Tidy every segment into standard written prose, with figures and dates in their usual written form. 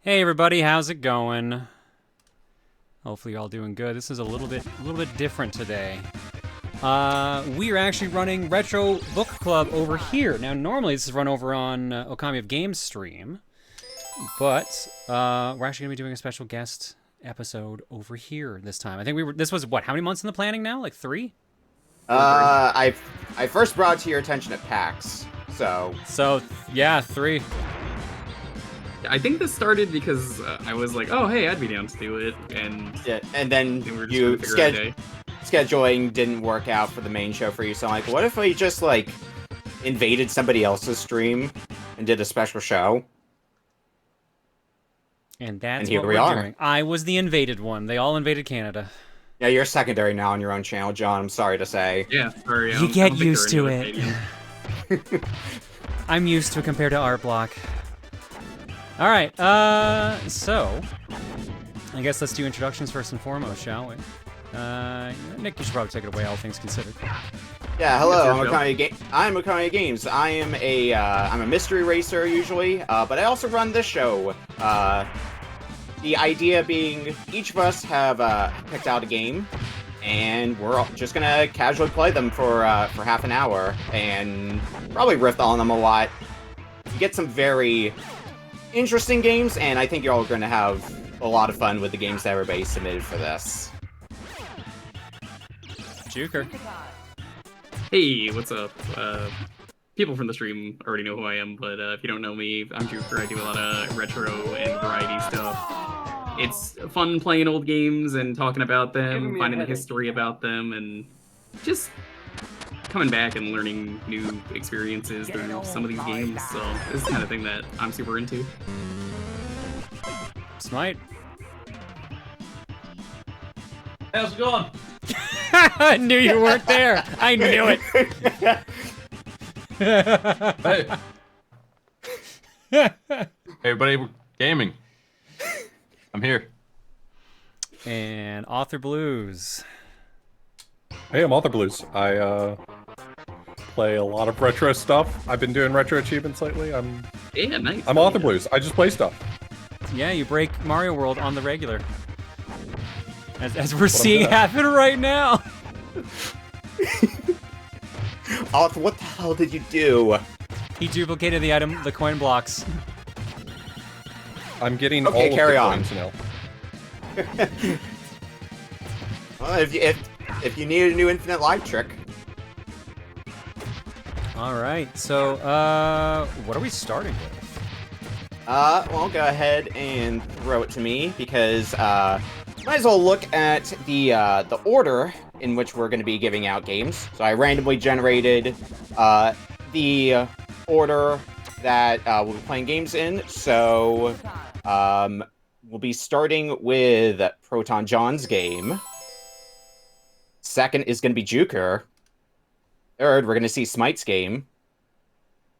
Hey everybody, how's it going? Hopefully you're all doing good. This is a little bit different today. We are actually running Retro Book Club over here. Now normally this is run over on Okami of Games stream, but we're actually gonna be doing a special guest episode over here this time. I think this was what, how many months in the planning now? Like 3? I first brought it to your attention at PAX, so yeah, 3. I think this started because I was like, oh, hey, I'd be down to do it, and yeah, and then you scheduling didn't work out for the main show for you, so I'm like, what if we just, like, invaded somebody else's stream and did a special show? And that's here what we we're are. doing. I was the invaded one. They all invaded Canada. Yeah, you're secondary now on your own channel, John, I'm sorry to say. Yeah, sorry. You get used to it. I'm used to it compared to Art Block. Alright, so I guess let's do introductions first and foremost, shall we? Nick, you should probably take it away, all things considered. Yeah, hello, I'm Okami of Games. I am I'm a mystery racer usually, but I also run this show. The idea being each of us have picked out a game, and we're just gonna casually play them for half an hour, and probably riff on them a lot. You get some very interesting games, and I think you're all going to have a lot of fun with the games that everybody submitted for this. Jewker. Hey, what's up? People from the stream already know who I am, but if you don't know me, I'm Jewker. I do a lot of retro and variety stuff. It's fun playing old games and talking about them, finding the history about them, and just coming back and learning new experiences through some of these games. So this is the kind of thing that I'm super into. Smight. How's it going? I knew you weren't there. I knew it. Hey. Hey, everybody, we're gaming. I'm here. And authorblues. Hey, I'm authorblues. I play a lot of retro stuff. I've been doing retro achievements lately. Yeah, nice. I'm authorblues. I just play stuff. Yeah, you break Mario World on the regular. As we're seeing happen right now. Arthur, what the hell did you do? He duplicated the item, the coin blocks. I'm getting Okay, all carry of the on. coins now. Well, if you need a new infinite life trick. All right, so what are we starting with? Well, go ahead and throw it to me because might as well look at the order in which we're going to be giving out games. So I randomly generated the order that we'll be playing games in. So we'll be starting with Proton John's game. Second is going to be Jewker. Third, we're going to see Smite's game.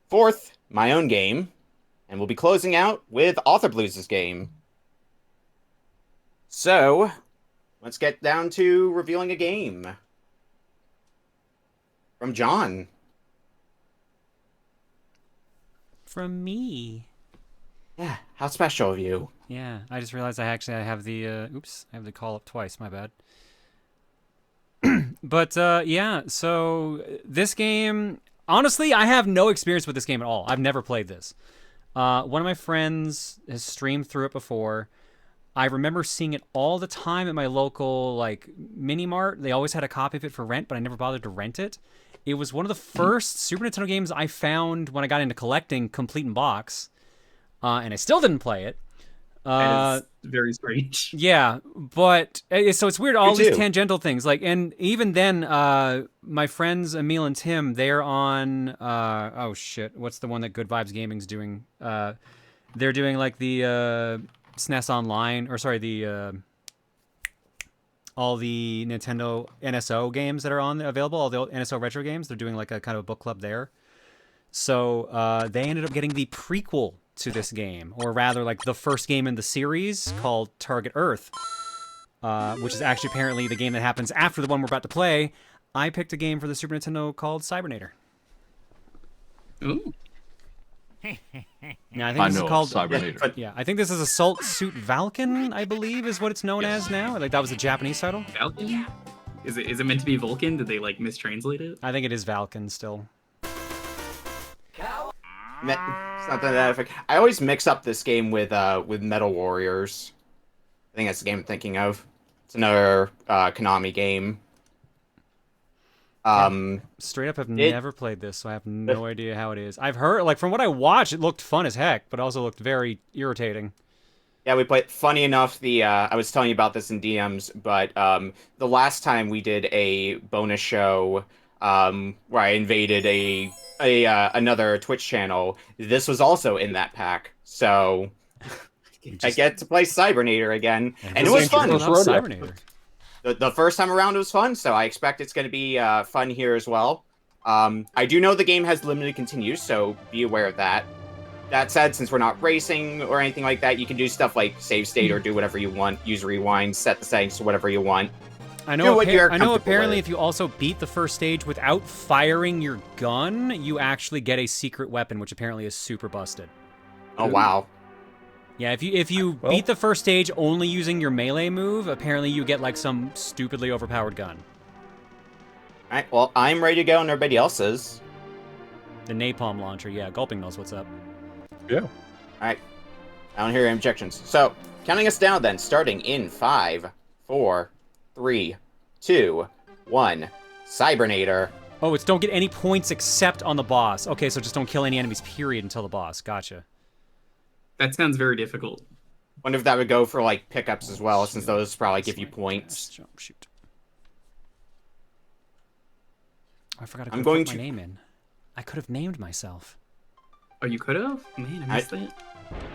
Fourth, my own game. And we'll be closing out with authorblues' game. So, let's get down to revealing a game. From John. From me. Yeah, how special of you. Yeah, I just realized I have the, oops, I have the call up twice, my bad. But, yeah, so this game, honestly, I have no experience with this game at all. I've never played this. One of my friends has streamed through it before. I remember seeing it all the time at my local, like, mini-mart. They always had a copy of it for rent, but I never bothered to rent it. It was one of the first Super Nintendo games I found when I got into collecting complete in box. And I still didn't play it. That is very strange. Yeah, but so it's weird. All Me these too. tangential things, like, and even then, my friends Emil and Tim, they're on. Oh shit, what's the one that Good Vibes Gaming's doing? They're doing like the SNES Online, or sorry, the all the Nintendo NSO games that are on available, all the NSO retro games. They're doing like a kind of a book club there. So they ended up getting the prequel to this game, or rather like the first game in the series called Target Earth, which is actually apparently the game that happens after the one we're about to play. I picked a game for the Super Nintendo called Cybernator. Ooh. Now, I think this is called Cybernator. Yeah, I think this is Assault Suit Valken, I believe is what it's known as now. Like that was the Japanese title. Falcon? Is it meant to be Vulcan? Did they like mistranslate it? I think it is Valken still. It's not that effect. I always mix up this game with Metal Warriors. I think that's the game I'm thinking of. It's another Konami game. Straight up, I've never played this, so I have no idea how it is. I've heard, like, from what I watched, it looked fun as heck, but also looked very irritating. Yeah, we played. Funny enough, I was telling you about this in DMs, but the last time we did a bonus show where I invaded another Twitch channel, this was also in that pack. So I get to play Cybernator again, and it was fun. Cybernator. The first time around it was fun, so I expect it's going to be fun here as well. I do know the game has limited continues, so be aware of that. That said, since we're not racing or anything like that, you can do stuff like save state or do whatever you want, use rewind, set the settings to whatever you want. I know. you're I know. comfortable Apparently, with. if you also beat the first stage without firing your gun, you actually get a secret weapon, which apparently is super busted. Oh wow! Yeah, if you beat the first stage only using your melee move, apparently you get like some stupidly overpowered gun. All right, well, I'm ready to go, and everybody else is. The napalm launcher, yeah. Gulping knows what's up. Yeah. All right, I don't hear any objections. So, counting us down then, starting in 5, 4, 3, 2, 1. Cybernator. Oh, it's don't get any points except on the boss. Okay, so just don't kill any enemies, period, until the boss. Gotcha. That sounds very difficult. Wonder if that would go for, like, pickups as well, since those probably give you points. Jump, shoot. Oh, I forgot to I'm put going my to... name in. I could have named myself. Oh, you could have? Man, I missed that.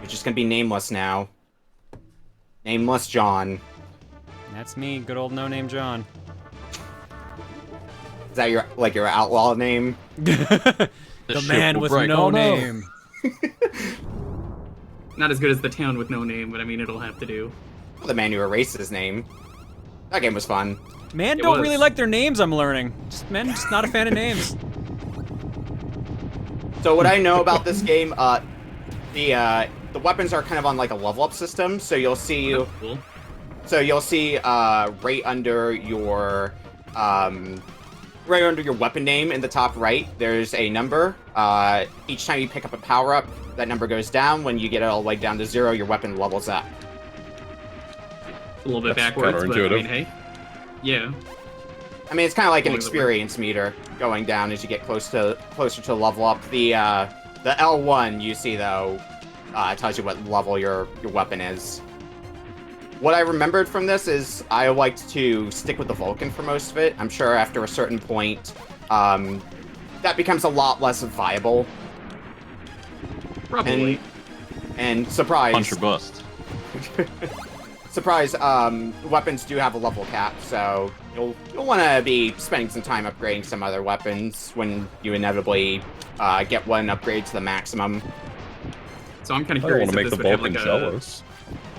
You're just gonna be nameless now. Nameless John. That's me, good old no-name John. Is that your, like, your outlaw name? The man with no name. Not as good as the town with no name, but I mean, it'll have to do. The man who erased his name. That game was fun. Men It don't was. really like their names, I'm learning. Men just not a fan of names. So what I know about this game, the weapons are kind of on like a level up system. So you'll see, That's cool. right under your weapon name in the top right, there's a number. Each time you pick up a power up, that number goes down. When you get it all the way down to 0, your weapon levels up. A little bit That's backwards, but I counterintuitive. mean, hey. Yeah. I mean, it's kind of like an Going the way. experience meter going down as you get closer to level up. The L1 you see though tells you what level your weapon is. What I remembered from this is I liked to stick with the Vulcan for most of it. I'm sure after a certain point, that becomes a lot less viable. Probably. And surprise, Punch or bust. surprise, weapons do have a level cap, so you'll want to be spending some time upgrading some other weapons when you inevitably get one upgrade to the maximum. So I'm kind of I don't curious want to if make this the would have Vulcan like jealous.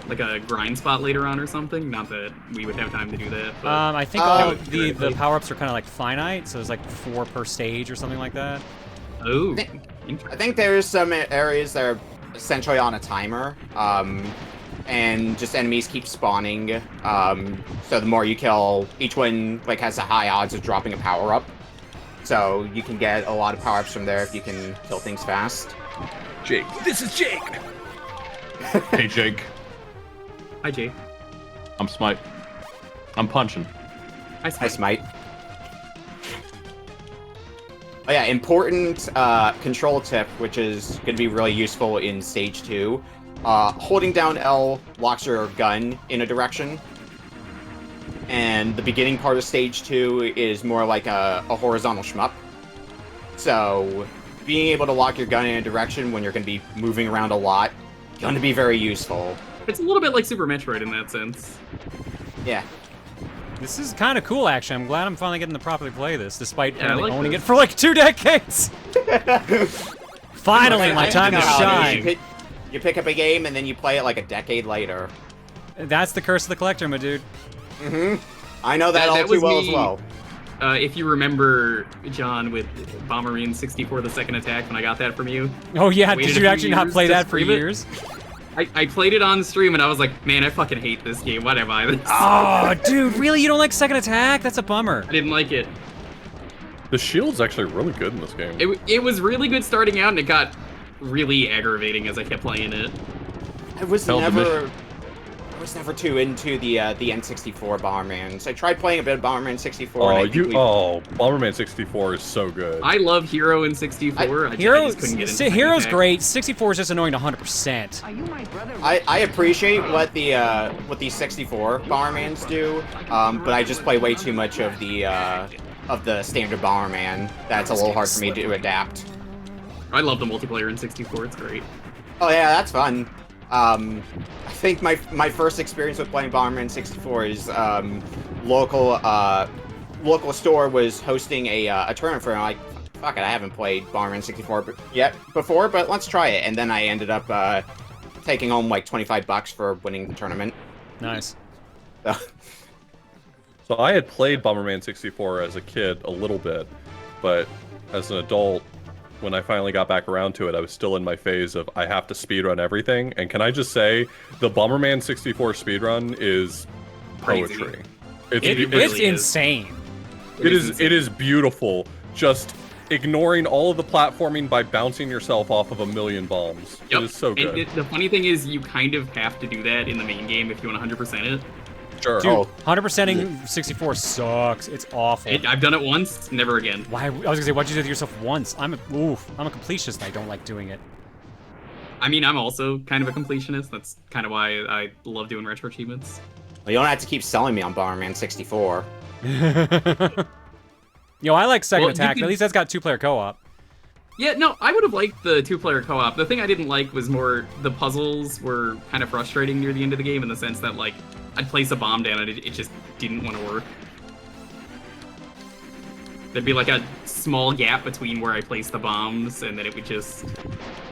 a grind spot later on or something. Not that we would have time to do that. But I think Oh, all would the be really cool. power-ups are kind of like finite, so there's like 4 per stage or something like that. Oh, I interesting. think there's some areas that are essentially on a timer, and just enemies keep spawning. So the more you kill, each one like has a high odds of dropping a power up. So you can get a lot of power ups from there if you can kill things fast. Jake, this is Jake. Hey, Jake. Hi, Jay. I'm Smight. I'm punching. Hi, Hi, Smight. Smight. Oh yeah, important control tip, which is going to be really useful in Stage 2. Holding down L locks your gun in a direction. And the beginning part of Stage 2 is more like a horizontal shmup. So, being able to lock your gun in a direction when you're going to be moving around a lot, going to be very useful. It's a little bit like Super Metroid in that sense. Yeah. This is kind of cool, actually. I'm glad I'm finally getting to properly play this, despite Yeah, I apparently like owning this. it for like 2 decades. Finally, my time to You know how it is. shine. You pick up a game and then you play it like a decade later. That's the curse of the collector, my dude. I know that all That too was well me. as well. If you remember, John, with Bomberine 64, the second attack, when I got that from you, Oh yeah, Waited did a you few actually not years play to that for stream it? years? I played it on stream and I was like, man, I fucking hate this game. Why did I buy this? Oh, dude, really? You don't like second attack? That's a bummer. I didn't like it. The shield's actually really good in this game. It was really good starting out, and it got really aggravating as I kept playing it. I was Held the never too into the N64 Bombermans. I tried playing a bit of Bomberman 64. Oh, and I think Bomberman 64 is so good. I love Hero in 64. I Hero, just couldn't get into Hero's second attack. great. 64 is just annoying to 100%. I appreciate what the 64 Bombermans do, but I just play way too much of the standard Bomberman. That's a little hard for me to adapt. I love the multiplayer in 64. It's great. Oh yeah, that's fun. I think my first experience with playing Bomberman 64 is local store was hosting a tournament for it. I'm like, fuck it, I haven't played Bomberman 64 yet before, but let's try it. And then I ended up taking home like $25 for winning the tournament. Nice. So, So I had played Bomberman 64 as a kid a little bit, but as an adult, when I finally got back around to it, I was still in my phase of I have to speedrun everything. And can I just say, the Bomberman 64 speedrun is Crazy. poetry. It's really is. insane. It is beautiful. Just ignoring all of the platforming by bouncing yourself off of a million bombs. Yep. It is so good. And the funny thing is, you kind of have to do that in the main game if you want 100% it. Sure. Dude, 100%ing 64 sucks. It's awful. I've done it once, never again. Why? I was gonna say, why'd you do it to yourself once? I'm a completionist. I don't like doing it. I mean, I'm also kind of a completionist. That's kind of why I love doing retro achievements. Well, you don't have to keep selling me on Bomberman 64. Yo, I like Second Well, Attack. At least that's got 2-player co-op. Yeah, no, I would have liked the 2-player co-op. The thing I didn't like was more the puzzles were kind of frustrating near the end of the game in the sense that, like, I'd place a bomb down and it just didn't want to work. There'd be like a small gap between where I placed the bombs, and then it would just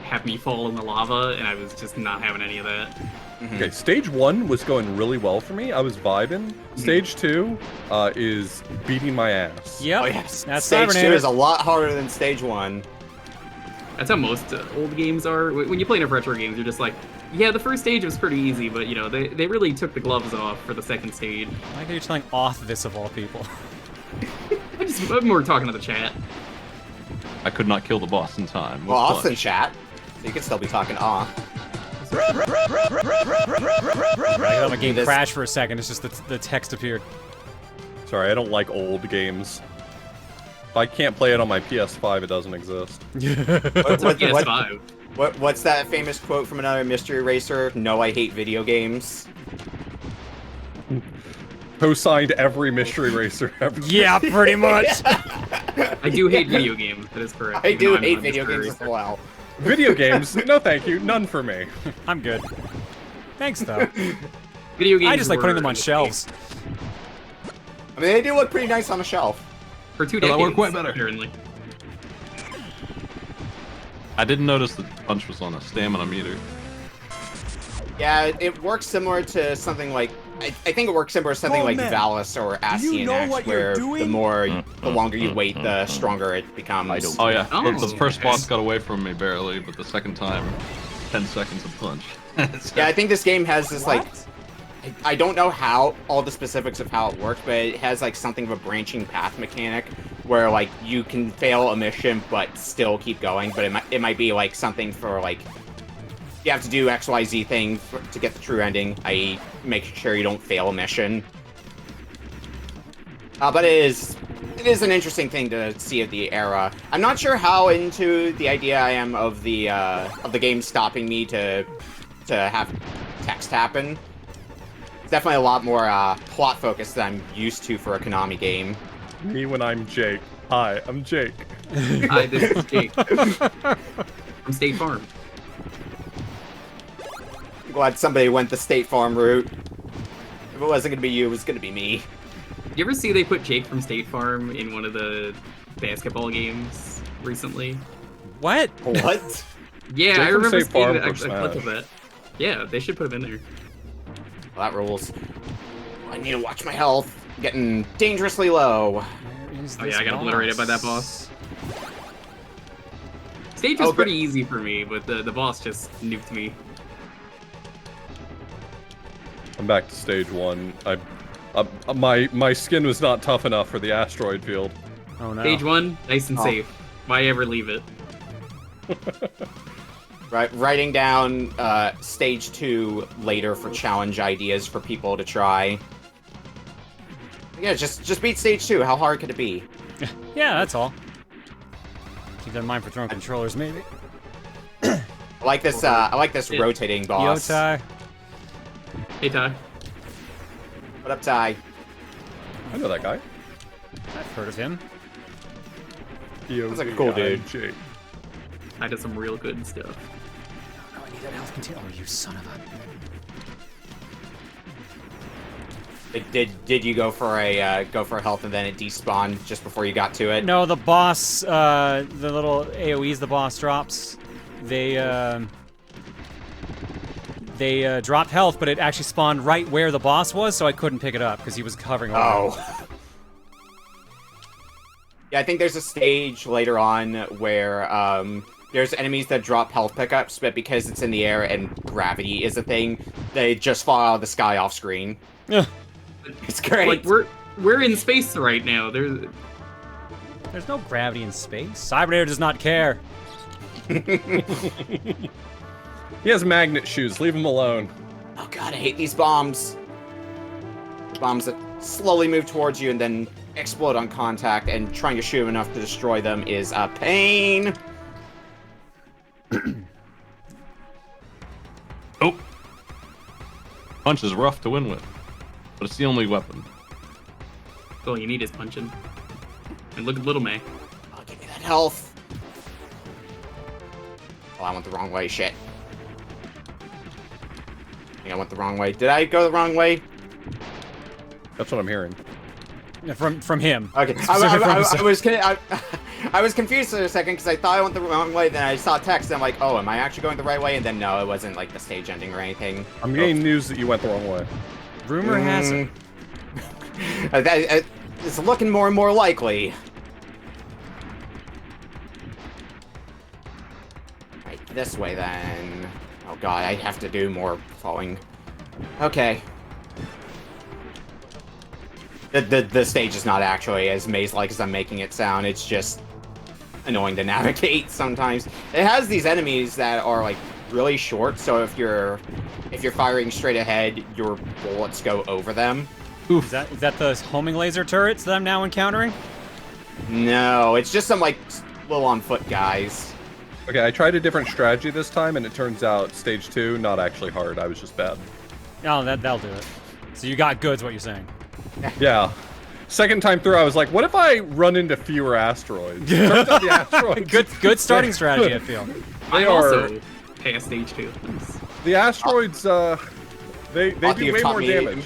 have me fall in the lava, and I was just not having any of that. Okay, stage 1 was going really well for me. I was vibing. Stage 2 is beating my ass. Yep. Oh yes, That's stage 2 Cybernator. is a lot harder than stage 1. That's how most old games are. When you play enough retro games, you're just like, yeah, the first stage was pretty easy, but, you know, they really took the gloves off for the second stage. I like that you're telling off this of all people. I'm more talking to the chat. I could not kill the boss in time. It was Well, Austin clutch. chat, so you can still be talking off. I let my game This- crash for a second. It's just the text appeared. Sorry, I don't like old games. If I can't play it on my PS5, it doesn't exist. PS5. What's that famous quote from another mystery racer? No, I hate video games. Co-signed every mystery racer ever. Yeah, pretty much. I do hate video games. That is correct. I even do though I'm hate not a video mystery games as racer. well. Video games? No thank you, none for me. I'm good. Thanks, though. Video games I just like putting them were on shelves. I mean, they do look pretty nice on the shelf. For 2 They decades. work way better. Apparently. I didn't notice the punch was on a stamina meter. Yeah, it works similar to something like... I think it works similar to something like Valis or ASCII, where the longer you wait, the stronger it becomes. Oh yeah, Oh, the first okay. boss got away from me barely, but the second time, 10 seconds of punch. Yeah, I think this game has this, like... I don't know how, all the specifics of how it works, but it has, like, something of a branching path mechanic, where, like, you can fail a mission, but still keep going, but it might be, like, something for, like... You have to do XYZ thing to get the true ending, i.e. make sure you don't fail a mission. But it is an interesting thing to see of the era. I'm not sure how into the idea I am of the game stopping me to have text happen. It's definitely a lot more plot focused than I'm used to for a Konami game. Me when I'm Jake. Hi, I'm Jake. Hi, this is Jake. From State Farm. I'm glad somebody went the State Farm route. If it wasn't gonna be you, it was gonna be me. You ever see they put Jake from State Farm in one of the basketball games recently? What? What? Yeah, Jake I from remember State seeing Farm a for clip of Smash. that. Yeah, they should put him in there. Well, that rules. I need to watch my health. Getting dangerously low. Where is Oh this yeah, I got obliterated by that boss. Stage was Oh, good. pretty easy for me, but the boss just nuked me. I'm back to stage 1. My skin was not tough enough for the asteroid field. Oh no. Stage 1, nice and Oh. safe. Why ever leave it? Right, writing down stage 2 later for challenge ideas for people to try. Yeah, just beat stage 2. How hard could it be? Yeah, that's all. Keep that in mind for throwing controllers, maybe. I like this. I like this rotating boss. Yotai. Hey Ty. What up, Ty? I know that guy. I've heard of him. Sounds like a cool dude. Jake. I did some real good stuff. Oh, I need that health container. Oh, you son of a... Did you go for a health and then it despawned just before you got to it? No, the boss, the little AoEs the boss drops, they dropped health, but it actually spawned right where the boss was, so I couldn't pick it up because he was hovering over. Oh. Yeah, I think there's a stage later on where there's enemies that drop health pickups, but because it's in the air and gravity is a thing, they just fall out of the sky off screen. Yeah. It's great. Like we're in space right now. There's There's no gravity in space. Cybernator does not care. He has magnet shoes. Leave him alone. Oh god, I hate these bombs. The bombs that slowly move towards you and then explode on contact, and trying to shoot them enough to destroy them is a pain. Oh! Punch is rough to win with, but it's the only weapon. All you need is punching. And look at Little May. Oh, give me that health. Oh, I went the wrong way. Shit. I think I went the wrong way. Did I go the wrong way? That's what I'm hearing. From him. Okay. I was confused for a second because I thought I went the wrong way. Then I saw text and I'm like, oh, am I actually going the right way? And then no, it wasn't like the stage ending or anything. I'm getting news that you went the wrong way. Rumor has it. It's looking more and more likely. Right, this way then. Oh god, I have to do more falling. Okay. The stage is not actually as maze-like as I'm making it sound. It's just annoying to navigate sometimes. It has these enemies that are like really short, so if you're firing straight ahead, your bullets go over them. Oof. Is that the homing laser turrets that I'm now encountering? No, it's just some like little on foot guys. Okay, I tried a different strategy this time, and it turns out stage 2 not actually hard. I was just bad. Oh, that'll do it. So you got goods, what you're saying? Yeah. Second time through, I was like, what if I run into fewer asteroids? Turns out the asteroids. Good starting strategy, I feel. I also passed stage 2. The asteroids, they do way more damage.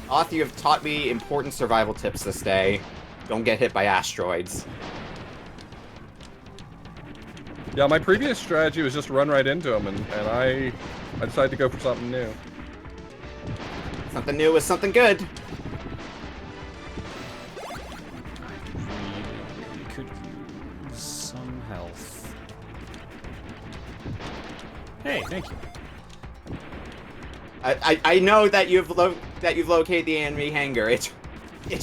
Auth, you have taught me important survival tips this day. Don't get hit by asteroids. Yeah, my previous strategy was just run right into them, and I decided to go for something new. Something new is something good. I could use some health. Hey, thank you. I know that you've located the enemy hangar. It's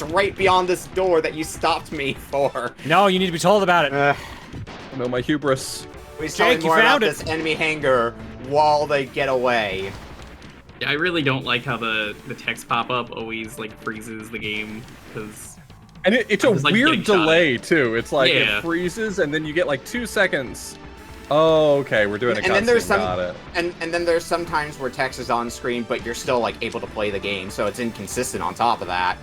right beyond this door that you stopped me for. No, you need to be told about it. No, my hubris. Please tell me more about this enemy hangar while they get away. Yeah, I really don't like how the text pop-up always like freezes the game, because... And it's a like weird delay, too. It's like, yeah. It freezes, and then you get like 2 seconds. Oh, okay, we're doing a cutscene, got it. And then there's some times where text is on screen, but you're still like able to play the game, so it's inconsistent on top of that.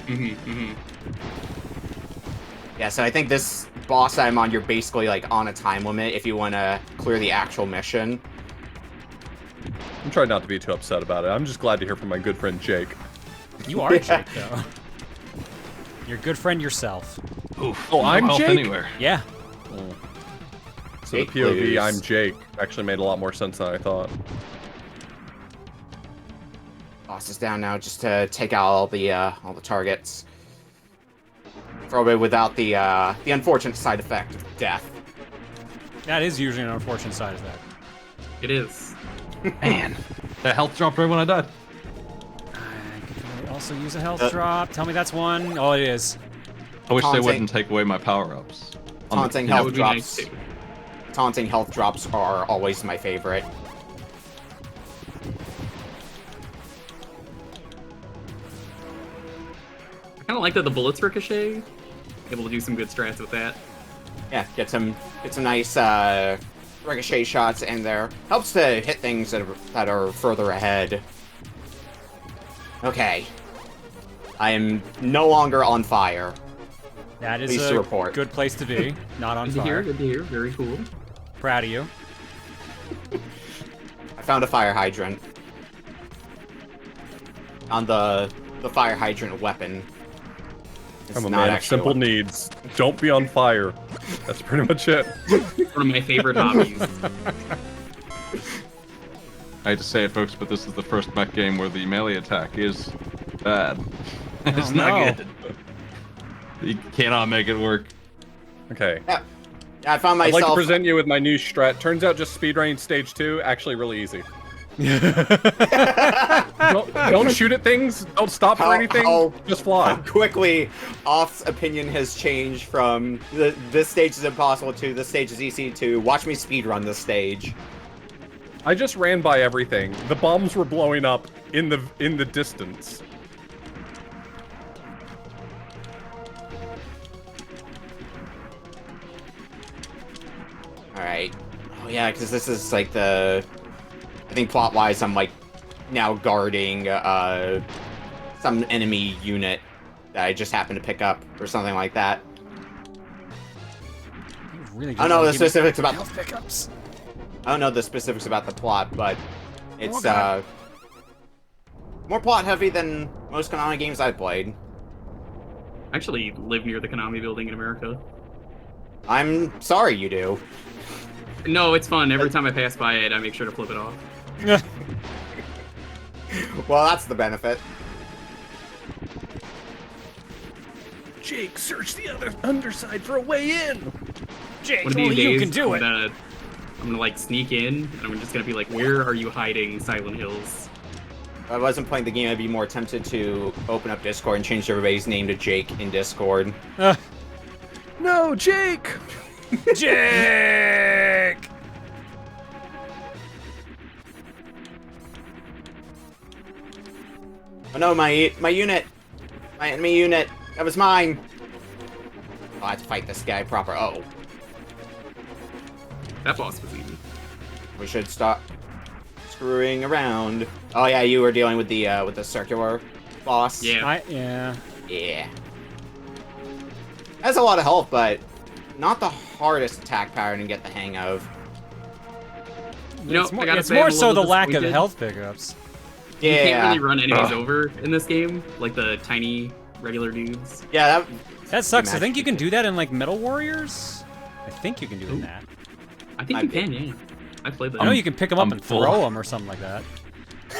Yeah, so I think this boss I'm on, you're basically like on a time limit if you want to clear the actual mission. I'm trying not to be too upset about it. I'm just glad to hear from my good friend Jake. You are Jake, though. You're a good friend yourself. Oof. Oh, I'm help Jake? Anywhere. Yeah. So the POV, I'm Jake, actually made a lot more sense than I thought. Boss is down now, just to take out all the targets. Probably without the unfortunate side effect of death. That is usually an unfortunate side effect. It is. Man, that health dropped right when I died. I could also use a health drop. Tell me that's one. Oh, it is. I wish they wouldn't take away my power-ups. Taunting health drops. Taunting health drops are always my favorite. I kind of like that the bullets ricochet. Able to do some good strats with that. Yeah, get some nice ricochet shots in there. Helps to hit things that are further ahead. Okay. I am no longer on fire. That is Pleased to report. Good place to be. Not on fire. Good to hear. Very cool. Proud of you. I found a fire hydrant. On the fire hydrant weapon. It's I'm a not man of simple needs. Don't be on fire. That's pretty much it. One of my favorite hobbies. I hate to say it, folks, but this is the first mech game where the melee attack is bad. It's not good. You cannot make it work. Okay. Yeah. I found I'd myself... like to present you with my new strat. Turns out just speedrunning stage 2, actually really easy. Don't shoot at things. Don't stop for anything. Just fly. How quickly Off's opinion has changed from this stage is impossible to this stage is easy to watch me speedrun this stage. I just ran by everything. The bombs were blowing up in the distance. Alright. Oh yeah, because this is like I think plot-wise I'm like now guarding some enemy unit that I just happened to pick up or something like that. Really I don't know the specifics about health pickups. I don't know the specifics about the plot, but it's God. more plot heavy than most Konami games I've played. I actually live near the Konami building in America. I'm sorry you do. No, it's fun. Every time I pass by it, I make sure to flip it off. Well, that's the benefit. Jake, search the other underside for a way in. Jake, One of only these days, you can do I'm it. gonna like sneak in, and I'm just gonna be like, "Where are you hiding, Silent Hills?" If I wasn't playing the game, I'd be more tempted to open up Discord and change everybody's name to Jake in Discord. No, Jake! Jake! Oh no, my unit! My enemy unit! That was mine! Oh, I have to fight this guy proper. Oh. That boss was easy. We should stop screwing around. Oh yeah, you were dealing with the circular boss. Yeah. Yeah. Yeah. Has a lot of health, but not the hardest attack pattern to get the hang of. You know, It's more, I gotta it's say, more I'm a so little the lack of disappointed. health pickups. Yeah. You can't really run enemies over in this game, like the tiny regular dudes. Yeah, That sucks. I Imagine think you you can could- do that in like Metal Warriors. I think you can do that. I think you can, yeah. I played that. I know you can pick them up I'm and full. throw them or something like that.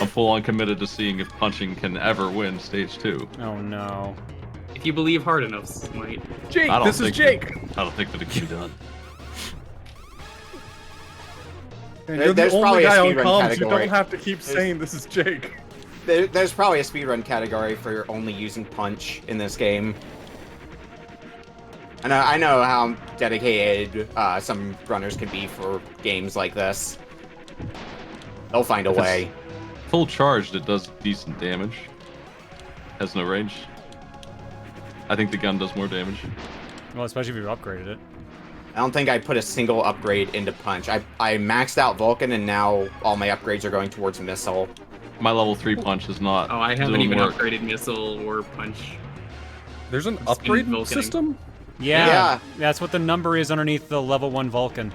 I'm full on committed to seeing if punching can ever win stage 2. Oh no. If you believe hard enough, Smight. Jake, I don't this is think Jake. I don't think that it can be done. And you're the There's only probably a guy on speedrun comms. You category. don't have to keep saying this is Jake. there's probably a speedrun category for only using punch in this game. And I know how dedicated some runners can be for games like this. They'll find a If it's way. Full charged, it does decent damage. Has no range. I think the gun does more damage. Well, especially if you upgraded it. I don't think I put a single upgrade into punch. I maxed out Vulcan, and now all my upgrades are going towards missile. My level 3 punch is not. Oh, I haven't doing even work. upgraded missile or punch. There's an been upgrade Vulcaning. system? Yeah. Yeah. That's what the number is underneath the level 1 Vulcan.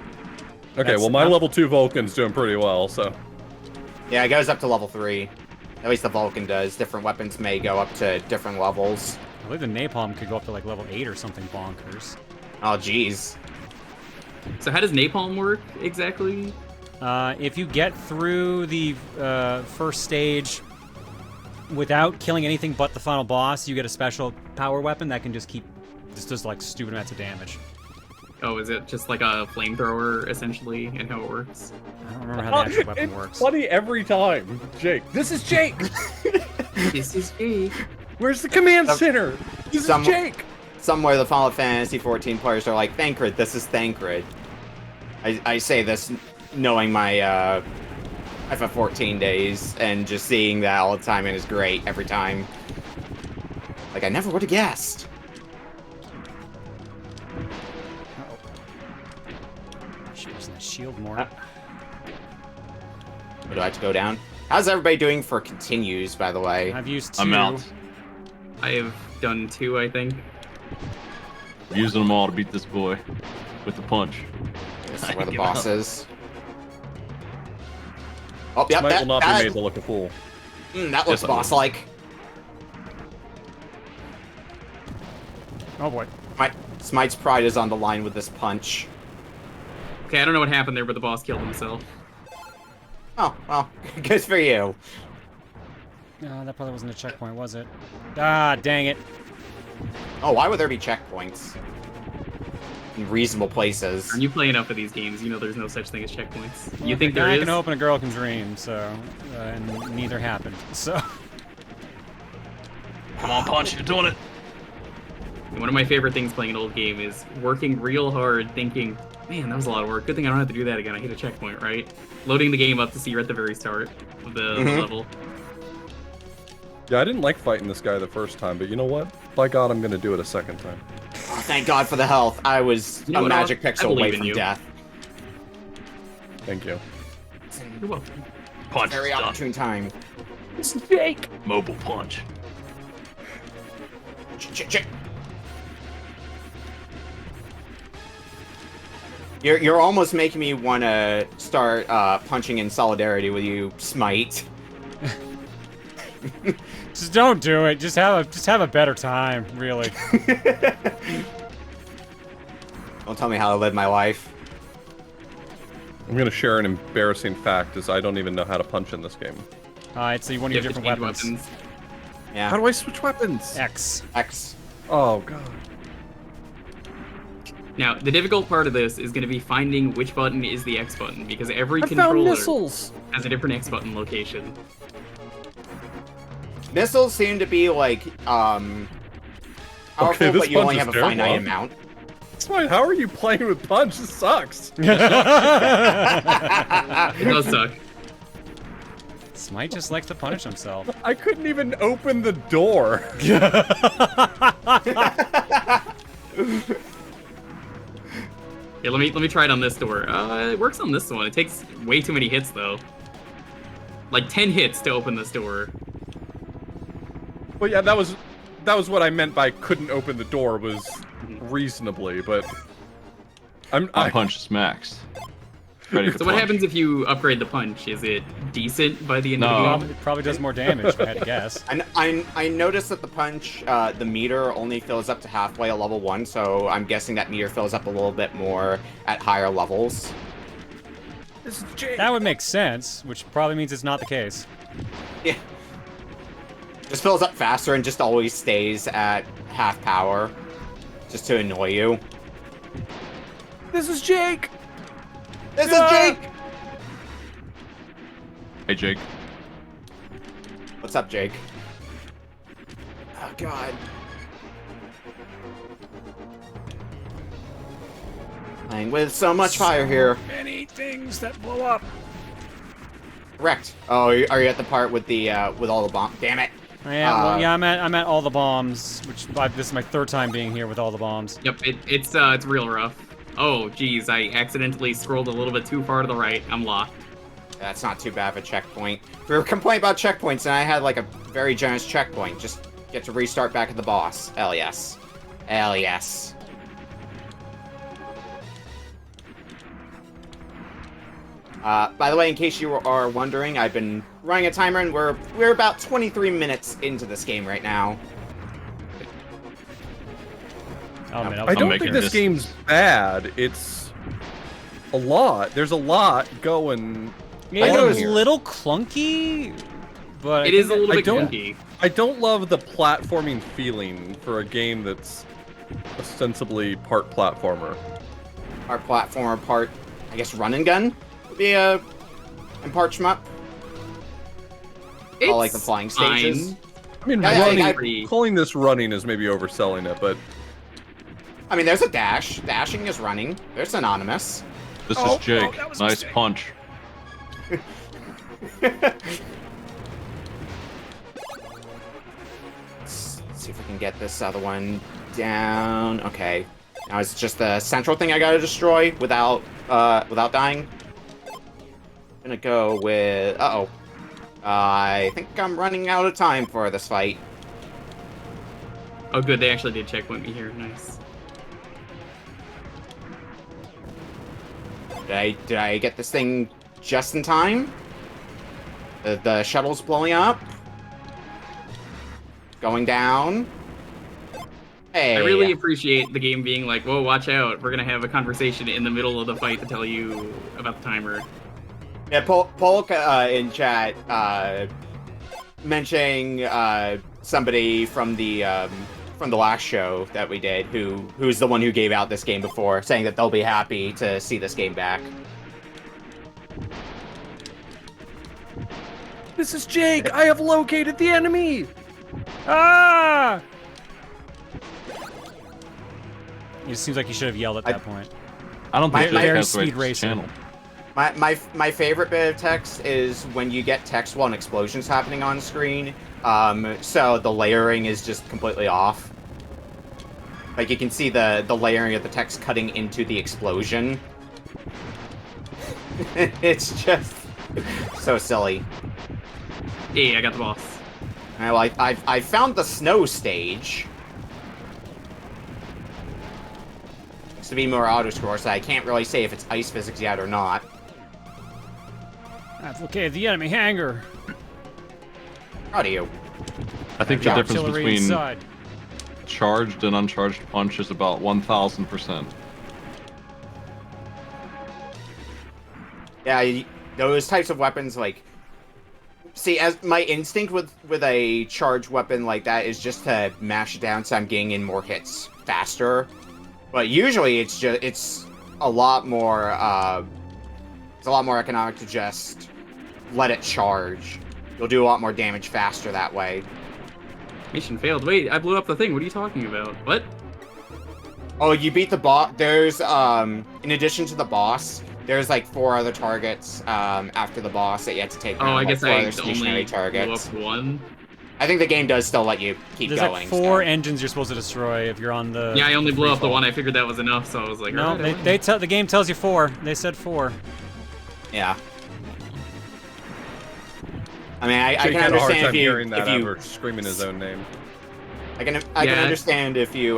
Okay, That's well my not- level 2 Vulcan's doing pretty well, so... Yeah, it goes up to level 3. At least the Vulcan does. Different weapons may go up to different levels. I believe the napalm could go up to like level 8 or something bonkers. Oh, jeez. So how does napalm work exactly? If you get through the first stage without killing anything but the final boss, you get a special power weapon that can just does like stupid amounts of damage. Oh, is it just like a flamethrower essentially, and how it works? I don't remember how the actual weapon it's works. funny every time. Jake. This is Jake! This is Jake. Where's the command Some- center? This some- is Jake! Somewhere the Final Fantasy 14 players are like, Thancred, this is Thancred. I say this knowing my FF14 days and just seeing that all the time, and it's great every time. Like, I never would have guessed. Shit, using that shield more. Where do I have to go down? How's everybody doing for continues, by the way? I've used 2. I'm out. I have done 2, I think. I'm using them all to beat this boy with the punch. This is where the Give boss up. is. Oh, yep, Smight that, will not that, be made to look a fool. that looks Yes, I will. boss-like. Oh boy. Smite's pride is on the line with this punch. Okay, I don't know what happened there, but the boss killed himself. Oh, well, good for you. No, that probably wasn't a checkpoint, was it? Ah, dang it. Oh, why would there be checkpoints? in reasonable places. When you play enough of these games, you know there's no such thing as checkpoints. Well, You think a there guy is? can open, a girl can dream. So, and neither happened. So. Come on, Punch, you're doing it. One of my favorite things playing an old game is working real hard, thinking, man, that was a lot of work. Good thing I don't have to do that again. I hit a checkpoint, right? Loading the game up to see you're at the very start of the level. Yeah, I didn't like fighting this guy the first time, but you know what? By God, I'm gonna do it a second time. Oh, thank God for the health. I was You know a what, magic I pixel believe away in from you. death. Thank you. You're welcome. Punch. Very done. opportune time. It's Jake. Mobile punch. Ch. You're almost making me want to start punching in solidarity with you, Smight. Just don't do it. Just have a better time, really. Don't tell me how to live my life. I'm gonna share an embarrassing fact, is I don't even know how to punch in this game. Alright, so you want to You use have to different change weapons. Yeah. How do I switch weapons? X. X. Oh God. Now, the difficult part of this is going to be finding which button is the X button, because every I found controller missiles. has a different X button location. Missiles seem to be like powerful, Okay, this but you only punch have is a finite terrible. amount. Smite, how are you playing with punch? This sucks. It does suck. Smite just likes to punish himself. I couldn't even open the door. Yeah, let me try it on this door. It works on this one. It takes way too many hits though. Like 10 hits to open this door. Well, yeah, that was what I meant by couldn't open the door, was reasonably, but My punch is maxed. Ready for So what punch. happens if you upgrade the punch? Is it decent by the end of the No. game? It probably does more damage, if I had to guess. I noticed that the punch, the meter only fills up to halfway at level 1, so I'm guessing that meter fills up a little bit more at higher levels. That would make sense, which probably means it's not the case. Yeah. Just fills up faster and just always stays at half power, just to annoy you. This is Jake. This is Jake! Hey, Jake. What's up, Jake? Oh, God. Playing with so much fire here. Many things that blow up. Correct. Oh, are you at the part with the with all the bombs? Damn it! Yeah, I'm at all the bombs, which this is my third time being here with all the bombs. Yep, it's real rough. Oh, geez, I accidentally scrolled a little bit too far to the right. I'm locked. That's not too bad of a checkpoint. We were complaining about checkpoints, and I had like a very generous checkpoint. Just get to restart back at the boss. Hell yes. Hell yes. By the way, in case you are wondering, I've been running a timer, and we're about 23 minutes into this game right now. Oh man, I don't making think this this- game's bad. It's a lot. There's a lot going. it's I know a it's- little clunky, but It is a little I bit don't- clunky. I don't love the platforming feeling for a game that's ostensibly part platformer. Part platformer, part, I guess, run and gun would be and part shmup. It's like the flying stages. fine. I mean, Yeah, running, calling this running is maybe overselling it, but I mean, there's a dash. Dashing is running. They're synonymous. This Oh, is Jake. that was a Nice mistake. punch. Let's see if we can get this other one down. Okay. Now it's just the central thing I gotta destroy without dying. I'm gonna go with... Uh-oh. I think I'm running out of time for this fight. Oh, good. They actually did checkpoint me here. Nice. Did I get this thing just in time? The shuttle's blowing up. Going down. Hey. I really appreciate the game being like, whoa, watch out. We're going to have a conversation in the middle of the fight to tell you about the timer. Yeah, Polk in chat mentioning somebody from the from the last show that we did, who's the one who gave out this game before, saying that they'll be happy to see this game back. This is Jake! I have located the enemy! Ah! It seems like you should have yelled at that point. I don't think My Jake very has the right speed racer. channel. My favorite bit of text is when you get text while an explosion's happening on screen. So the layering is just completely off. Like you can see the layering of the text cutting into the explosion. It's just so silly. Hey, I got the boss. Well, I found the snow stage. It's to be more auto-score, so I can't really say if it's ice physics yet or not. I've located the enemy hangar. Proud of you. I think the difference Artillery between inside. charged and uncharged punch is about 1,000%. Yeah, those types of weapons, like... See, as my instinct with a charged weapon like that is just to mash it down so I'm getting in more hits faster. But usually it's a lot more economic to just let it charge. You'll do a lot more damage faster that way. Mission failed. Wait, I blew up the thing. What are you talking about? What? Oh, you beat the boss. There's in addition to the boss, there's like 4 other targets after the boss that you have to take down. Oh, I like guess 4 I other stationary only targets. blew up one. I think the game does still let you keep There's going. like 4 so. engines you're supposed to destroy if you're on the. Yeah, I only blew up the freefall. one. I figured that was enough, so I was like, No, alright, the game tells you 4. They said 4. Yeah. I mean, I Jake can had a hard understand time if you hearing that if you ever screaming his own name. I can Yeah. understand if you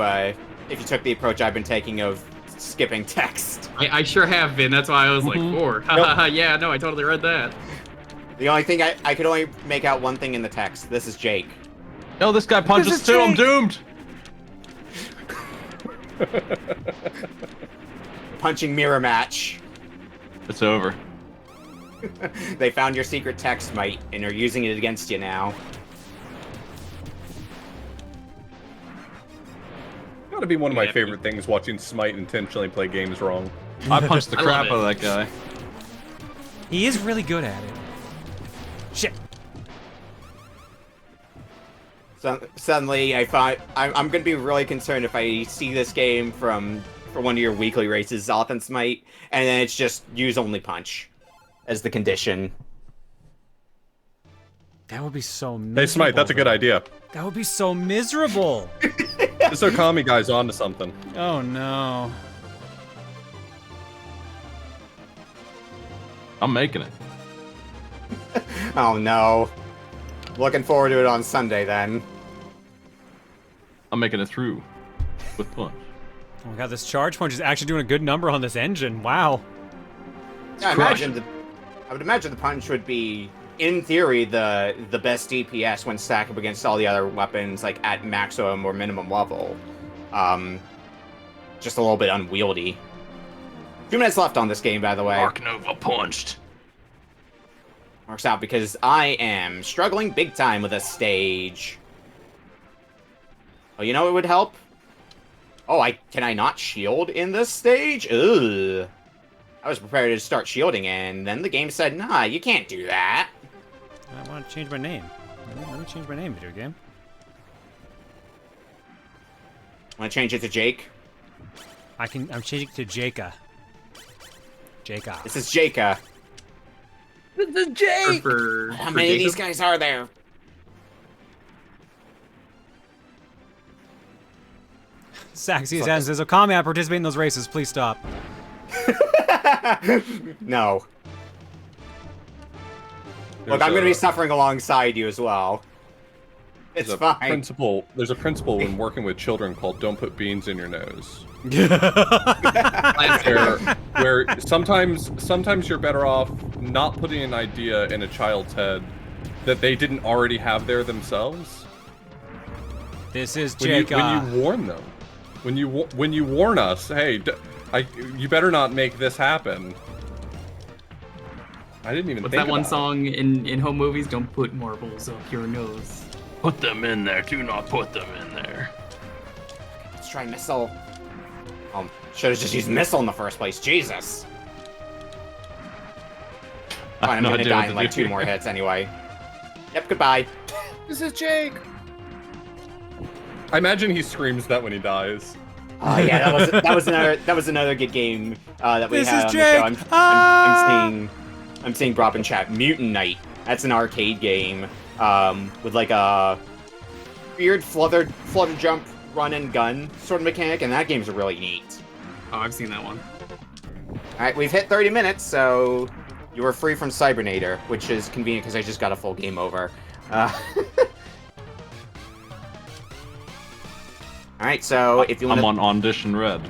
took the approach I've been taking of skipping text. I sure have been. That's why I was like, 4. Haha, yeah, no, I totally read that. The only thing I could only make out one thing in the text. This is Jake. Yo, this guy punches too. I'm doomed. Punching mirror match. It's over. They found your secret text, Smight, and are using it against you now. Gotta be one of my favorite things, watching Smight intentionally play games wrong. I punched the I crap love out of that guy. He is really good at it. Shit. So, suddenly, I'm gonna be really concerned if I see this game for one of your weekly races, Zoth and Smight, and then it's just use only punch as the condition. That would be so miserable. Hey, Smight, that's a good idea. That would be so miserable. This Okami guy's onto something. Oh no. I'm making it. Oh no. Looking forward to it on Sunday then. I'm making it through with punch. Oh my god, this charge punch is actually doing a good number on this engine. Wow. Yeah, I would imagine the punch would be, in theory, the best DPS when stacked up against all the other weapons, like at maximum or minimum level. Just a little bit unwieldy. 2 minutes left on this game, by the way. Arc Nova punched. Works out because I am struggling big time with a stage. Oh, you know what would help? Oh, can I not shield in this stage? Ugh. I was prepared to start shielding, and then the game said, nah, you can't do that. I want to change my name. Let me change my name, video game. Want to change it to Jake? I'm changing it to Jaka. Jaka. This is Jaka. This is Jake! How many of these guys are there? Saxy says, Okami, I participate in those races. Please stop. No. Look, I'm going to be suffering alongside you as well. It's There's fine. There's a principle when working with children called "Don't put beans in your nose." where sometimes you're better off not putting an idea in a child's head that they didn't already have there themselves. This is When Jaka. you warn them, when you warn us, hey, you better not make this happen. I didn't even What's think that one about song in home movies? Don't put marbles up your nose. Put them in there. Do not put them in there. try missile. Should have just used missile in the first place. Jesus. Fine, I'm gonna die in like 2 more hits anyway. Yep, goodbye. This is Jake. I imagine he screams that when he dies. Oh yeah, that was another good game that we This had is on Jake. the show. I'm seeing Brop in chat. Mutant Knight. That's an arcade game with like a weird flutter jump, run and gun sort of mechanic, and that game's really neat. Oh, I've seen that one. All right, we've hit 30 minutes, so you are free from Cybernator, which is convenient because I just got a full game over. Alright, so if you want I'm on Audition Red.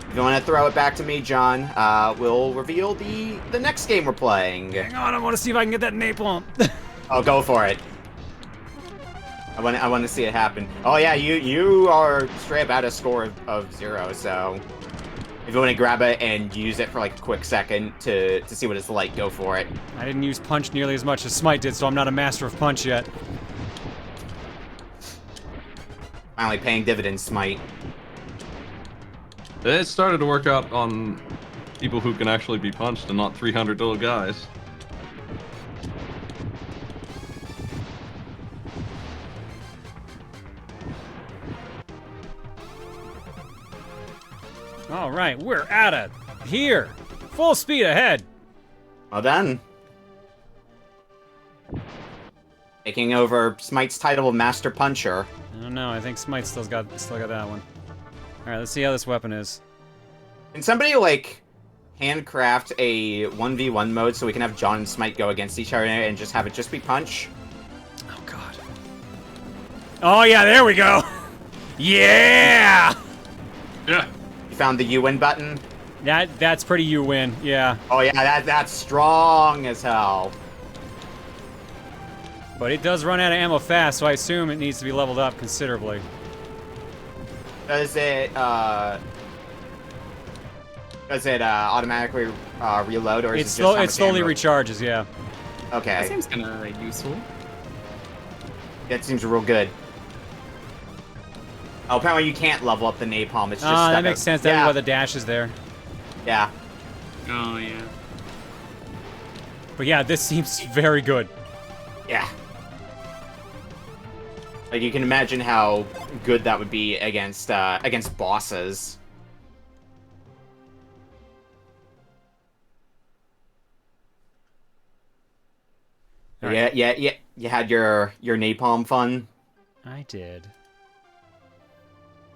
If you want to throw it back to me, John, we'll reveal the next game we're playing. Hang on, I want to see if I can get that napalm. Oh, go for it. I want to see it happen. Oh yeah, you are straight up at a score of 0, so if you want to grab it and use it for like a quick second to see what it's like, go for it. I didn't use punch nearly as much as Smight did, so I'm not a master of punch yet. Finally paying dividends, Smight. It started to work out on people who can actually be punched and not 300 little guys. All right, we're at it. Here. Full speed ahead. Well done. Taking over Smite's title of Master Puncher. I don't know. I think Smite still got that one. All right, let's see how this weapon is. Can somebody, like, handcraft a 1v1 mode so we can have John and Smite go against each other and just have it just be punch? Oh, God. Oh, yeah, there we go. Yeah! Yeah. You found the you win button? That's pretty you win, yeah. Oh, yeah, that's strong as hell. But it does run out of ammo fast, so I assume it needs to be leveled up considerably. Does it automatically reload, or is it just how It much slowly ammo? recharges, yeah. That Okay, seems kind of useful. that seems real good. Oh, apparently you can't level up the napalm. It's just Ah, that stuck makes up. sense. That's Yeah, why the dash is there. yeah. Oh, yeah. But yeah, this seems very good. Yeah. Like, you can imagine how good that would be against bosses. All right. Yeah. You had your napalm fun. I did.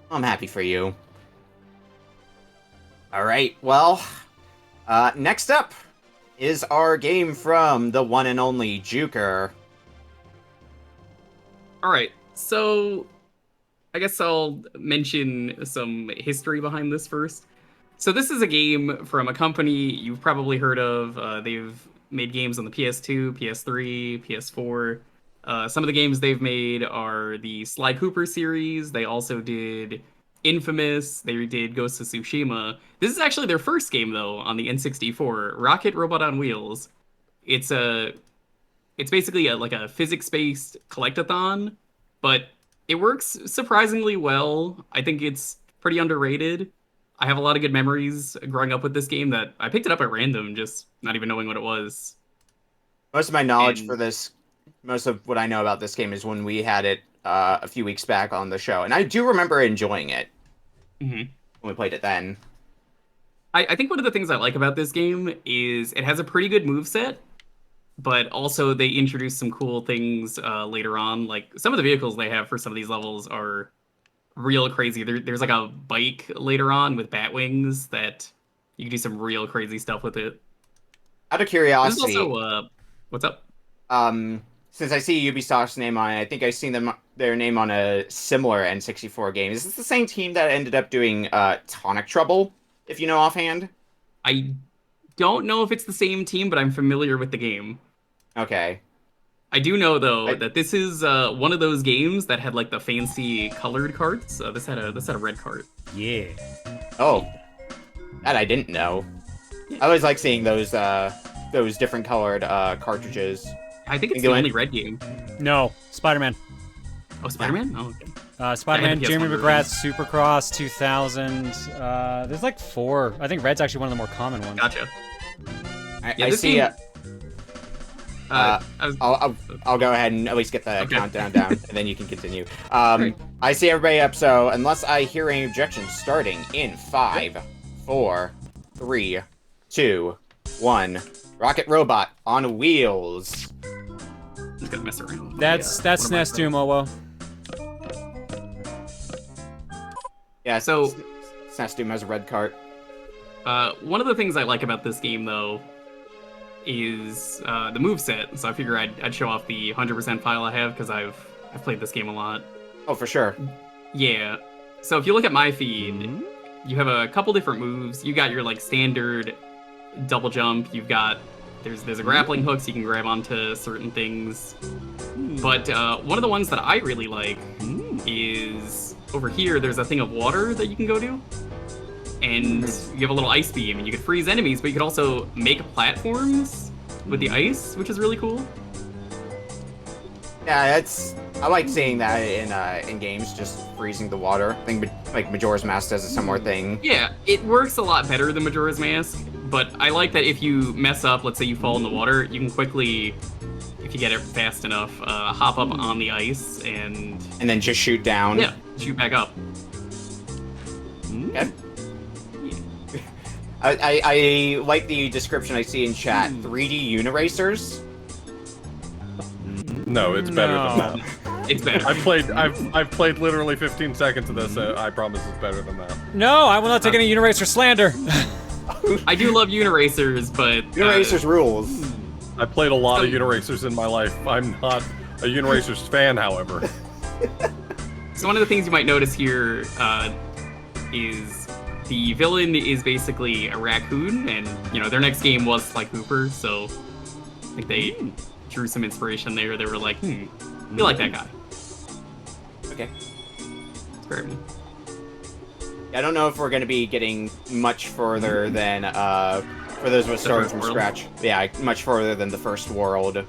I'm happy for you. All right. Well, next up is our game from the one and only Jewker. Alright, so I guess I'll mention some history behind this first. So this is a game from a company you've probably heard of. They've made games on the PS2, PS3, PS4. Some of the games they've made are the Sly Cooper series. They also did Infamous. They did Ghost of Tsushima. This is actually their first game, though, on the N64, Rocket Robot on Wheels. It's basically like a physics-based collectathon, but it works surprisingly well. I think it's pretty underrated. I have a lot of good memories growing up with this game that I picked it up at random, just not even knowing what it was. Most of my knowledge for this, most of what I know about this game is when we had it a few weeks back on the show, and I do remember enjoying it when we played it then. I think one of the things I like about this game is it has a pretty good moveset, but also they introduced some cool things later on. Like, some of the vehicles they have for some of these levels are real crazy. There's like a bike later on with bat wings that you can do some real crazy stuff with it. Out of curiosity, This is also, what's up? Since I see Ubisoft's name on it, I think I've seen their name on a similar N64 game. Is this the same team that ended up doing Tonic Trouble, if you know offhand? I don't know if it's the same team, but I'm familiar with the game. Okay. I do know, though, that this is one of those games that had, like, the fancy colored carts. This had a red cart. Yeah. Oh. That I didn't know. I always like seeing those different colored cartridges. I think it's the only red game. No, Spider-Man. Oh, Spider-Man? Oh, okay. Spider-Man, the Jeremy PS1 McGrath's Supercross 2000. There's like 4. I think Red's actually one of the more common ones. Gotcha. I see. game- I'll go ahead and at least get the countdown down, and then you can continue. Great. I see everybody up, so unless I hear any objections, starting in 5, 4, 3, 2, 1. Rocket Robot on wheels. I'm just gonna mess around. That's What am I SNES Doom, Owo. Yeah, So- SNES Doom has a red cart. One of the things I like about this game, though, is the moveset. So I figure I'd show off the 100% file I have, because I've played this game a lot. Oh, for sure. Yeah. So if you look at my feed, you have a couple different moves. You got your like standard double jump. You've got there's a grappling hook, so you can grab onto certain things. But one of the ones that I really like is over here. There's a thing of water that you can go to, and you have a little ice beam, and you can freeze enemies. But you could also make platforms with the ice, which is really cool. Yeah, I like seeing that in games, just freezing the water. I think like Majora's Mask does a similar thing. Yeah, it works a lot better than Majora's Mask, but I like that if you mess up, let's say you fall in the water, you can quickly, if you get it fast enough, hop up on the ice and then just shoot down. Yeah, shoot back up. Okay. I like the description I see in chat. 3D Uniracers. No, it's better than No. that. It's better. I've played literally 15 seconds of this. I promise it's better than that. No, I will not take any Uniracer slander. I do love Uniracers, but Uniracers rules. I played a lot of Uniracers in my life. I'm not a Uniracers fan, however. So one of the things you might notice here is the villain is basically a raccoon, and their next game was like Hooper, so I think they drew some inspiration there. They were like, we like that guy. Okay. It's great. I don't know if we're going to be getting much further than, for those of us starting from world? scratch. Yeah, much further than the first world.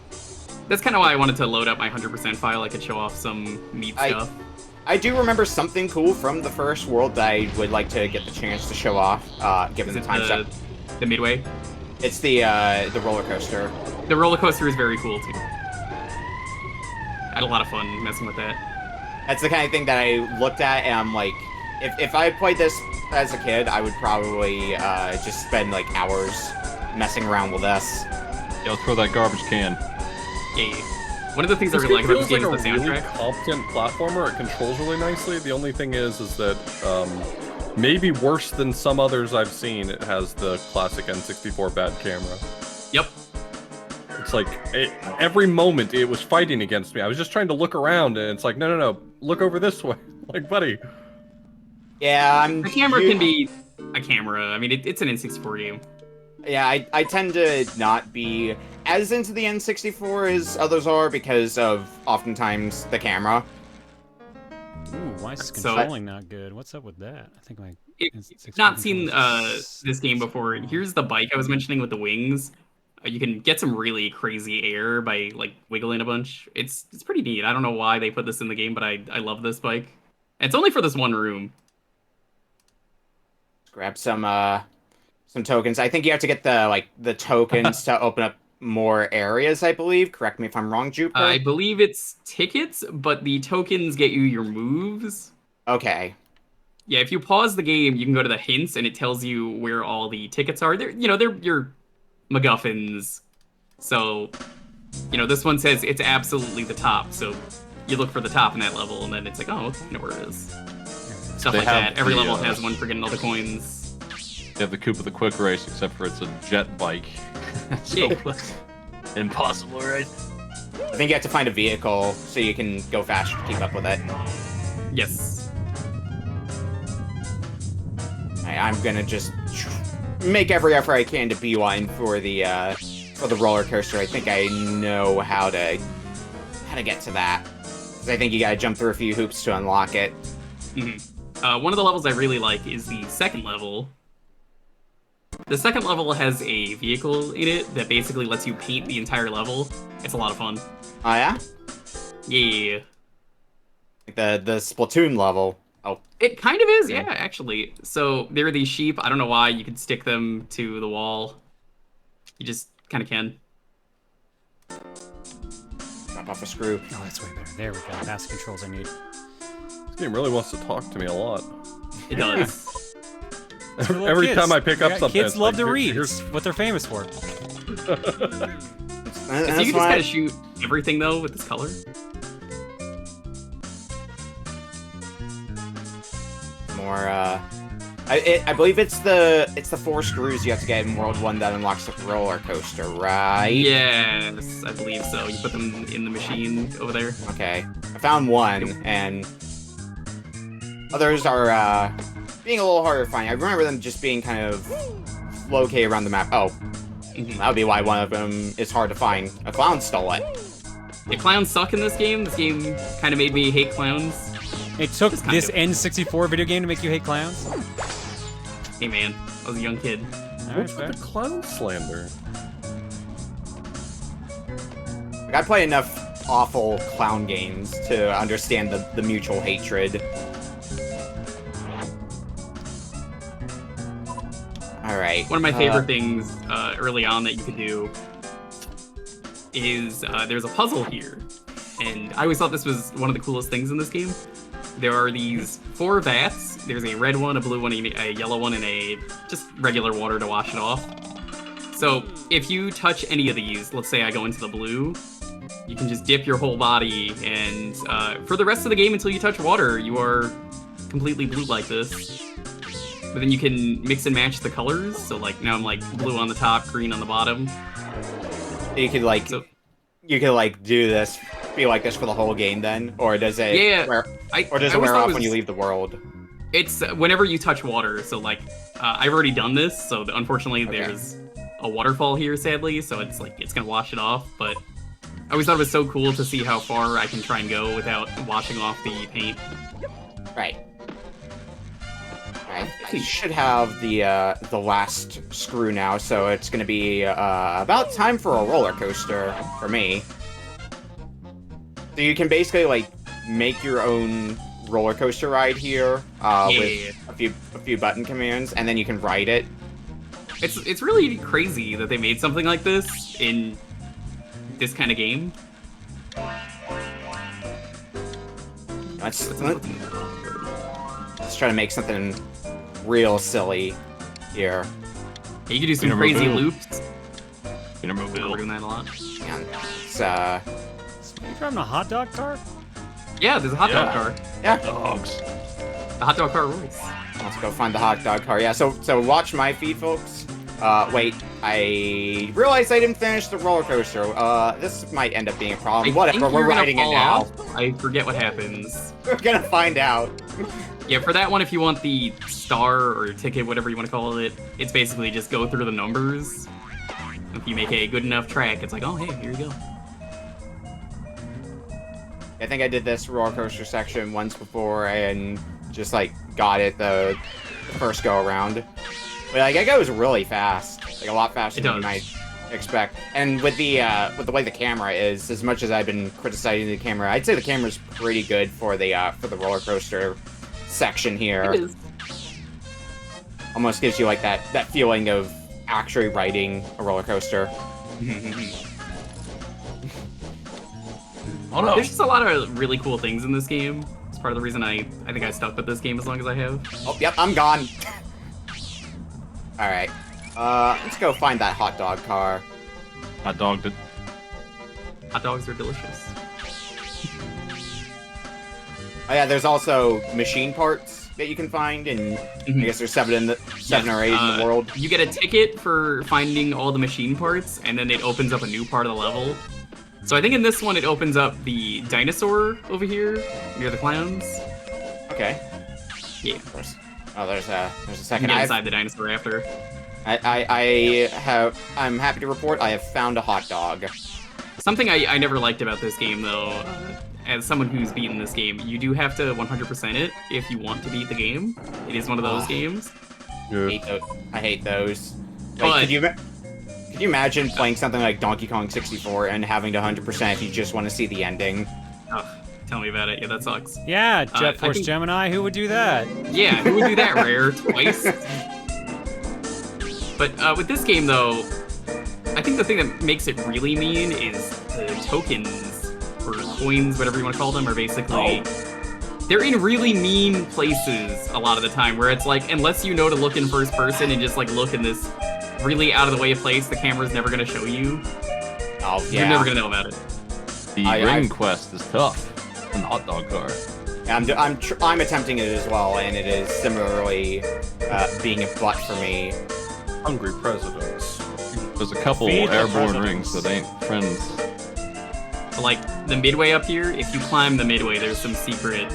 That's kind of why I wanted to load up my 100% file. I could show off some neat stuff. I do remember something cool from the first world that I would like to get the chance to show off, given the time step. The Midway? It's the roller coaster. The roller coaster is very cool, too. I had a lot of fun messing with that. That's the kind of thing that I looked at and I'm like, if I played this as a kid, I would probably just spend like hours messing around with this. Yo, throw that garbage can. Yeah. One of the things I really like about this game like is the a really soundtrack. competent platformer. It controls really nicely. The only thing is that maybe worse than some others I've seen, it has the classic N64 bad camera. Yep. It's like every moment it was fighting against me. I was just trying to look around, and it's like, no, look over this way. Like, buddy. Yeah, The camera can be a camera. I mean, it's an N64 game. Yeah, I tend to not be as into the N64 as others are because of oftentimes the camera. Ooh, why is this So- controlling not good? What's up with that? I think my If N64 you've not seen controls- this game before, here's the bike I was mentioning with the wings. You can get some really crazy air by like wiggling a bunch. It's pretty neat. I don't know why they put this in the game, but I love this bike. And it's only for this one room. Grab some tokens. I think you have to get the tokens to open up more areas, I believe. Correct me if I'm wrong, Jewker. I believe it's tickets, but the tokens get you your moves. Okay. Yeah, if you pause the game, you can go to the hints, and it tells you where all the tickets are. They're your MacGuffins. So, this one says it's absolutely the top. So, you look for the top in that level, and then it's like, oh, okay, I know where it is. Stuff They like have that. Every the, level has one for getting all the coins. They have the Koopa the Quick Race, except for it's a jet bike. So Yeah. impossible, right? I think you have to find a vehicle so you can go faster to keep up with it. Yes. I'm gonna just make every effort I can to beeline for the roller coaster. I think I know how to get to that. 'Cause I think you gotta jump through a few hoops to unlock it. One of the levels I really like is the second level. The second level has a vehicle in it that basically lets you paint the entire level. It's a lot of fun. Oh yeah? Yeah. The Splatoon level. Oh, It kind of is, yeah, actually. So there are these sheep. I don't know why you could stick them to the wall. You just kind of can. drop off a screw. Oh, that's way better. There we go. That's the controls I need. This game really wants to talk to me a lot. It does. Every Kids. time I pick up Yeah, something, kids it's love like, to read. Here's It's what they're famous for. So you can just kind of shoot everything though with this color. More, I believe it's the 4 screws you have to get in World 1 that unlocks the roller coaster, right? Yes, I believe so. You put them in the machine over there. Okay. I found one, and others are, being a little harder to find. I remember them just being kind of located around the map. Oh. That would be why one of them is hard to find. A clown stole it. Yeah, clowns suck in this game. This game kind of made me hate clowns. It took Just kind this of. N64 video game to make you hate clowns? Hey man, I was a young kid. Alright, what's fair. with the clown slander? Like, I play enough awful clown games to understand the mutual hatred. Alright. One of my favorite things early on that you could do is there's a puzzle here. And I always thought this was one of the coolest things in this game. There are these 4 vats. There's a red one, a blue one, a yellow one, and a just regular water to wash it off. So if you touch any of these, let's say I go into the blue, you can just dip your whole body, and for the rest of the game until you touch water, you are completely blue like this. But then you can mix and match the colors. So like now I'm like blue on the top, green on the bottom. You could like, So- you could like do this, be like this for the whole game then? Or does it Yeah, wear, I or does I it always wear thought off when you leave the world? It's whenever you touch water. So like I've already done this. So unfortunately Okay. there's a waterfall here, sadly. So it's like it's gonna wash it off. But I always thought it was so cool to see how far I can try and go without washing off the paint. Right. I should have the last screw now, so it's gonna be about time for a roller coaster for me. So you can basically like make your own roller coaster ride here with a few button commands, and then you can ride it. It's really crazy that they made something like this in this kind of game. Let's try to make something real silly here. You can do some Peanut crazy Mobile. loops. Peanut We're Mobile. doing that a lot. And it's, Are you driving a hot dog car? Yeah, there's a hot dog car. yeah. Dogs. The hot dog car rules. Let's go find the hot dog car. Yeah, so watch my feed, folks. Wait, I realized I didn't finish the roller coaster. This might end up being a problem. I Whatever, think we're you're gonna riding it fall now. off. I forget what happens. We're gonna find out. Yeah, for that one, if you want the star or ticket, whatever you want to call it, it's basically just go through the numbers. If you make a good enough track, it's like, oh, hey, here you go. I think I did this roller coaster section once before and just like got it the first go around. But like it goes really fast, like a lot faster It than you does. might expect. And with the way the camera is, as much as I've been criticizing the camera, I'd say the camera's pretty good for the roller coaster section here. It is. Almost gives you like that feeling of actually riding a roller coaster. Oh no! There's just a lot of really cool things in this game. It's part of the reason I think I stuck with this game as long as I have. Oh, yep, I'm gone. Alright. Let's go find that hot dog car. Hot dog did. Hot dogs are delicious. Oh yeah, there's also machine parts that you can find, and I guess there's seven or 8 in the world. You get a ticket for finding all the machine parts, and then it opens up a new part of the level. So I think in this one it opens up the dinosaur over here near the clowns. Okay. Yeah. Of course. Oh, there's a You second. can get inside the dinosaur after. I'm happy to report I have found a hot dog. Something I never liked about this game, though, as someone who's beaten this game, you do have to 100% it if you want to beat the game. It is one of those games. Yeah. I hate those. But- Like, could you imagine playing something like Donkey Kong 64 and having to 100% if you just want to see the ending? Ugh, Tell me about it. Yeah, that sucks. Yeah, Jet Force Gemini, who would do that? Yeah, who would do that, Rare? Twice? But with this game, though, I think the thing that makes it really mean is the tokens, or coins, whatever you want to call them, are basically... They're in really mean places a lot of the time, where it's like, unless you know to look in first person and just like look in this really out of the way place, the camera's never gonna show you. Oh, yeah. You're never gonna know about it. The ring quest is tough in the hot dog car. I'm attempting it as well, and it is similarly being a butt for me. Hungry presidents. There's a couple Feed the airborne presidents. rings that ain't friends. So like, the midway up here, if you climb the midway, there's some secret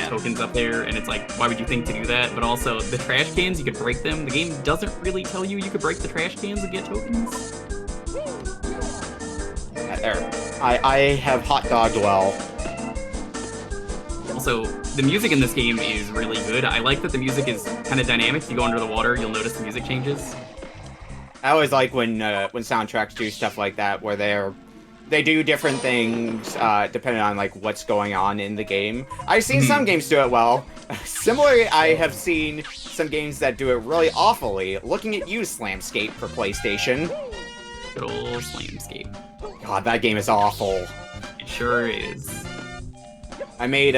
tokens up there, and it's like, why would you think to do that? But also, the trash cans, you could break them. The game doesn't really tell you could break the trash cans and get tokens. There. I have hot dogged well. Also, the music in this game is really good. I like that the music is kind of dynamic. If you go under the water, you'll notice the music changes. I always like when soundtracks do stuff like that, where they do different things depending on like what's going on in the game. I've seen some games do it well. Similarly, I have seen some games that do it really awfully. Looking at you, Slamscape for PlayStation. Good old Slamscape. God, that game is awful. It sure is. I made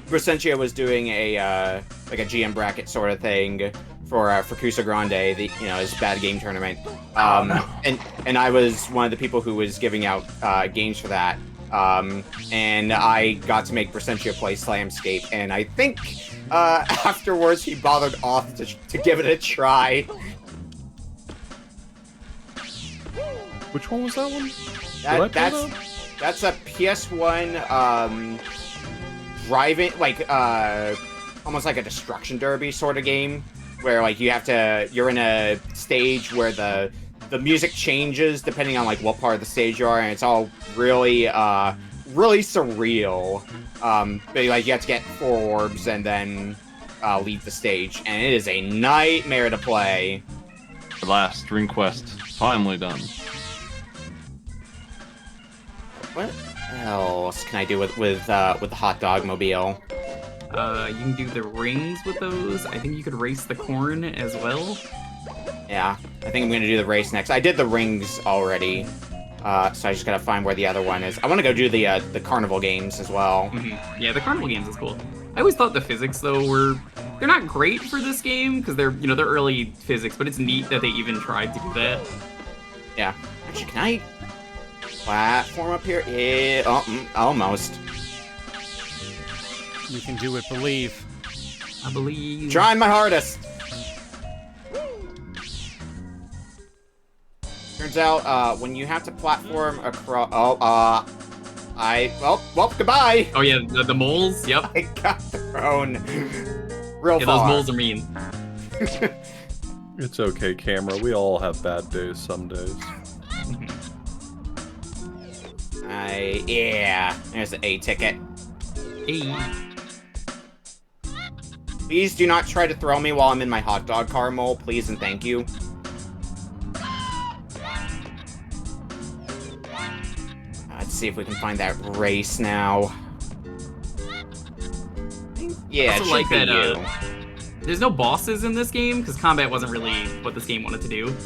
Recentia was doing a like a GM bracket sort of thing for Cusa Grande, his bad game tournament. And I was one of the people who was giving out games for that. And I got to make Recentia play Slamscape, and I think afterwards he bothered off to give it a try. Which one was that one? That's a PS1 driving, like almost like a destruction derby sort of game, where like you're in a stage where the music changes depending on like what part of the stage you are, and it's all really really surreal. But like you have to get 4 orbs and then leave the stage, and it is a nightmare to play. The last ring quest finally done. What else can I do with the hot dog mobile? You can do the rings with those. I think you could race the corn as well. Yeah, I think I'm gonna do the race next. I did the rings already, so I just gotta find where the other one is. I want to go do the carnival games as well. Mm-hmm. Yeah, the carnival games is cool. I always thought the physics though they're not great for this game because they're early physics, but it's neat that they even tried to do that. Yeah. Actually, can I platform up here? Yeah, almost. You can do it, believe. I believe. Trying my hardest. Turns out, when you have to platform across, goodbye. Oh yeah, the moles. Yep. I got thrown real Yeah, far. those moles are mean. It's okay, camera. We all have bad days some days. Yeah. There's an A ticket. Hey. Please do not try to throw me while I'm in my hot dog car, mole. Please and thank you. Let's see if we can find that race now. Yeah, it Also should like be that, you. There's no bosses in this game because combat wasn't really what this game wanted to do.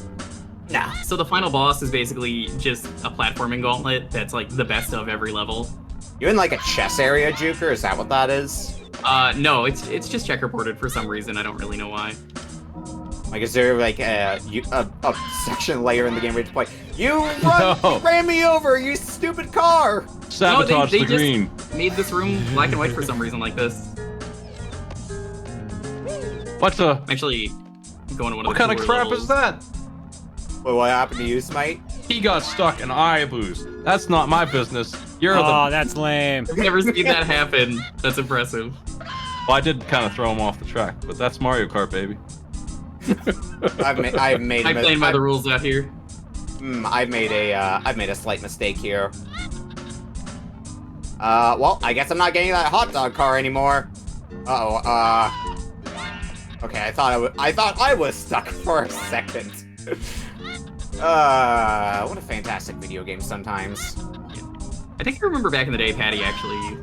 Nah. So the final boss is basically just a platforming gauntlet that's like the best of every level. You in like a chess area, Jewker? Is that what that is? No, it's just checkerboarded for some reason. I don't really know why. Like, is there like a section later in the game where you play? You ran me over, you stupid car! Sabotage they the green. just made this room black and white for some reason like this. What the? I'm actually going to one of What the kind of cooler crap levels. is that? Well, what happened to you, Smight? He got stuck and I lose. That's not my business. You're Oh, the... that's lame. I've never seen that happen. That's impressive. Well, I did kind of throw him off the track, but that's Mario Kart, baby. I've made I'm playing by the rules out here. I've made a slight mistake here. Well, I guess I'm not getting that hot dog car anymore. Okay, I thought I was stuck for a second. What a fantastic video game sometimes. I think I remember back in the day, Patty actually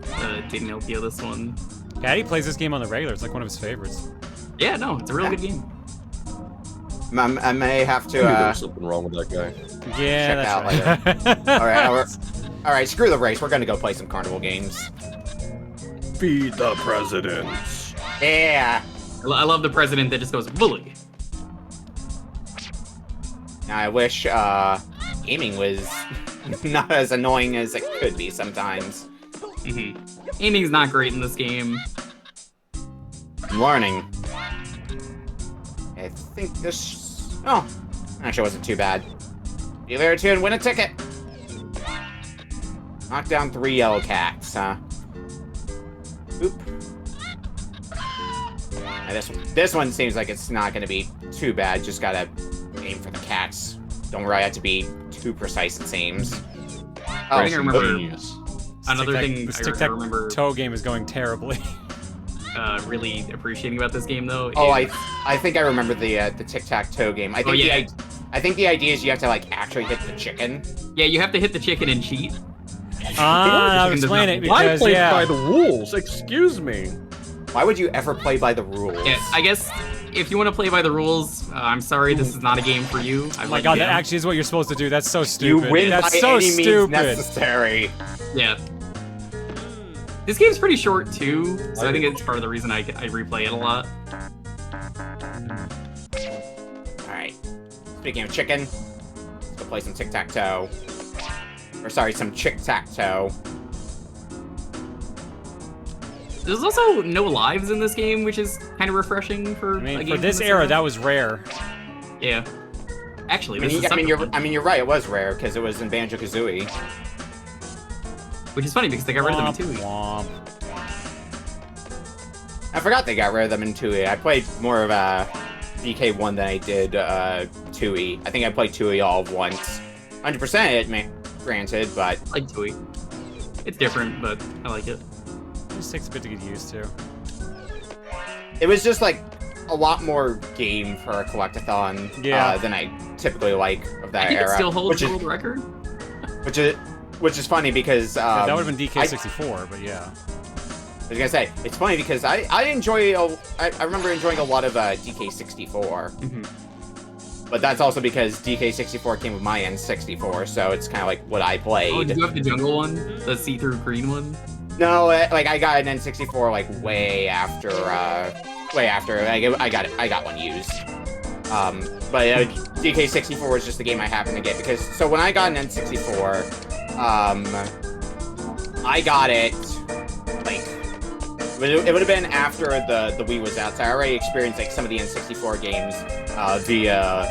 did an LPO this one. Patty plays this game on the regular. It's like one of his favorites. Yeah, no, it's a really good game. I may have to There's something wrong with that guy. Yeah, check out that's later. right. All right, screw the race. We're gonna go play some carnival games. Feed the president. Yeah. I love the president that just goes bully. Now, I wish aiming was not as annoying as it could be sometimes. Aiming's not great in this game. I'm learning. I think this... Oh, actually wasn't too bad. Be there too and win a ticket! Knock down 3 yellow cats, huh? Oop. Now this one seems like it's not gonna be too bad, just gotta aim for the cats. Don't really have to be too precise, it seems. I think I remember Genius. another thing This I remember tic-tac-toe game is going terribly. really appreciating about this game though. Oh, is- I think I remember the tic-tac-toe game. I think I think the idea is you have to like actually hit the chicken. Yeah, you have to hit the chicken and cheat. I'll explain it Why because, play yeah. by the rules? Excuse me. Why would you ever play by the rules? Yeah, I guess if you want to play by the rules, I'm sorry, this is not a game for you. Oh my god, that actually is what you're supposed to do. That's so You stupid. win That's by so any means stupid. necessary. Yeah. This game's pretty short too, so I think it's part of the reason I replay it a lot. Alright. Speaking of chicken, let's go play some tic-tac-toe. Or sorry, some chick-tac-toe. There's also no lives in this game, which is kind of refreshing for I a mean, game for from this this era, that was rare. Yeah. Actually, I this mean, is you're right, it was rare, because it was in Banjo-Kazooie. which is funny because they got rid of them in 2. Womp. I forgot they got rid of them in 2E. I played more of DK1 than I did 2E. I think I played 2E all of once. 100% it, granted, but... I like 2E. It's different, but I like it. It just takes a bit to get used to. It was just, like, a lot more game for a collectathon than I typically like of that I think era. it still holds which the world record. Which is funny because... that would have been DK64, but yeah. I was gonna say, it's funny because I remember enjoying a lot of DK64. But that's also because DK64 came with my N64, so it's kind of like what I played. Oh, did you have the jungle one? The see-through green one? No, like I got an N64 like way after. I got one used. But DK64 was just the game I happened to get because when I got an N64, I got it like it would have been after the Wii was out, so I already experienced like some of the N64 games via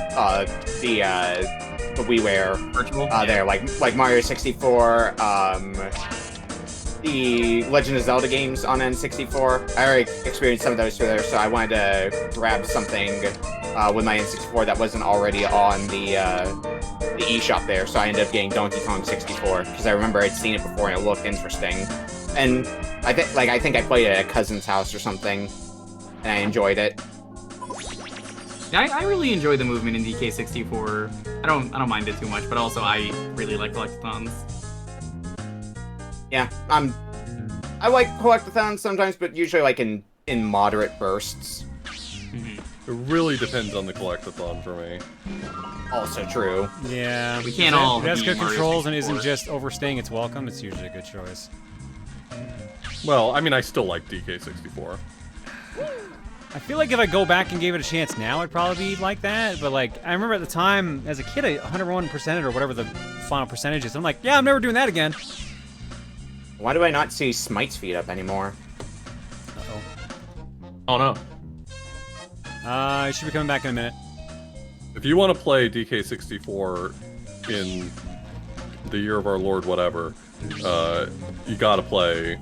the WiiWare Virtual? there, like Mario 64, the Legend of Zelda games on N64. I already experienced some of those through there, so I wanted to grab something with my N64 that wasn't already on the eShop there, so I ended up getting Donkey Kong 64 because I remember I'd seen it before and it looked interesting. And I think I played it at a cousin's house or something, and I enjoyed it. Yeah, I really enjoy the movement in DK64. I don't mind it too much, but also I really like collectathons. Yeah, I like collectathons sometimes, but usually like in moderate bursts. It really depends on the collectathon for me. Also true. Yeah. We can't all If it has be good Mario controls and 64. isn't just overstaying its welcome, it's usually a good choice. Well, I mean, I still like DK64. I feel like if I go back and gave it a chance now, it'd probably be like that. But like, I remember at the time, as a kid, I 101%ed or whatever the final percentage is. I'm like, yeah, I'm never doing that again. Why do I not see Smite's feet up anymore? Uh-oh. Oh no. It should be coming back in a minute. If you want to play DK64 in the year of our Lord whatever, you gotta play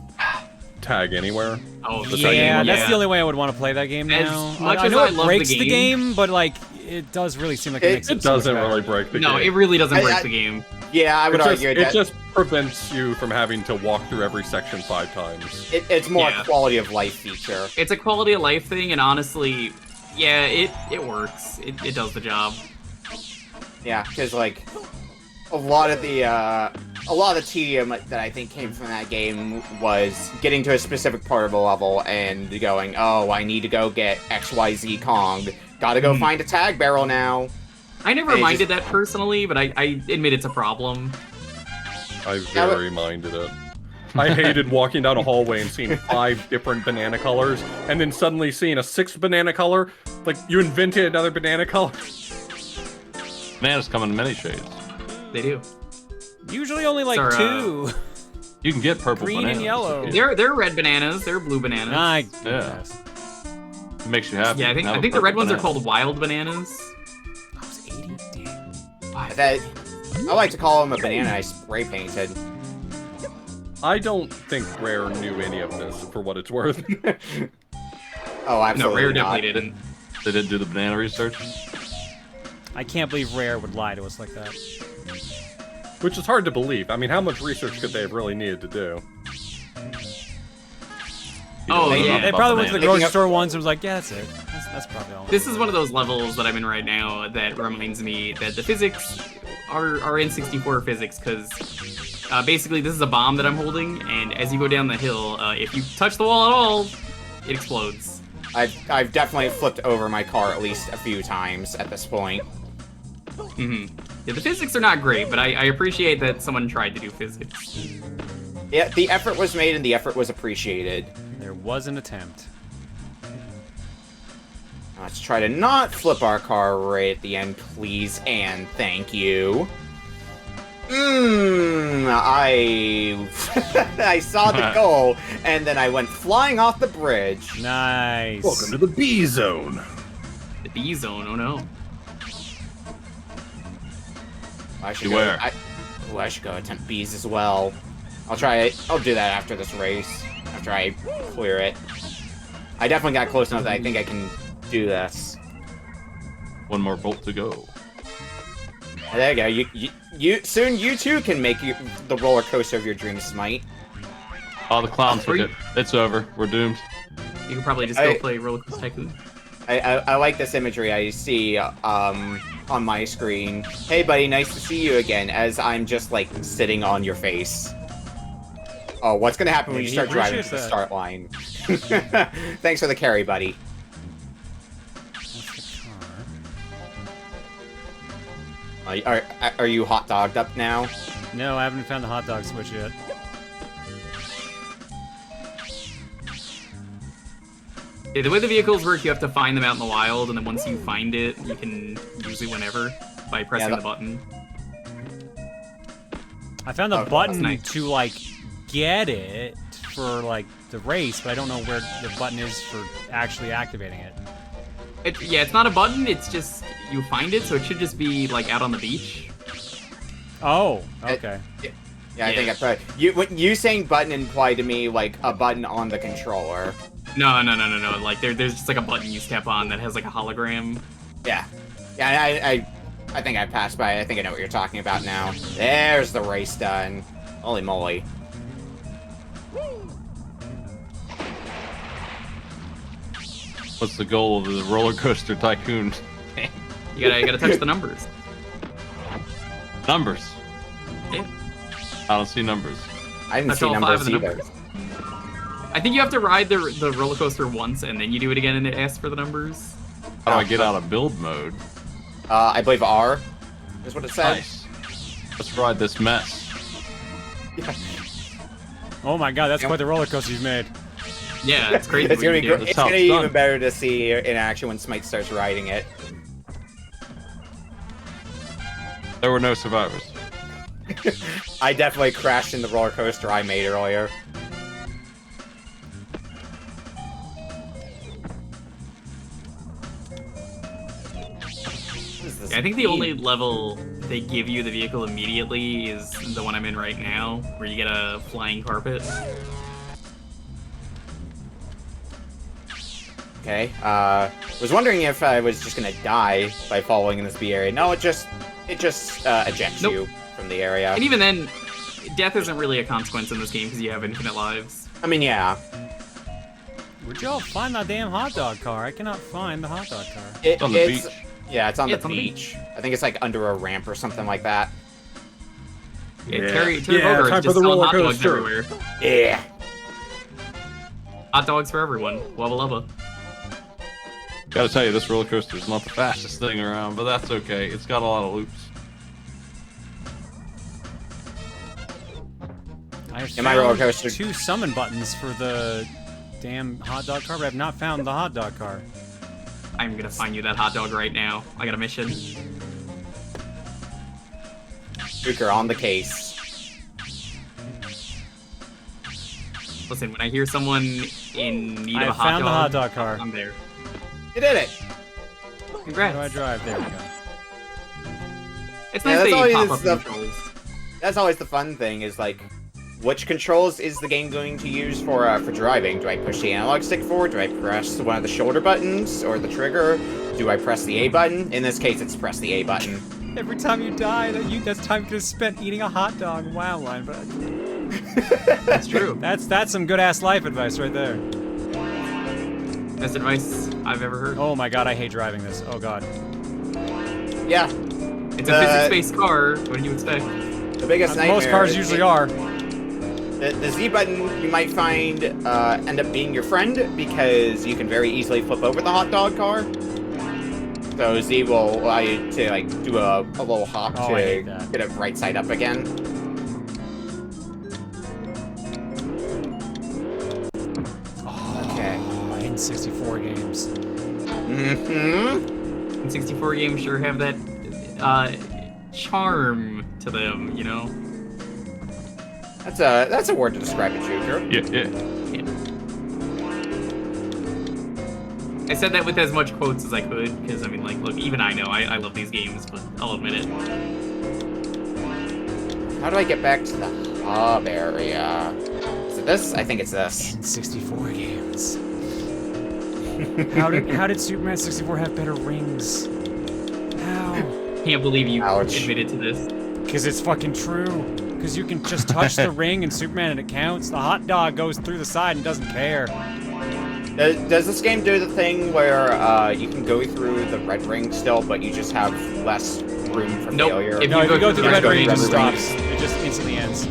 Tag Anywhere. Oh, the Yeah, second one, that's the only way I would want to play that game As now. much I as know I it love breaks the the game- game, but like, it does really seem like it makes It so much doesn't better. really break the No, game. it really doesn't break I- the game. Yeah, I would argue It that just prevents you from having to walk through every section 5 times. it's more Yeah. a quality of life feature. It's a quality of life thing, and honestly, yeah, it works. It does the job. Yeah, because like a lot of the tedium that I think came from that game was getting to a specific part of the level and going, oh, I need to go get XYZ Kong. Gotta go find a tag barrel now. I never minded that personally, but I admit it's a problem. I very minded it. I hated walking down a hallway and seeing 5 different banana colors, and then suddenly seeing a 6th banana color. Like, you invented another banana color. Bananas come in many shades. They do. Usually only like Sorry, 2. You can get purple Green bananas. and yellow. They're red bananas. They're blue bananas. Yeah. It makes you happy. Yeah, I think the red ones are called wild bananas. I was 80? Damn. I like to call them a banana I spray painted. I don't think Rare knew any of this, for what it's worth. Oh, absolutely No, Rare not. definitely didn't. They didn't do the banana research. I can't believe Rare would lie to us like that. Which is hard to believe. I mean, how much research could they have really needed to do? Oh, yeah. They probably went to the Making grocery up- store once and was like, yeah, that's it. That's probably all. This is one of those levels that I'm in right now that reminds me that the physics are N64 physics, because basically this is a bomb that I'm holding, and as you go down the hill, if you touch the wall at all, it explodes. I've definitely flipped over my car at least a few times at this point. Yeah, the physics are not great, but I appreciate that someone tried to do physics. Yeah, the effort was made and the effort was appreciated. There was an attempt. Let's try to not flip our car right at the end, please, and thank you. I saw the goal, and then I went flying off the bridge. Nice. Welcome to the B zone. The B zone, oh no. I should Beware. I should go attempt B's as well. I'll do that after this race, after I clear it. I definitely got close enough that I think I can do this. One more bolt to go. There you go. Soon you too can make the roller coaster of your dreams, Smight. Oh, the clown took it. It's over. We're doomed. You can probably just go play Roller Coaster Tycoon. I like this imagery I see on my screen. Hey buddy, nice to see you again, as I'm just like sitting on your face. Oh, what's gonna happen when you start driving to the start line? Thanks for the carry, buddy. Are you hot dogged up now? No, I haven't found the hot dog switch yet. Yeah, the way the vehicles work, you have to find them out in the wild, and then once you find it, you can use it whenever by pressing the button. I found the button nice. to, like, get it for, like, the race, but I don't know where the button is for actually activating it. Yeah, it's not a button, it's just, you find it, so it should just be, like, out on the beach. Oh, okay. Yeah, I think I probably... When you saying button implied to me, like, a button on the controller. No. Like, there's just, like, a button you step on that has, like, a hologram. Yeah. Yeah, I think I passed by. I think I know what you're talking about now. There's the race done. Holy moly. What's the goal of the roller coaster tycoon? You gotta touch the numbers. Numbers. Yeah. I don't see numbers. I didn't Touch see all 5 numbers of the either. numbers. I think you have to ride the roller coaster once, and then you do it again, and it asks for the numbers. How do I get out of build mode? I believe R is what it said. Nice. Let's ride this mess. Oh my god, that's quite the roller coaster you've made. Yeah, it's crazy. It's gonna be what you great. do. It's how gonna it's be done. even better to see in action when Smight starts riding it. There were no survivors. I definitely crashed in the roller coaster I made earlier. I think the only level they give you the vehicle immediately is the one I'm in right now, where you get a flying carpet. Okay, was wondering if I was just gonna die by falling in this B area. No, it just ejects Nope. you from the area. And even then, death isn't really a consequence in this game because you have infinite lives. I mean, yeah. Where'd y'all find that damn hot dog car? I cannot find the hot dog car. It's on the beach. Yeah, it's on Yeah, the it's on the beach. I think it's like under a ramp or something like that. Yeah, Yeah. Terry Yeah, Bogard time for just the selling roller hot dogs coaster. everywhere. Yeah. Hot dogs for everyone. Wubba lubba. Gotta tell you, this roller coaster is not the fastest thing around, but that's okay. It's got a lot of loops. I In my roller found coaster. 2 summon buttons for the damn hot dog car, but I've not found the hot dog car. I'm gonna find you that hot dog right now. I got a mission. Jewker on the case. Listen, when I hear someone in need of I a hot found dog, the hot dog car. I'm there. You did it. How Congrats. do I drive? There we go. It's Yeah, nice that's that always you pop up the- controls. That's always the fun thing, is like, which controls is the game going to use for driving? Do I push the analog stick forward? Do I press one of the shoulder buttons or the trigger? Do I press the A button? In this case, it's press the A button. Every time you die, that's time just spent eating a hot dog. Wow, line, but That's true. that's some good ass life advice right there. Best advice I've ever heard. Oh my god, I hate driving this. Oh god. Yeah, It's a physics-based car. What do you expect? the biggest nightmare. Most cars is usually are. The Z button, you might find, end up being your friend, because you can very easily flip over the hot dog car. So Z will allow you to, like, do a little hop Oh, I hate that. get it right side up again. Okay. N64 games. Mm-hmm. And 64 games sure have that charm to them, you know? That's a word to describe it, Jewker. Yeah. I said that with as much quotes as I could, because, I mean, like, look, even I know I love these games, but I'll admit it. How do I get back to the hub area? Is it this? I think it's this. N64 games. How did Superman 64 have better rings? How? Can't believe you Ouch. admitted to this. Because it's fucking true. Because you can just touch the ring in Superman and it counts. The hot dog goes through the side and doesn't care. Does this game do the thing where you can go through the red ring still, but you just have less room for Nope. failure? If No, if you go through the red go ring, it through just every ring. stops. It just instantly ends.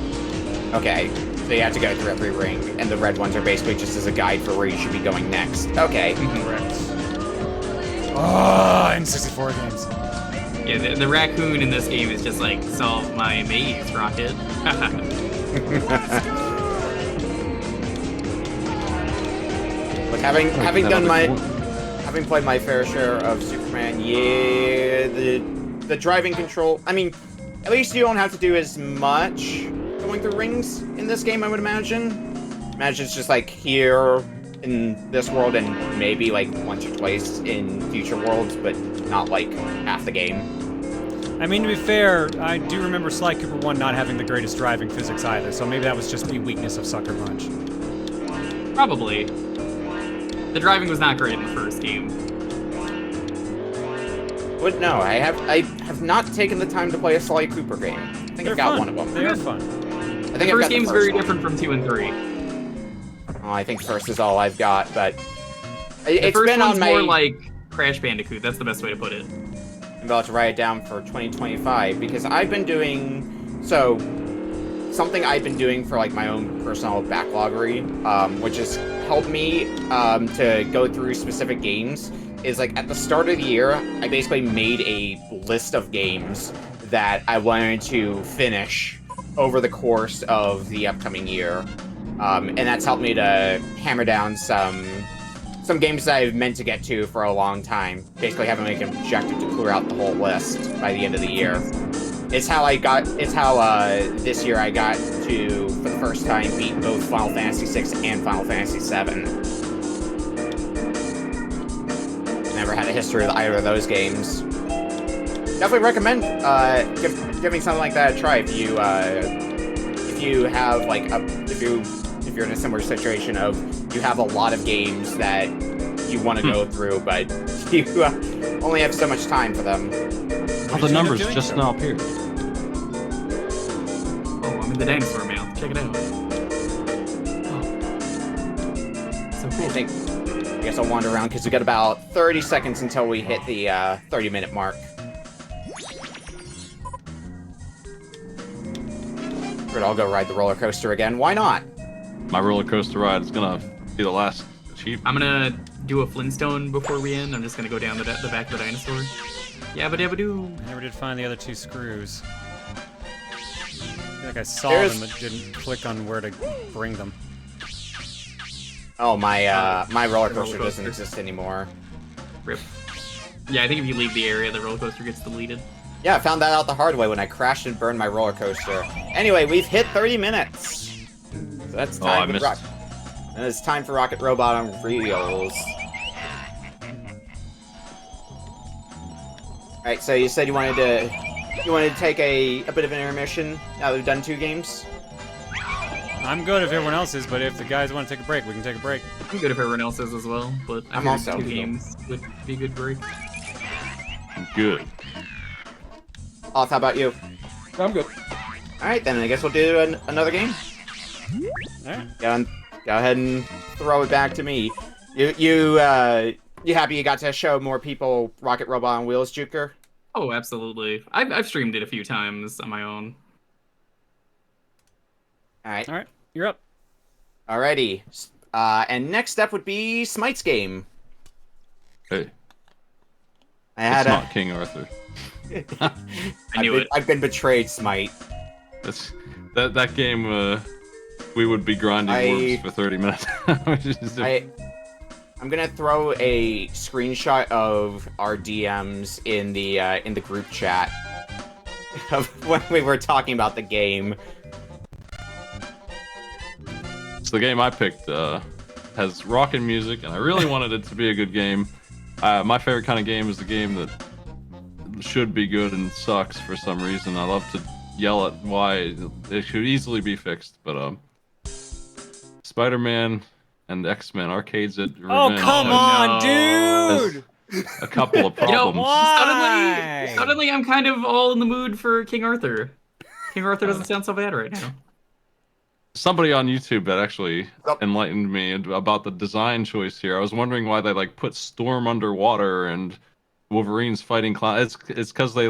Okay, so you have to go through every ring, and the red ones are basically just as a guide for where you should be going next. Okay. Correct. Oh, N64 games. Yeah, the raccoon in this game is just like, solve my maze, Rocket. Look, having played my fair share of Superman, yeah, the driving control. I mean, at least you don't have to do as much going through rings in this game, I would imagine. Imagine it's just like here in this world and maybe like once or twice in future worlds, but not like half the game. I mean, to be fair, I do remember Sly Cooper 1 not having the greatest driving physics either, so maybe that was just the weakness of Sucker Punch. Probably. The driving was not great in the first game. But no, I have not taken the time to play a Sly Cooper game. I think They're I've got fun. one of them. They are fun. I think The I've first got game's the very one. different from 2 and 3. Oh, I think first is all I've got, but The it's first been one's on my. more like Crash Bandicoot, that's the best way to put it. I'm about to write it down for 2025 because I've been doing something I've been doing for like my own personal backloggery, which has helped me to go through specific games. Is like at the start of the year, I basically made a list of games that I wanted to finish over the course of the upcoming year, and that's helped me to hammer down some games that I've meant to get to for a long time. Basically having like an objective to clear out the whole list by the end of the year. It's how this year I got to, for the first time, beat both Final Fantasy VI and Final Fantasy VII. Never had a history with either of those games. Definitely recommend giving something like that a try if you have like if you're in a similar situation of you have a lot of games that you want to go through, but you only have so much time for them. All the numbers just now appeared. Oh, I'm in the dinosaur mouth. Check it out. Oh. So cool. I guess I'll wander around because we got about 30 seconds until we hit the 30-minute mark. But I'll go ride the roller coaster again. Why not? My roller coaster ride is gonna be the last achievement. I'm gonna do a Flintstone before we end. I'm just gonna go down the back of the dinosaur. Yabba dabba doo. I never did find the other 2 screws. I feel like I saw There's- them, but didn't click on where to bring them. Oh, my roller coaster coaster. doesn't exist anymore. Rip. Yeah, I think if you leave the area, the roller coaster gets deleted. Yeah, I found that out the hard way when I crashed and burned my roller coaster. Anyway, we've hit 30 minutes. So that's Oh, I time missed. and it's time for Rocket Robot on Reels. Alright, so you said you wanted to take a bit of an intermission now that we've done 2 games? I'm good if everyone else is, but if the guys want to take a break, we can take a break. I'm good if everyone else is as well, but I I'm figured also 2 good. games would be a good break. Good. Oth, how about you? I'm good. Alright, then I guess we'll do another game. Alright. Go ahead and throw it back to me. You happy you got to show more people Rocket Robot on Wheels, Jewker? Oh, absolutely. I've streamed it a few times on my own. Alright. Alright, you're up. Alrighty. And next up would be Smite's game. Hey, I had it's not King Arthur. I knew it. I've been betrayed, Smite. That's that game. We would be grinding worms for 30 minutes. I'm gonna throw a screenshot of our DMs in the group chat of when we were talking about the game. So the game I picked has rockin' music, and I really wanted it to be a good game. My favorite kind of game is the game that should be good and sucks for some reason. I love to yell at why it should easily be fixed, but Spider-Man and X-Men Arcades at Revenge. Oh, come on, no. dude! has a couple of You know, problems. Why? suddenly I'm kind of all in the mood for King Arthur. King Arthur doesn't sound so bad right now. Somebody on YouTube that actually enlightened me about the design choice here. I was wondering why they put Storm underwater and Wolverine's fighting clown. It's because they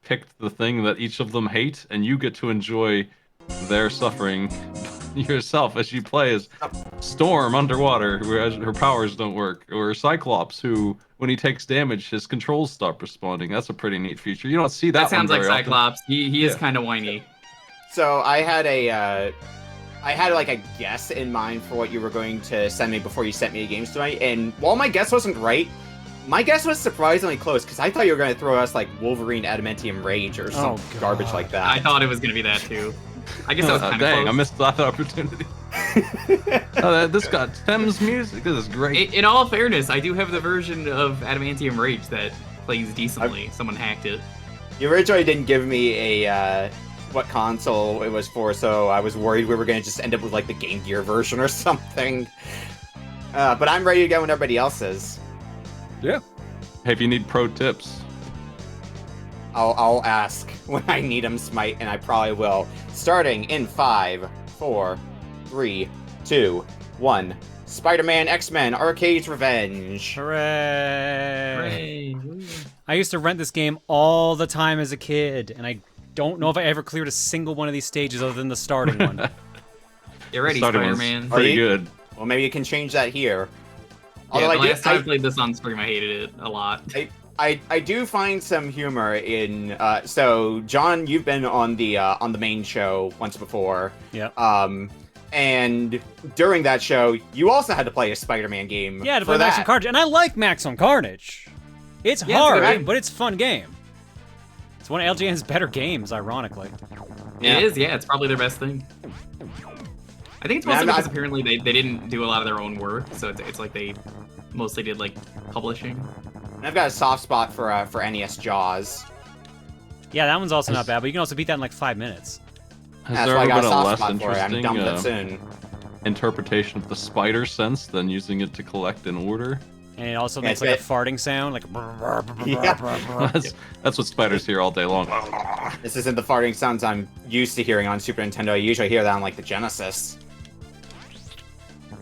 picked the thing that each of them hate, and you get to enjoy their suffering yourself as you play as Storm underwater, whereas her powers don't work, or Cyclops, who when he takes damage, his controls stop responding. That's a pretty neat feature. You don't see that. That sounds one like very often. Cyclops. He is kind of whiny. So I had a guess in mind for what you were going to send me before you sent me the games tonight, and while my guess wasn't right, my guess was surprisingly close, because I thought you were going to throw us Wolverine Adamantium Rage or some garbage like that. I thought it was gonna be that too. I guess that was kind of Dang, close. I missed that opportunity. This got Thames music. This is great. In all fairness, I do have the version of Adamantium Rage that plays decently. Someone hacked it. You originally didn't give me a what console it was for, so I was worried we were going to just end up with the Game Gear version or something. But I'm ready to go when everybody else is. Yeah. Hey, if you need pro tips, I'll ask when I need them, Smite, and I probably will. Starting in 5, 4, 3, 2, 1. Spider-Man X-Men Arcade's Revenge. Hooray! I used to rent this game all the time as a kid, and I don't know if I ever cleared a single one of these stages other than the starting one. Get ready, starting one's Spider-Man. pretty you? good. Well, maybe you can change that here. Yeah, the Although last time I played this on stream, I hated it a lot. I do find some humor in so John, you've been on the main show once before. Yep. And during that show, you also had to play a Spider-Man game. Yeah, to for play that. Maximum Carnage, and I like Maximum Carnage. It's Yeah, it's hard, good. but it's a fun game. It's one of LJN's better games, ironically. Yeah. It is, yeah, it's probably their best thing. I think it's mostly because apparently they didn't do a lot of their own work, so it's like they mostly did publishing. And I've got a soft spot for NES Jaws. Yeah, that one's also not bad, but you can also beat that in 5 minutes. Has That's there why I ever got a been a soft less spot for it. I'm interesting done with it soon. interpretation of the spider sense than using it to collect in order? And it also Yeah, makes it's a farting sound, That's what spiders hear all day long. This isn't the farting sounds I'm used to hearing on Super Nintendo. I usually hear that on the Genesis.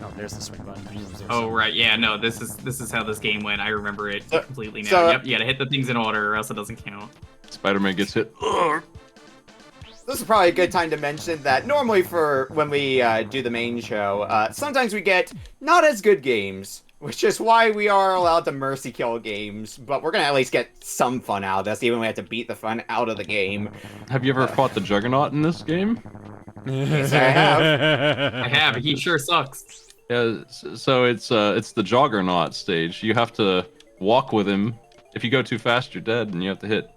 Oh, there's the swing button. Oh right, yeah, no, this is how this game went. I remember it completely now. so- Yep, you gotta hit the things in order or else it doesn't count. Spider-Man gets hit. This is probably a good time to mention that normally for when we do the main show, sometimes we get not as good games, which is why we are allowed to mercy kill games, but we're gonna at least get some fun out of this, even when we have to beat the fun out of the game. Have you ever fought the Juggernaut in this game? Yes, I have. I have. He sure sucks. Yeah, so it's the Juggernaut stage. You have to walk with him. If you go too fast, you're dead, and you have to hit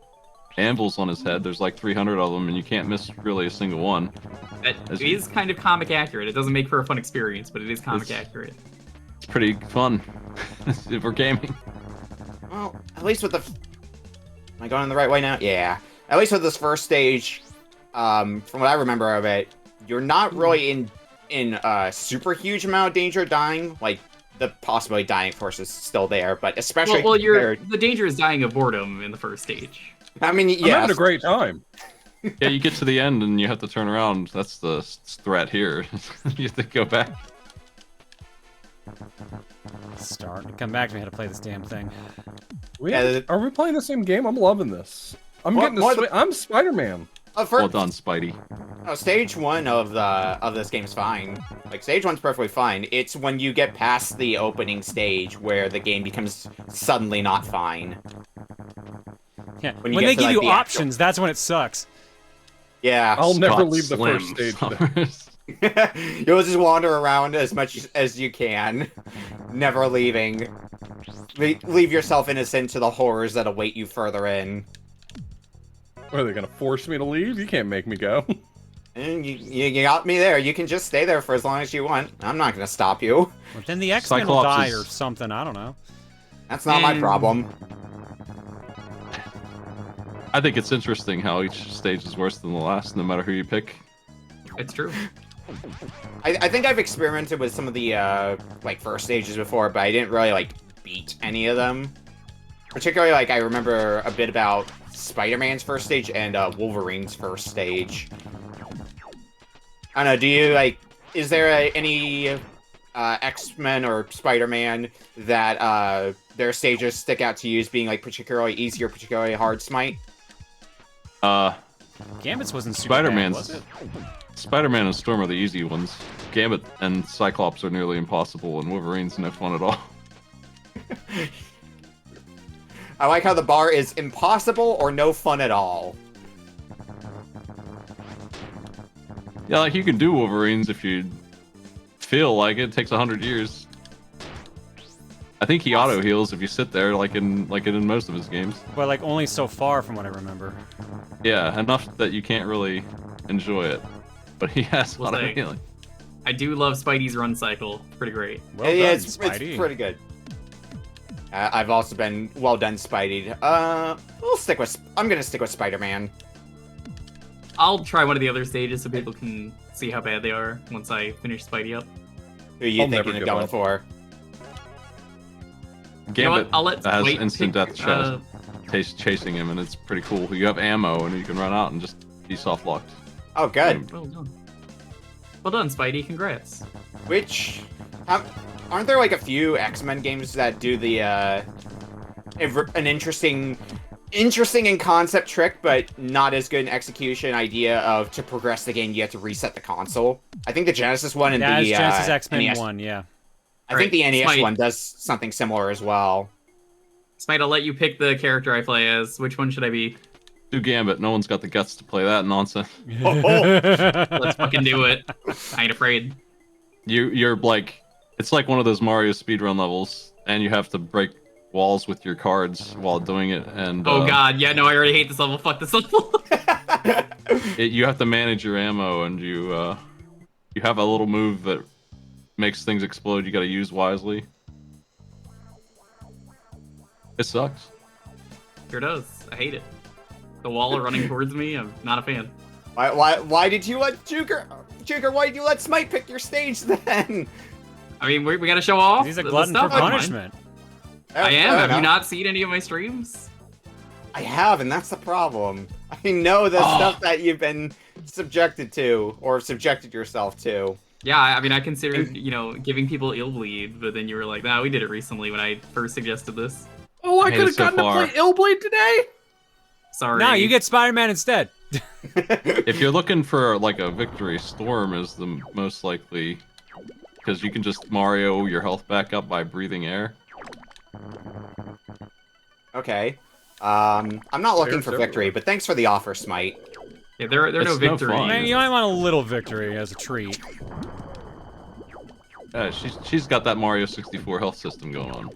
anvils on his head. There's like 300 of them, and you can't miss really a single one. It is kind of comic accurate. It doesn't make for a fun experience, but it is comic accurate. It's pretty fun if we're gaming. Well, at least with the... Am I going in the right way now? Yeah. At least with this first stage, from what I remember of it, you're not really in a super huge amount of danger of dying. Like, the possibility of dying, of course, is still there, but especially the danger is dying of boardom in the first stage. I mean, yeah. I'm having a great time. Yeah, you get to the end and you have to turn around. That's the threat here. You have to go back. Come back to me how to play this damn thing. Are we playing the same game? I'm loving this. I'm Spider-Man. Well done, Spidey. Oh, stage 1 of this game's fine. Like, stage 1's perfectly fine. It's when you get past the opening stage where the game becomes suddenly not fine. Yeah. When they give you options, that's when it sucks. Yeah. I'll never leave the first stage. You'll just wander around as much as you can, never leaving. Leave yourself innocent to the horrors that await you further in. What, are they gonna force me to leave? You can't make me go. And you got me there. You can just stay there for as long as you want. I'm not gonna stop you. Well, then the X-Men will die or something. I don't know. That's not my problem. I think it's interesting how each stage is worse than the last, no matter who you pick. It's true. I think I've experimented with some of the like first stages before, but I didn't really like beat any of them. Particularly, like, I remember a bit about Spider-Man's first stage and Wolverine's first stage. I don't know. Do you like? Is there any X-Men or Spider-Man that their stages stick out to you as being like particularly easy or particularly hard, Smight? Gambit's wasn't super bad, was it? Spider-Man and Storm are the easy ones. Gambit and Cyclops are nearly impossible, and Wolverine's no fun at all. I like how the bar is impossible or no fun at all. Yeah, like, you can do Wolverines if you feel like it. It takes 100 years. I think he auto heals if you sit there, like in most of his games. Well, like only so far from what I remember. Yeah, enough that you can't really enjoy it. But he has a lot of healing. I do love Spidey's run cycle. Pretty great. Well done, it's pretty good. I've also been well done, Spidey. I'm gonna stick with Spider-Man. I'll try one of the other stages so people can see how bad they are once I finish Spidey up. Who are you thinking of going for? Gambit I'll let has Smight instant pick, death chasing him, and it's pretty cool. You have ammo, and you can run out and just be soft-locked. Oh, good. Well done. Well done, Spidey. Congrats. Aren't there like a few X-Men games that do the an interesting in concept trick, but not as good in execution idea of to progress the game you have to reset the console? I think the Genesis one and the Genesis X-Men NES 1, yeah. I think the NES one does something similar as well. Smight, I'll let you pick the character I play as. Which one should I be? Do Gambit. No one's got the guts to play that nonsense. Let's fucking do it. I ain't afraid. You're like, it's like one of those Mario speedrun levels, and you have to break walls with your cards while doing it. And oh god, yeah, no, I already hate this level. Fuck this level. You have to manage your ammo, and you have a little move that makes things explode. You got to use wisely. It sucks. Sure does. I hate it. The wall running towards me. I'm not a fan. Why did you let Jewker? Why did you let Smight pick your stage then? I mean, we gotta show off. He's a glutton for punishment. I am. Have you not seen any of my streams? I have, and that's the problem. I know the stuff that you've been subjected to, or subjected yourself to. Yeah, I mean, I considered, giving people ill bleed, but then you were like, nah, we did it recently when I first suggested this. Oh, I could have gotten to play Illblade today? Sorry. No, you get Spider-Man instead. If you're looking for like a victory, Storm is the most likely, because you can just Mario your health back up by breathing air. Okay. I'm not looking for victory, but thanks for the offer, Smight. Yeah, there are no victories. Man, you might want a little victory as a treat. Yeah, she's got that Mario 64 health system going on.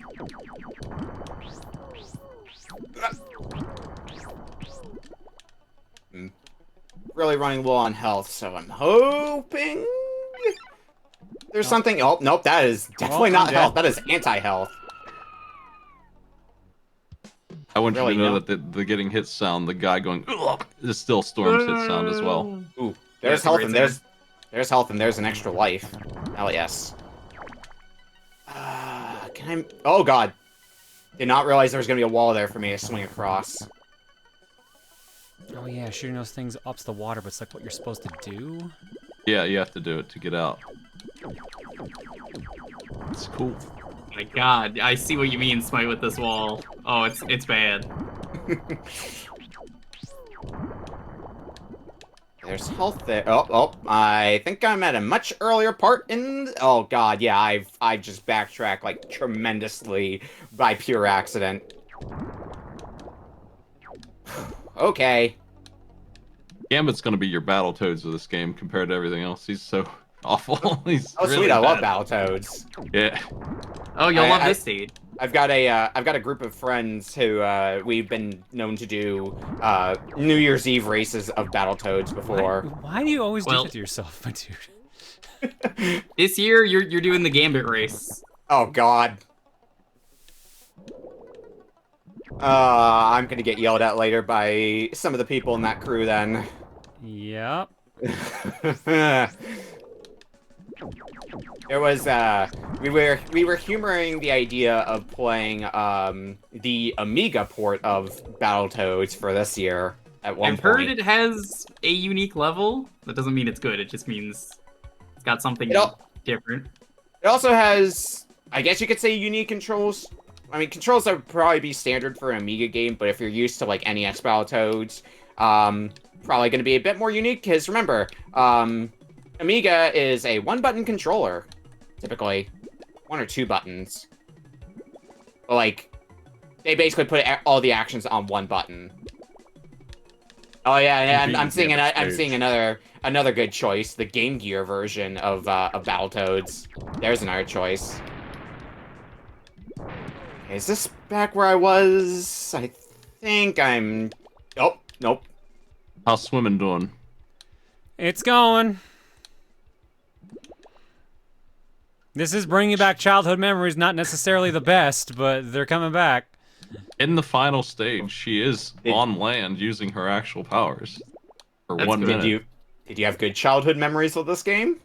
Really running low on health, so I'm hoping there's something. Oh, nope, that is definitely not health. That is anti-health. I want you to know that the getting hit sound, the guy going, ugh, is still Storm's hit sound as well. Ooh, there's health and there's health and there's an extra life. Hell yes. Can I? Oh god. Did not realize there was gonna be a wall there for me to swing across. Oh yeah, shooting those things ups the water, but it's like what you're supposed to do? Yeah, you have to do it to get out. It's cool. Oh my god, I see what you mean, Smight, with this wall. Oh, it's bad. There's health there. Oh, I think I'm at a much earlier part in... Oh god, yeah, I've just backtracked, like, tremendously by pure accident. Okay. Gambit's gonna be your Battletoads of this game compared to everything else. He's so awful. He's Oh, really sweet, I love bad. Battletoads. Yeah. Oh, you'll love this stage. I've got a group of friends who we've been known to do New Year's Eve races of Battletoads before. Why do you always do that to yourself, my dude? This year, you're doing the Gambit race. Oh god. I'm gonna get yelled at later by some of the people in that crew then. Yep. There was we were humoring the idea of playing the Amiga port of Battletoads for this year at one point. I've heard it has a unique level. That doesn't mean it's good. It just means it's got something different. It also has, I guess you could say, unique controls. I mean, controls that would probably be standard for an Amiga game, but if you're used to like NES Battletoads, probably going to be a bit more unique. Because remember, Amiga is a one-button controller, typically. 1 or 2 buttons. But, like, they basically put all the actions on one button. Oh yeah, and I'm seeing another good choice, the Game Gear version of Battletoads. There's another choice. Okay, is this back where I was? I think I'm... Oh, nope. How's swimming doing? It's going. This is bringing back childhood memories, not necessarily the best, but they're coming back. In the final stage, she is on land using her actual powers for That's 1 good. minute. Did you have good childhood memories of this game?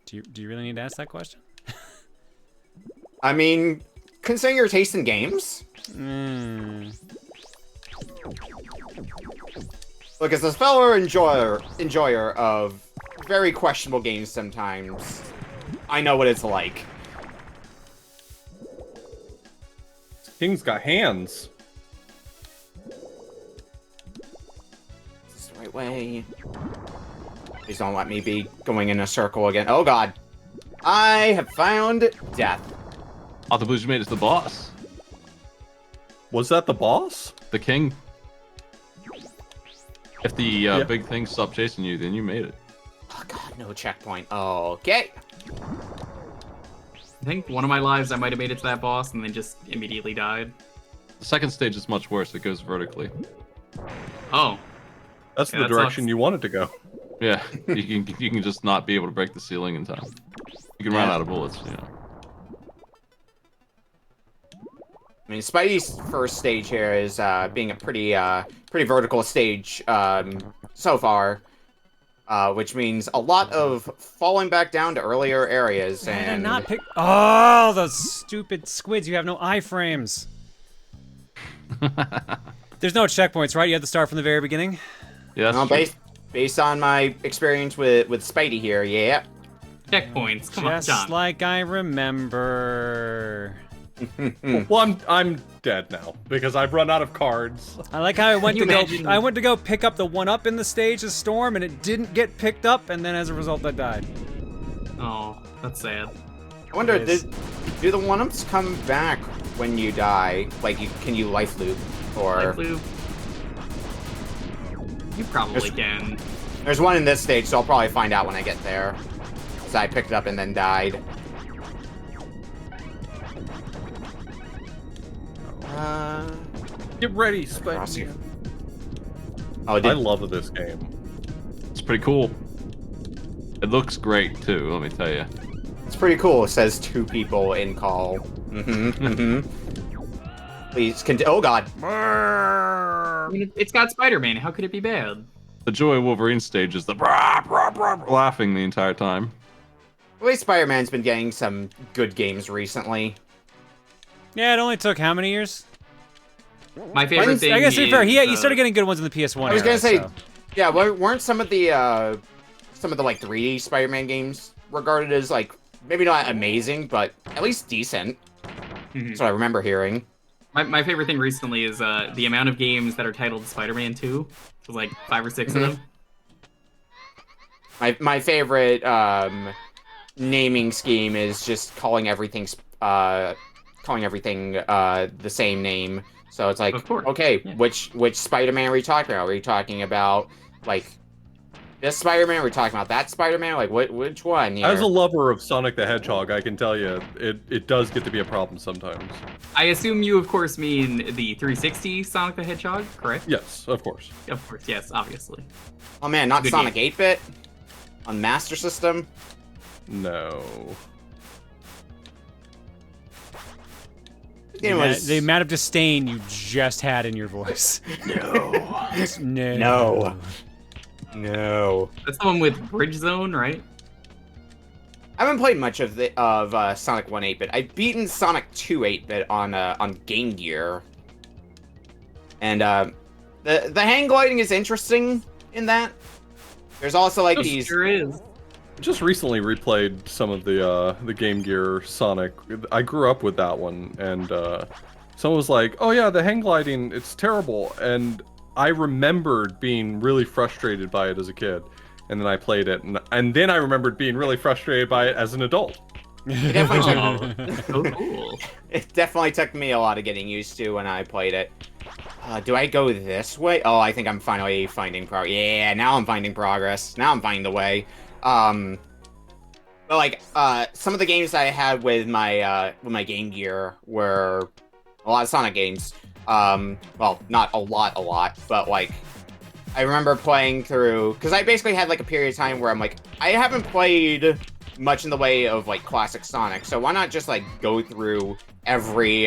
Do you really need to ask that question? I mean, considering your taste in games. Look, as a fellow enjoyer of very questionable games sometimes, I know what it's like. King's got hands. Is this the right way? Please don't let me be going in a circle again. Oh god. I have found death. Authorblues, you made it to the boss. Was that the boss? The king. If the big thing stopped chasing you, then you made it. Oh god, no checkpoint. Okay. I think one of my lives I might have made it to that boss and then just immediately died. The second stage is much worse. It goes vertically. Oh. That's Yeah, the that direction sucks. you wanted to go. Yeah, you can just not be able to break the ceiling in time. You can run out of bullets, you know. I mean, Spidey's first stage here is being a pretty vertical stage so far, which means a lot of falling back down to earlier areas and not pick. Oh, those stupid squids! You have no iframes. There's no checkpoints, right? You have to start from the very beginning. Yeah, that's true. based on my experience with Spidey here, yeah. Checkpoints. Come on, Just John. like I remember. Well, I'm dead now because I've run out of cards. I like how I went Can to you go. imagine- I went to go pick up the 1-up in the stage of Storm, and it didn't get picked up, and then as a result, I died. Oh, that's sad. I wonder, It is. do the 1-ups come back when you die? Like, can you life loop? Or Life loop. You probably can. there's one in this stage, so I'll probably find out when I get there. So I picked it up and then died. Get ready, Cross Spider. you. Oh, I did love this game. It's pretty cool. It looks great too, let me tell you. it's pretty cool. It says 2 people in call. Please, oh god. I mean, it's got Spider-Man. How could it be bad? The joy of Wolverine stage is the laughing the entire time. At least Spider-Man's been getting some good games recently. Yeah, it only took how many years? My favorite thing I guess to be fair, he is, started getting good ones in the PS1 I was era, gonna say, so. yeah, weren't some of the like 3D Spider-Man games regarded as like maybe not amazing, but at least decent. That's what I remember hearing. My favorite thing recently is the amount of games that are titled Spider-Man 2. There's like 5 or 6 of them. My favorite naming scheme is just calling everything the same name. So it's like, Of course, okay, yeah. which Spider-Man are we talking about? Are we talking about like this Spider-Man? Are we talking about that Spider-Man? Like which one? Here? As a lover of Sonic the Hedgehog, I can tell you it does get to be a problem sometimes. I assume you, of course, mean the 360 Sonic the Hedgehog, correct? Yes, of course. Of course, yes, obviously. Oh man, not Good Sonic 8-bit on Master System. No. It was The amount of disdain you just had in your voice. no, No. no. That's the one with Bridge Zone, right? I haven't played much of Sonic 1 8-bit. I've beaten Sonic 2 8-bit on Game Gear, and the hang gliding is interesting in that. There's also like these. Sure is. Just recently replayed some of the Game Gear Sonic. I grew up with that one, and someone was like, "Oh yeah, the hang gliding, it's terrible." And I remembered being really frustrated by it as a kid, and then I played it, and then I remembered being really frustrated by it as an adult. It definitely, Oh, so cool. it definitely took me a lot of getting used to when I played it. Do I go this way? Oh, I think I'm finally finding progress. Yeah, now I'm finding progress. Now I'm finding the way. But like some of the games I had with my Game Gear were a lot of Sonic games. Well, not a lot, but like I remember playing through because I basically had like a period of time where I'm like I haven't played much in the way of like classic Sonic, so why not just like go through every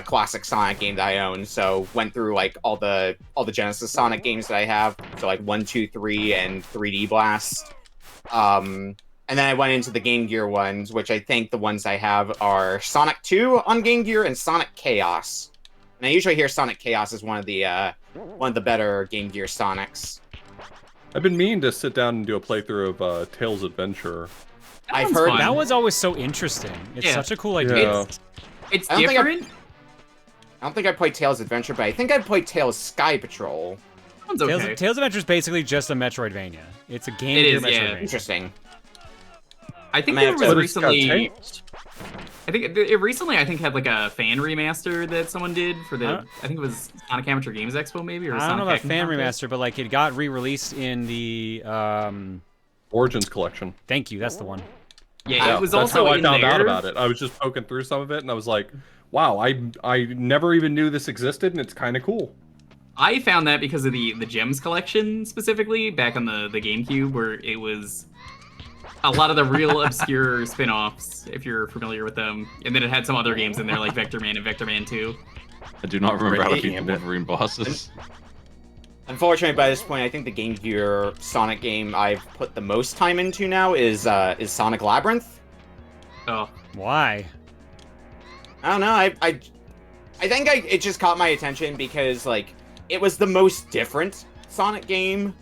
classic Sonic game that I own? So went through like all the Genesis Sonic games that I have, so like 1, 2, 3, and 3D Blast. And then I went into the Game Gear ones, which I think the ones I have are Sonic 2 on Game Gear and Sonic Chaos. And I usually hear Sonic Chaos is one of the better Game Gear Sonics. I've been meaning to sit down and do a playthrough of Tails Adventure. That I've one's heard fun. That one's always so interesting. It's Yeah. such a cool idea. Yeah. It's I don't think different. I don't think I played Tails Adventure, but I think I played Tails Sky Patrol. That one's okay. Tales of Adventure is basically just a Metroidvania. It's a Game It Gear is, yeah. Metroidvania. Interesting. I think I there might was have to- recently. I think it recently. I think had like a fan remaster that someone did for the. I think it was Sonic Amateur Games Expo, maybe, or I Sonic don't know about Hacking fan Contest. remaster, but like it got re-released in the. Origins Collection. Thank you, that's the one. Yeah, it was That's also how I in found there. out about it. I was just poking through some of it, and I was like, "Wow, I never even knew this existed, and it's kind of cool." I found that because of the Gems collection specifically back on the GameCube, where it was a lot of the real obscure spin-offs, if you're familiar with them, and then it had some other games in there like Vector Man and Vector Man 2. I do not remember how to beat the Right. Wolverine bosses. Unfortunately, by this point, I think the Game Gear Sonic game I've put the most time into now is Sonic Labyrinth. Oh, Why? I don't know. I think it just caught my attention because like it was the most different Sonic game,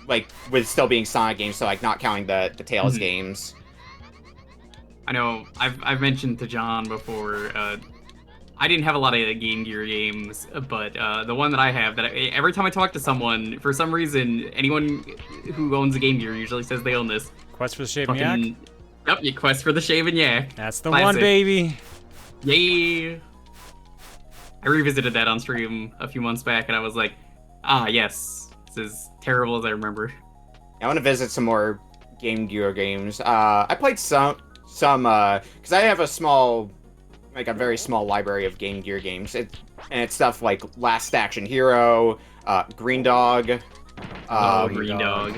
like with still being Sonic games, so like not counting the Tails games. I know. I've mentioned to John before. I didn't have a lot of Game Gear games, but the one that I have, every time I talk to someone, for some reason, anyone who owns a Game Gear usually says they own this. Quest for the Shaven Yak? Yep, you Quest for the Shaven Yak. That's the Classic. one, baby. Yay! I revisited that on stream a few months back, and I was like, ah, yes, this is terrible as I remember. I want to visit some more Game Gear games. I played some, because I have a very small library of Game Gear games. And it's stuff like Last Action Hero, Green Dog. Green Dog.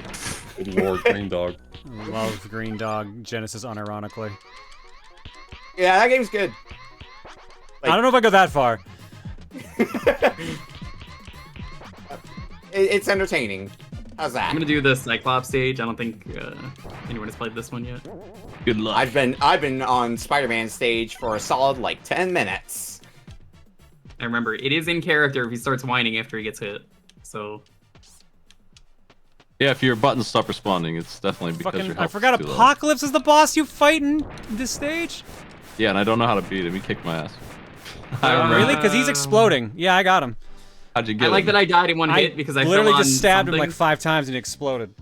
Good lord, Green Dog. Love Green Dog, Genesis unironically. Yeah, that game's good. I don't know if I go that far. It's entertaining. How's that? I'm gonna do the Cyclops stage. I don't think anyone has played this one yet. Good luck. I've been on Spider-Man stage for a solid like 10 minutes. I remember it is in character if he starts whining after he gets hit. So Yeah, if your buttons stop responding, it's definitely because your health I forgot is too low. Apocalypse is the boss you fight in this stage? Yeah, and I don't know how to beat him. He kicked my ass. Really? Because he's exploding. Yeah, I got him. How'd you get I like him? that I died in one hit because I literally fell on just stabbed him something. like 5 times and he exploded.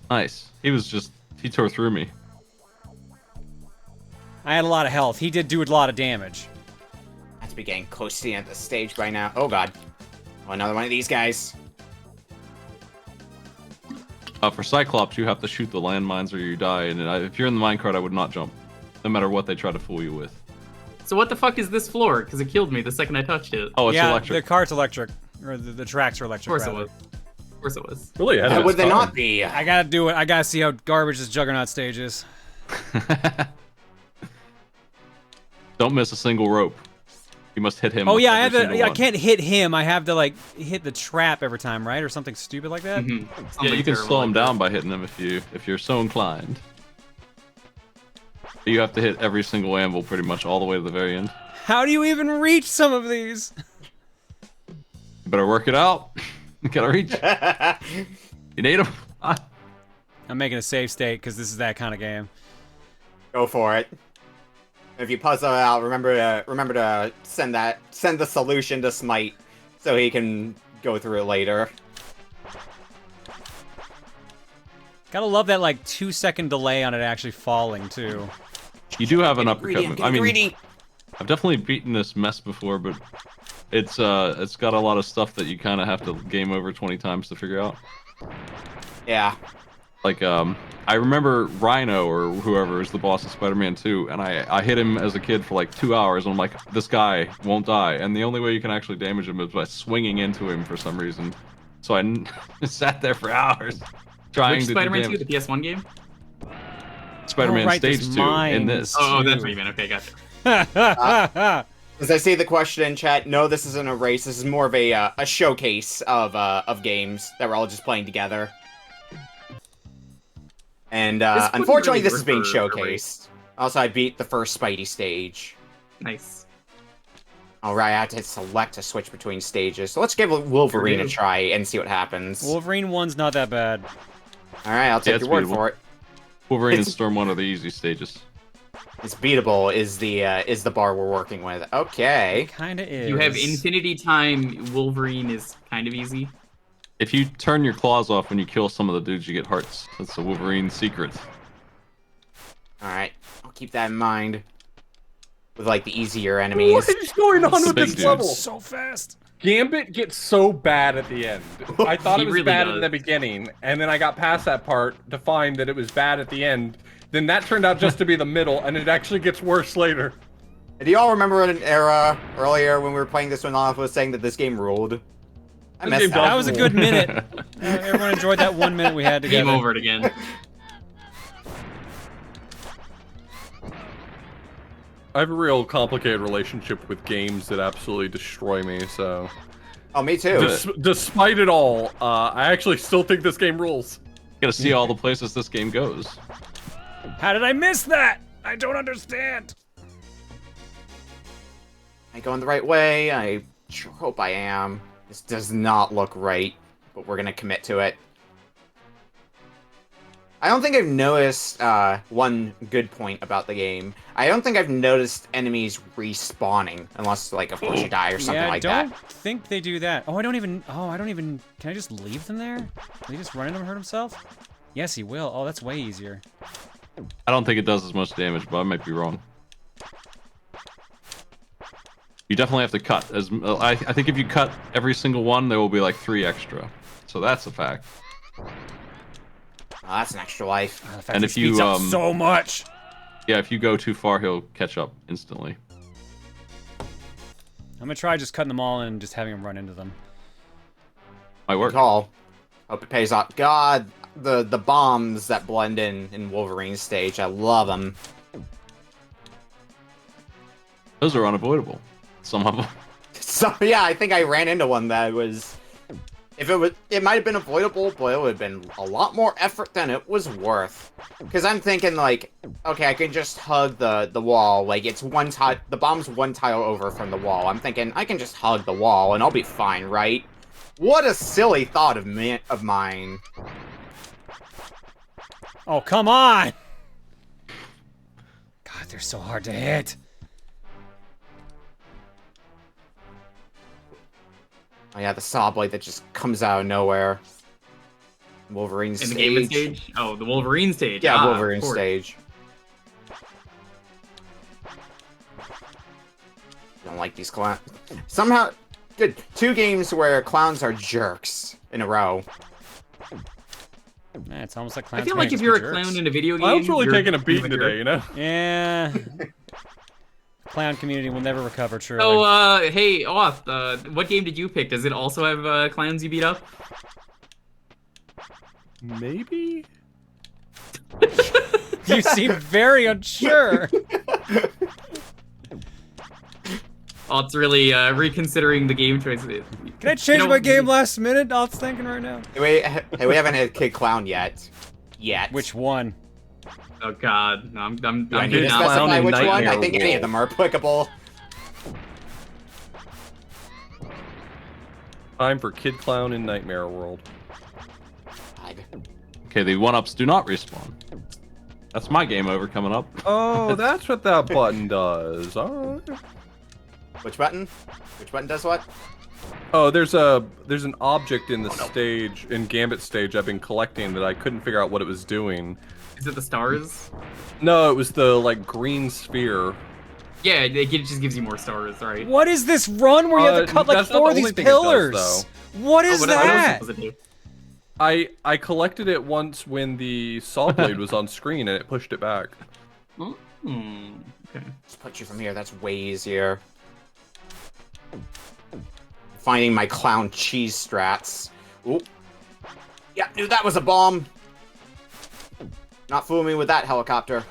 Nice. He tore through me. I had a lot of health. He did do a lot of damage. I have to be getting close to the end of the stage by now. Oh god. Oh, another one of these guys. For Cyclops, you have to shoot the landmines or you die. And if you're in the minecart, I would not jump, no matter what they try to fool you with. So what the fuck is this floor? Because it killed me the second I touched it. Oh, it's yeah, electric. the cart's electric. Or the tracks are electric, Of course rather. it was. Of course it was. Really? How would they not be? I gotta do it. I gotta see how garbage this Juggernaut stage is. Don't miss a single rope. You must hit him. Oh with yeah, I every have to. single I one. can't hit him. I have to like hit the trap every time, right, or something stupid like that. Mhm. Yeah, Something you can terrible slow him like down by hitting him if you're so inclined. You have to hit every single anvil pretty much all the way to the very end. How do you even reach some of these? You better work it out. You gotta reach. You need him. I'm making a save state because this is that kind of game. Go for it. If you puzzle it out, remember to send the solution to Smight so he can go through it later. Gotta love that like 2-second delay on it actually falling too. You do have an Getting greedy, I'm uppercut. I getting mean, greedy. I've definitely beaten this mess before, but it's got a lot of stuff that you kind of have to game over 20 times to figure out. Yeah. Like I remember Rhino or whoever is the boss of Spider-Man 2, and I hit him as a kid for like 2 hours, and I'm like, this guy won't die, and the only way you can actually damage him is by swinging into him for some reason. So I sat there for hours trying Which to Spider-Man do 2, damage. the PS1 game? Spider-Man Oh, right, Stage there's 2 in mines. this. Oh, that's Dude. what you meant. Okay, gotcha. As I see the question in chat, no, this isn't a race. This is more of a showcase of games that we're all just playing together. And This wouldn't unfortunately, really this is being work for a race. showcased. Also, I beat the first Spidey stage. Nice. Alright, I had to select to switch between stages. So let's give Wolverine a try and see what happens. Wolverine 1's not that bad. Alright, I'll take it's your word beatable. for it. Wolverine and Storm 1 are the easy stages. It's beatable is the bar we're working with. Okay. Kinda is. You have Infinity Time. Wolverine is kind of easy. If you turn your claws off when you kill some of the dudes, you get hearts. That's the Wolverine secret. Alright, I'll keep that in mind. With like the easier enemies. What is going on with Big this dude. level? so fast. Gambit gets so bad at the end. I thought He it was really bad does. in the beginning, and then I got past that part to find that it was bad at the end. Then that turned out just to be the middle, and it actually gets worse later. Do y'all remember an era earlier when we were playing this when Olaf was saying that this game ruled? I This messed game that. does That was a good minute. Everyone enjoyed that 1 minute we had together. Game over it again. I have a real complicated relationship with games that absolutely destroy me, so... Oh, me too. Despite it all, I actually still think this game rules. Gotta see all the places this game goes. How did I miss that? I don't understand. Am I going the right way? I sure hope I am. This does not look right, but we're gonna commit to it. I don't think I've noticed one good point about the game. I don't think I've noticed enemies respawning, unless, like, of course you die or something like that. I don't think they do that. Oh, I don't even... Can I just leave them there? Will he just run into him and hurt himself? Yes, he will. Oh, that's way easier. I don't think it does as much damage, but I might be wrong. You definitely have to cut. I think if you cut every single one, there will be like 3 extra. So that's a fact. Oh, that's an extra life. And if you so much. Yeah, if you go too far, he'll catch up instantly. I'm gonna try just cutting them all and just having him run into them. Might work. Call. Hope it pays off. God, the bombs that blend in Wolverine's stage, I love them. Those are unavoidable. Some of them. So yeah, I think I ran into one that was. If it might have been avoidable, but it would have been a lot more effort than it was worth. Because I'm thinking, like, okay, I can just hug the wall. Like, it's one tile, the bomb's one tile over from the wall. I'm thinking, I can just hug the wall and I'll be fine, right? What a silly thought of mine. Oh, come on! God, they're so hard to hit. Oh yeah, the saw blade that just comes out of nowhere. Wolverine stage. In the game stage? Oh, the Wolverine stage. Yeah, Wolverine stage. Don't like these clowns. Somehow, good. 2 games where clowns are jerks in a row. Man, it's almost like clowns. I feel like if you're a clown in a video game, I was really you're taking a beating today, you know? Yeah. Clown community will never recover, truly. So, hey, Auth, what game did you pick? Does it also have clowns you beat up? Maybe? You seem very unsure. Auth's really reconsidering the game choices. Can I change my game last minute? Auth's thinking right now. Hey, we haven't had Kid Clown yet. Which one? Oh god, no, I'm Do I need to specify which one? I think any of them are applicable. Time for Kid Clown in Nightmare World. Okay, the 1-ups do not respawn. That's my game over coming up. Oh, that's what that button does. All right. Which button? Which button does what? Oh, there's an object in the stage, in Gambit stage I've been collecting that I couldn't figure out what it was doing. Is it the stars? No, it was the, like, green sphere. Yeah, it just gives you more stars, right? What is this run where you have to cut like that's not 4 the of these only thing it does, pillars? What is what that? else does it do? I collected it once when the saw blade was on screen and it pushed it back. Okay. Just put you from here, that's way easier. Finding my clown cheese strats. Oop. Yeah, knew that was a bomb. Not fooling me with that helicopter.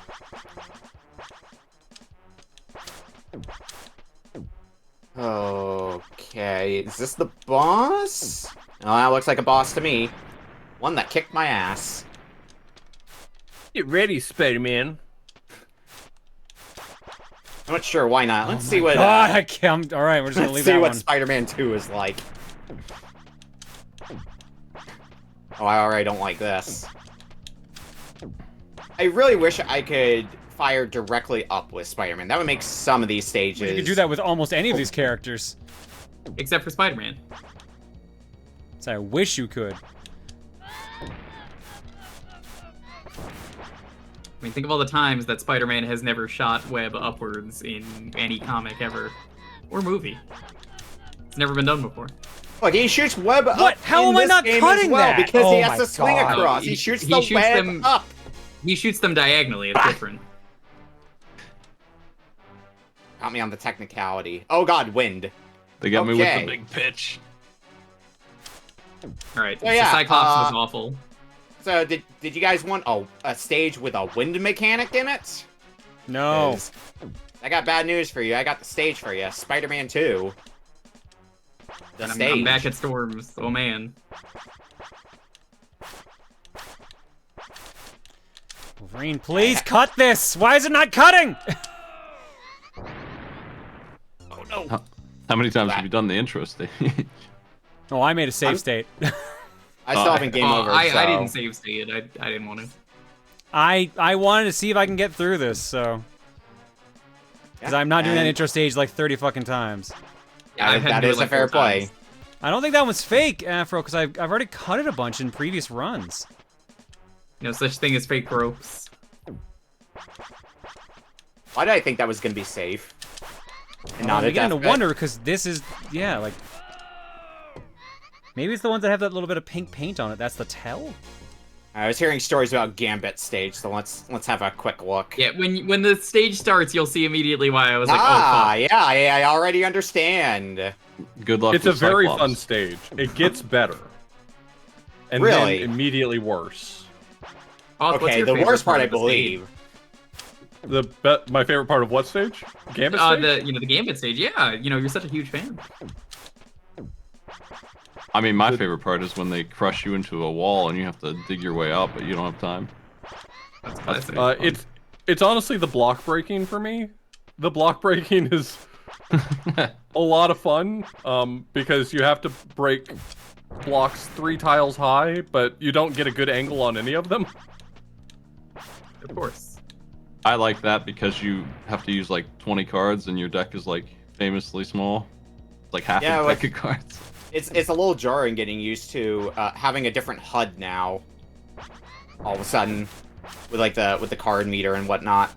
Okay, is this the boss? Oh, that looks like a boss to me. One that kicked my ass. Get ready, Spider-Man. I'm not sure, why not? Let's see what... God, I can't. All right, we're just gonna let's leave see that what one. Spider-Man 2 is like. Oh, I already don't like this. I really wish I could fire directly up with Spider-Man. That would make some of these stages... You could do that with almost any of these characters. Except for Spider-Man. So I wish you could. I mean, think of all the times that Spider-Man has never shot web upwards in any comic ever. Or movie. It's never been done before. Look, he shoots web up What? How in am I this not game cutting as well, that? because he Oh has my to swing God. across. No, He shoots he the shoots web them- up. He shoots them diagonally, it's different. Got me on the technicality. Oh god, wind. They got me with Okay. the big pitch. Alright, So so yeah, Cyclops was awful. So, did you guys want a stage with a wind mechanic in it? No. 'Cause I got bad news for you. I got the stage for you. Spider-Man 2. The And stage. I'm back at Storms. Oh man. Wolverine, please cut this. Why is it not cutting? Oh no. How many times have you done the intro stage? Oh, I made a save state. I still haven't game over. I so... didn't save state. I didn't want to. I wanted to see if I can get through this, so. Because I'm not doing that intro stage like 30 fucking times. Yeah, that is a fair play. I don't think that one's fake, Afro, because I've already cut it a bunch in previous runs. No such thing as fake ropes. Why did I think that was gonna be safe? And I'm beginning to wonder because this is, yeah, like. Maybe it's the ones that have that little bit of pink paint on it. That's the tell. I was hearing stories about Gambit stage, so let's have a quick look. Yeah, when the stage starts, you'll see immediately why I was like, oh fuck. Yeah, I already understand. Good luck. It's a with very Cyclops. fun stage. It gets better. And Really? then immediately worse. Oz, what's Okay, your the favorite worst part, I of the stage? believe. My favorite part of what stage? Gambit stage? The Gambit stage. Yeah, you're such a huge fan. I mean, my favorite part is when they crush you into a wall and you have to dig your way out, but you don't have time. That's classic. It's honestly the block breaking for me. The block breaking is a lot of fun because you have to break blocks 3 tiles high, but you don't get a good angle on any of them. Of course. I like that because you have to use like 20 cards and your deck is like famously small. It's like half a deck of cards. It's a little jarring getting used to having a different HUD now. All of a sudden, with like the card meter and whatnot.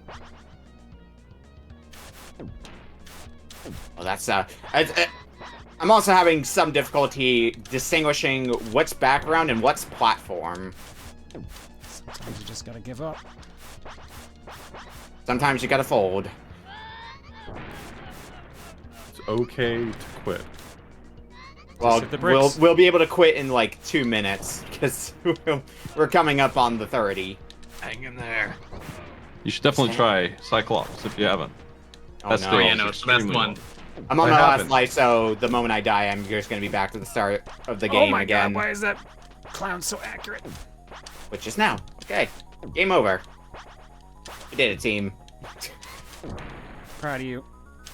Well, that's I'm also having some difficulty distinguishing what's background and what's platform. Sometimes you just gotta give up. Sometimes you gotta fold. It's okay to quit. Well, we'll be able to quit in like 2 minutes because we're coming up on the 30. Hang in there. You should definitely try Cyclops if you haven't. Oh, That's no. still It's the best one. I'm on my last life, so the moment I die, I'm just gonna be back to the start of the game again. God, why is that clown so accurate? Which is now. Okay, game over. We did it, team. Proud of you.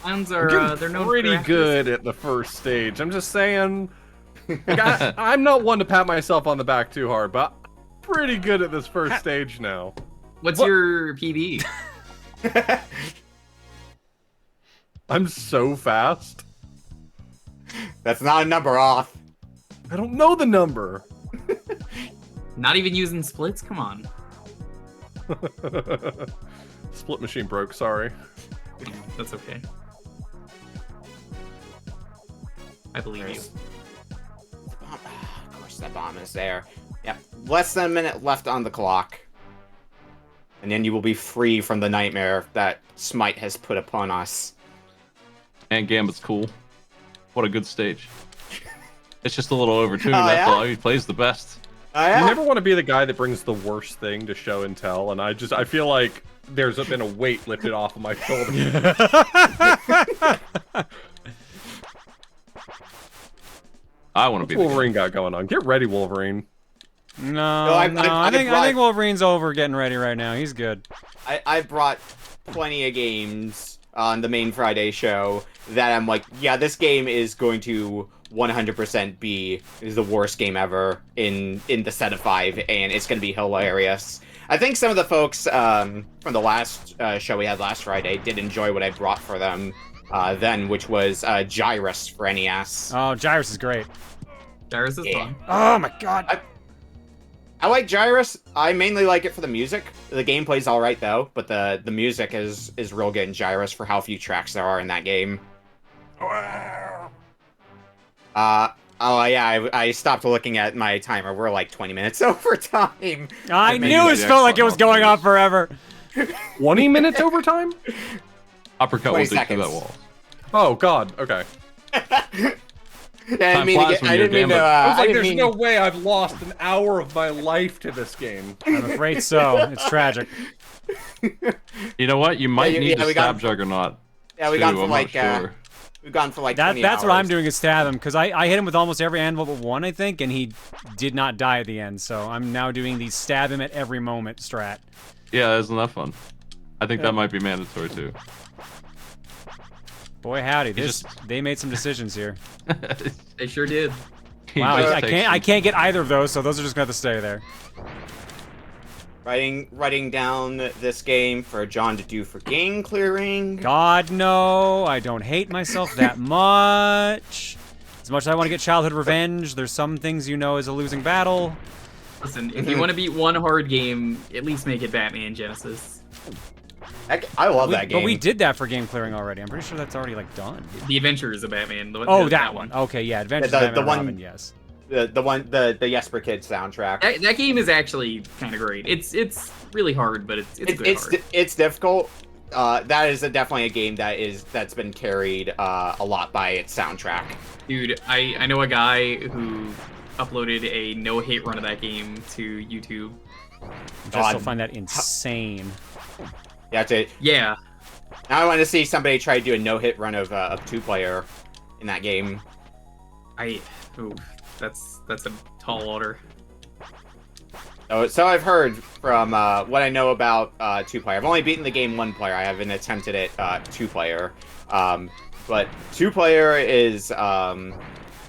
Clowns are they're known pretty for good at the first stage. I'm just saying. Like, I'm not one to pat myself on the back too hard, but pretty good at this first stage now. What's your PB? I'm so fast. That's not a number off. I don't know the number. Not even using splits? Come on. Split machine broke, sorry. That's okay. I believe you. Of course, that bomb is there. Yep, less than a minute left on the clock. And then you will be free from the nightmare that Smight has put upon us. And Gambit's cool. What a good stage. It's just a little overtuned, Oh, that's yeah? all. He plays the best. Oh, yeah? You never want to be the guy that brings the worst thing to show and tell, and I feel like there's been a weight lifted off of my shoulder. I want to be the guy. Wolverine got going on. Get ready, Wolverine. No, I think Wolverine's over getting ready right now. He's good. I brought plenty of games on the main Friday show that I'm like, yeah, this game is going to 100% be the worst game ever in the set of 5, and it's going to be hilarious. I think some of the folks from the last show we had last Friday did enjoy what I brought for them then, which was Gyrus for NES. Oh, Gyrus is great. Gyrus is fun. Oh my god. I like Gyrus. I mainly like it for the music. The gameplay's alright though, but the music is real good in Gyrus for how few tracks there are in that game. Oh yeah, I stopped looking at my timer. We're like 20 minutes over time. I knew it felt like it was going on forever. 20 minutes overtime? Uppercut 20 will dig through that seconds. wall. Oh god, okay. Yeah, I didn't mean to. I was I like, didn't there's mean. no way I've lost an hour of my life to this game. I'm afraid so. It's tragic. You know what? You might Yeah, need to we got- stab Juggernaut. Yeah, we too, got for I'm like not sure. we've gone for like That's 20 what I'm hours. doing is stab him, because I hit him with almost every anvil but one, I think, and he did not die at the end. So I'm now doing the stab him at every moment strat. Yeah, isn't that fun? I think that might be mandatory too. Boy howdy, they made some decisions here. They sure did. Wow, I can't get either of those, so those are just gonna have to stay there. Writing down this game for John to do for game clearing. God, no. I don't hate myself that much. As much as I want to get childhood revenge, there's some things you know is a losing battle. Listen, if you want to beat one hard game, at least make it Batman Genesis. I love that game. But we did that for game clearing already. I'm pretty sure that's already, like, done. The Adventures of Batman. That one. Okay, yeah, Adventures of Batman and Robin, yes. The Jesper Kid soundtrack. That game is actually kind of great. It's really hard, but it's good hard. It's difficult. That is definitely a game that's been carried a lot by its soundtrack. Dude, I know a guy who uploaded a no-hate run of that game to YouTube. I still find that insane. Yeah. Now I want to see somebody try to do a no-hit run of 2-player in that game. That's a tall order. So I've heard from what I know about 2-player. I've only beaten the game 1-player. I haven't attempted it 2-player. But 2-player is I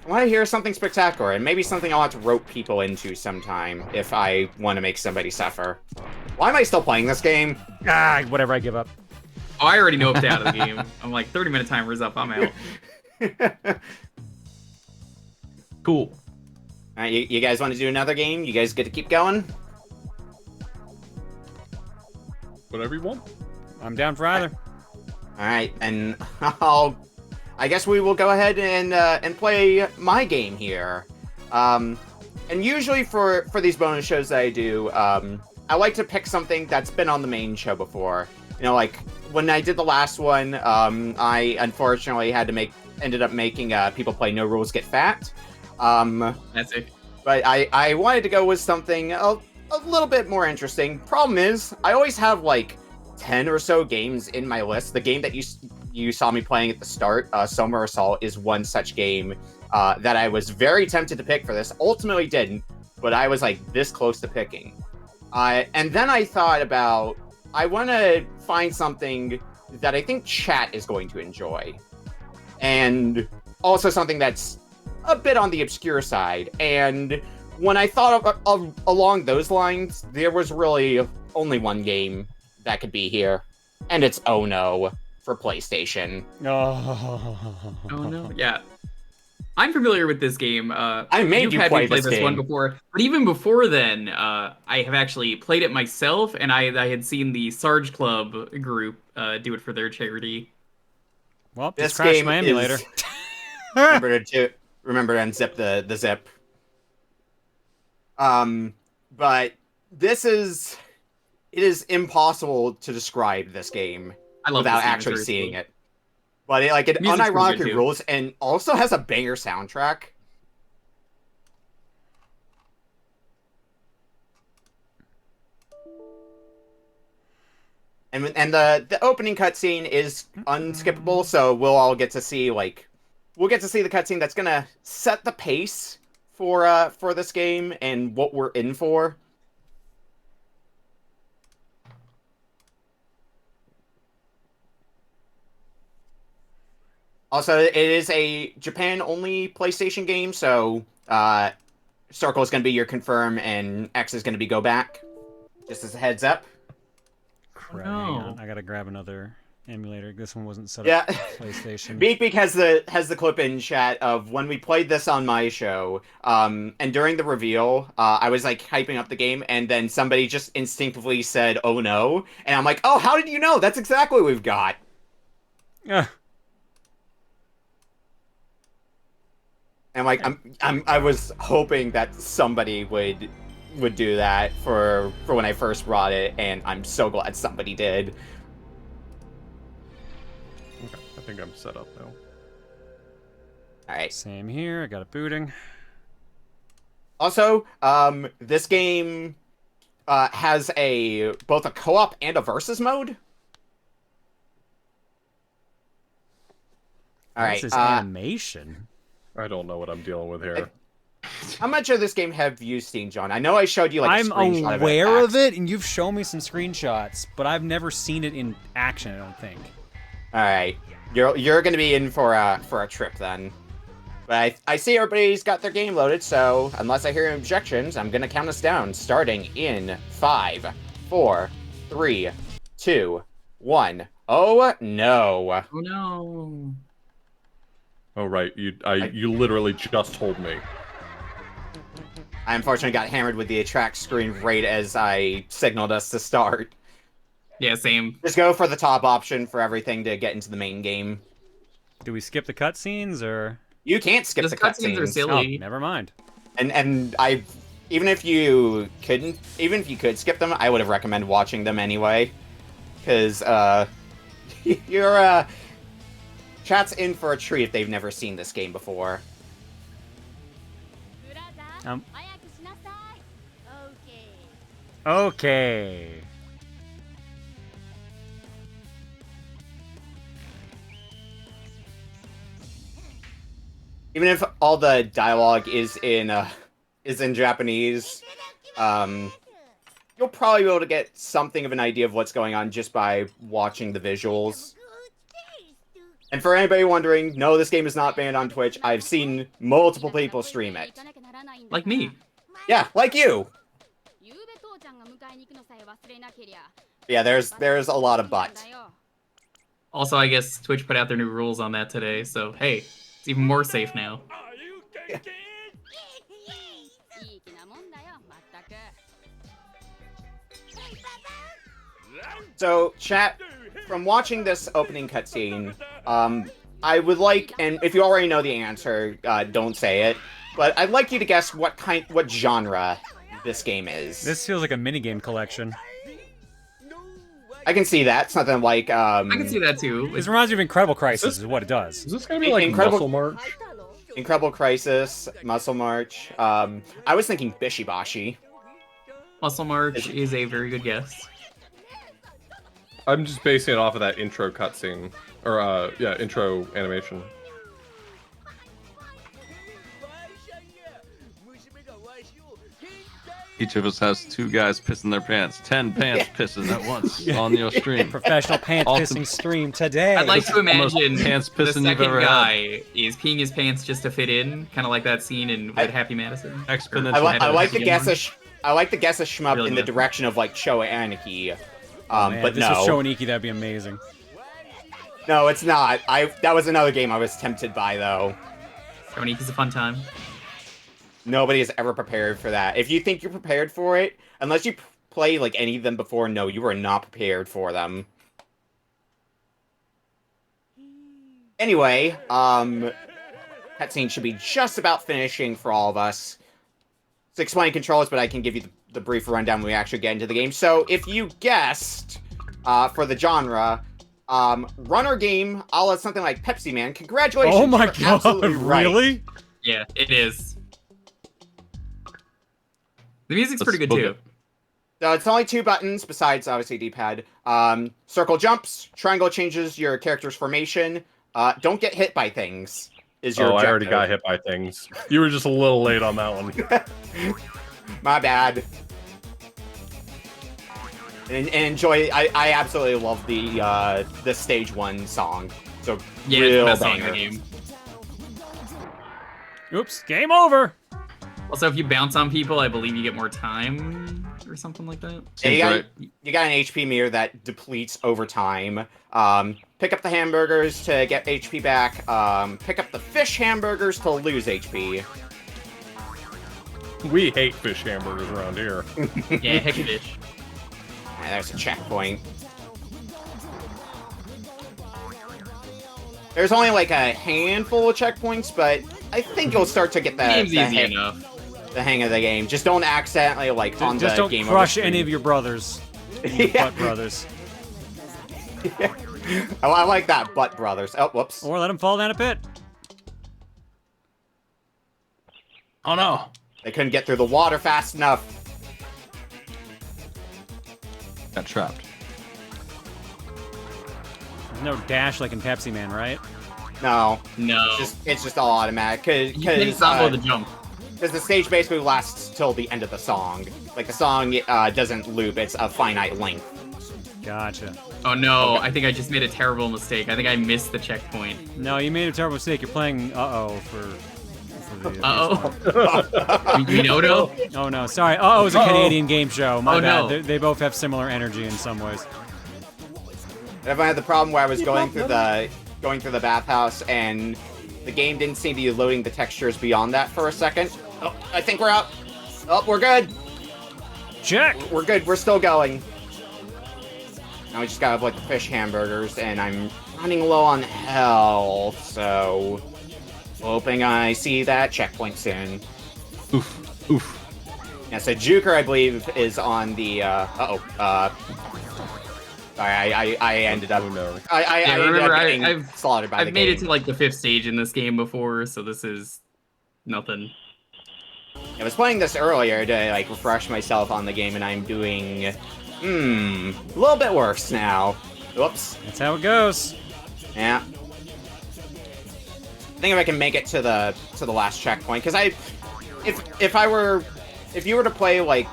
want to hear something spectacular, and maybe something I'll have to rope people into sometime if I want to make somebody suffer. Why am I still playing this game? Whatever, I give up. Oh, I already know it's out of the game. I'm like, 30-minute timer's up, I'm out. Cool. Alright, you guys want to do another game? You guys get to keep going? Whatever you want. I'm down for either. Alright, and I guess we will go ahead and play my game here. And usually for these bonus shows that I do, I like to pick something that's been on the main show before. You know, like when I did the last one, I unfortunately ended up making people play No Rules Get Fat. That's it. But I wanted to go with something a little bit more interesting. Problem is, I always have like 10 or so games in my list. The game that you saw me playing at the start, Summer Assault, is one such game that I was very tempted to pick for this. Ultimately didn't, but I was like this close to picking. And then I thought about, I want to find something that I think chat is going to enjoy. And also something that's a bit on the obscure side. And when I thought of along those lines, there was really only one game that could be here. And it's Oh No for PlayStation. Oh no. Yeah. I'm familiar with this game. I made you play this game. One before, but even before then, I have actually played it myself, and I had seen the Sarge Club group do it for their charity. Well, this crashed my emulator. remember to unzip the zip. But it is impossible to describe this game without actually seeing it. But it unironically rules and also has a banger soundtrack. And the opening cutscene is unskippable, so we'll all get to see the cutscene that's gonna set the pace for this game and what we're in for. Also, it is a Japan-only PlayStation game, so Circle is going to be your confirm, and X is going to be go back. Just as a heads up. Crap, hang on. I gotta grab another emulator. This one wasn't set up for PlayStation. Beak has the clip in chat of when we played this on my show, and during the reveal, I was like hyping up the game, and then somebody just instinctively said, "Oh no," and I'm like, "Oh, how did you know? That's exactly what we've got." Yeah. And like I was hoping that somebody would do that for when I first brought it, and I'm so glad somebody did. Okay, I think I'm set up now. All right. Same here. I got it booting. Also, this game has both a co-op and a versus mode. All right. What's this animation? I don't know what I'm dealing with here. How much of this game have you seen, John? I know I showed you like a screenshot I'm aware of it, and you've shown me some screenshots, but I've never seen it in action, I don't think. All right, you're going to be in for a trip then. But I see everybody's got their game loaded, so unless I hear objections, I'm going to count us down, starting in 5, 4, 3, 2, 1. Oh no. Oh no. Oh right, you literally just told me. I unfortunately got hammered with the attract screen right as I signaled us to start. Yeah, same. Just go for the top option for everything to get into the main game. Do we skip the cutscenes or? You can't skip Those the cutscenes are cutscenes. silly. Oh, never mind. And even if you could skip them, I would have recommended watching them anyway. Because, your, chat's in for a treat if they've never seen this game before. Okay. Even if all the dialogue is in Japanese, you'll probably be able to get something of an idea of what's going on just by watching the visuals. And for anybody wondering, no, this game is not banned on Twitch. I've seen multiple people stream it. Like me. Yeah, like you. Yeah, there's a lot of but. Also, I guess Twitch put out their new rules on that today, so hey, it's even more safe now. Yeah. So, chat, from watching this opening cutscene, I would like, and if you already know the answer, don't say it, but I'd like you to guess what genre this game is. This feels like a minigame collection. I can see that. It's nothing like, I can see that too. This reminds me of Incredible Crisis, is what it does. Is this gonna be like Incredible- Muscle March? Incredible Crisis, Muscle March. I was thinking Bishibashi. Muscle March is a very good guess. I'm just basing it off of that intro cutscene, or yeah, intro animation. Each of us has 2 guys pissing their pants. 10 pants pissing at once on your stream. Professional pants pissing stream today. I'd like to imagine pants the pissing you've second ever guy is peeing his pants just to fit in, kind of like that scene in with Happy Madison. Exponential. I like to guess a shmup Really in the good. direction of like Showa Aniki. Man, But if this was no. Shonen that'd be amazing. No, it's not. That was another game I was tempted by though. Shoniki's a fun time. Nobody is ever prepared for that. If you think you're prepared for it, unless you play like any of them before, no, you are not prepared for them. Anyway, cutscene should be just about finishing for all of us. It's explaining controls, but I can give you the brief rundown when we actually get into the game. So, if you guessed for the genre, runner game, a la something like Pepsi Man, congratulations. Oh my you're absolutely god, right. really? Yeah, it is. The music's Let's pretty good book too. it. So it's only 2 buttons, besides obviously D-pad. Circle jumps, triangle changes your character's formation. Don't get hit by things is your Oh, I objective. already got hit by things. You were just a little late on that one. My bad. And enjoy. I absolutely love the stage 1 song. So Yeah, real it's the best song in banger. the game. Oops, game over. Also, if you bounce on people, I believe you get more time or something like that. Yeah, Seems right. you got an HP meter that depletes over time. Pick up the hamburgers to get HP back. Pick up the fish hamburgers to lose HP. We hate fish hamburgers around here. Yeah, heck fish. Ah, there's a checkpoint. There's only like a handful of checkpoints, but I think you'll start to get The game's the easy enough. hang of the game. Just don't accidentally like on Just the don't game crush over any screen. of your brothers. Yeah. Butt brothers. Oh, I like that, butt brothers. Oh, whoops. Or let them fall down a pit. Oh no. They couldn't get through the water fast enough. Got trapped. There's no dash like in Pepsi Man, right? No, No. it's just all automatic. You can combo the jump. Because the stage basically lasts till the end of the song. Like, the song doesn't loop, it's a finite length. Gotcha. Oh no, I think I just made a terrible mistake. I think I missed the checkpoint. No, you made a terrible mistake. You're playing for Uh-oh. You know, no? Oh no, sorry. Oh, it was a Canadian game show. My bad. No. They both have similar energy in some ways. If I had the problem where I was going through the bathhouse and the game didn't seem to be loading the textures beyond that for a second. Oh, I think we're up. Oh, we're good. Check. We're good. We're still going. Now we just gotta have like the fish hamburgers, and I'm running low on health, so hoping I see that checkpoint soon. Oof. Yeah, so Jewker, I believe, is on the. Sorry, I ended up. No. I ended up getting I've slaughtered by the game. I've made it to like the 5th stage in this game before, so this is nothing. I was playing this earlier to like refresh myself on the game, and I'm doing a little bit worse now. Whoops. That's how it goes. Yeah. I think if I can make it to the last checkpoint, because if you were to play like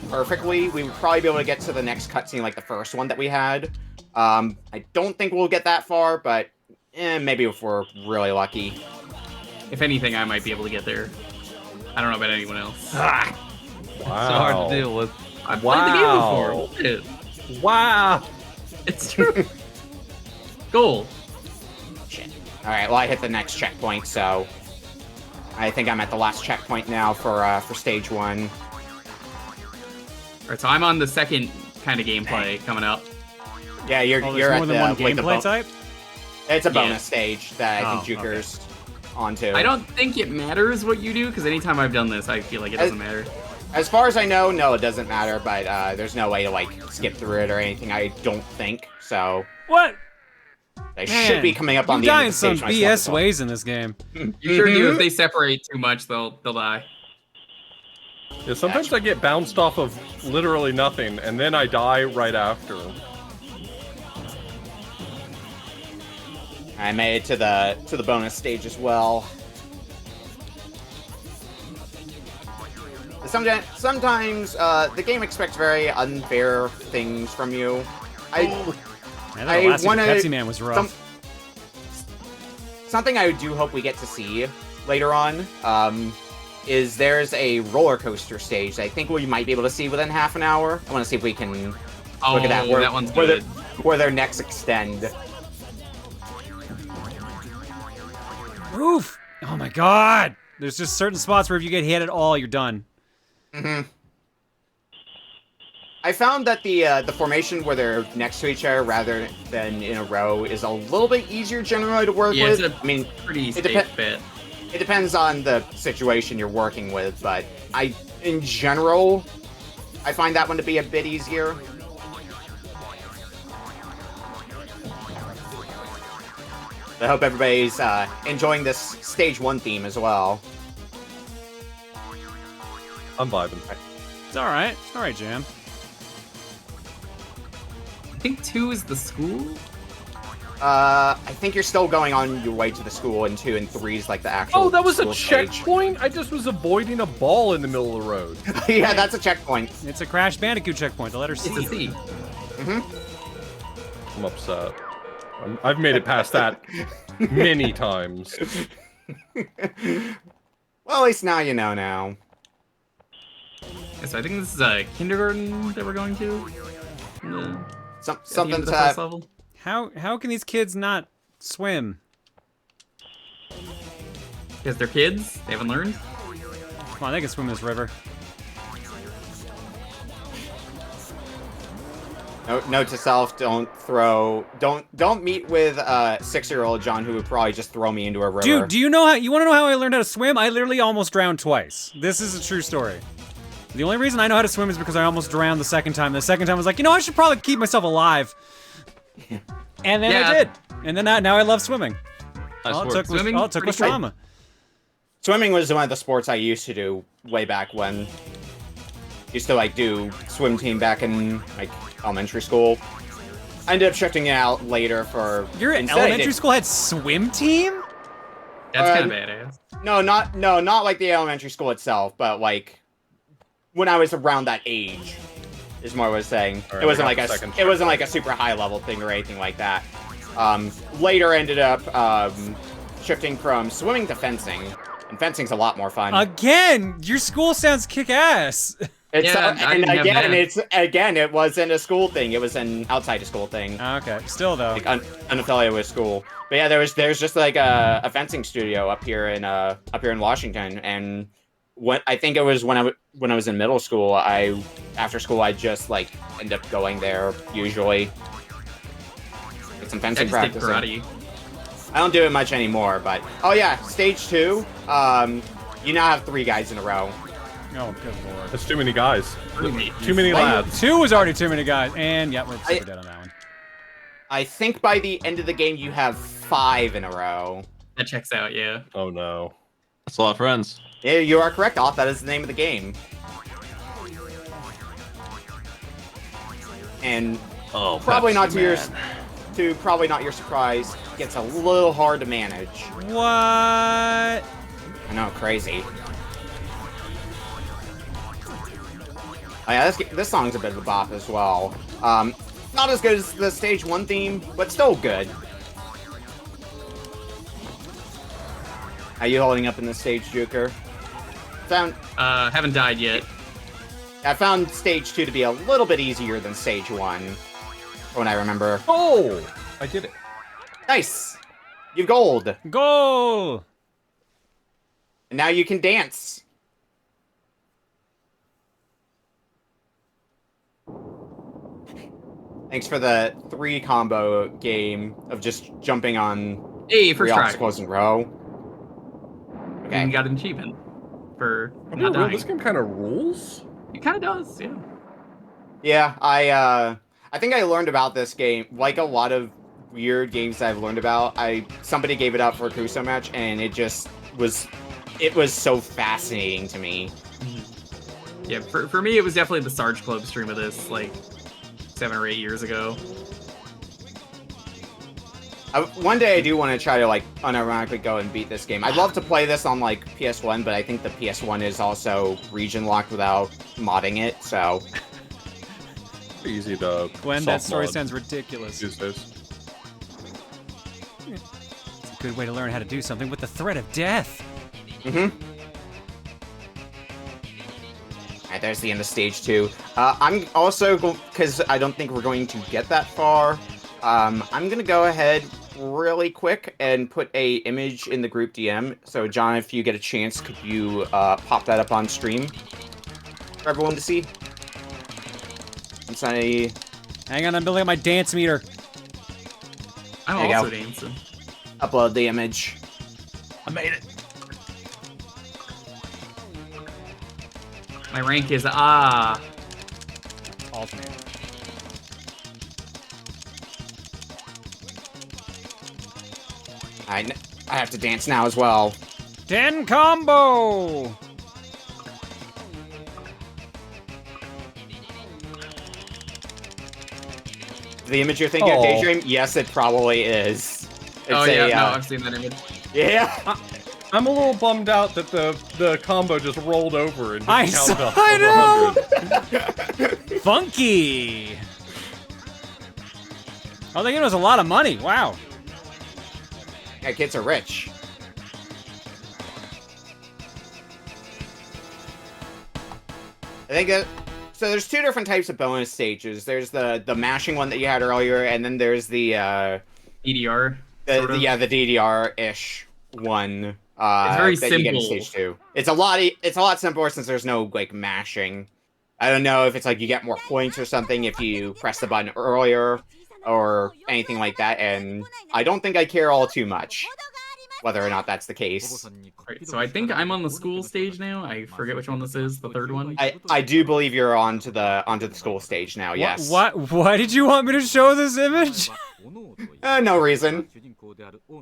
perfectly, we would probably be able to get to the next cutscene like the first one that we had. I don't think we'll get that far, but maybe if we're really lucky. If anything, I might be able to get there. I don't know about anyone else. Wow. So hard to deal with. I've played the game before. Look at it. Wow. It's true. Goal. Shit. Alright, well I hit the next checkpoint, so I think I'm at the last checkpoint now for stage 1. Alright, so I'm on the second kind of gameplay coming up. Yeah, you're There's at more than the one like, gameplay type. It's a bonus Yeah. stage that I think Oh, Jewker's onto. I don't think it matters what you do, because anytime I've done this, I feel like it doesn't matter. As far as I know, no, it doesn't matter, but there's no way to like skip through it or anything, I don't think. So What? they Man, should be coming up on you the die end in of the some stage. when I BS start ways in this game. You sure do. If they separate too much, they'll die. Yeah, sometimes I get bounced off of literally nothing, and then I die right after. I made it to the bonus stage as well. Sometimes the game expects very unfair things from you. Man, that last wanna- Pepsi Man was rough. Something I do hope we get to see later on is there's a roller coaster stage that I think we might be able to see within half an hour. I want to see if we can look at that. Oh, that one's good. Where their necks extend. Oof! Oh my god! There's just certain spots where if you get hit at all, you're done. I found that the formation where they're next to each other rather than in a row is a little bit easier generally to work Yeah, with. it's a pretty safe bet. It depends on the situation you're working with, but in general, I find that one to be a bit easier. I hope everybody's enjoying this stage 1 theme as well. I'm vibing. It's alright. It's alright, Jam. I think 2 is the school. I think you're still going on your way to the school, and 2 and 3 is like the actual. Oh, that was a school stage. checkpoint? I just was avoiding a ball in the middle of the road. Yeah, that's a checkpoint. It's a Crash Bandicoot checkpoint, the letter C. It's a C. I'm upset. I've made it past that many times. Well, at least now you know now. Yeah, so I think this is a kindergarten that we're going to. Something the first to. level. How can these kids not swim? Because they're kids. They haven't learned. Come on, they can swim this river. Note to self: don't meet with 6-year-old John, who would probably just throw me into a river. Dude, do you know how? You want to know how I learned how to swim? I literally almost drowned twice. This is a true story. The only reason I know how to swim is because I almost drowned the second time. The second time I was like, you know, I should probably keep myself alive. And then Yeah. I did. And then now I love swimming. Nice All it work. took was, Swimming, all it took was pretty trauma. Swimming was one of the sports I used to do way back when. Used to like do swim team back in like elementary school. I ended up shifting it out later for. Your instead I elementary did- school had swim team? That's kind of badass. No, not like the elementary school itself, but like when I was around that age, is more what I was saying. All right, it wasn't I got like the second it wasn't like a super high level thing or anything like that. Later ended up shifting from swimming to fencing, And fencing's a lot more fun. Again, your school sounds kick-ass. It's, Yeah, I and didn't have again, that. it wasn't a school thing. It was an outside of school thing. Okay, still though. Like unaffiliated with school. But yeah, there's just like a fencing studio up here in Washington, and I think it was when I was in middle school. After school I just like end up going there usually. Get some fencing practice. Karate. I don't do it much anymore, but oh yeah, stage 2. You now have 3 guys in a row. Oh, good lord. That's too many guys. Really? Too many lads. 2 was already too many guys, and yeah, we're super dead on that one. I think by the end of the game you have 5 in a row. That checks out, yeah. Oh no. That's a lot of friends. Yeah, you are correct, Oth. That is the name of the game. And probably not your surprise, gets a little hard to manage. What? I know, crazy. Oh yeah, this song's a bit of a bop as well. Not as good as the stage 1 theme, but still good. How you holding up in the stage, Jewker? Haven't died yet. I found stage 2 to be a little bit easier than stage 1, when I remember. Oh! I did it. Nice! You gold! Goal! And now you can dance. Thanks for the 3 combo game of just jumping on 3 first try. obstacles in a row. Okay. And got an achievement for I not dying. This game kind of rules? It kind of does, yeah. Yeah, I think I learned about this game, like a lot of weird games that I've learned about. Somebody gave it up for a Crusoe match, and it was so fascinating to me. Yeah, for me, it was definitely the Sarge Club stream of this, like, 7 or 8 years ago. One day I do want to try to, like, unironically go and beat this game. I'd love to play this on, like, PS1, but I think the PS1 is also region-locked without modding it, so... Easy to Gwen, that story sounds ridiculous. These days. It's a good way to learn how to do something with the threat of death. Mm-hmm. Alright, there's the end of stage 2. I'm also, because I don't think we're going to get that far, I'm gonna go ahead really quick and put a image in the group DM. So John, if you get a chance, could you pop that up on stream for everyone to see? Hang on, I'm building up my dance meter. I'm There you also go. dancing. Upload the image. I made it. My rank is Alternate. I have to dance now as well. 10 combo! The image you're thinking of, Daydream? Yes, it probably is. no, I've seen that image. Yeah. I'm a little bummed out that the combo just rolled over and I didn't count up know! over 100. Funky! Oh, they gave us a lot of money. Wow. Yeah, kids are rich. I think that... So there's 2 different types of bonus stages. There's the mashing one that you had earlier, and then there's the... EDR. the DDR-ish one. It's very that you get in simple. stage 2. It's a lot simpler since there's no, like, mashing. I don't know if it's like you get more points or something if you press the button earlier or anything like that, and I don't think I care all too much whether or not that's the case. Right, so I think I'm on the school stage now. I forget which one this is, the 3rd one. I do believe you're onto the school stage now, yes. Why did you want me to show this image? No reason.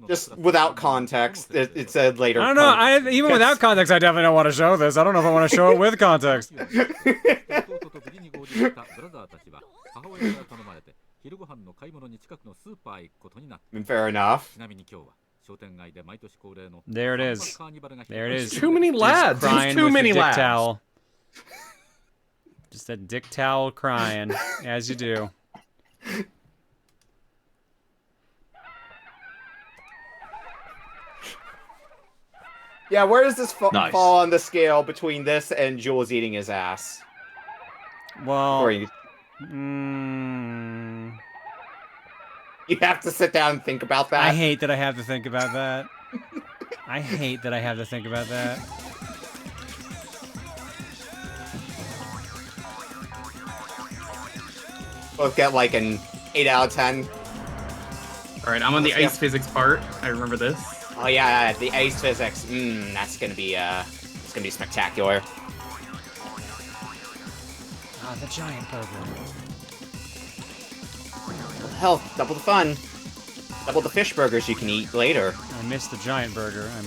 Just without context. It said later. I don't know. Even without context, I definitely don't want to show this. I don't know if I want to show it with context. Fair enough. There it is. There it is. Too many lads. Crying Too with many the dick lads. towel. Just that dick towel crying, as you do. Yeah, where does this Nice. fall on the scale between this and Jules eating his ass? Well, Or you have to sit down and think about that. I hate that I have to think about that. I hate that I have to think about that. Both get like an 8 out of 10. Alright, I'm on the ice physics part. I remember this. Oh yeah, the ice physics. That's gonna be it's gonna be spectacular. Ah, the giant burger. Hell, double the fun. Double the fish burgers you can eat later. I missed the giant burger. I'm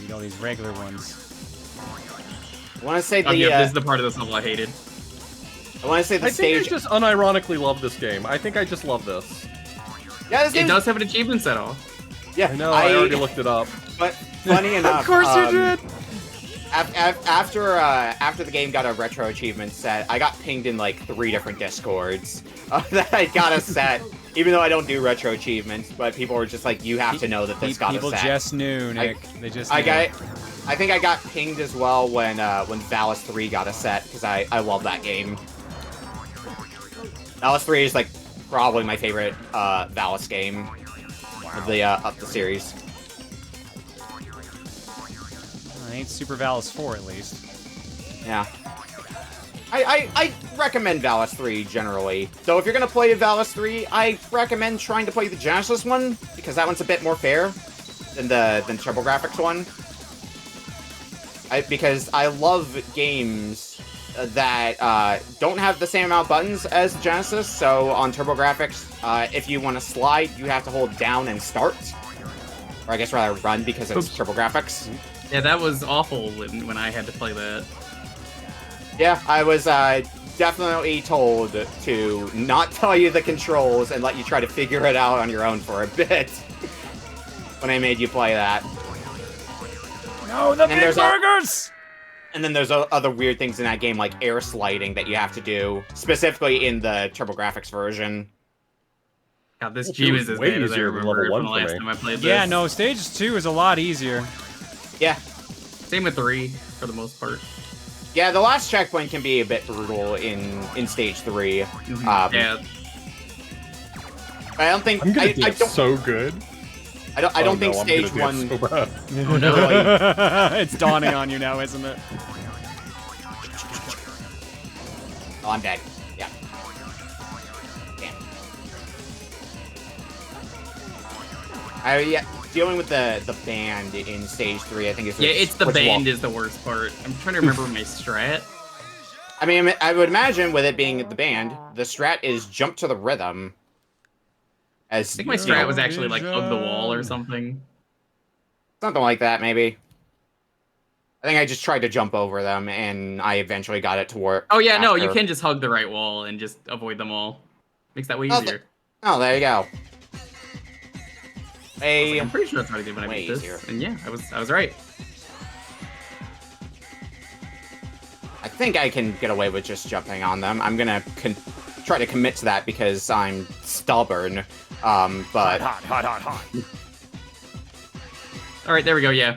eat all these regular ones. I want to say the. This is the part of this level I hated. I want to say the I stage. think I just unironically love this game. I think I just love this. Yeah, this It game does have an achievement set off. Yeah, I know. I already looked it up. But funny enough, Of course you did. After the game got a retro achievement set, I got pinged in like 3 different discords that I got a set. Even though I don't do retro achievements, but people were just like, "You have to know that this got a set." People just knew, Nick. They just. Knew. I think I got pinged as well when Valis 3 got a set because I love that game. Valis 3 is like probably my favorite Valis game of the series. I ain't Super Valis 4 at least. Yeah. I recommend Valis 3 generally. So if you're gonna play Valis 3, I recommend trying to play the Genesis one because that one's a bit more fair than the TurboGrafx one. Because I love games that don't have the same amount of buttons as the Genesis. So on TurboGrafx, if you want to slide, you have to hold down and start, or I guess rather run because it's TurboGrafx. Yeah, that was awful when I had to play that. Yeah, I was definitely told to not tell you the controls and let you try to figure it out on your own for a bit when I made you play that. No, the big burgers! And then there's other weird things in that game, like air sliding, that you have to do, specifically in the TurboGrafx version. God, this G is as way bad as I easier than remember level from the 1 for last me. time I played this. Yeah, no, stage 2 is a lot easier. Yeah. Same with 3, for the most part. Yeah, the last checkpoint can be a bit brutal in stage 3. Yeah. I don't think I'm gonna do I it don't so good. I don't think I'm stage gonna do 1 it so bad. Oh no. It's dawning on you now, isn't it? Oh, I'm dead. Yeah. Damn. Yeah, dealing with the band in stage 3, I think is It's the what's band is the worst part. I'm trying to remember my strat. I mean, I would imagine with it being the band, the strat is jump to the rhythm. I think my strat was actually like hug the wall or something. Something like that, maybe. I think I just tried to jump over them, and I eventually got it to work. Oh yeah, no, you after. can just hug the right wall and just avoid them all. Makes that way easier. Oh, there you go. I'm pretty sure that's what I did when I way beat this. easier. And yeah, I was right. I think I can get away with just jumping on them. I'm gonna try to commit to that because I'm stubborn. But Hot. All right, there we go. Yeah.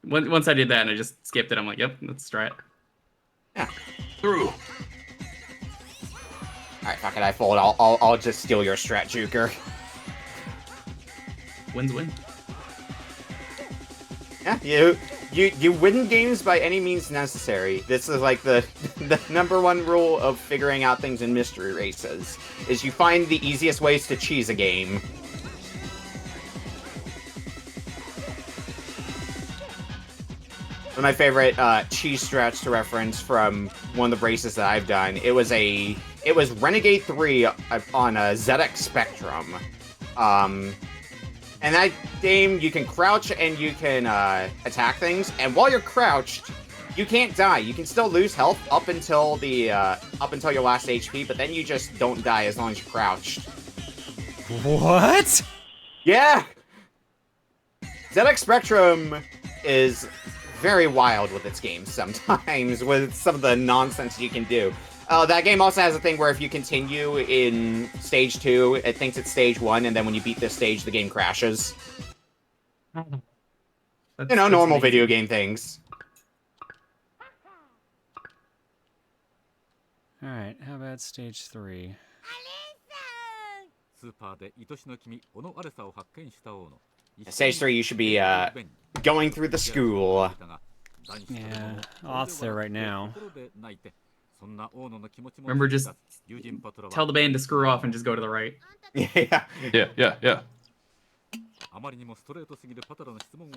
Once I did that and I just skipped it, I'm like, yep, that's strat. yeah. Through. All right, fuck it. I fold. I'll just steal your strat, Jewker. Wins win. Yeah, you win games by any means necessary. This is like the #1 rule of figuring out things in mystery races, is you find the easiest ways to cheese a game. One of my favorite cheese strats to reference from one of the races that I've done, it was Renegade 3 on a ZX Spectrum. And that game, you can crouch and you can attack things, and while you're crouched, you can't die. You can still lose health up until your last HP, but then you just don't die as long as you're crouched. What? Yeah! ZX Spectrum is very wild with its games sometimes, with some of the nonsense you can do. That game also has a thing where if you continue in stage 2, it thinks it's stage 1, and then when you beat this stage, the game crashes. You know, normal video game things. Alright, how about stage 3? Stage 3, you should be going through the school. Yeah, Auth's there right now. Remember, just tell the band to screw off and just go to the right. Yeah. Yeah.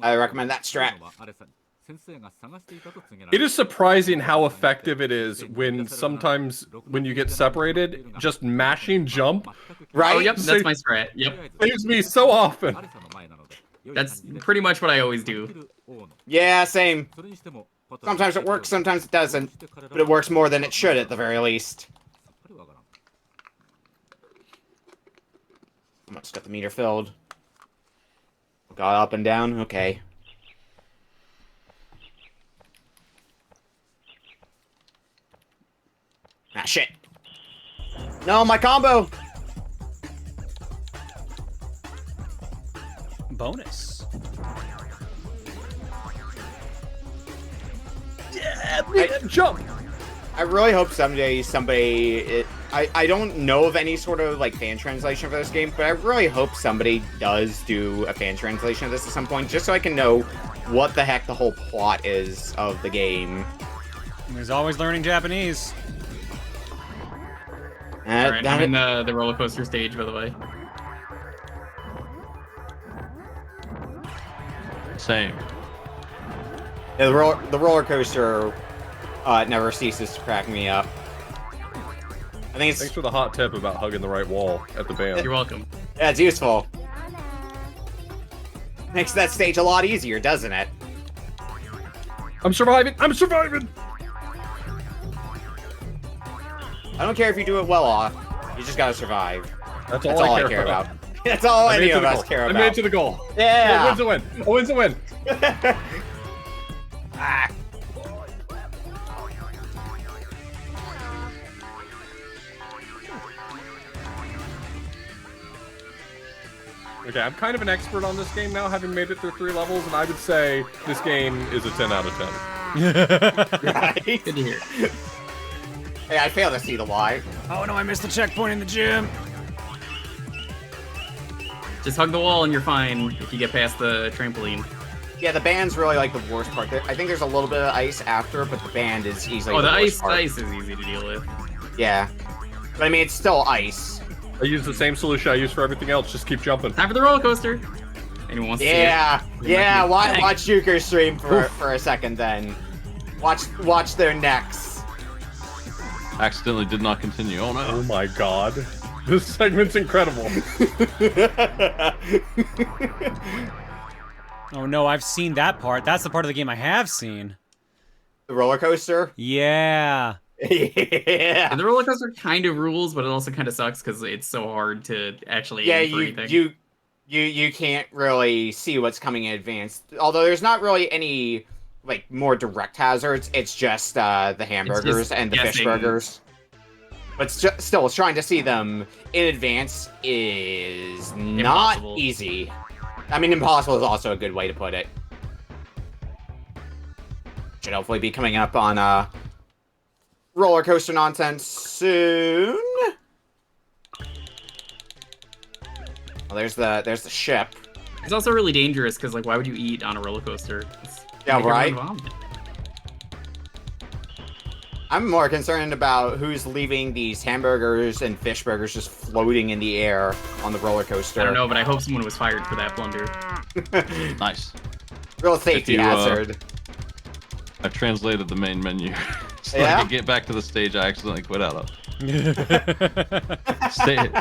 I recommend that strat. It is surprising how effective it is when sometimes when you get separated, just mashing jump. Right? Oh, yep, that's my strat. Yep. Saves me so often. That's pretty much what I always do. Yeah, same. Sometimes it works, sometimes it doesn't. But it works more than it should at the very least. Almost got the meter filled. Got up and down, okay. Ah, shit. No, my combo! Bonus. Yeah, jump! I really hope someday somebody... I don't know of any sort of, like, fan translation for this game, but I really hope somebody does do a fan translation of this at some point, just so I can know what the heck the whole plot is of the game. There's always learning Japanese. Alright, I'm in the roller coaster stage, by the way. Same. Yeah, the roller coaster never ceases to crack me up. I think it's... Thanks for the hot tip about hugging the right wall at the band. You're welcome. Yeah, it's useful. Makes that stage a lot easier, doesn't it? I'm surviving! I'm surviving! I don't care if you do it well off. You just gotta survive. That's That's all I care about. That's all I any of us care I about. made it to the goal. Yeah! A win's a win. A win's a win. Ah. Okay, I'm kind of an expert on this game now, having made it through 3 levels, and I would say this game is a 10 out of 10. Right? Good to hear. Hey, I failed to see the light. Oh no, I missed the checkpoint in the gym. Just hug the wall and you're fine if you get past the trampoline. Yeah, the band's really like the worst part. I think there's a little bit of ice after, but the band is easily Oh, the worst part. ice is easy to deal with. Yeah. But I mean, it's still ice. I use the same solution I use for everything else, just keep jumping. Time for the roller coaster. Anyone wants to see it? Yeah, watch Jewker stream for a second then. Watch their necks. Accidentally did not continue. Oh no. Oh my god. This segment's incredible. Oh no, I've seen that part. That's the part of the game I have seen. The roller coaster? Yeah. Yeah. And the roller coaster kind of rules, but it also kind of sucks because it's so hard to actually Yeah, aim for anything. you can't really see what's coming in advance. Although there's not really any like more direct hazards. It's just the hamburgers and the fish burgers. But still, trying to see them in advance is not easy. I mean, impossible is also a good way to put it. Should hopefully be coming up on roller coaster nonsense soon. Well, there's the ship. It's also really dangerous because, like, why would you eat on a roller coaster? Yeah, right. I'm more concerned about who's leaving these hamburgers and fish burgers just floating in the air on the roller coaster. I don't know, but I hope someone was fired for that blunder. Nice. Real safety hazard. I've translated the main menu. So Yeah? I could get back to the stage I accidentally quit out of. The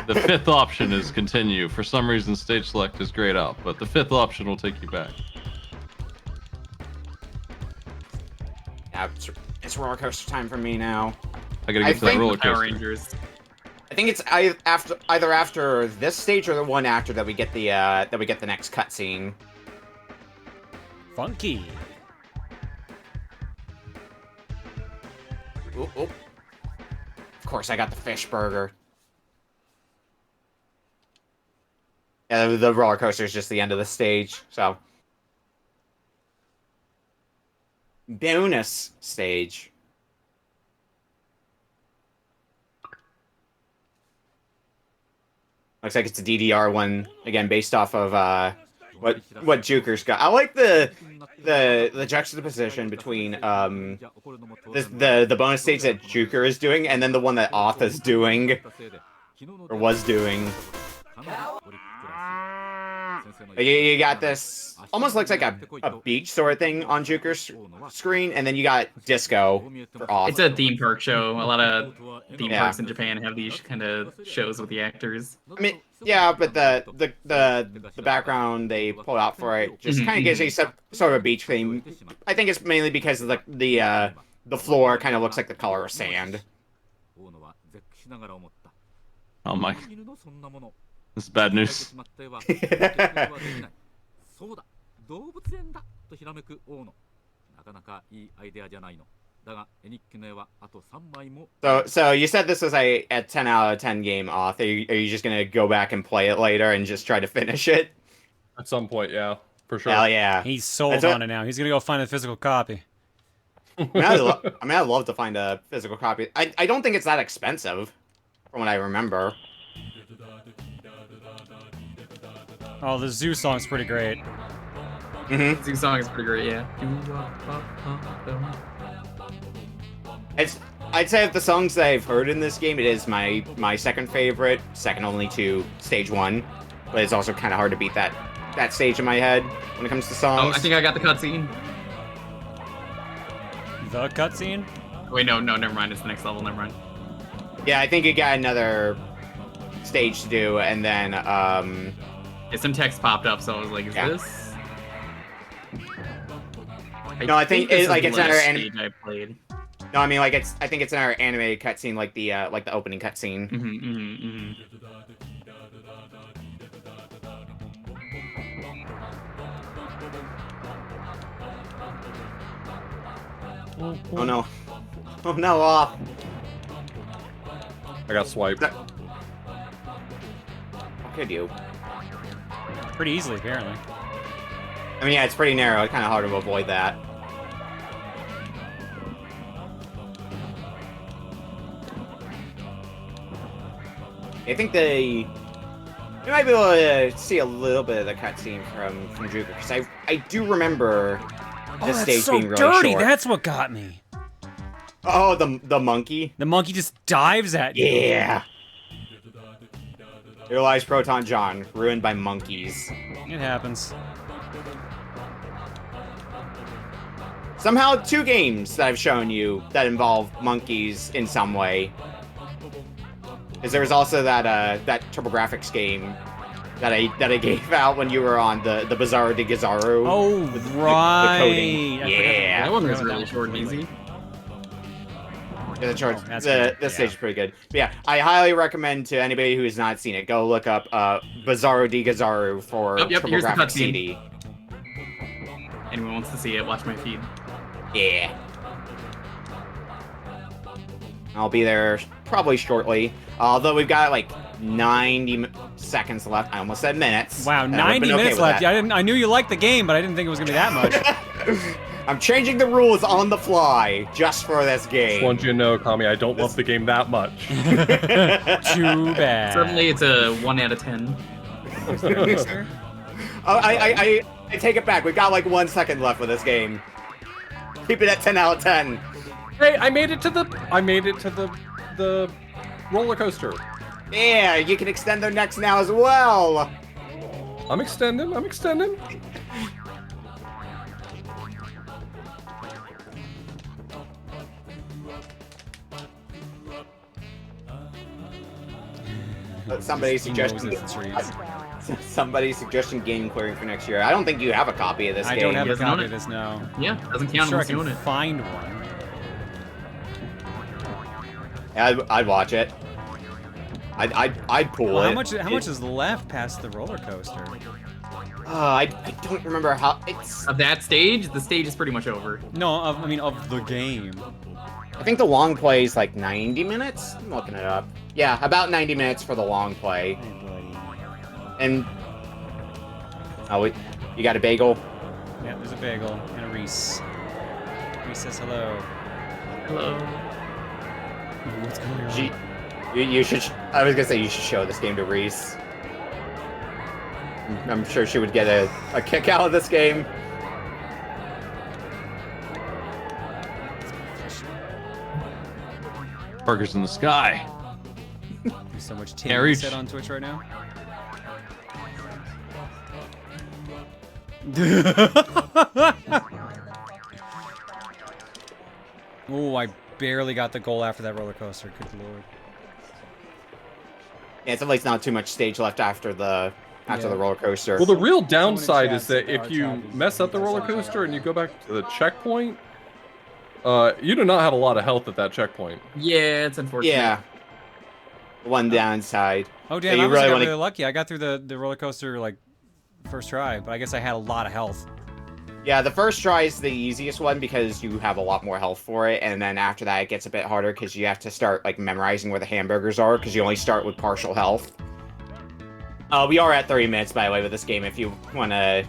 5th option is continue. For some reason, stage select is grayed out, but the 5th option will take you back. Yeah, it's roller coaster time for me now. I gotta get to that roller Power coaster. Rangers. I think it's either after this stage or the one after that we get the next cutscene. Funky. Oop, oop. Of course, I got the fish burger. Yeah, the roller coaster is just the end of the stage, so. bonus stage. Looks like it's a DDR one again, based off of what Jewker's got. I like the juxtaposition between the bonus stage that Jewker is doing and then the one that Auth is doing or was doing. You got this, almost looks like a beach sort of thing on Jewker's screen, and then you got disco for Auth. It's a theme park show. A lot of theme parks in Japan have these kind of shows with the actors. I mean, yeah, but the background they pulled out for it just kind of gives you some sort of a beach theme. I think it's mainly because of the floor kind of looks like the color of sand. Oh my. This is bad news. So you said this was a 10 out of 10 game, Auth. Are you just gonna go back and play it later and just try to finish it? At some point, yeah, for sure. Hell yeah. He's sold on it now. He's gonna go find a physical copy. I mean, I'd love to find a physical copy. I don't think it's that expensive, from what I remember. Oh, the Zoo song's pretty great. Mm-hmm. Zoo song is pretty great, yeah. I'd say of the songs that I've heard in this game, it is my second favorite, second only to Stage 1. But it's also kind of hard to beat that stage in my head when it comes to songs. Oh, I think I got the cutscene. The cutscene? Wait, no, never mind. It's the next level. Never mind. Yeah, I think you got another stage to do, and then Some text popped up, so I was like, "Is this?" No, I think it's like it's another stage I played. No, I mean like I think it's another animated cutscene, like the opening cutscene. Oh no! Oh no! Off! I got swiped. How could you? Pretty easily, apparently. I mean, yeah, it's pretty narrow. It's kind of hard to avoid that. I think you might be able to see a little bit of the cutscene from Jewker, because I do remember this stage being really dirty. short. That's what got me. Oh, the monkey. The monkey just dives at you. Yeah. Here lies Proton John, ruined by monkeys. It happens. Somehow 2 games that I've shown you that involve monkeys in some way. Because there was also that TurboGrafx game that I gave out when you were on the Bizarro de Gizarro. Oh, right. The coding. Yeah. That one was really short and easy. Yeah, this stage is pretty good. But yeah, I highly recommend to anybody who has not seen it, go look up Bizarro de Gizarro for here's the TurboGrafx cutscene. CD. Anyone wants to see it, watch my feed. Yeah. I'll be there probably shortly. Although we've got like 90 seconds left. I almost said minutes. Wow, 90 minutes left. Yeah, I knew you liked the game, but I didn't think it was gonna be that much. I'm changing the rules on the fly just for this game. Just want you to know, Kami, I don't love the game that much. Too bad. Suddenly it's a 1 out of 10. I take it back. We've got like 1 second left with this game. Keep it at 10 out of 10. Hey, I made it to the roller coaster. Yeah, you can extend their necks now as well. I'm extending. Somebody's suggestion game clearing for next year. I don't think you have a copy of this game. I don't have a doesn't own copy it. of this now. Yeah, doesn't I'm count sure I unless you own can it. find one. Yeah, I'd watch it. I'd pull Well, it. how much is left past the roller coaster? I don't remember how it's. Of that stage, the stage is pretty much over. No, I mean of the game. I think the long play is like 90 minutes. I'm looking it up. Yeah, about 90 minutes for the long play. Hey, buddy. And you got a bagel? Yeah, there's a bagel and a Reese. Reese says hello. Hello. Ooh, what's going on? You should. I was gonna say you should show this game to Reese. I'm sure she would get a kick out of this game. Burgers in the sky. There's so much Harry. Tim said on Twitch right now. Oh, I barely got the goal after that roller coaster. Good lord. Yeah, it's at least not too much stage left after the roller coaster. Well, the real downside is that if you mess up the roller coaster and you go back to the checkpoint, you do not have a lot of health at that checkpoint. Yeah, it's unfortunate. Yeah. One downside. Oh damn! Yeah, I you was really really lucky. I got through the roller coaster like first try, but I guess I had a lot of health. Yeah, the first try is the easiest one because you have a lot more health for it, and then after that it gets a bit harder because you have to start like memorizing where the hamburgers are because you only start with partial health. We are at 30 minutes by the way with this game. If you wanna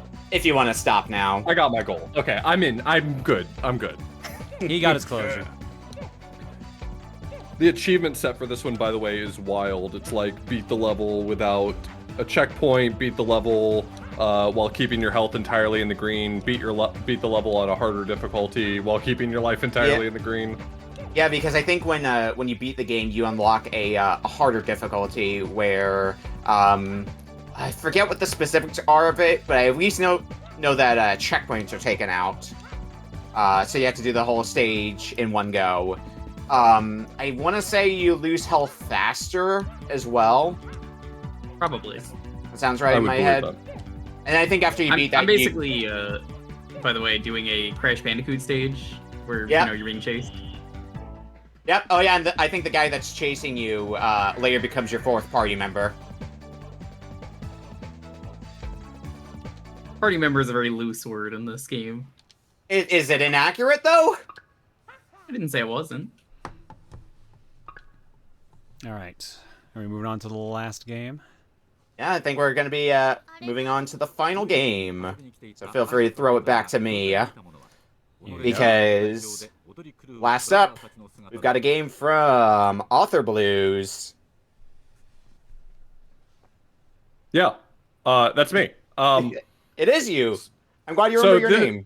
stop now. I got my goal. Okay, I'm in. I'm good. I'm good. He got his closure. The achievement set for this one, by the way, is wild. It's like beat the level without a checkpoint, beat the level while keeping your health entirely in the green, beat the level on a harder difficulty while keeping your life entirely in the green. Yeah, because I think when you beat the game, you unlock a harder difficulty where I forget what the specifics are of it, but I at least know that checkpoints are taken out. So you have to do the whole stage in one go. I want to say you lose health faster as well. Probably. That sounds right in my head. That. And I think after you beat that, I'm basically, by the way, doing a Crash Bandicoot stage where you're being chased. Yep. Oh yeah, and I think the guy that's chasing you later becomes your fourth party member. Party member is a very loose word in this game. Is it inaccurate though? I didn't say it wasn't. All right. Are we moving on to the last game? Yeah, I think we're going to be moving on to the final game. So feel free to throw it back to me. Because last up, we've got a game from authorblues. Yeah, that's me. It is you. I'm glad you remember your name.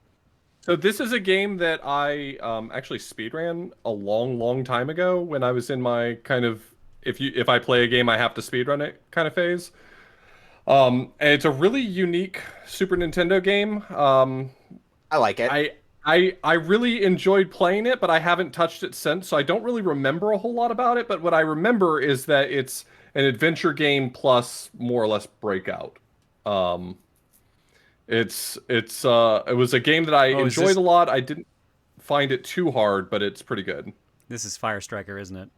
So this is a game that I actually speedran a long time ago when I was in my kind of if I play a game I have to speedrun it kind of phase. And it's a really unique Super Nintendo game. I like it. I really enjoyed playing it, but I haven't touched it since, so I don't really remember a whole lot about it. But what I remember is that it's an adventure game plus more or less Breakout. It was a game that I enjoyed a lot. I didn't find it too hard, but it's pretty good. This is Firestriker, isn't it?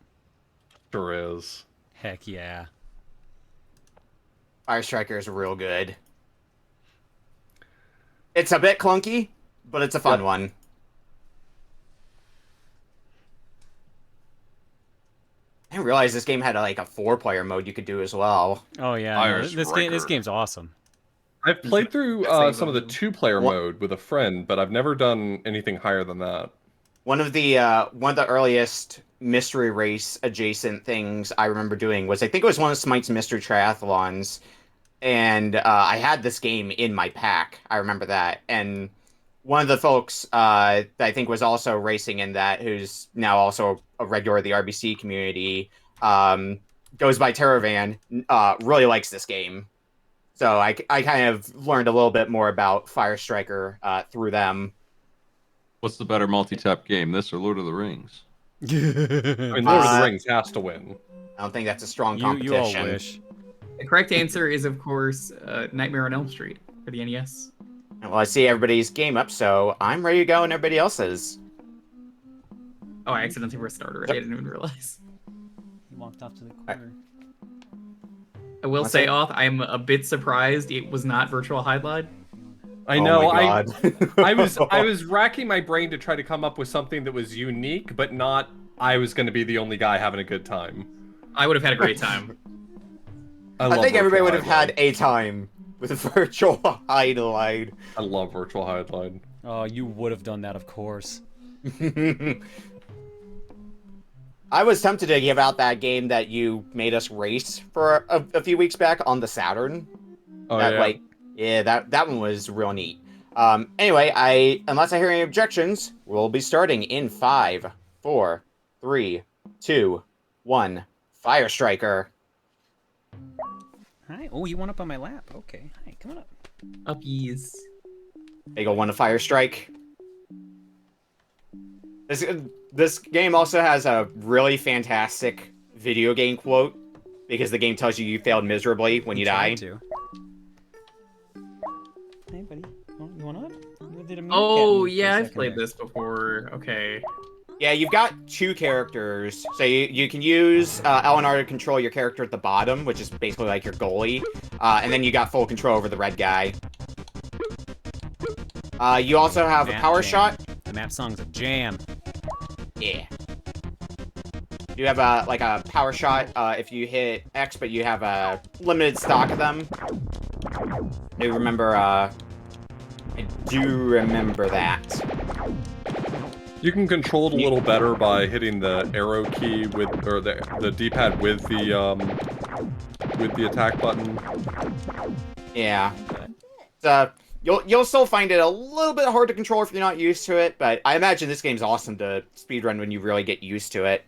Sure is. Heck yeah. Firestriker is real good. It's a bit clunky, but it's a fun one. I didn't realize this game had like a 4-player mode you could do as well. Oh yeah, this game's awesome. I've played through some of the 2-player mode with a friend, but I've never done anything higher than that. One of the earliest mystery race adjacent things I remember doing was I think it was one of Smite's mystery triathlons, and I had this game in my pack. I remember that, and one of the folks that I think was also racing in that, who's now also a regular of the RBC community, goes by Terravan, really likes this game. So I kind of learned a little bit more about Firestriker through them. What's the better multi-tap game, this or Lord of the Rings? I mean, Lord of the Rings has to win. I don't think that's a strong competition. You all wish. The correct answer is, of course, Nightmare on Elm Street for the NES. Well, I see everybody's game up, so I'm ready to go, and everybody else is. Oh, I accidentally pressed start already. I didn't even realize. He walked off to the corner. I will say, Auth, I'm a bit surprised it was not Virtual Highlight. I know. Oh my God. I was racking my brain to try to come up with something that was unique, but not I was going to be the only guy having a good time. I would have had a great time. I think everybody would have had a time with Virtual Highlight. I love Virtual Highlight. Oh, you would have done that, of course. I was tempted to give out that game that you made us race for a few weeks back on the Saturn. Oh, yeah. That one was real neat. Anyway, unless I hear any objections, we'll be starting in 5, 4, 3, 2, 1. Firestriker. Hi. Oh, you went up on my lap. Okay. Hi, come on up. Uppies. They go 1 to Firestrike. This game also has a really fantastic video game quote, because the game tells you failed miserably when you die. To. Hey, buddy. You want up? You did a Oh, yeah, I've played this before. Okay. Yeah, you've got 2 characters. So you can use LNR to control your character at the bottom, which is basically like your goalie. And then you got full control over the red guy. You also have a power shot. The map song's a jam. Yeah. You have a power shot if you hit X, but you have a limited stock of them. I do remember that. You can control it a little better by hitting the arrow key or the D-pad with the attack button. Yeah. You'll still find it a little bit hard to control if you're not used to it, but I imagine this game's awesome to speedrun when you really get used to it.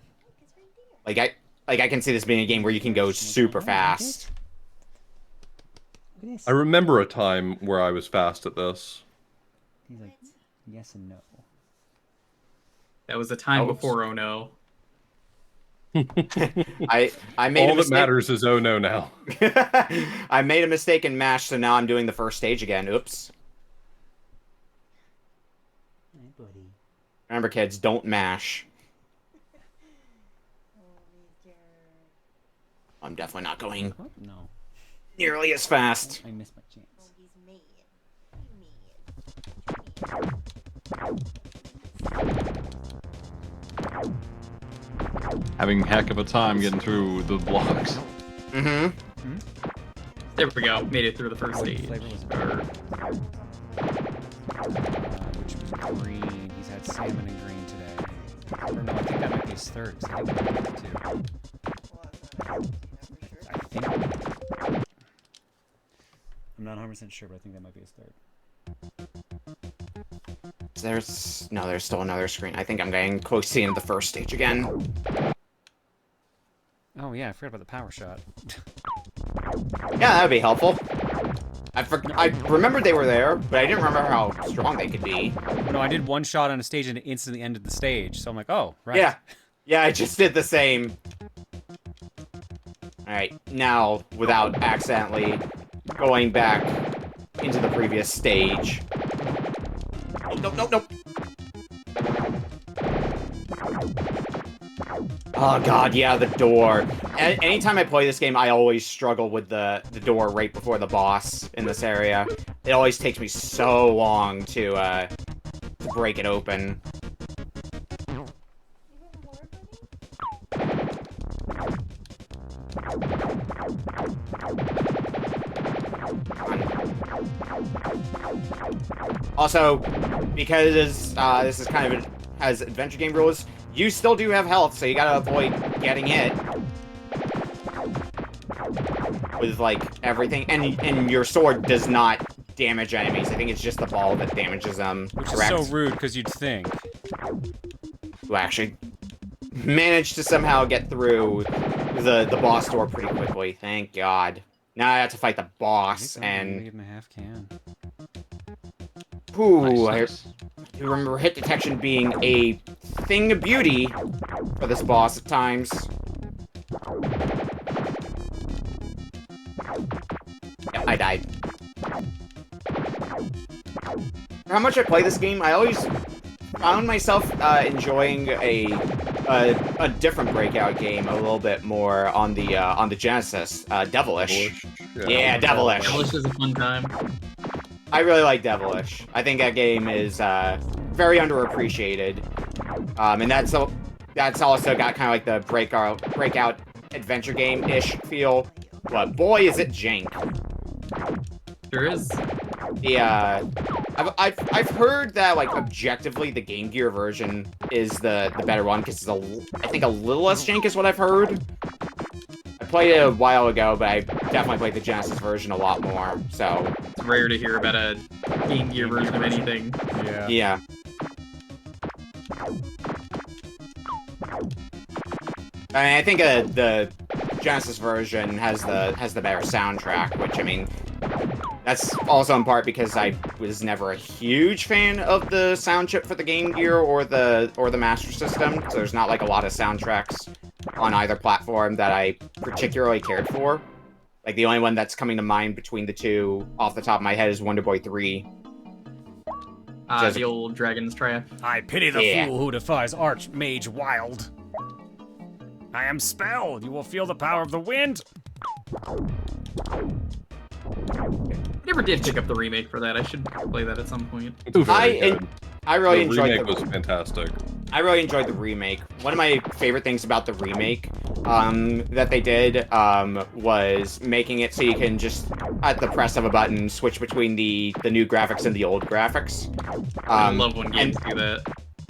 I can see this being a game where you can go super fast. I remember a time where I was fast at this. He's like, yes and no. That was a time before Oh No. I made All a that mistake. matters is oh no now. I made a mistake in MASH, so now I'm doing the first stage again. Oops. Hey, buddy. Remember, kids, don't MASH. I'm definitely not going Oh, no. nearly as fast. I missed my chance. Having heck of a time getting through the blocks. Mm-hmm. There we go. Made it through the first stage. Flavor was it? Which was green. He's had salmon and green today. Or no, I think that might be his third. 'Cause I think I did two. I think. I'm not 100% sure, but I think that might be his third. There's still another screen. I think I'm getting close to the end of the first stage again. Oh yeah, I forgot about the power shot. Yeah, that would be helpful. I remembered they were there, but I didn't remember how strong they could be. No, I did one shot on a stage and it instantly ended the stage. So I'm like, oh, right. Yeah, I just did the same. Alright, now, without accidentally going back into the previous stage. Oh, nope. Oh god, yeah, the door. Anytime I play this game, I always struggle with the door right before the boss in this area. It always takes me so long to break it open. Also, because this is kind of has adventure game rules, you still do have health, so you gotta avoid getting hit with like everything. And your sword does not damage enemies. I think it's just the ball that damages them. Which is so rude, because you'd think. Who actually managed to somehow get through the boss door pretty quickly. Thank God. Now I have to fight the boss, and give him a half can. ooh, Nice. I remember hit detection being a thing of beauty for this boss at times. Yep, I died. For how much I play this game, I always found myself enjoying a different Breakout game a little bit more on the Genesis, Devilish. Yeah, Devilish. Devilish is a fun time. I really like Devilish. I think that game is very underappreciated, and that's also got kind of like the breakout adventure game-ish feel. But boy, is it jank. Sure is. I've heard that like objectively the Game Gear version is the better one because it's I think a little less jank is what I've heard. I played it a while ago, but I definitely played the Genesis version a lot more. So It's rare to hear about a Game Gear version of anything. Yeah. yeah. I mean, I think the Genesis version has the better soundtrack, which I mean, that's also in part because I was never a huge fan of the sound chip for the Game Gear or the Master System. So there's not like a lot of soundtracks on either platform that I particularly cared for. Like the only one that's coming to mind between the two off the top of my head is Wonder Boy 3. The old Dragon's Trap. I pity the fool who defies Archmage Wild. I am spelled. You will feel the power of the wind. I never did pick up the remake for that. I should play that at some point. I really enjoyed remake was fantastic. I really enjoyed the remake. One of my favorite things about the remake that they did was making it so you can just, at the press of a button, switch between the new graphics and the old graphics. I love when games do that.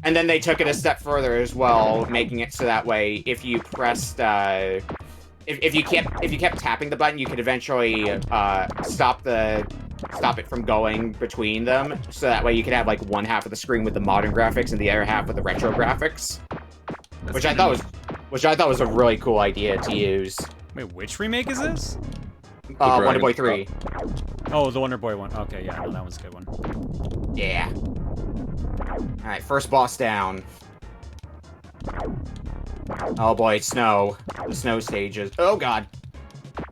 And then they took it a step further as well, making it so that way if you pressed if you kept tapping the button, you could eventually stop it from going between them. So that way you could have like one half of the screen with the modern graphics and the other half with the retro graphics, which I thought was a really cool idea to use. Wait, which remake is this? Wonder Boy 3. Oh, the Wonder Boy one. Okay, yeah, no, that one's a good one. Yeah. All right, first boss down. Oh boy, it's snow. The snow stages. Oh god.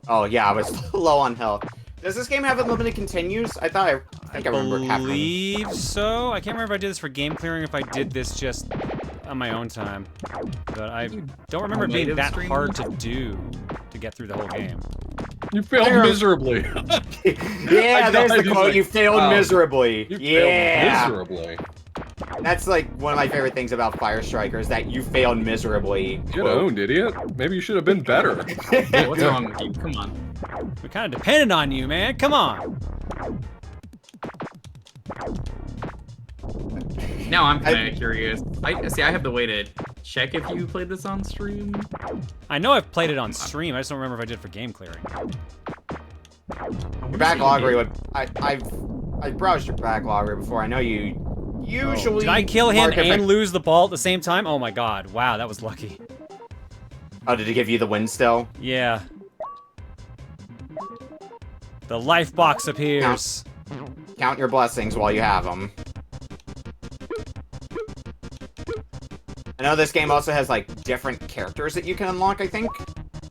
Oh yeah, I was low on health. Does this game have unlimited continues? I think I remember it having. I believe so. I can't remember if I did this for game clearing, if I did this just on my own time. But I don't remember it being that hard to do to get through the whole game. You failed miserably. Yeah, there's the quote. You failed miserably. You yeah. failed miserably. That's like one of my favorite things about Firestriker is that you failed miserably. Get owned, idiot. Maybe you should have been better. What's wrong with you? Come on. We kind of depended on you, man. Come on. Now I'm kind of curious. I have the way to check if you played this on stream. I know I've played it on stream. I just don't remember if I did for game clearing. Your backlog would. I browsed your backlog before. I know you usually. Did I kill him and lose the ball at the same time? Oh my god! Wow, that was lucky. Oh, did it give you the win still? Yeah. The life box appears. Count your blessings while you have them. I know this game also has like different characters that you can unlock. I think.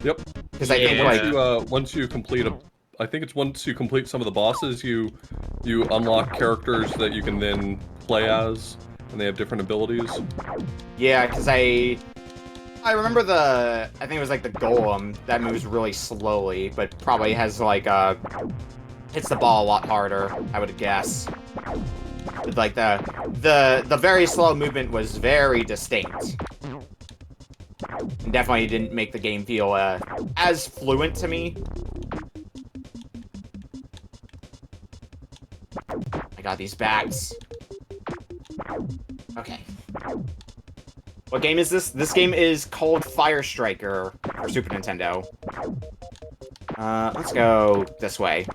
Yep. Because I think like once you complete once you complete some of the bosses, you unlock characters that you can then play as, and they have different abilities. Yeah, because I remember I think it was like the golem that moves really slowly, but probably has like hits the ball a lot harder, I would guess. But, like the very slow movement was very distinct. And definitely didn't make the game feel as fluent to me. I got these bats. Okay. What game is this? This game is called Firestriker for Super Nintendo. Let's go this way.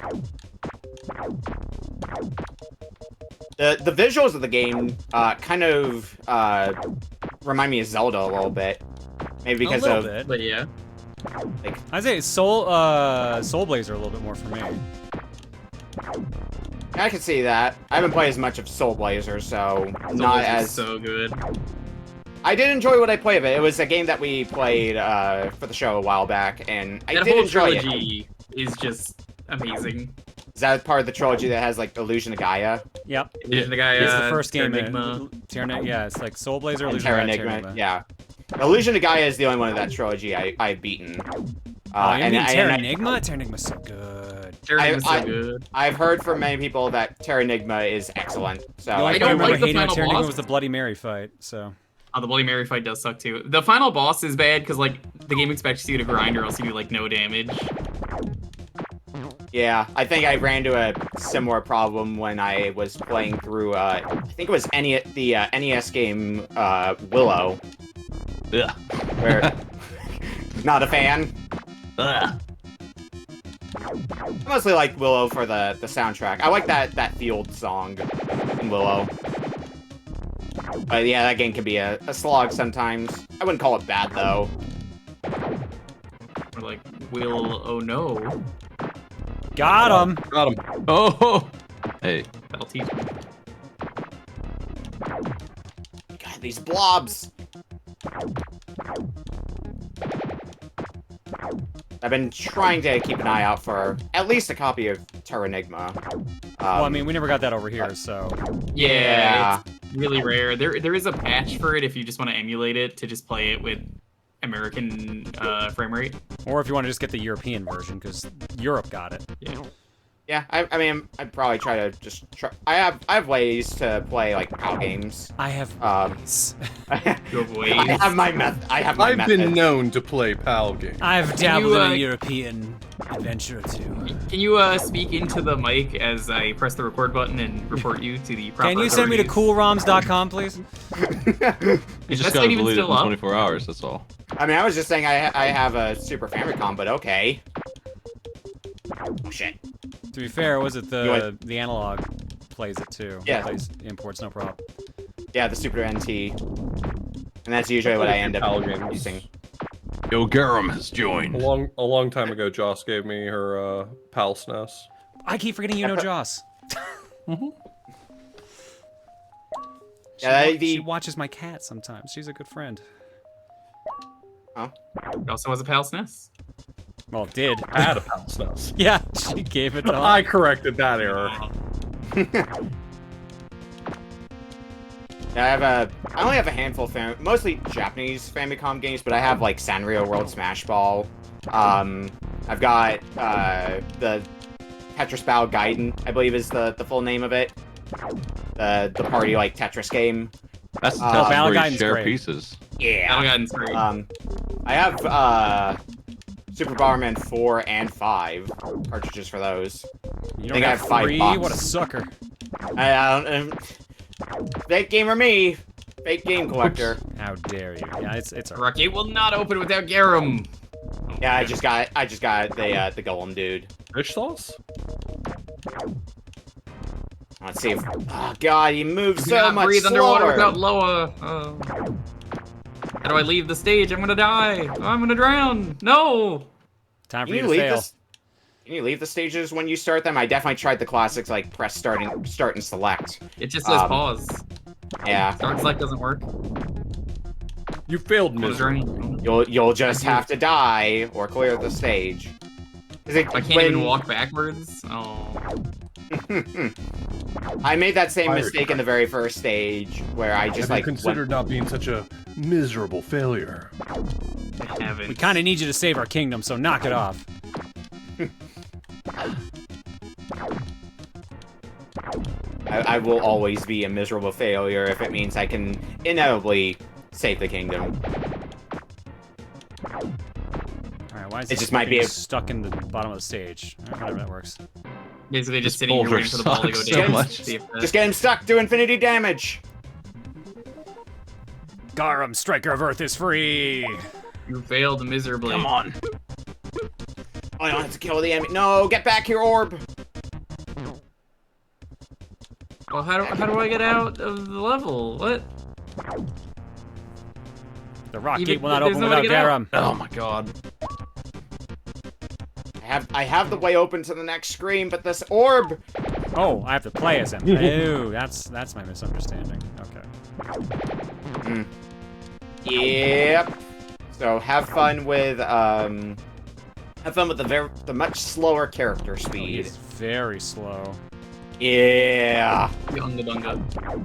The visuals of the game kind of remind me of Zelda a little bit. Maybe because a little bit. But yeah. Like, I'd say Soul Blazer a little bit more for me. I can see that. I haven't played as much of Soul Blazer, so not as so good. I did enjoy what I played of it. It was a game that we played for the show a while back, and I did enjoy it. That whole trilogy is just amazing. Is that part of the trilogy that has like Illusion of Gaia? Yep. Illusion of Gaia. It's the first game. Terranigma. Yeah, it's like Soul Blazer, And Illusion of Gaia, Terranigma. Yeah. Illusion of Gaia is the only one of that trilogy I've beaten. You mean Terranigma? Terranigma's so good. Terranigma's so good. I've heard from many people that Terranigma is excellent. So The only I thing I don't remember like the hating on final Terranigma boss. was the Bloody Mary fight, so... Oh, the Bloody Mary fight does suck too. The final boss is bad because like the game expects you to grind or else you do like no damage. Yeah, I think I ran into a similar problem when I was playing through, I think it was the NES game, Willow. Ugh. Where... Not a fan. Ugh. I mostly like Willow for the soundtrack. I like that field song in Willow. But yeah, that game can be a slog sometimes. I wouldn't call it bad, though. Or like, oh no. Got him. Got him. Oh. Hey. That'll teach me. God, these blobs. I've been trying to keep an eye out for at least a copy of Terranigma. Well, I mean, we never got that over here, so... Yeah. It's really rare. There is a patch for it if you just want to emulate it to just play it with American frame rate. Or if you want to just get the European version, because Europe got it. Yeah. Yeah, I mean, I'd probably try to just try. I have ways to play like PAL games. I have ways. You have ways. I have my method. I've method. been known to play PAL games. I've dabbled in a you, European adventure or two. Can you speak into the mic as I press the record button and report you to the proper Can you send me to authorities? coolroms.com, please? You Is just that gotta even delete it still in up? 24 hours, that's all. I mean, I was just saying I have a Super Famicom, but okay. Oh shit. To be fair, was it You want- the analog plays it too? Yeah. Plays imports, no problem. Yeah, the Super NT. And that's usually what I end up PAL games. using. Yo, Garum has joined. A long time ago, Joss gave me her PAL SNES. I keep forgetting you know Joss. Yeah, She watches my cat sometimes. She's a good friend. It also has a PAL SNES. Well, it did. I had a PAL SNES. Yeah, she gave it to I corrected that error. Yeah, I only have a handful of mostly Japanese Famicom games, but I have like Sanrio World Smash Ball. I've got the Tetris Battle Gaiden, I believe is the full name of it. The party like Tetris game. That's the Battle test where you Gaiden's share great. pieces. Yeah. Oh, God, it's great. I have Super Bomberman 4 and 5 cartridges for those. You I don't think I have have 5 3? bucks. What a sucker. I don't. Fake gamer me. Fake game collector. How dare you? Yeah, it's a Rocky will not open without Garum. Yeah, I just got the Golem dude. Fish sauce? Let's see if. Oh god, he moves You so cannot much breathe slower. underwater without Loa. How do I leave the stage? I'm gonna die. I'm gonna drown. No. time for Can you you to leave fail. this? Can you leave the stages when you start them? I definitely tried the classics like press start and select. It just says pause. Yeah, Start select doesn't work. You failed I'm gonna miserably. drown. you'll just have to die or clear the stage. I can't even walk backwards. Oh. I made that same mistake in the very first stage where I just like went. not being such a miserable failure? I haven't. We kind of need you to save our kingdom, so knock it off. I will always be a miserable failure if it means I can inevitably save the kingdom. Alright, why is It this just might be a- stuck in the bottom of the stage? Alright, whatever, that works. Basically just This sitting here boulder waiting for the ball to go sucks down. so much. See if the- Just get him stuck, do infinity damage! Garum, Striker of Earth is free! You failed miserably. Come on. I don't have to kill the enemy. No, get back here, orb! Well, how do I get out of the level? What? The rock Even- gate will not there's open no way to without get out. Garum. Oh my god. I have the way open to the next screen, but this orb! Oh, I have to play as him. Oh, that's my misunderstanding. Okay. Yep. So have fun with the much slower character speed. He's very slow. Yeah. Bunga bunga.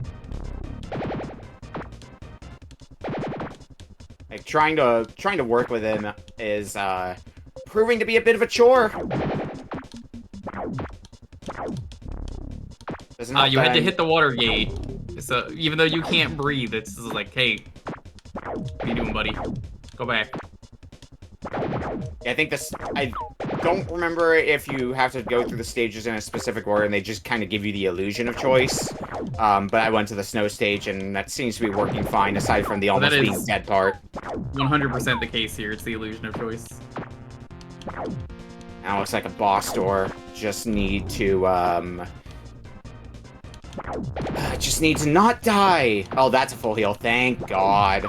Like trying to work with him is proving to be a bit of a chore. Doesn't help You that had to I'm- hit the water gate. So even though you can't breathe, it's like, hey, what are you doing, buddy? Go back. I think this. don't remember if you have to go through the stages in a specific order and they just kind of give you the illusion of choice. But I went to the snow stage and that seems to be working fine aside from the almost being dead part. 100% the case here. It's the illusion of choice. Now it looks like a boss door. Just need to, just need to not die! Oh, that's a full heal. Thank God.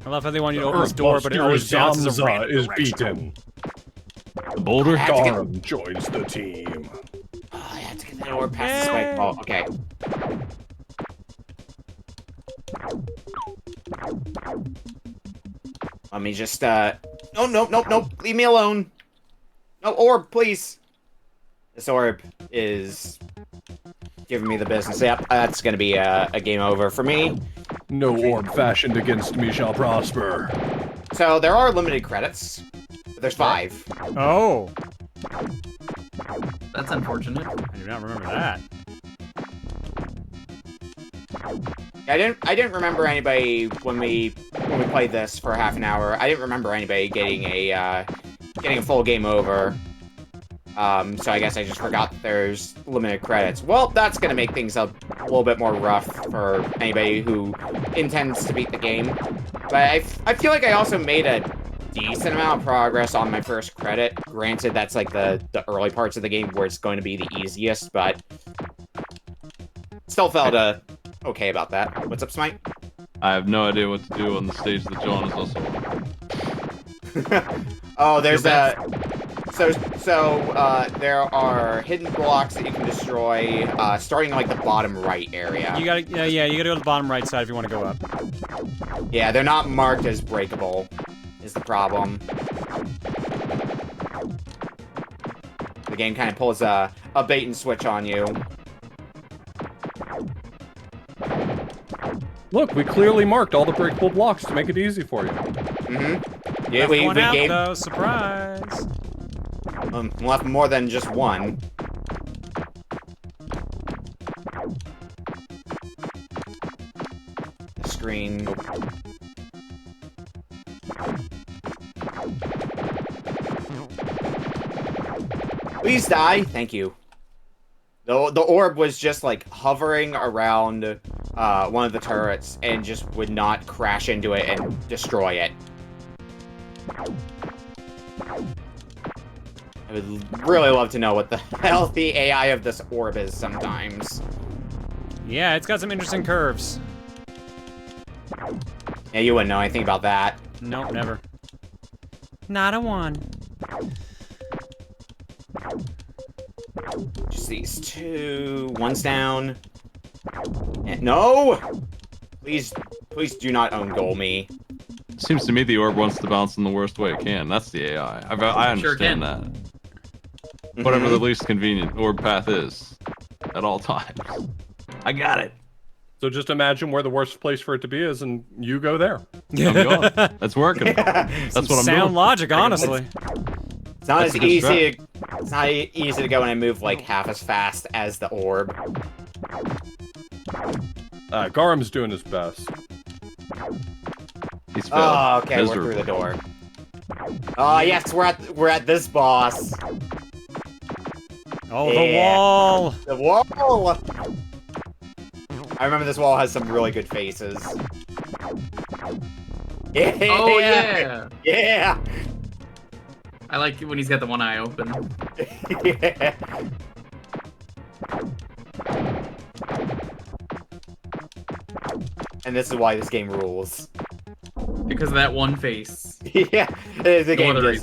I love how they want you to open this door, but it always bounces around. is beaten. The boulder? Garum joins the team. Oh, I had to get that orb past the spike ball. Okay. Let me just, No, leave me alone. No, orb, please. This orb is giving me the business. Yep, that's gonna be a game over for me. No orb fashioned against me shall prosper. So, there are limited credits. There's 5. Oh. That's unfortunate. I do not remember that. I didn't remember anybody when we played this for half an hour. I didn't remember anybody getting a full game over. So I guess I just forgot that there's limited credits. Well, that's gonna make things a little bit more rough for anybody who intends to beat the game. But I feel like I also made a decent amount of progress on my first credit. Granted, that's like the early parts of the game where it's going to be the easiest, but still felt okay about that. What's up, Smight? I have no idea what to do on the stage that John is also on. Oh, there's there are hidden blocks that you can destroy, starting like the bottom right area. You gotta, you gotta go to the bottom right side if you want to go up. Yeah, they're not marked as breakable, is the problem. The game kind of pulls a bait and switch on you. Look, we clearly marked all the breakable blocks to make it easy for you. Mm-hmm. Yeah, we out, gave though. Surprise. left more than just one. The screen. Please die. Thank you. The orb was just like hovering around one of the turrets and just would not crash into it and destroy it. I would really love to know what the hell the AI of this orb is sometimes. Yeah, it's got some interesting curves. Yeah, you wouldn't know anything about that. Nope, never. Not a one. Just these two. One's down. And no! Please do not own goal me. Seems to me the orb wants to bounce in the worst way it can. That's the AI. I understand that. Whatever the least convenient orb path is. At all times. I got it. So just imagine where the worst place for it to be is, and you go there. I'm going. That's working. Yeah. That's what I'm doing. Sound logic, honestly. It's not That's as a good easy. It's not easy to go and I move like half as fast as the orb. Garum's doing his best. He's failed. Oh, okay, we're miserably. through the door. Oh yes, we're at this boss. Oh, Yeah. the wall! The wall. I remember this wall has some really good faces. Yeah. Oh yeah. Yeah. I like it when he's got the one eye open. Yeah. And this is why this game rules. Because of that one face. Yeah, the game other does.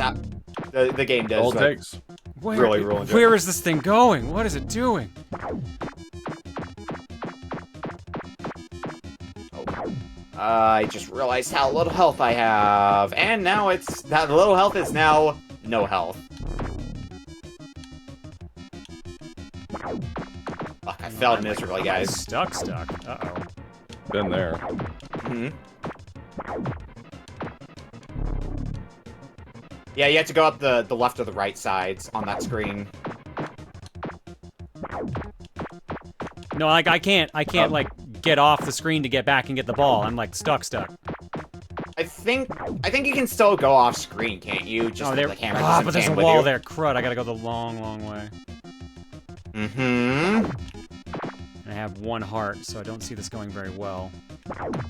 The game does. All it like, takes. really ruin it. Where is this thing going? What is it doing? I just realized how little health I have, and now that little health is now no health. Fuck, I failed miserably, guys. Stuck. Uh-oh. Been there. Hmm. Yeah, you have to go up the left or the right sides on that screen. No, like, I can't, like, get off the screen to get back and get the ball. I'm, like, stuck. I think you can still go off screen, can't you? Just there. the camera doesn't But there's a pan with wall you. there. Crud! I gotta go the long, long way. Mm-hmm. And I have 1 heart, so I don't see this going very well.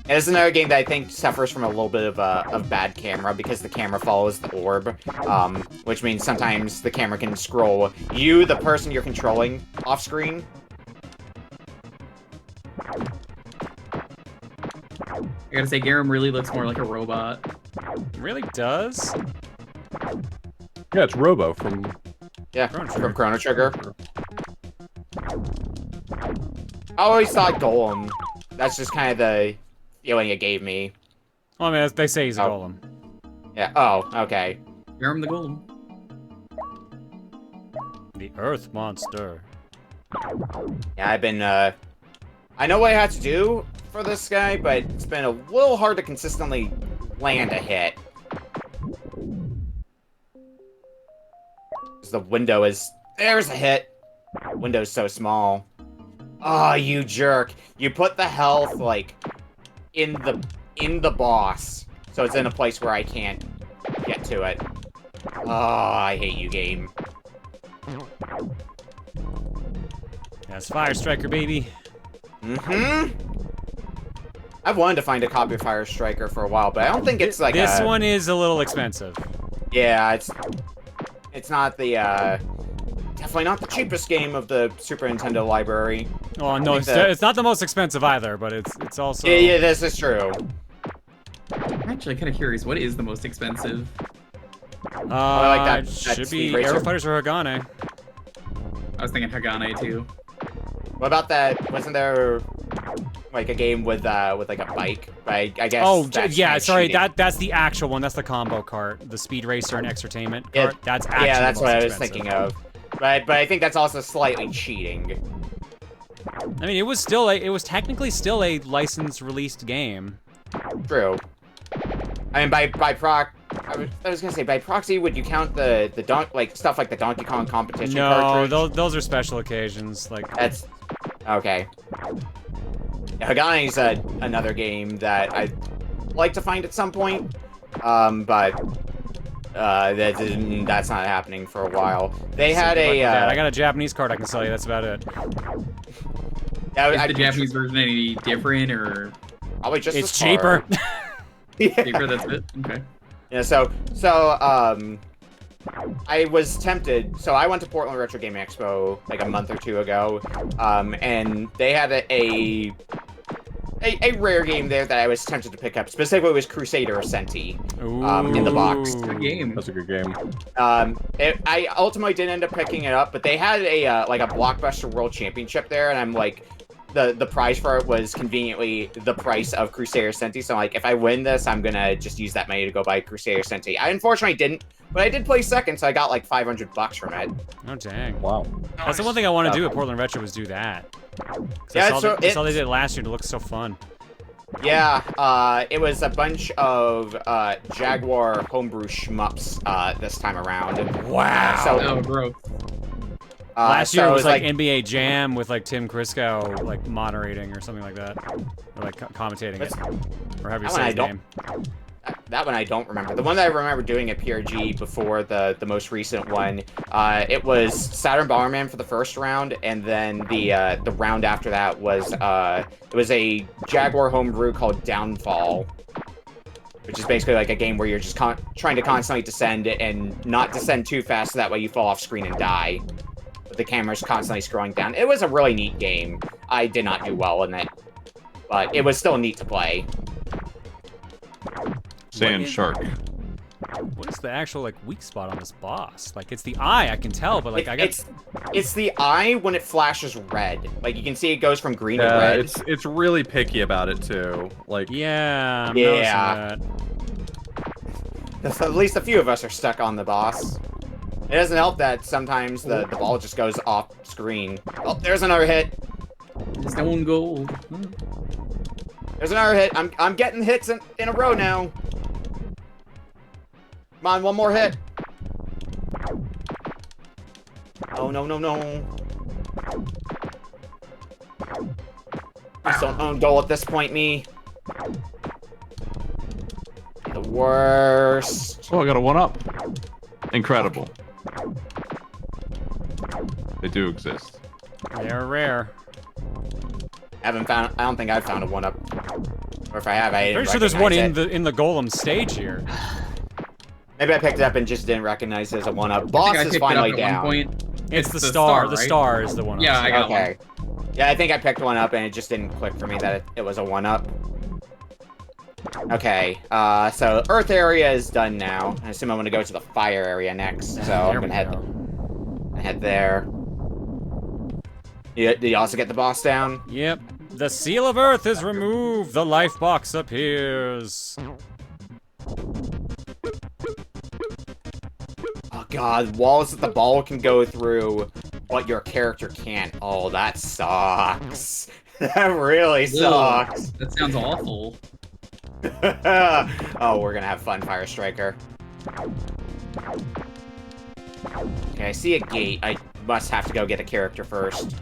It's another game that I think suffers from a little bit of bad camera because the camera follows the orb, which means sometimes the camera can scroll you, the person you're controlling, off screen. I gotta say, Garum really looks more like a robot. It really does. Yeah, it's Robo from. Yeah, Chrono from Chrono Trigger. I always thought Golem. That's just kind of the feeling it gave me. Well, I mean, they say he's a Oh. golem. Yeah. Oh, okay. Garum the Golem. The Earth Monster. Yeah, I've been. I know what I had to do for this guy, but it's been a little hard to consistently land a hit. The window is... There's a hit! Window's so small. Oh, you jerk. You put the health, like, in the boss. So it's in a place where I can't get to it. Oh, I hate you, game. That's Firestriker, baby. Mm-hmm. I've wanted to find a copy of Firestriker for a while, but I don't think it's like This one is a little expensive. Yeah, it's not the, definitely not the cheapest game of the Super Nintendo library. Oh no, it's not the most expensive either, but it's also. Yeah, this is true. I'm actually kind of curious. What is the most expensive? I like that- It that should Speed be Racer. Aero Fighters or Hagane. I was thinking Hagane too. What about that? Wasn't there like a game with like a bike? I guess. Oh, that's yeah, kinda sorry, cheating. that's the actual one. That's the combo cart, the Speed Racer and Exertainment Yeah, cart. That's actually yeah, that's the what most I was expensive. thinking of. But I think that's also slightly cheating. I mean, it was technically still a licensed released game. True. I mean, I was gonna say by proxy, would you count the stuff like the Donkey Kong competition No, cartridge? those are special occasions. Like That's okay. Hagane's another game that I'd like to find at some point, but that's not happening for a while. They had I got a Japanese card I can sell you. That's about it. Is the Japanese version any different or probably just It's as hard. cheaper. cheaper? That's it. Okay. Yeah, so I was tempted. So I went to Portland Retro Game Expo like a month or two ago, and they had a rare game there that I was tempted to pick up. Specifically, it was Crusader Ascenti in the box. Good game. That's a good game. I ultimately didn't end up picking it up, but they had a like a Blockbuster World Championship there, and I'm like, the prize for it was conveniently the price of Crusader Ascenti. So like, if I win this, I'm gonna just use that money to go buy Crusader Ascenti. I unfortunately didn't, but I did play second, so I got like $500 from it. Oh dang. Wow. That's the one thing I want to do at Portland Retro was do that. Yeah, I saw they did it last year and it looks so fun. Yeah, it was a bunch of Jaguar homebrew shmups this time around. Wow. Oh, bro. Last year so it was like like NBA Jam with like Tim Crisco like moderating or something like that, or like commentating it, or have your that one say I his don't- name. that one I don't remember. The one that I remember doing at PRG before the most recent one, it was Saturn Bomberman for the first round, and then the round after that was it was a Jaguar homebrew called Downfall, which is basically like a game where you're just trying to constantly descend and not descend too fast, so that way you fall off screen and die. But the camera's constantly scrolling down. It was a really neat game. I did not do well in it, but it was still neat to play. Sand shark. What is the actual like weak spot on this boss? Like it's the eye, I can tell, but like It's the eye when it flashes red. Like you can see it goes from green to Yeah, red. it's really picky about it too. Like yeah, I'm Yeah. noticing that. At least a few of us are stuck on the boss. It doesn't help that sometimes the ball just goes off screen. Oh, there's another hit. Stone gold. There's another hit. I'm getting hits in a row now. Come on, one more hit. Oh, no, no, no. Please don't own goal at this point, me. The worst. Oh, I got a 1-up. Incredible. They do exist. They're rare. I don't think I've found a 1-up. Or if I have, I didn't Pretty sure there's one recognize in the golem stage here. Maybe I picked it up and just didn't recognize it as a 1-up. Boss is finally down. It's the star. The right? star is the one. Yeah, I got Okay. Yeah, I think I picked one up and it just didn't click for me that it was a 1-up. Okay, so Earth area is done now. I assume I'm gonna go to the fire area next, so I'm gonna head there. Did you also get the boss down? Yep. The seal of Earth is removed. The life box appears. Oh god, walls that the ball can go through, but your character can't. Oh, that sucks. That really sucks. That sounds awful. Oh, we're gonna have fun, Firestriker. Okay, I see a gate. I must have to go get a character first.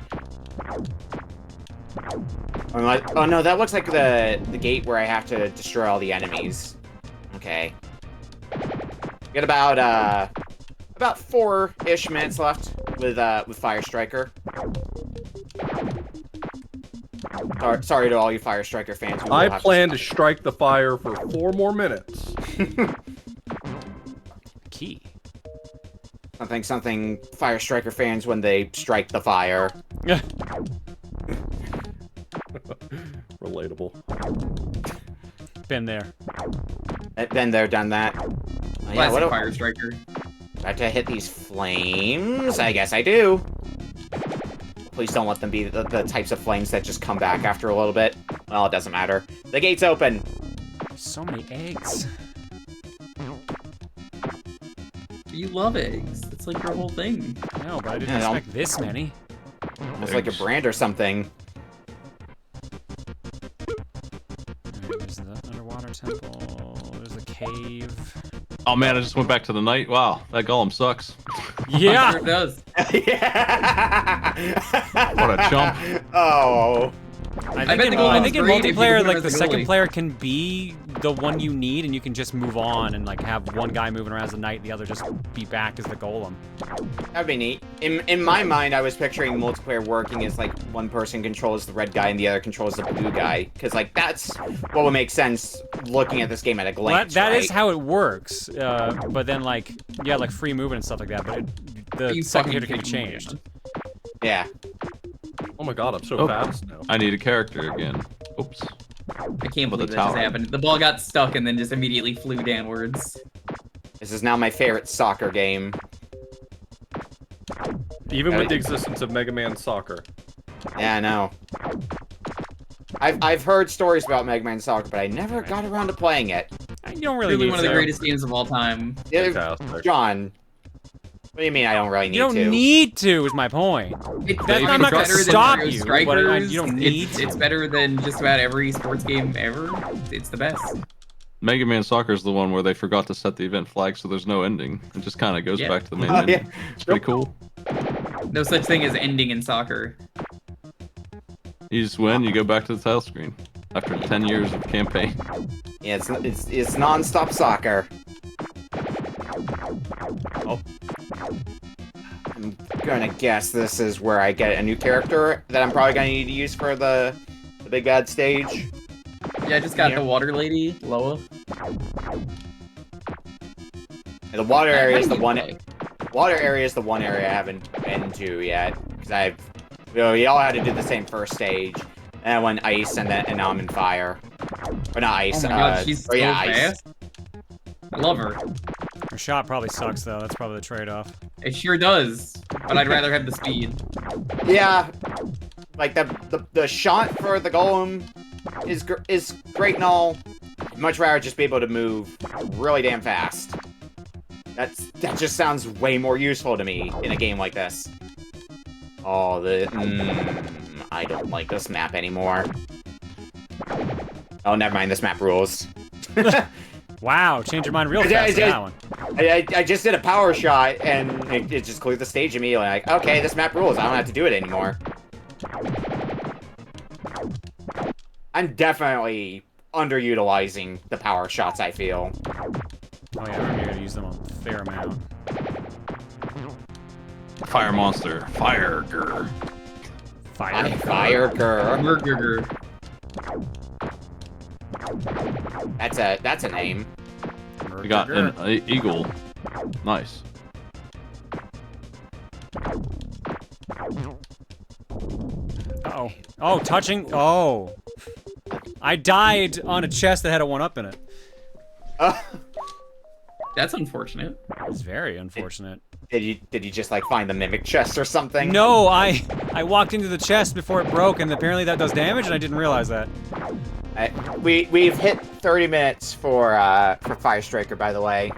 Oh no, that looks like the gate where I have to destroy all the enemies. Okay. Got about 4-ish minutes left with Firestriker. Sorry to all you Firestriker fans. I plan to strike the fire for 4 more minutes. Key. Something Firestriker fans when they strike the fire. Relatable. Been there. Been there, done that. Oh, yeah, Classic Firestriker. Do I have to hit these flames? I guess I do. Please don't let them be the types of flames that just come back after a little bit. Well, it doesn't matter. The gate's open. So many eggs. You love eggs. That's like your whole thing. No, but I didn't expect this many. It's like a brand or something. There's the underwater temple. There's a cave. Oh man, I just went back to the night. Wow, that golem sucks. Yeah. Sure does. Yeah. What a chump. Oh. I bet think the golem's in great if you multiplayer, put him like as the a second goalie. player can be the one you need, and you can just move on and like have one guy moving around as the knight, and the other just be back as the golem. That'd be neat. In my mind, I was picturing multiplayer working as like one person controls the red guy and the other controls the blue guy, because like that's what would make sense looking at this game at a glance. That right? is how it works. But then like like free movement and stuff like that. But the You second fucking character can be kidding me, changed. man. Yeah. Oh my god, I'm so fast now. I need a character again. Oops. I can't With believe the that just tower. happened. The ball got stuck and then just immediately flew downwards. This is now my favorite soccer game. Even with the existence of Mega Man Soccer. Yeah, I know. I've heard stories about Mega Man Soccer, but I never got around to playing it. You don't really Really need one of the to. greatest games of all time. Fantastic. John, what do you mean I don't really need You don't to? need to, is my point. It's That's- it's I'm not gonna better than stop Mario you, Strikers. but you don't need it's, to. it's better than just about every sports game ever. It's the best. Mega Man Soccer is the one where they forgot to set the event flag, so there's no ending. It just kind of goes Yeah. back to the main Oh, menu. yeah. It's pretty cool. No such thing as ending in soccer. You just win, you go back to the title screen after 10 years of campaign. Yeah, it's non-stop soccer. Oh. I'm gonna guess this is where I get a new character that I'm probably gonna need to use for the big bad stage. Yeah, I just got Yeah. the water lady, Loa. And the water How area do is the you one. play? Water area is the one area I haven't been to yet because we all had to do the same first stage, and I went ice, and now I'm in fire. Or not ice. Oh my god, she's so ice. fast. I love her. Her shot probably sucks though. That's probably the trade-off. It sure does, but I'd rather have the speed. Yeah, like the shot for the golem is great and all. I'd much rather just be able to move really damn fast. That just sounds way more useful to me in a game like this. Oh, I don't like this map anymore. Oh, never mind. This map rules. Wow, change your mind real fast on that one. I just did a power shot, and it just cleared the stage immediately. Like, okay, this map rules. I don't have to do it anymore. I'm definitely underutilizing the power shots, I feel. Oh yeah, I remember you gotta use them a fair amount. Fire monster. Fireger. Fireger. Murger. That's a name. We got an eagle. Nice. Uh-oh. Oh, touching. Oh. I died on a chest that had a 1-up in it. That's unfortunate. It's very unfortunate. Did you just like find the mimic chest or something? No, I walked into the chest before it broke, and apparently that does damage, and I didn't realize that. We've hit 30 minutes for Firestriker, by the way.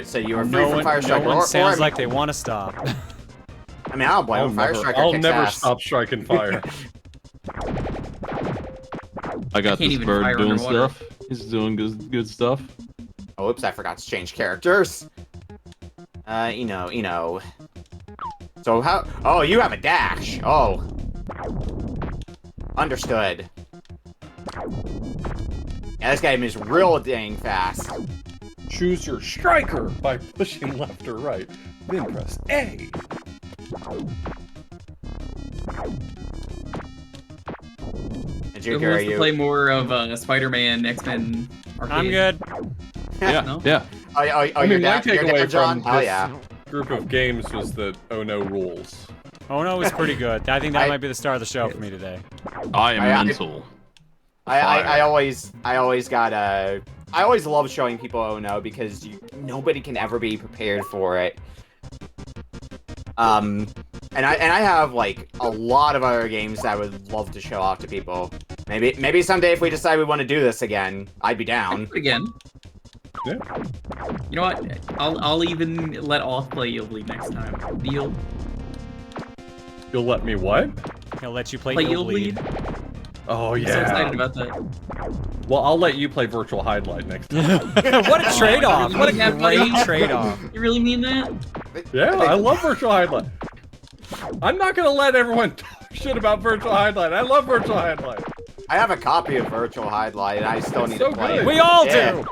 So you were free from Firestriker. No one sounds like they want to stop. I mean, I don't blame him. Firestriker I'll kicks never ass. stop striking fire. I got this even bird fire doing underwater. stuff. He's doing good stuff. Oh, oops, I forgot to change characters. You know. So how... Oh, you have a dash. Oh. Understood. Yeah, this game is real dang fast. Choose your striker by pushing left or right. Then press A. And Who Jewker, are wants to you... play more of Spider-Man, X-Men arcade? I'm good. Yeah, No? yeah. Oh, I you're mean, my down, you're takeaway down, John? from Oh, this yeah. group of games was that oh no rules. Oh no, it's pretty good. I think that might be the star of the show for me today. I am I- mental. I always love showing people oh no because nobody can ever be prepared for it. And I have like a lot of other games that I would love to show off to people. Maybe someday if we decide we want to do this again, I'd be down. Again. Yeah. You know what? I'll even let Auth play Yield Lead next time. Deal. You'll let me what? He'll let you play Play Yield Lead. Oh I'm yeah. so excited about that. Well, I'll let you play Virtual Highlight next time. What a trade-off! really What a mean that, great buddy? trade-off! You really mean that? Yeah, I love Virtual Highlight. I'm not gonna let everyone talk shit about Virtual Highlight. I love Virtual Highlight. I have a copy of Virtual Highlight and I still need so to play good. it. We all Yeah. do.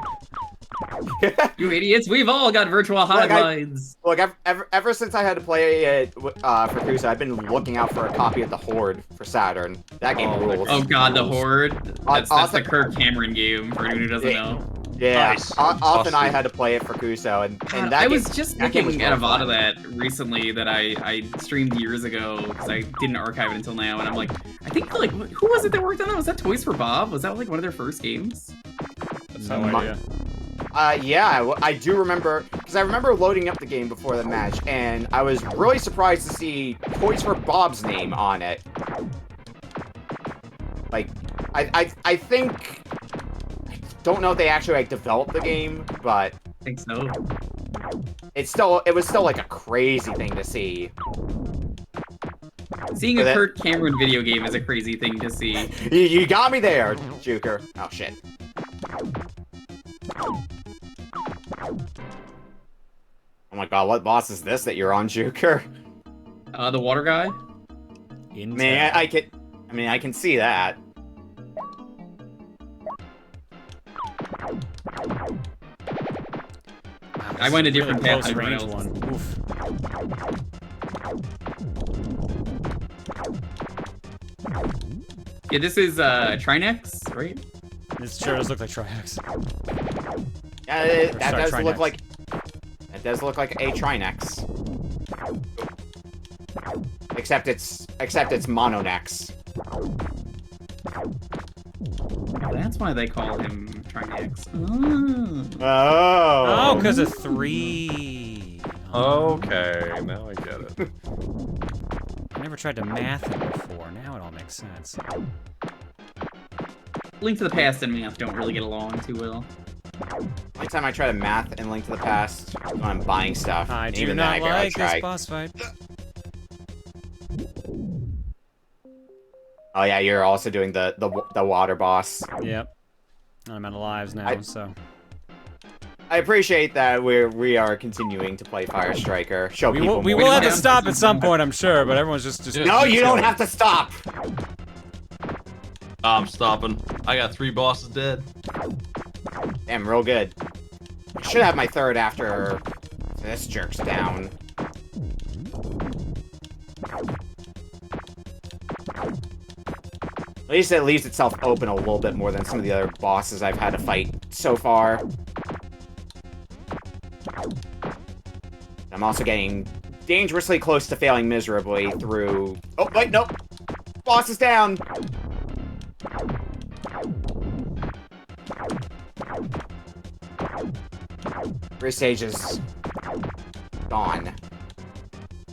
You idiots, we've all got virtual highlights. Look, ever since I had to play it for Kusa, I've been looking out for a copy of The Horde for Saturn. That game rules. Oh god, the Horde. That's Awesome. the Kirk Cameron game, for anyone who doesn't know. Yeah, Nice. Off and I had to play it for Kuso, and God, that I game, was just that game was looking at a more VOD of fun. that recently that I streamed years ago because I didn't archive it until now, and I'm like, I think like who was it that worked on it? Was that Toys for Bob? Was that like one of their first games? That's no idea. Yeah, I do remember, because I remember loading up the game before the match, and I was really surprised to see Toys for Bob's name on it. Like, I think, I don't know if they actually like developed the game, but I think so. it was still like a crazy thing to see. Seeing But a that- Kirk Cameron video game is a crazy thing to see. You got me there, Jewker. Oh shit. Oh my god, what boss is this that you're on, Jewker? The water guy. Man, I can see that. I went a different path close than everyone range else. one. Oof. Yeah, this is Trinex, right? This sure does look like Triax. Yeah, that sorry, does Trinex. look like a Trinex. Except it's Mononex. That's why they call him Trinex. Oh, Oh. because of 3. Okay, now I get it. I never tried to math it before. Now it all makes sense. Link to the Past and math don't really get along too well. Anytime I try to math and Link to the Past, when I'm buying stuff, I do even not then I barely like this try. boss fight. Oh yeah, you're also doing the water boss. Yep. I'm out of lives now, so. I appreciate that we are continuing to play Firestriker. Show We people will, we more. will have to down. stop at some point, I'm sure, but everyone's just No, you don't have to stop. I'm stopping. I got 3 bosses dead. Damn, real good. I should have my third after this jerk's down. At least it leaves itself open a little bit more than some of the other bosses I've had to fight so far. I'm also getting dangerously close to failing miserably through... Oh, wait, nope! Boss is down! 3 stages. Gone.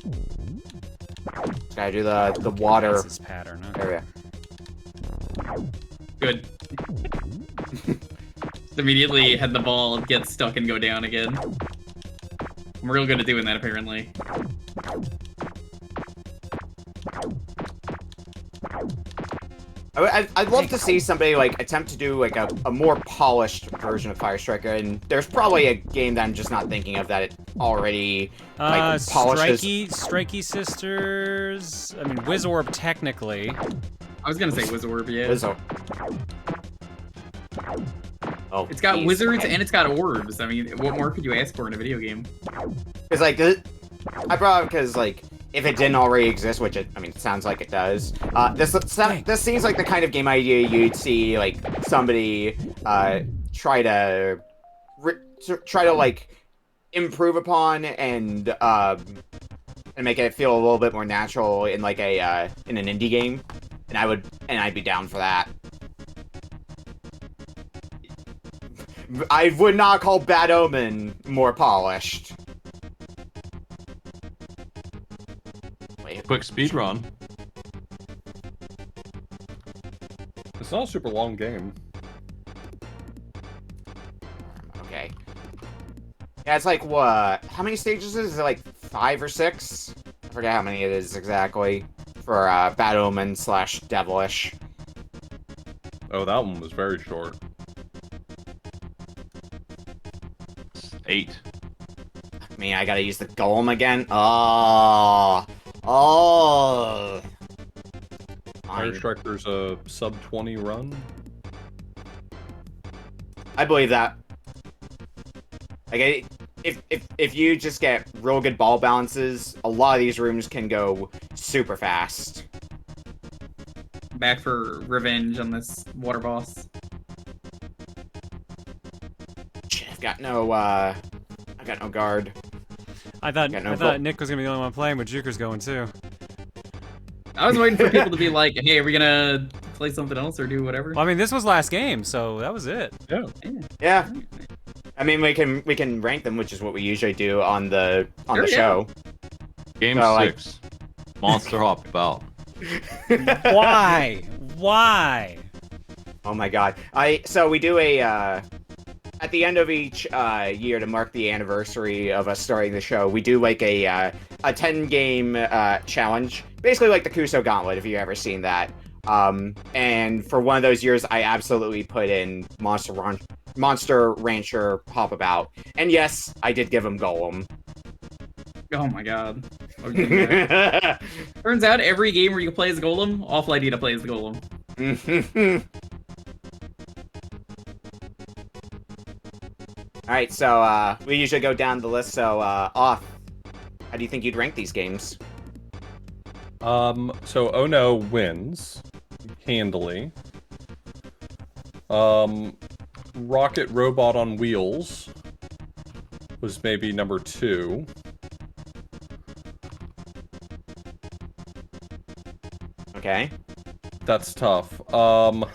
Just gotta do the water That's his pattern, okay. area. Good. Just immediately had the ball get stuck and go down again. I'm real good at doing that, apparently. I'd love to see somebody like attempt to do like a more polished version of Firestriker, and there's probably a game that I'm just not thinking of that it already like polishes. Strikey Sisters. I mean, Wizorb technically. I was gonna say Wizorb, yeah. Wizorb. Oh, It's got geez, wizards okay. and it's got orbs. I mean, what more could you ask for in a video game? Because like I brought it because like if it didn't already exist, which I mean it sounds like it does. This seems like the kind of game idea you'd see like somebody try to like improve upon and make it feel a little bit more natural in like a in an indie game, and I'd be down for that. I would not call Bad Omen more polished. Wait, Quick speed run. It's not a super long game. okay. Yeah, it's like what? How many stages is it? Like 5 or 6? I forget how many it is exactly for Bad Omen / Devilish. Oh, that one was very short. 8. I mean, I gotta use the golem again. Oh. Fine. Firestriker's a sub 20 run. I believe that. Like, if you just get real good ball balances, a lot of these rooms can go super fast. Back for revenge on this water boss. I've got no guard. I thought Yeah, no, I thought Nick was gonna be the only one playing, but Jewker's going too. I was waiting for people to be like, hey, are we gonna play something else or do whatever? Well, I mean, this was last game, so that was it. Yeah. Yeah. I mean, we can rank them, which is what we usually do on the Sure, yeah. show. Game So, like- 6. Monster Hop Bout. Why? Why? Oh my god. So we do a at the end of each year to mark the anniversary of us starting the show, we do like a 10-game challenge. Basically like the Kuso Gauntlet, if you've ever seen that. And for one of those years, I absolutely put in Monster Rancher Hop About. And yes, I did give him Golem. Oh my god. Okay. Turns out every game where you play as a golem, awful idea to play as the golem. Alright, so we usually go down the list, so Off, how do you think you'd rank these games? So Oh No wins handily. Rocket Robot on Wheels was maybe number 2. Okay. That's tough. Oh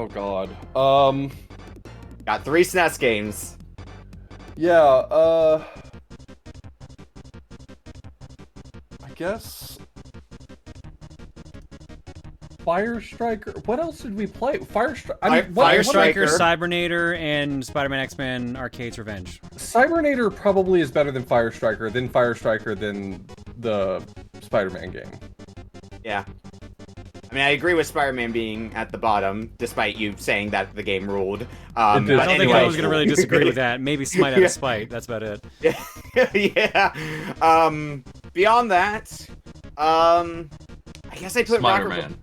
god. Got 3 SNES games. Yeah, I guess Firestriker. What else did we play? Firestriker. Firestriker, Cybernator, and Spider-Man X-Men Arcade's Revenge. Cybernator probably is better than Firestriker, then the Spider-Man game. Yeah. I mean, I agree with Spider-Man being at the bottom, despite you saying that the game ruled. I But don't think anyway. I was gonna really disagree with that. Maybe Smight out Yeah. of spite. That's about it. Yeah. beyond that, I guess I put Spider-Man.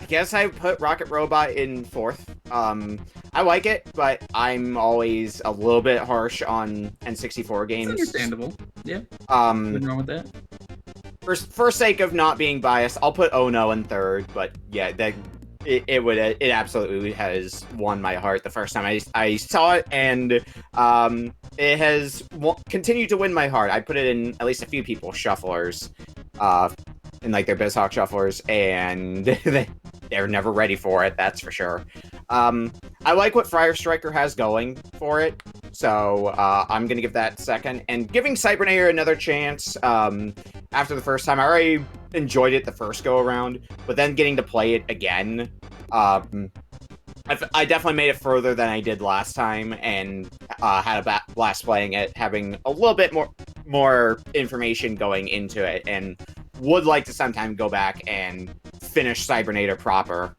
I guess I put Rocket Robot in 4th. I like it, but I'm always a little bit harsh on N64 games. It's understandable. Yeah. Um, Nothing wrong with that. for sake of not being biased, I'll put Ono in 3rd. But yeah, it absolutely has won my heart the first time I saw it, and it has continued to win my heart. I put it in at least a few people's shufflers, in like their BizHawk shufflers, and they're never ready for it. That's for sure. I like what Firestriker has going for it, so I'm gonna give that second. And giving Cybernator another chance after the first time. I already enjoyed it the first go around, but then getting to play it again, I definitely made it further than I did last time, and had a blast playing it, having a little bit more information going into it, and would like to sometime go back and finish Cybernator proper.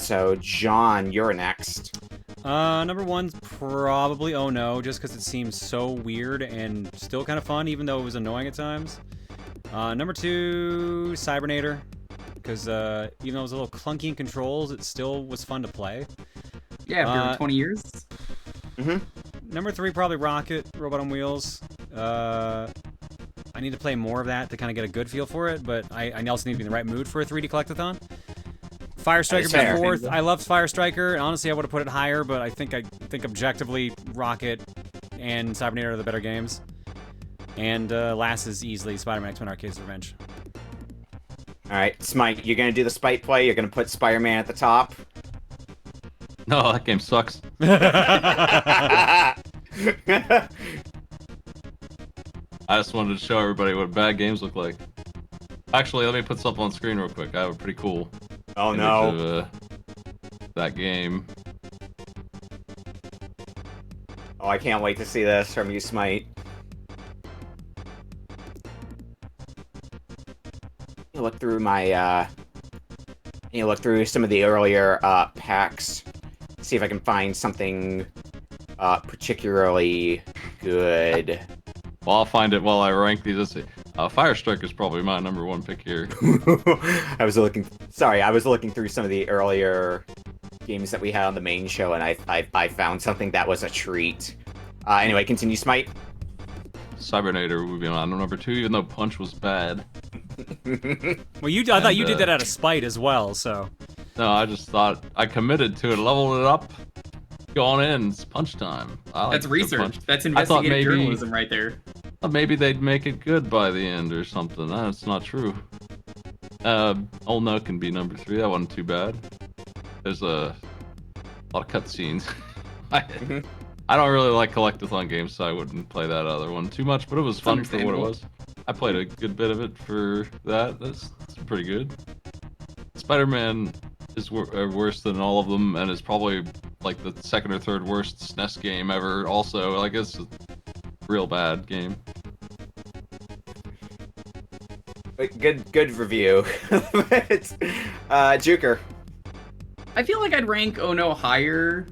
So John, you're next. Number 1's probably Oh No, just because it seems so weird and still kind of fun, even though it was annoying at times. Number 2, Cybernator, because even though it was a little clunky in controls, it still was fun to play. Yeah, after 20 years. Mm-hmm. Number 3, probably Rocket, Robot on Wheels. I need to play more of that to kind of get a good feel for it, but I also need to be in the right mood for a 3D Collectathon. Firestriker was 4th. I loved Firestriker, and honestly, I would have put it higher, but I think objectively, Rocket and Cybernator are the better games. And last is easily Spider-Man X-Men Arcade's Revenge. Alright, Smight, you're gonna do the spite play, you're gonna put Spider-Man at the top. No, that game sucks. I just wanted to show everybody what bad games look like. Actually, let me put something on screen real quick. I have a pretty cool image of that game. Oh, I can't wait to see this from you, Smight. You look through my, look through some of the earlier packs, see if I can find something particularly good. Well, I'll find it while I rank these. Let's see. Firestriker is probably my number 1 pick here. I was looking through some of the earlier games that we had on the main show, and I found something that was a treat. Anyway, continue, Smight. Cybernator would be on number 2, even though Punch was bad. Well, I thought you did that out of spite as well, so. No, I just thought I committed to it, leveled it up. Go on in, it's Punch time. That's research. That's investigative journalism right there. Maybe they'd make it good by the end or something. That's not true. Old No can be number 3. That wasn't too bad. There's a lot of cutscenes. I don't really like collectathon games, so I wouldn't play that other one too much, but it was fun for what it was. I played a good bit of it for that. That's pretty good. Spider-Man is worse than all of them, and is probably like the 2nd or 3rd worst SNES game ever. Also, I guess a real bad game. Good review. Jewker. I feel like I'd rank Oh No higher,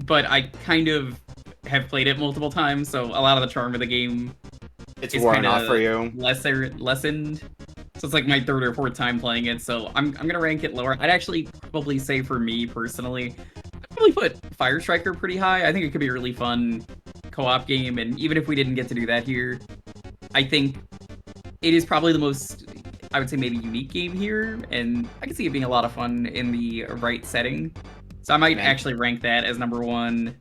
but I kind of have played it multiple times, so a lot of the charm of the game is worn off for you. Lessened. So it's like my 3rd or 4th time playing it, so I'm gonna rank it lower. I'd actually probably say, for me personally, I'd probably put Firestriker pretty high. I think it could be a really fun co-op game, and even if we didn't get to do that here, I think it is probably the most, I would say, maybe unique game here, and I can see it being a lot of fun in the right setting. So I might actually rank that as number 1.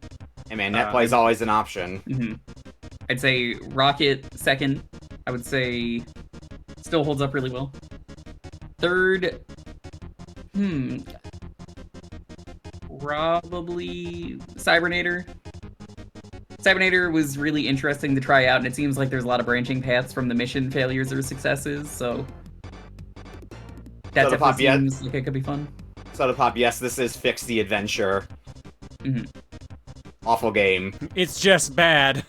Hey man, net play is always an option. Mm-hmm. I'd say Rocket 2nd. I would say still holds up really well. 3rd, probably Cybernator. Cybernator was really interesting to try out, and it seems like there's a lot of branching paths from the mission failures or successes, so that definitely seems like it could be fun. Soda Pop, yes, this is Fix the Adventure. Mm-hmm. Awful game. It's just bad.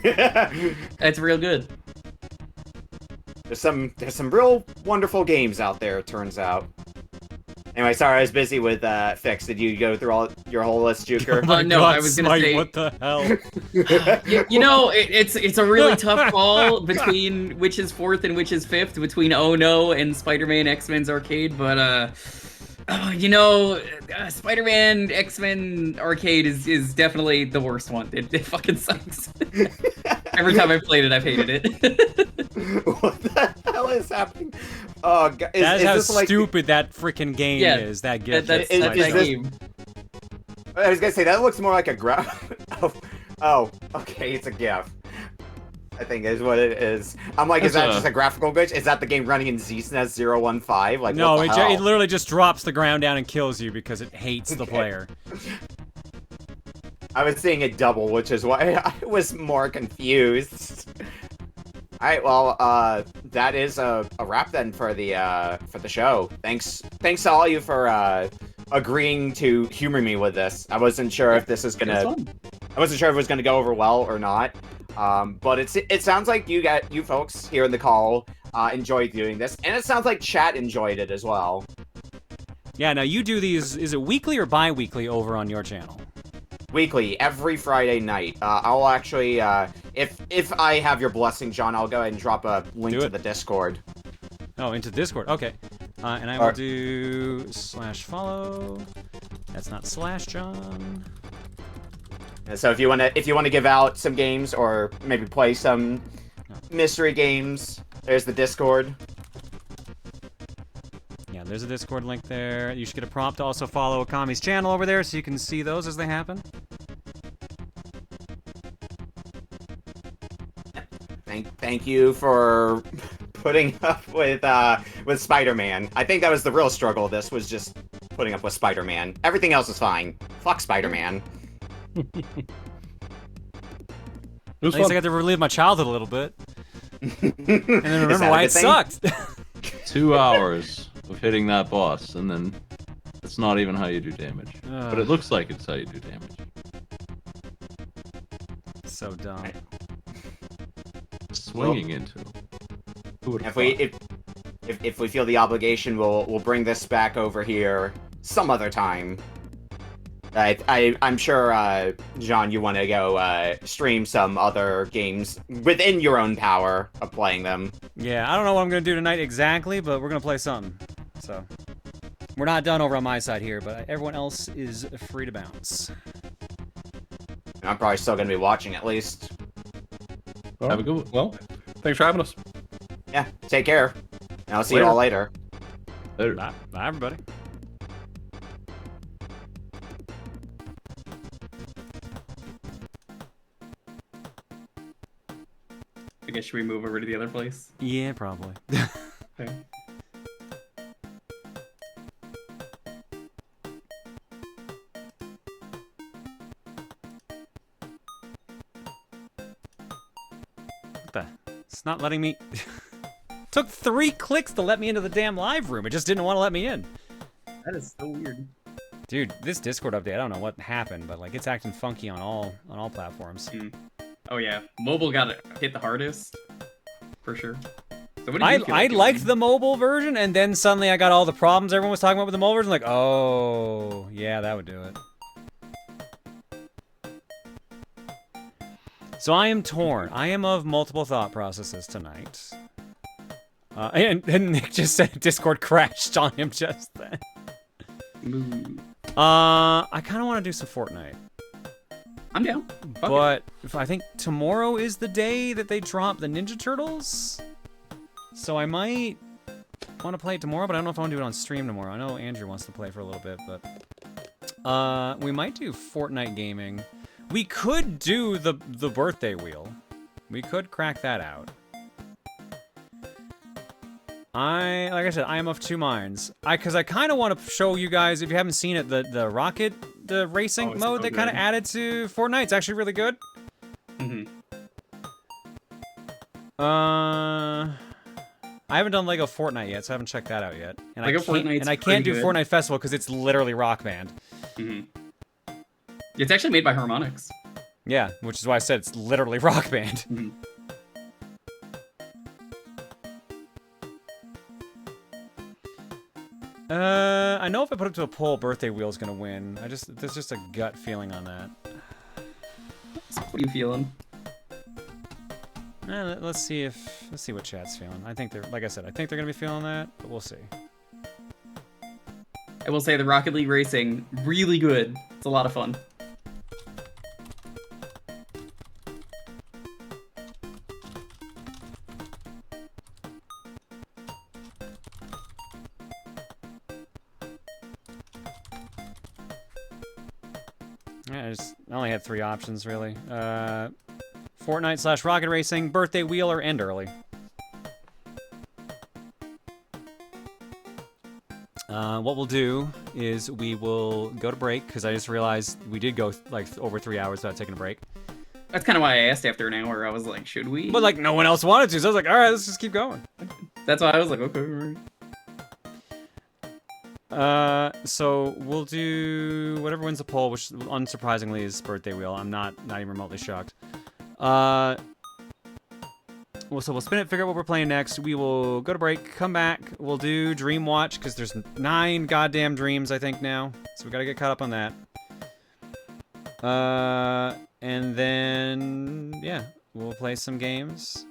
It's real good. There's some real wonderful games out there, it turns out. Anyway, sorry, I was busy with Fix. Did you go through all your whole list, Jewker? Oh my no, God, I was gonna Smight, say. what the hell? You know, it's a really tough call between which is fourth and which is fifth, between Oh No and Spider-Man X-Men's Arcade, but you know, Spider-Man X-Men Arcade is definitely the worst one. It fucking sucks. Every time I've played it, I've hated it. What the hell is happening? Oh, God. That's how this like stupid that freaking game Yeah, is. That gift. That's Is that this- game. I was gonna say that looks more like a oh, okay, it's a GIF. I think is what it is. I'm like, is that just a graphical glitch? Is that the game running in ZSNES 015? Like, no, what the hell? it literally just drops the ground down and kills you because it hates the player. I was seeing it double, which is why I was more confused. Alright, well, that is a wrap then for the show. Thanks to all you for agreeing to humor me with this. I wasn't sure if this is gonna I wasn't sure if it was gonna go over well or not. But it sounds like you folks here in the call enjoyed doing this, and it sounds like chat enjoyed it as well. Yeah, now you do these, is it weekly or bi-weekly over on your channel? Weekly, every Friday night. I'll actually, if I have your blessing, John, I'll go ahead and drop a link to the Discord. Oh, into Discord. Okay. And I will do /follow. That's not /John. And so if you wanna give out some games or maybe play some mystery games, there's the Discord. Yeah, there's a Discord link there. You should get a prompt to also follow Okami's channel over there so you can see those as they happen. Thank you for putting up with Spider-Man. I think that was the real struggle. This was just putting up with Spider-Man. Everything else is fine. Fuck Spider-Man. At least I got to relive my childhood a little bit. And then remember why it sucked. 2 hours of hitting that boss, and then it's not even how you do damage. But it looks like it's how you do damage. So dumb. Swinging into him. Who would've If we feel the obligation, we'll bring this back over here some other time. I'm sure, John, you want to go stream some other games within your own power of playing them. Yeah, I don't know what I'm going to do tonight exactly, but we're going to play something. So, we're not done over on my side here, but everyone else is free to bounce. I'm probably still going to be watching at least. Well, Have a good one. Well, thanks for having us. Yeah, take care. And I'll see you all later. Later. Bye, everybody. I guess should we move over to the other place? Yeah, probably. Okay. What the? It's not letting me... Took 3 clicks to let me into the damn live room. It just didn't want to let me in. That is so weird. Dude, this Discord update, I don't know what happened, but like it's acting funky on all platforms. Oh yeah, mobile got hit the hardest, for sure. So what do you feel I like liked doing? the mobile version, and then suddenly I got all the problems everyone was talking about with the mobile version. Like, oh, yeah, that would do it. So I am torn. I am of multiple thought processes tonight. And Nick just said Discord crashed on him just then. Ooh. I kind of want to do some Fortnite. I'm down. Fuck But if I think tomorrow is the day that they drop the Ninja Turtles. So I might want to play it tomorrow, but I don't know if I want to do it on stream tomorrow. I know Andrew wants to play for a little bit, but we might do Fortnite gaming. We could do the birthday wheel. We could crack that out. Like I said, I am of 2 minds. Because I kind of want to show you guys, if you haven't seen it, the rocket, the racing mode they kind of added to Fortnite. It's actually really good. I haven't done Lego Fortnite yet, so I haven't checked that out yet. And I can't do Fortnite Festival because it's literally Rock Band. It's actually made by Harmonix. Yeah, which is why I said it's literally Rock Band. I know if I put it to a poll, Birthday Wheel's gonna win. There's just a gut feeling on that. So what are you feeling? Let's see what chat's feeling. I think like I said, I think they're gonna be feeling that, but we'll see. I will say the Rocket League racing, really good. It's a lot of fun. Yeah, I only had 3 options really. Fortnite / Rocket Racing, Birthday Wheel, or End Early. What we'll do is we will go to break, because I just realized we did go like over 3 hours without taking a break. That's kind of why I asked after an hour. I was like, should we? But like no one else wanted to, so I was like, all right, let's just keep going. That's why I was like, okay. So we'll do whatever wins the poll, which unsurprisingly is Birthday Wheel. I'm not even remotely shocked. So we'll spin it, figure out what we're playing next. We will go to break, come back. We'll do Dreamwatch, because there's 9 goddamn dreams, I think, now. So we gotta get caught up on that. And then, yeah, we'll play some games.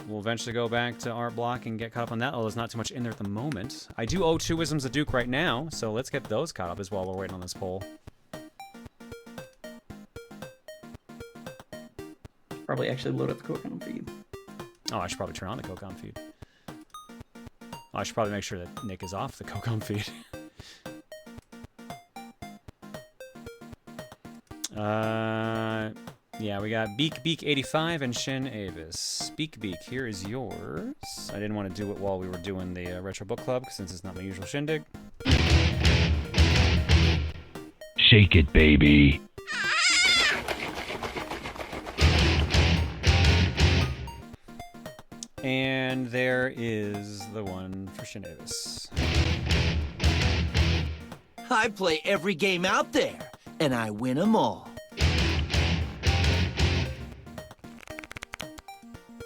We'll eventually go back to Art Block and get caught up on that, although there's not too much in there at the moment. I do owe 2 Wisdoms of Duke right now, so let's get those caught up as well while we're waiting on this poll. Probably actually load up the Kokon feed. Oh, I should probably turn on the Kokon feed. Oh, I should probably make sure that Nick is off the Kokon feed. Yeah, we got Beak 85 and Shin Avis. Beak, here is yours. I didn't want to do it while we were doing the Retro Book Club, since it's not my usual shindig. Shake it, baby. And there is the one for Shin Avis. I play every game out there, and I win them all.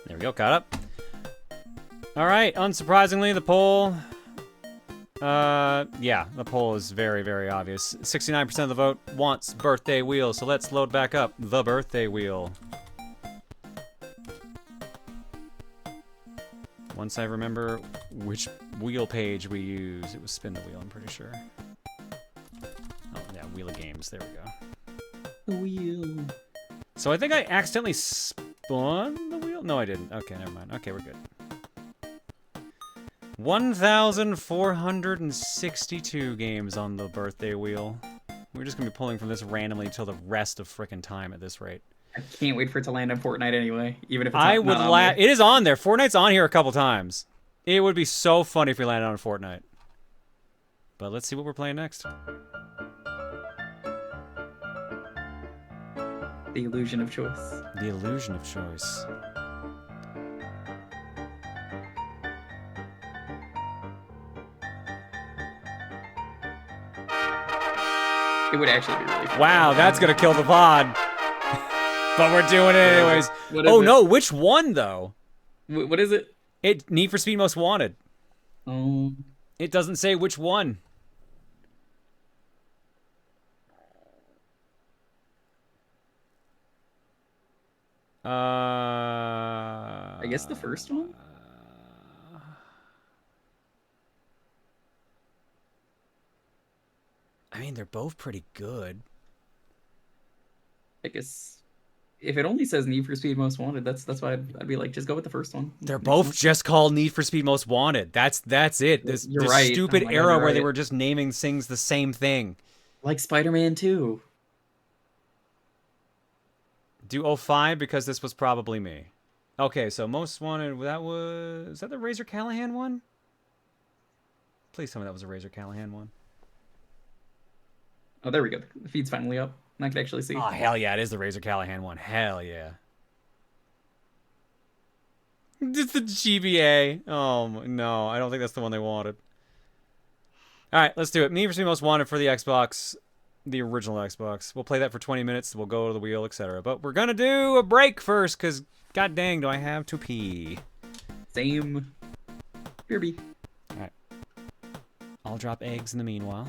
There we go, caught up. Alright, unsurprisingly, the poll... yeah, the poll is very, very obvious. 69% of the vote wants Birthday Wheel, so let's load back up the Birthday Wheel. Once I remember which wheel page we use, it was Spin the Wheel, I'm pretty sure. Oh, yeah, Wheel of Games, there we go. The wheel. So I think I accidentally spun the wheel? No, I didn't. Okay, never mind. Okay, we're good. 1,462 games on the Birthday Wheel. We're just gonna be pulling from this randomly till the rest of frickin' time at this rate. I can't wait for it to land on Fortnite anyway, even if it's I not would on laugh. there. It is on there. Fortnite's on here a couple times. It would be so funny if we landed on Fortnite. But let's see what we're playing next. The illusion of choice. The illusion of choice. It would actually be really fun. Wow, that's gonna kill the pod. But we're doing it anyways. What is Oh it? no, which one though? What is it? It Need for Speed Most Wanted. Um, It doesn't say which one. I guess the first one? I mean, they're both pretty good. I guess if it only says Need for Speed Most Wanted, that's why I'd be like, just go with the first one. They're both just called Need for Speed Most Wanted. That's it. This You're right. stupid Oh my God, era you're where they right. were just naming things the same thing. Like Spider-Man 2. Do 05 because this was probably me. Okay, so Most Wanted, is that the Razor Callahan one? Please tell me that was a Razor Callahan one. Oh, there we go. The feed's finally up. And I can actually see. Oh, hell yeah, it is the Razor Callahan one. Hell yeah. It's the GBA. Oh, no, I don't think that's the one they wanted. All right, let's do it. Need for Speed Most Wanted for the Xbox, the original Xbox. We'll play that for 20 minutes. We'll go to the wheel, etc. But we're going to do a break first because, god dang, do I have to pee. Same. BRB. All right. I'll drop eggs in the meanwhile.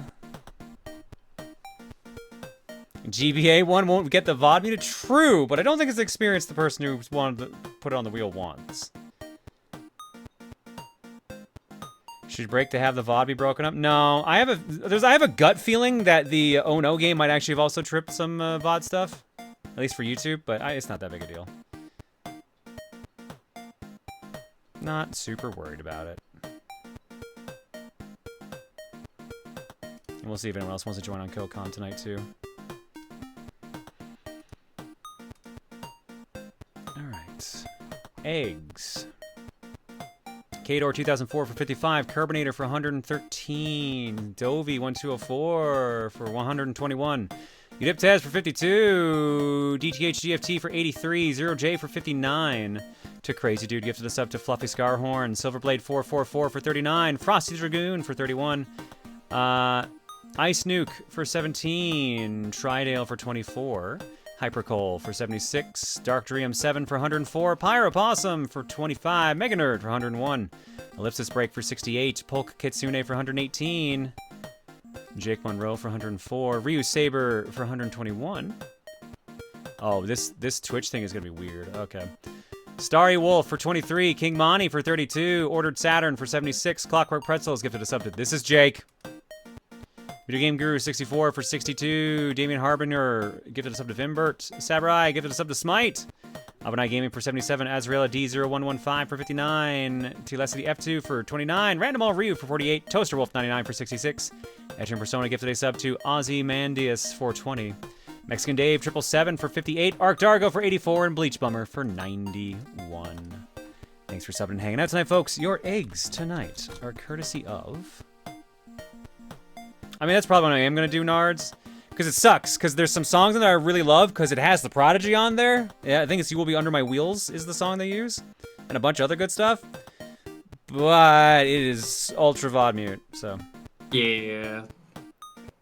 GBA one won't get the VOD muted. True, but I don't think it's the experience the person who wanted to put it on the wheel wants. Should break to have the VOD be broken up? No, I have a gut feeling that the Oh No game might actually have also tripped some VOD stuff, at least for YouTube. But it's not that big a deal. Not super worried about it. And we'll see if anyone else wants to join on KillCon tonight too. All right, eggs. Kador 2004 for 55, Carbonator for 113, Dovey 1204 for 121, Udiptez for 52, DTH GFT for 83, 0J for 59, to Crazy Dude gifted us up to Fluffy Scarhorn, Silverblade 444 for 39, Frosty Dragoon for 31, Ice Nuke for 17, Tridale for 24, Hypercoal for 76, Dark Dream 7 for 104, Pyropossum for 25, Mega Nerd for 101, Ellipsis Break for 68, Polk Kitsune for 118, Jake Monroe for 104, Ryu Saber for 121. Oh, this Twitch thing is gonna be weird. Okay. Starry Wolf for 23, King Monty for 32, Ordered Saturn for 76, Clockwork Pretzels gifted us up to This Is Jake. Video Game Guru 64 for 62, Damien Harbinger gifted us up to Vimbert, Samurai gifted us up to Smight, Abanai Gaming for 77, Azraela D0115 for 59, Telesity F2 for 29, Random All Ryu for 48, Toaster Wolf 99 for 66, Etchin Persona gifted us up to Ozymandias for 20, Mexican Dave 777 for 58, Arc Dargo for 84, and Bleach Bummer for 91. Thanks for subbing and hanging out tonight, folks. Your eggs tonight are courtesy of... I mean, that's probably what I am going to do, Nards. Because it sucks, because there's some songs in there I really love, because it has The Prodigy on there. Yeah, I think it's You Will Be Under My Wheels is the song they use. And a bunch of other good stuff. But it is ultra VOD mute, so. Yeah.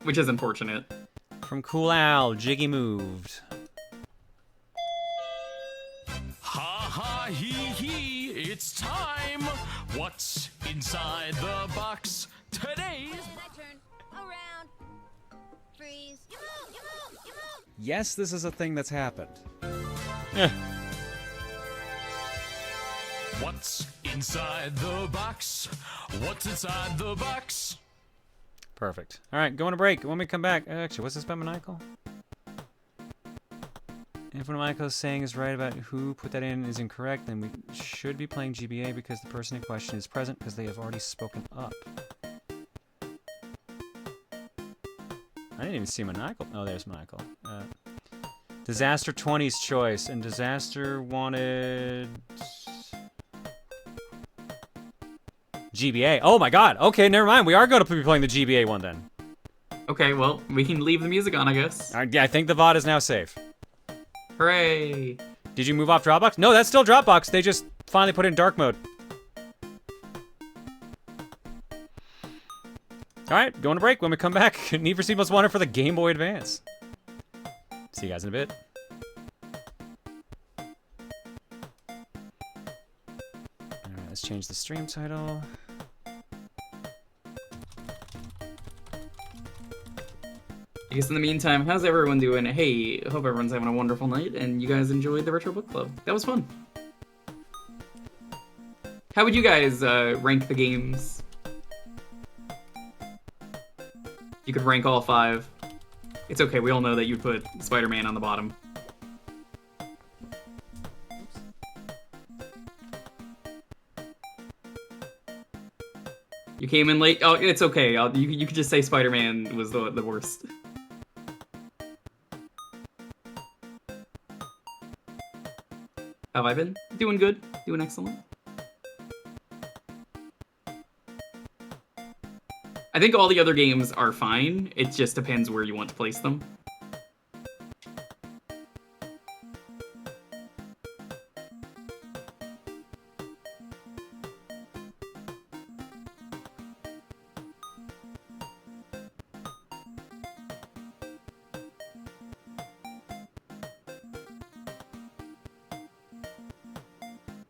Which is unfortunate. From Cool Al, Jiggy Moved. Ha ha hee hee, it's time. What's inside the box today? Around. Freeze. You move, you move, you move. Yes, this is a thing that's happened. What's inside the box? What's inside the box? Perfect. All right, going to break. When we come back, actually, what's this about Maniacal? If what Maniacal is saying is right about who put that in is incorrect, then we should be playing GBA because the person in question is present because they have already spoken up. I didn't even see Maniacal. Oh, there's Maniacal. Disaster 20's choice, and Disaster wanted... GBA. Oh my god. Okay, never mind. We are going to be playing the GBA one then. Okay, well, we can leave the music on, I guess. Yeah, I think the VOD is now safe. Hooray! Did you move off Dropbox? No, that's still Dropbox. They just finally put it in dark mode. Alright, going to break. When we come back, Need for Speed Most Wanted for the Game Boy Advance. See you guys in a bit. Alright, let's change the stream title. I guess in the meantime, how's everyone doing? Hey, hope everyone's having a wonderful night, and you guys enjoyed the Retro Book Club. That was fun. How would you guys rank the games? You could rank all 5. It's okay, we all know that you'd put Spider-Man on the bottom. You came in late? Oh, it's okay. You could just say Spider-Man was the worst. Have I been? Doing good. Doing excellent. I think all the other games are fine. It just depends where you want to place them.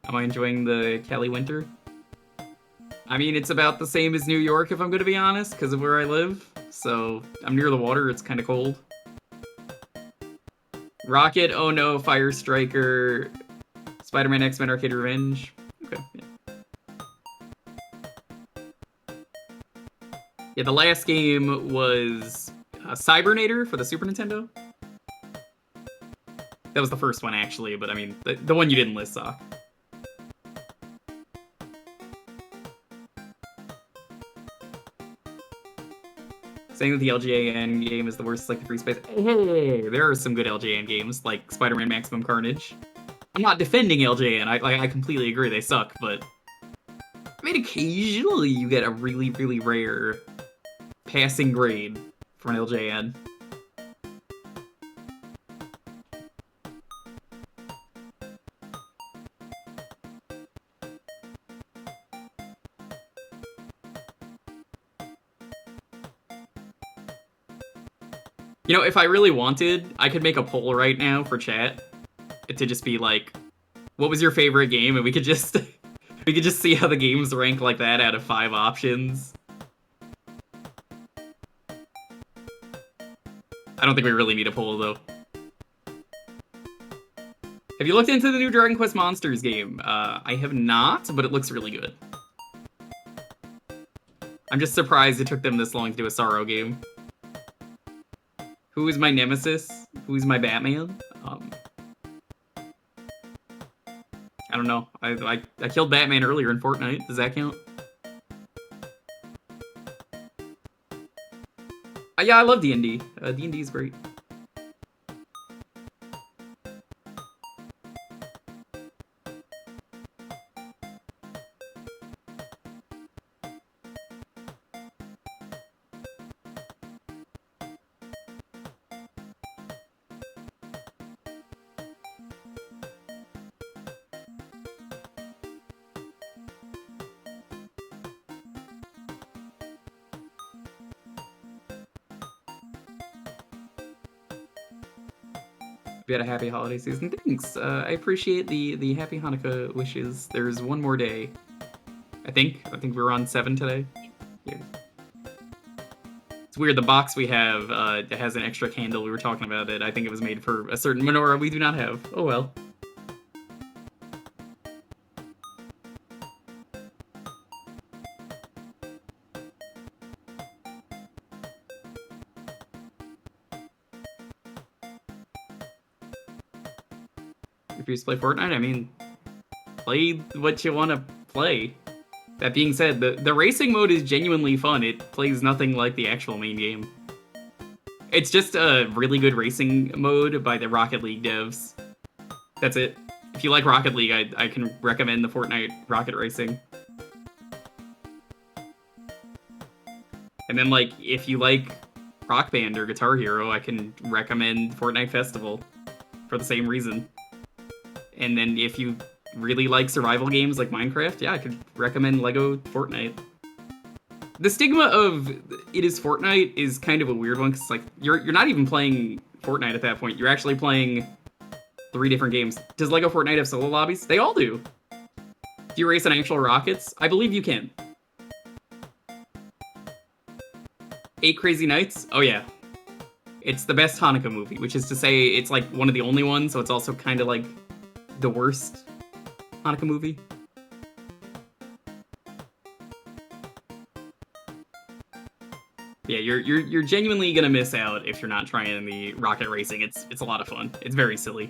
Am I enjoying the Cali winter? I mean, it's about the same as New York, if I'm going to be honest, because of where I live. So, I'm near the water, it's kind of cold. Rocket, Oh No, Firestriker, Spider-Man X-Men Arcade Revenge. Okay, yeah. Yeah, the last game was Cybernator for the Super Nintendo. That was the first one, actually, but I mean, the one you didn't list sucked. Saying that the LJN game is the worst, like the free space. Hey, there are some good LJN games, like Spider-Man Maximum Carnage. I'm not defending LJN, I completely agree, they suck, but I mean, occasionally you get a really, really rare passing grade for an LJN. You know, if I really wanted, I could make a poll right now for chat to just be like, what was your favorite game? And we could just see how the games rank like that out of 5 options. I don't think we really need a poll, though. Have you looked into the new Dragon Quest Monsters game? I have not, but it looks really good. I'm just surprised it took them this long to do a Sorrow game. Who is my nemesis? Who is my Batman? I don't know. I killed Batman earlier in Fortnite. Does that count? Yeah, I love D&D. D&D is great. We had a happy holiday season. Thanks. I appreciate the happy Hanukkah wishes. There's one more day. I think we're on 7 today. Yeah. It's weird. The box we have it has an extra candle. We were talking about it. I think it was made for a certain menorah we do not have. Oh well. If you just play Fortnite, I mean, play what you want to play. That being said, the racing mode is genuinely fun. It plays nothing like the actual main game. It's just a really good racing mode by the Rocket League devs. That's it. If you like Rocket League, I can recommend the Fortnite Rocket Racing. And then, like, if you like Rock Band or Guitar Hero, I can recommend Fortnite Festival for the same reason. And then if you really like survival games like Minecraft, yeah, I could recommend Lego Fortnite. The stigma of it is Fortnite is kind of a weird one, because like you're not even playing Fortnite at that point. You're actually playing 3 different games. Does Lego Fortnite have solo lobbies? They all do. Do you race on actual rockets? I believe you can. 8 Crazy Nights? Oh yeah. It's the best Hanukkah movie, which is to say it's like one of the only ones, so it's also kind of like the worst Hanukkah movie. Yeah, you're genuinely gonna miss out if you're not trying the rocket racing. It's a lot of fun. It's very silly.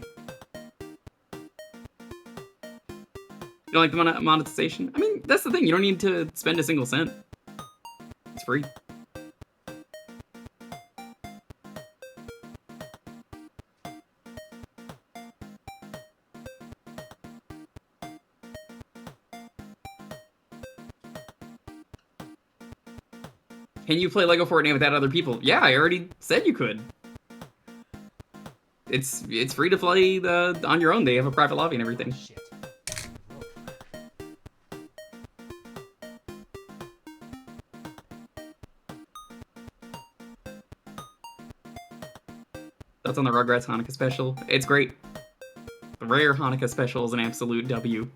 You don't like the monetization? I mean, that's the thing. You don't need to spend a single cent. It's free. Can you play Lego Fortnite without other people? Yeah, I already said you could. It's free to play on your own. They have a private lobby and everything. Shit. That's on the Rugrats Hanukkah special. It's great. The rare Hanukkah special is an absolute W.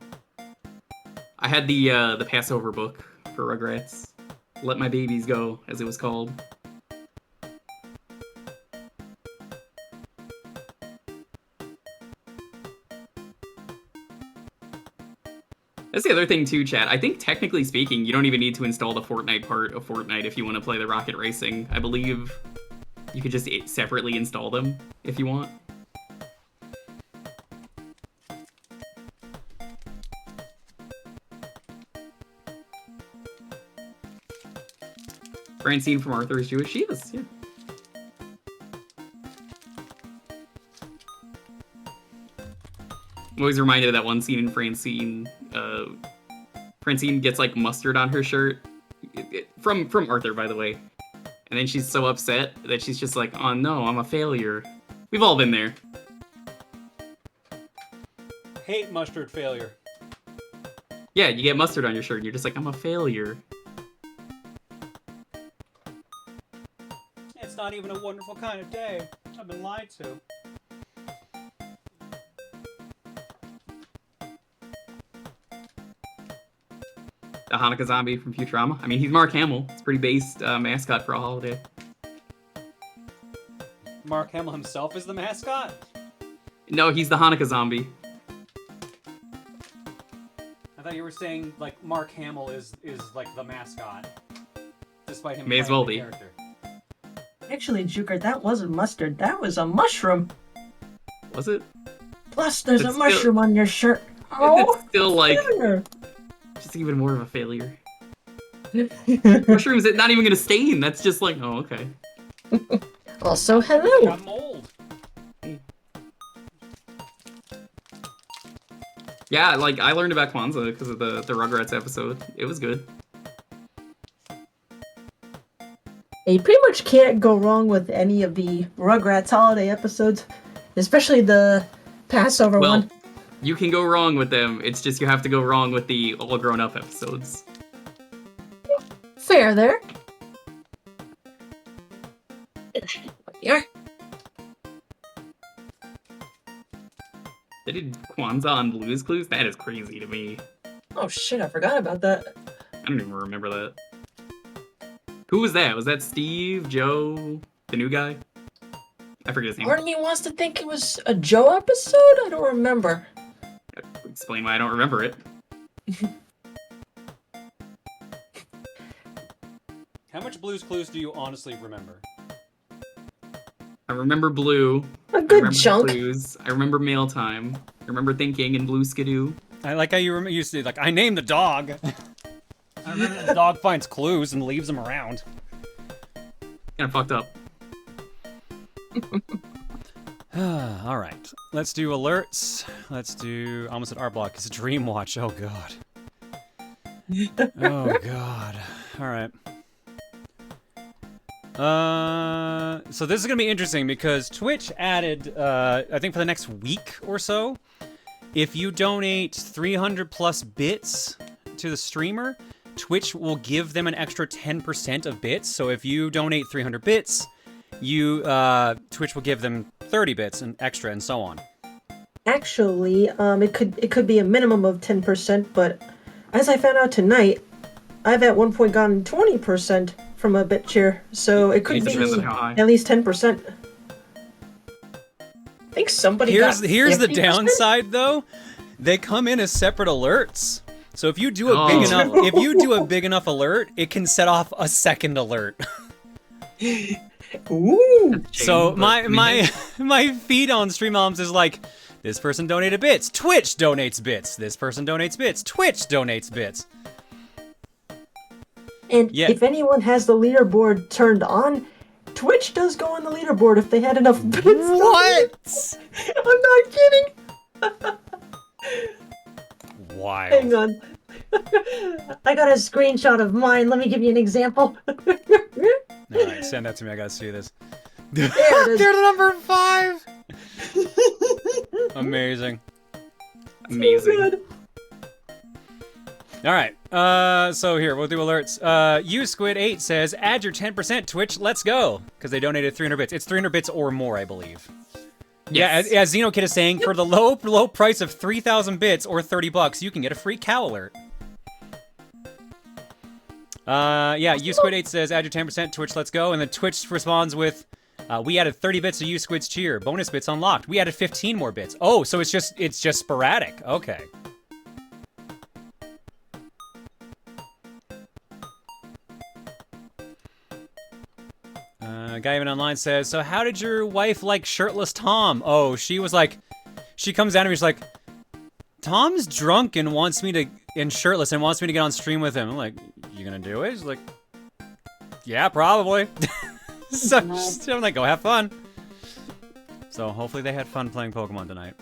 I had the Passover book for Rugrats. Let My Babies Go, as it was called. That's the other thing too, chat. I think technically speaking, you don't even need to install the Fortnite part of Fortnite if you want to play the Rocket Racing. I believe you could just separately install them if you want. Francine from Arthur is Jewish. She is, yeah. I'm always reminded of that one scene in Francine. Francine gets like mustard on her shirt. From Arthur, by the way. And then she's so upset that she's just like, oh no, I'm a failure. We've all been there. Hate mustard failure. Yeah, you get mustard on your shirt and you're just like, I'm a failure. It's not even a wonderful kind of day. I've been lied to. The Hanukkah zombie from Futurama. I mean, he's Mark Hamill. It's a pretty based mascot for a holiday. Mark Hamill himself is the mascot? No, he's the Hanukkah zombie. I thought you were saying, like, Mark Hamill is like, the mascot. Despite him May as playing well the be. character. Actually, Jewker, that wasn't mustard. That was a mushroom. Was it? Plus, there's It's a mushroom on your shirt. It's still like... failure. Just even more of a failure. Mushrooms, not even gonna stain. That's just like, oh, okay. Also, hello. Got mold. Yeah, like, I learned about Kwanzaa because of the Rugrats episode. It was good. You pretty much can't go wrong with any of the Rugrats holiday episodes, especially the Passover one. You can go wrong with them. It's just you have to go wrong with the all grown up episodes. Fair there. Here. They did Kwanzaa on Blue's Clues? That is crazy to me. Oh shit, I forgot about that. I don't even remember that. Who was that? Was that Steve, Joe, the new guy? I forget his name. Part of me wants to think it was a Joe episode? I don't remember. Explain why I don't remember it. How much Blue's Clues do you honestly remember? I remember Blue. A good chunk. Clues. I remember Mail Time. I remember Thinking and Blue Skidoo. I like how you used to, like, I named the dog. I remember the dog finds clues and leaves them around. Kinda fucked up. All right, let's do alerts. Let's do, almost at art block. It's a Dreamwatch. Oh god. Oh god. All right. So this is gonna be interesting because Twitch added, I think for the next week or so, if you donate 300 plus bits to the streamer, Twitch will give them an extra 10% of bits. So if you donate 300 bits, Twitch will give them 30 bits and extra and so on. Actually, it could be a minimum of 10%, but as I found out tonight, I've at one point gotten 20% from a bit share, so it could be at least 10%. I think somebody here's got Here's the 50%? downside though. They come in as separate alerts. So if you do a big enough alert, it can set off a second alert. Ooh. So my feed on Stream Elements is like, this person donated bits, Twitch donates bits. This person donates bits, Twitch donates bits. And if anyone has the leaderboard turned on, Twitch does go on the leaderboard if they had enough bits. What? I'm not kidding. Wild. Hang on. I got a screenshot of mine. Let me give you an example. Alright, send that to me. I gotta see this. There it is. They're the number 5! Amazing. Amazing. Alright, so here, we'll do alerts. USquid8 says, add your 10% Twitch, let's go! Because they donated 300 bits. It's 300 bits or more, I believe. Yes. Yeah, as Xenokid is saying, for the low price of 3,000 bits or $30, you can get a free cow alert. Yeah, uSquid8 says, add your 10%, Twitch, let's go. And then Twitch responds with, we added 30 bits of uSquid's cheer. Bonus bits unlocked. We added 15 more bits. Oh, so it's just sporadic. Okay. Guy even online says, so how did your wife like shirtless Tom? Oh, she was like, she comes down to me, she's like, Tom's drunk and wants me to, and shirtless, and wants me to get on stream with him. I'm like, you gonna do it? She's like, yeah, probably. So I'm like, go have fun. So hopefully they had fun playing Pokemon tonight.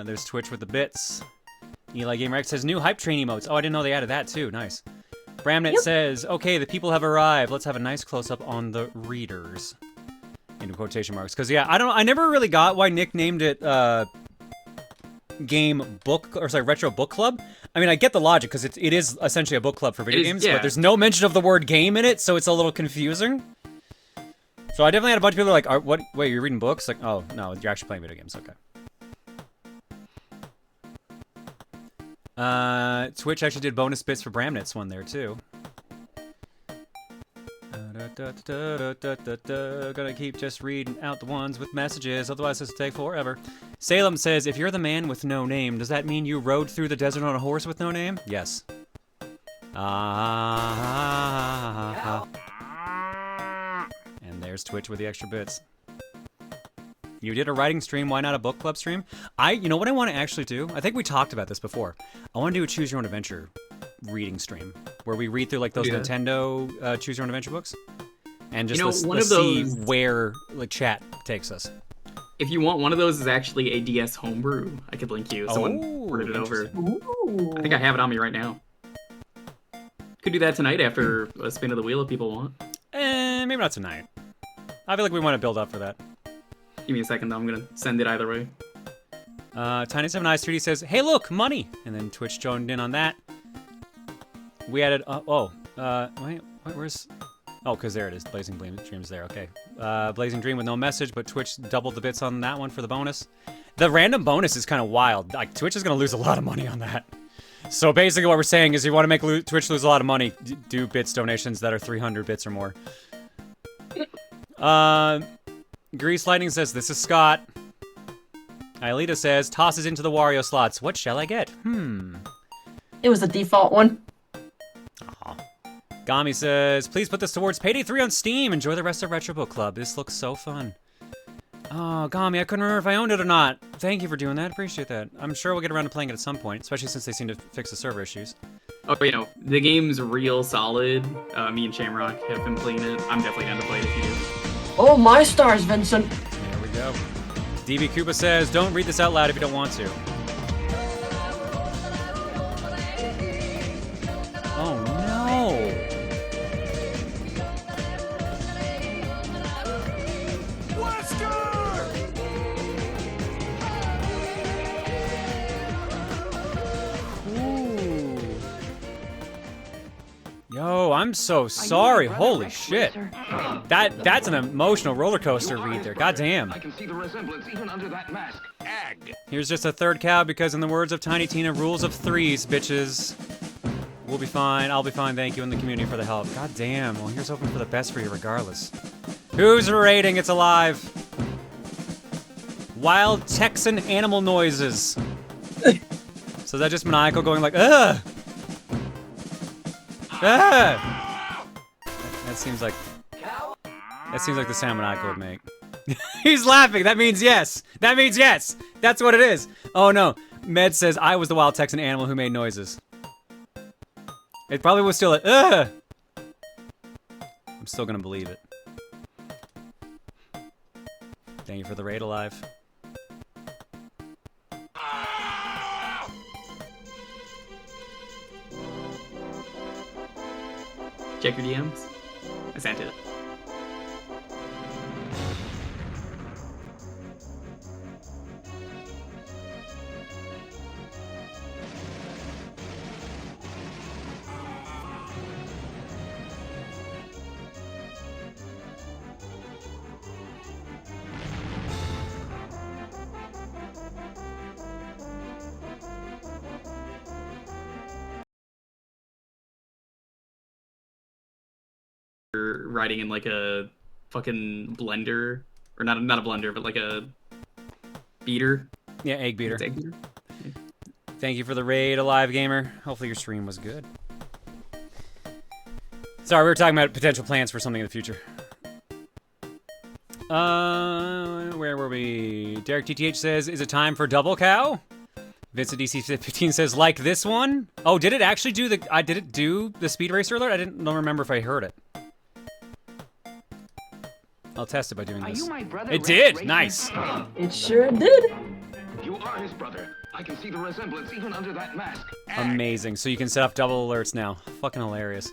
There's Twitch with the bits. Eli Gamer X says, new hype train emotes. Oh, I didn't know they added that too. Nice. Bramnet says, okay, the people have arrived. Let's have a nice close-up on the readers. Into quotation marks. Because, yeah, I never really got why Nick named it, Retro Book Club. I mean, I get the logic, because it is essentially a book club for video games, but there's no mention of the word game in it, so it's a little confusing. So I definitely had a bunch of people like, wait, you're reading books? Like, oh, no, you're actually playing video games, okay. Twitch actually did bonus bits for Bramnet's one there, too. Gonna keep just reading out the ones with messages, otherwise this will take forever. Salem says, if you're the man with no name, does that mean you rode through the desert on a horse with no name? Yes. And there's Twitch with the extra bits. You did a writing stream, why not a book club stream? You know what I want to actually do? I think we talked about this before. I want to do a Choose Your Own Adventure reading stream, where we read through like those Nintendo Choose Your Own Adventure books. And just see where like chat takes us. If you want, one of those is actually a DS homebrew. I could link you. Someone ordered it over. Ooh. I think I have it on me right now. Could do that tonight after a spin of the wheel if people want. Maybe not tonight. I feel like we want to build up for that. Give me a second though, I'm gonna send it either way. Tiny7 Eyes 3D says, hey look, money! And then Twitch joined in on that. We added, wait, where's... Oh, because there it is, Blazing Dream's there, okay. Blazing Dream with no message, but Twitch doubled the bits on that one for the bonus. The random bonus is kind of wild. Like, Twitch is gonna lose a lot of money on that. So basically what we're saying is, if you want to make Twitch lose a lot of money, do bits donations that are 300 bits or more. Grease Lightning says, this is Scott. Aelita says, tosses into the Wario slots. What shall I get? It was the default one. Aw. Gami says, please put this towards Payday 3 on Steam. Enjoy the rest of Retro Book Club. This looks so fun. Oh, Gami, I couldn't remember if I owned it or not. Thank you for doing that. Appreciate that. I'm sure we'll get around to playing it at some point, especially since they seem to fix the server issues. Oh, you know, the game's real solid. Me and Shamrock have been playing it. I'm definitely down to play it if you do. Oh, my stars, Vincent. There we go. DB Koopa says, don't read this out loud if you don't want to. Oh, no. Yo, I'm so sorry. Holy shit. That's an emotional roller coaster read there. Goddamn. I can see the resemblance even under that mask. Ag. Here's just a third cow because in the words of Tiny Tina, rules of threes, bitches. We'll be fine. I'll be fine. Thank you in the community for the help. God damn. Well, here's hoping for the best for you regardless. Who's rating? It's alive. Wild Texan animal noises. So is that just Maniacal going like, ugh? Ah! That seems like the sound Maniacal would make. He's laughing. That means yes. That means yes. That's what it is. Oh no. Med says I was the wild Texan animal who made noises. It probably was still a ugh. I'm still gonna believe it. Thank you for the raid, alive. Check your DMs. I sent it. riding in like a fucking blender, or not a blender, but like a beater. Yeah, egg beater. Egg beater. Yeah. Thank you for the raid, Alive Gamer. Hopefully your stream was good. Sorry, we were talking about potential plans for something in the future. Where were we? Derek TTH says, is it time for double cow? Vincent DC15 says, like this one? Oh, did it actually do did it do the Speed Racer alert? I don't remember if I heard it. I'll test it by doing this. It did! Nice! It sure did. You are his brother. I can see the resemblance even under that mask. Amazing. So you can set up double alerts now. Fucking hilarious.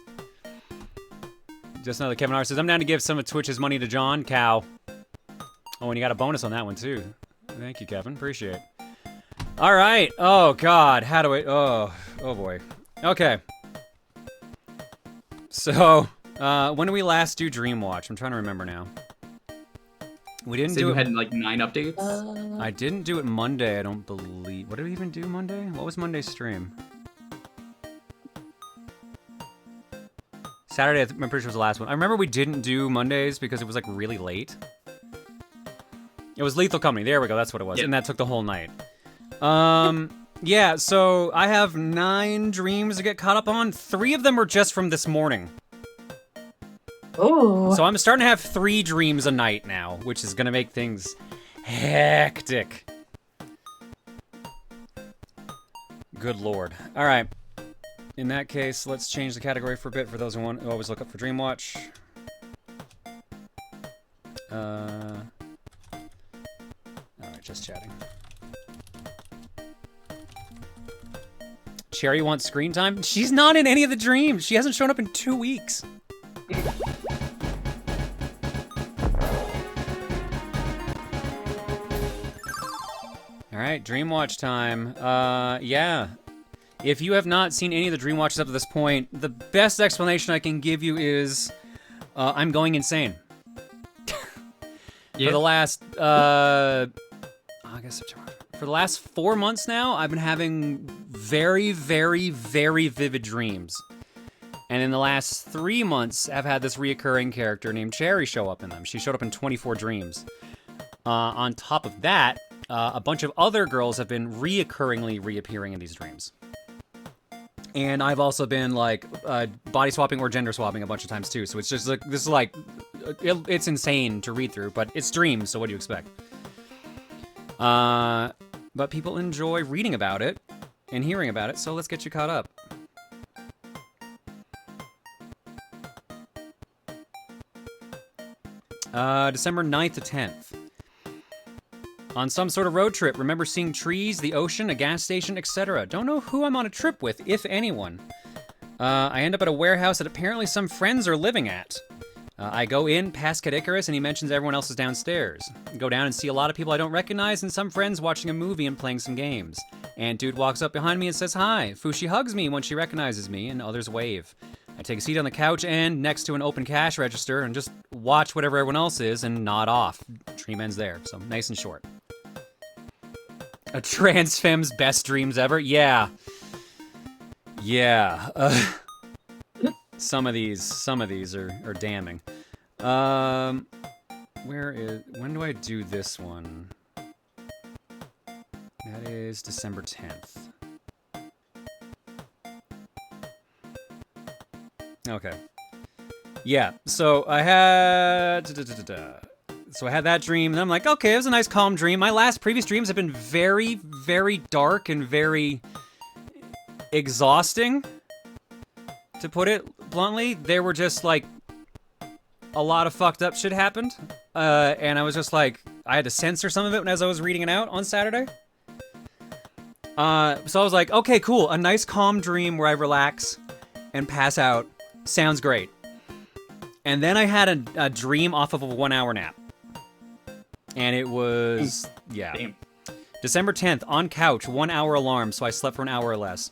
Just another Kevin R says, I'm down to give some of Twitch's money to John Cow. Oh, and you got a bonus on that one, too. Thank you, Kevin. Appreciate it. All right. Oh, God. How do I... Oh, boy. Okay. So, when did we last do Dreamwatch? I'm trying to remember now. We didn't do you it... had, like, 9 updates? I didn't do it Monday, I don't believe. What did we even do Monday? What was Monday's stream? Saturday, I'm pretty sure was the last one. I remember we didn't do Mondays because it was, like, really late. It was Lethal Company. There we go. That's what it was. Yep. And that took the whole night. Yeah, so I have 9 dreams to get caught up on. 3 of them were just from this morning. Oh. So I'm starting to have 3 dreams a night now, which is gonna make things hectic. Good lord. All right. In that case, let's change the category for a bit for those who always look up for Dreamwatch. Alright, just chatting. Cherry wants screen time? She's not in any of the dreams! She hasn't shown up in 2 weeks! Alright, Dreamwatch time. Yeah. If you have not seen any of the Dreamwatches up to this point, the best explanation I can give you is, I'm going insane. Yeah. For the last, August, September. For the last 4 months now, I've been having very, very, very vivid dreams. And in the last 3 months, I've had this reoccurring character named Cherry show up in them. She showed up in 24 dreams. On top of that, a bunch of other girls have been reoccurringly reappearing in these dreams. And I've also been, like, body swapping or gender swapping a bunch of times, too. So it's just, like, this is, like, it's insane to read through, but it's dreams, so what do you expect? But people enjoy reading about it and hearing about it, so let's get you caught up. December 9th to 10th. On some sort of road trip, remember seeing trees, the ocean, a gas station, etc. Don't know who I'm on a trip with, if anyone. I end up at a warehouse that apparently some friends are living at. I go in, past Kid Icarus, and he mentions everyone else is downstairs. Go down and see a lot of people I don't recognize and some friends watching a movie and playing some games. And dude walks up behind me and says hi. Fushi hugs me when she recognizes me, and others wave. I take a seat on the couch and next to an open cash register and just watch whatever everyone else is and nod off. Dream ends there, so nice and short. A trans fem's best dreams ever? Yeah. Yeah. Some of these are damning. When do I do this one? That is December 10th. Okay. Yeah, so I had... So I had that dream, and I'm like, okay, it was a nice calm dream. My previous dreams have been very, very dark and very exhausting, to put it bluntly. They were just like, a lot of fucked up shit happened. And I was just like, I had to censor some of it as I was reading it out on Saturday. So I was like, okay, cool. A nice calm dream where I relax and pass out. Sounds great. And then I had a dream off of a 1 hour nap. And it was, yeah. Damn. December 10th, on couch, 1 hour alarm, so I slept for an hour or less.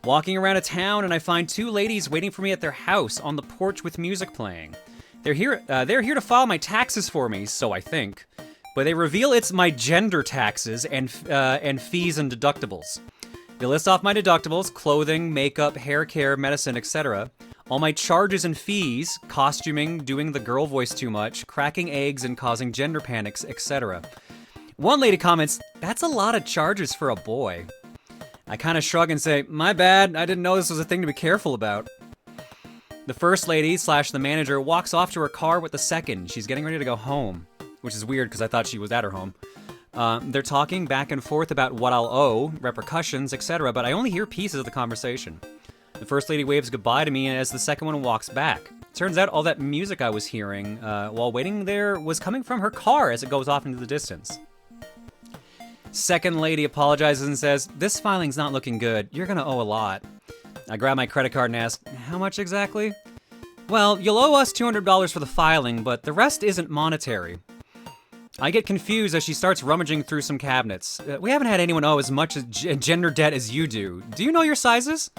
Walking around a town, and I find 2 ladies waiting for me at their house on the porch with music playing. They're here to file my taxes for me, so I think. But they reveal it's my gender taxes and fees and deductibles. They list off my deductibles: clothing, makeup, hair care, medicine, etc. All my charges and fees, costuming, doing the girl voice too much, cracking eggs and causing gender panics, etc. One lady comments, "That's a lot of charges for a boy." I kind of shrug and say, "My bad, I didn't know this was a thing to be careful about." The first lady / the manager walks off to her car with the second. She's getting ready to go home, which is weird because I thought she was at her home. They're talking back and forth about what I'll owe, repercussions, etc., but I only hear pieces of the conversation. The first lady waves goodbye to me as the second one walks back. Turns out all that music I was hearing while waiting there was coming from her car as it goes off into the distance. Second lady apologizes and says, "This filing's not looking good. You're gonna owe a lot." I grab my credit card and ask, "How much exactly?" "Well, you'll owe us $200 for the filing, but the rest isn't monetary." I get confused as she starts rummaging through some cabinets. "We haven't had anyone owe as much as gender debt as you do. Do you know your sizes?"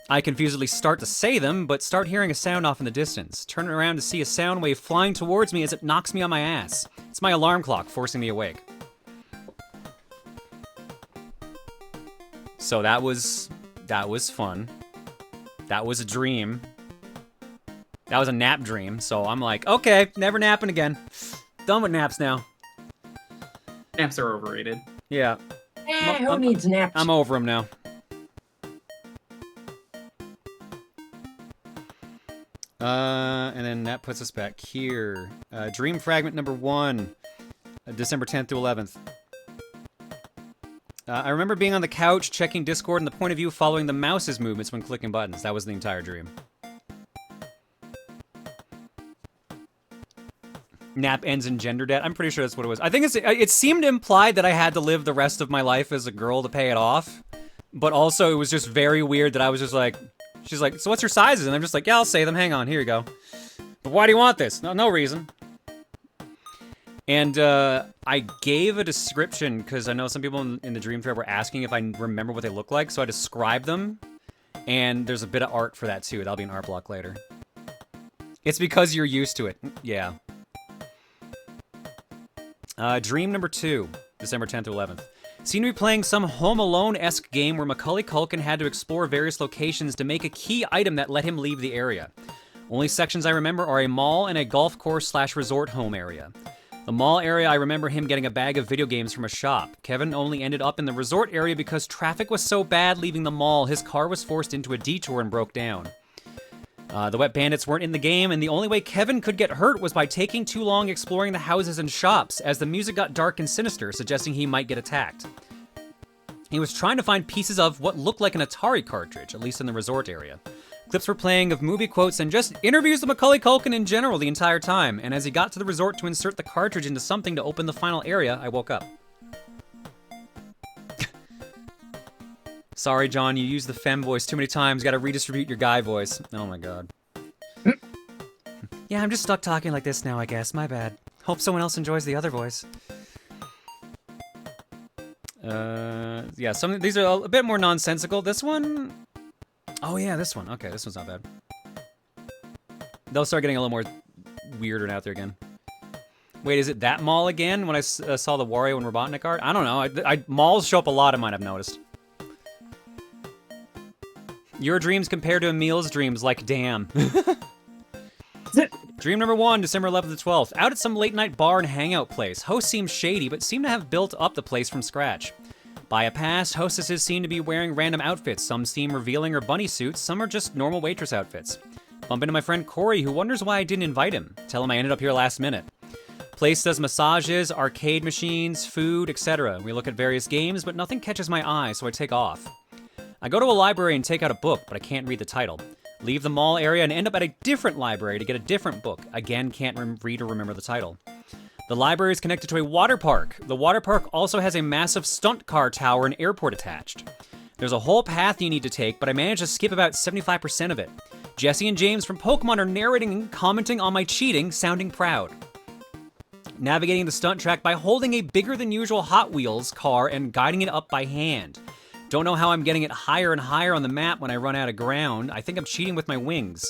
I confusedly start to say them, but start hearing a sound off in the distance. Turn around to see a sound wave flying towards me as it knocks me on my ass. It's my alarm clock forcing me awake. So that was fun. That was a dream. That was a nap dream, so I'm like, okay, never napping again. Done with naps now. Naps are overrated. Yeah. Who needs naps? I'm over them now. And then that puts us back here. Dream Fragment number 1, December 10th to 11th. I remember being on the couch, checking Discord, and the point of view following the mouse's movements when clicking buttons. That was the entire dream. Nap ends in gender debt. I'm pretty sure that's what it was. I think it seemed implied that I had to live the rest of my life as a girl to pay it off. But also, it was just very weird that I was just like... She's like, "So what's your sizes?" And I'm just like, "Yeah, I'll say them. Hang on, here you go." "But why do you want this?" No reason. And I gave a description because I know some people in the dream thread were asking if I remember what they look like, so I described them. And there's a bit of art for that too. That'll be an art block later. It's because you're used to it. Yeah. Dream number 2, December 10th to 11th. Seemed to be playing some Home Alone-esque game where Macaulay Culkin had to explore various locations to make a key item that let him leave the area. Only sections I remember are a mall and a golf course / resort home area. The mall area, I remember him getting a bag of video games from a shop. Kevin only ended up in the resort area because traffic was so bad leaving the mall, his car was forced into a detour and broke down. The wet bandits weren't in the game, and the only way Kevin could get hurt was by taking too long exploring the houses and shops, as the music got dark and sinister, suggesting he might get attacked. He was trying to find pieces of what looked like an Atari cartridge, at least in the resort area. Clips were playing of movie quotes and just interviews of Macaulay Culkin in general the entire time, and as he got to the resort to insert the cartridge into something to open the final area, I woke up. Sorry, John, you used the femme voice too many times. Gotta redistribute your guy voice. Oh my god. Yeah, I'm just stuck talking like this now, I guess. My bad. Hope someone else enjoys the other voice. Yeah, these are a bit more nonsensical. This one... Oh yeah, this one. Okay, this one's not bad. They'll start getting a little more weird and out there again. Wait, is it that mall again when I saw the Wario and Robotnik art? I don't know. Malls show up a lot in mine, I've noticed. Your dreams compared to Emil's dreams, like damn. Dream number 1, December 11th to 12th. Out at some late-night bar and hangout place. Host seems shady, but seem to have built up the place from scratch. By a pass, hostesses seem to be wearing random outfits. Some seem revealing or bunny suits, some are just normal waitress outfits. Bump into my friend Corey, who wonders why I didn't invite him. Tell him I ended up here last minute. Place does massages, arcade machines, food, etc. We look at various games, but nothing catches my eye, so I take off. I go to a library and take out a book, but I can't read the title. Leave the mall area and end up at a different library to get a different book. Again, can't read or remember the title. The library is connected to a water park. The water park also has a massive stunt car tower and airport attached. There's a whole path you need to take, but I managed to skip about 75% of it. Jesse and James from Pokemon are narrating and commenting on my cheating, sounding proud. Navigating the stunt track by holding a bigger than usual Hot Wheels car and guiding it up by hand. Don't know how I'm getting it higher and higher on the map when I run out of ground. I think I'm cheating with my wings.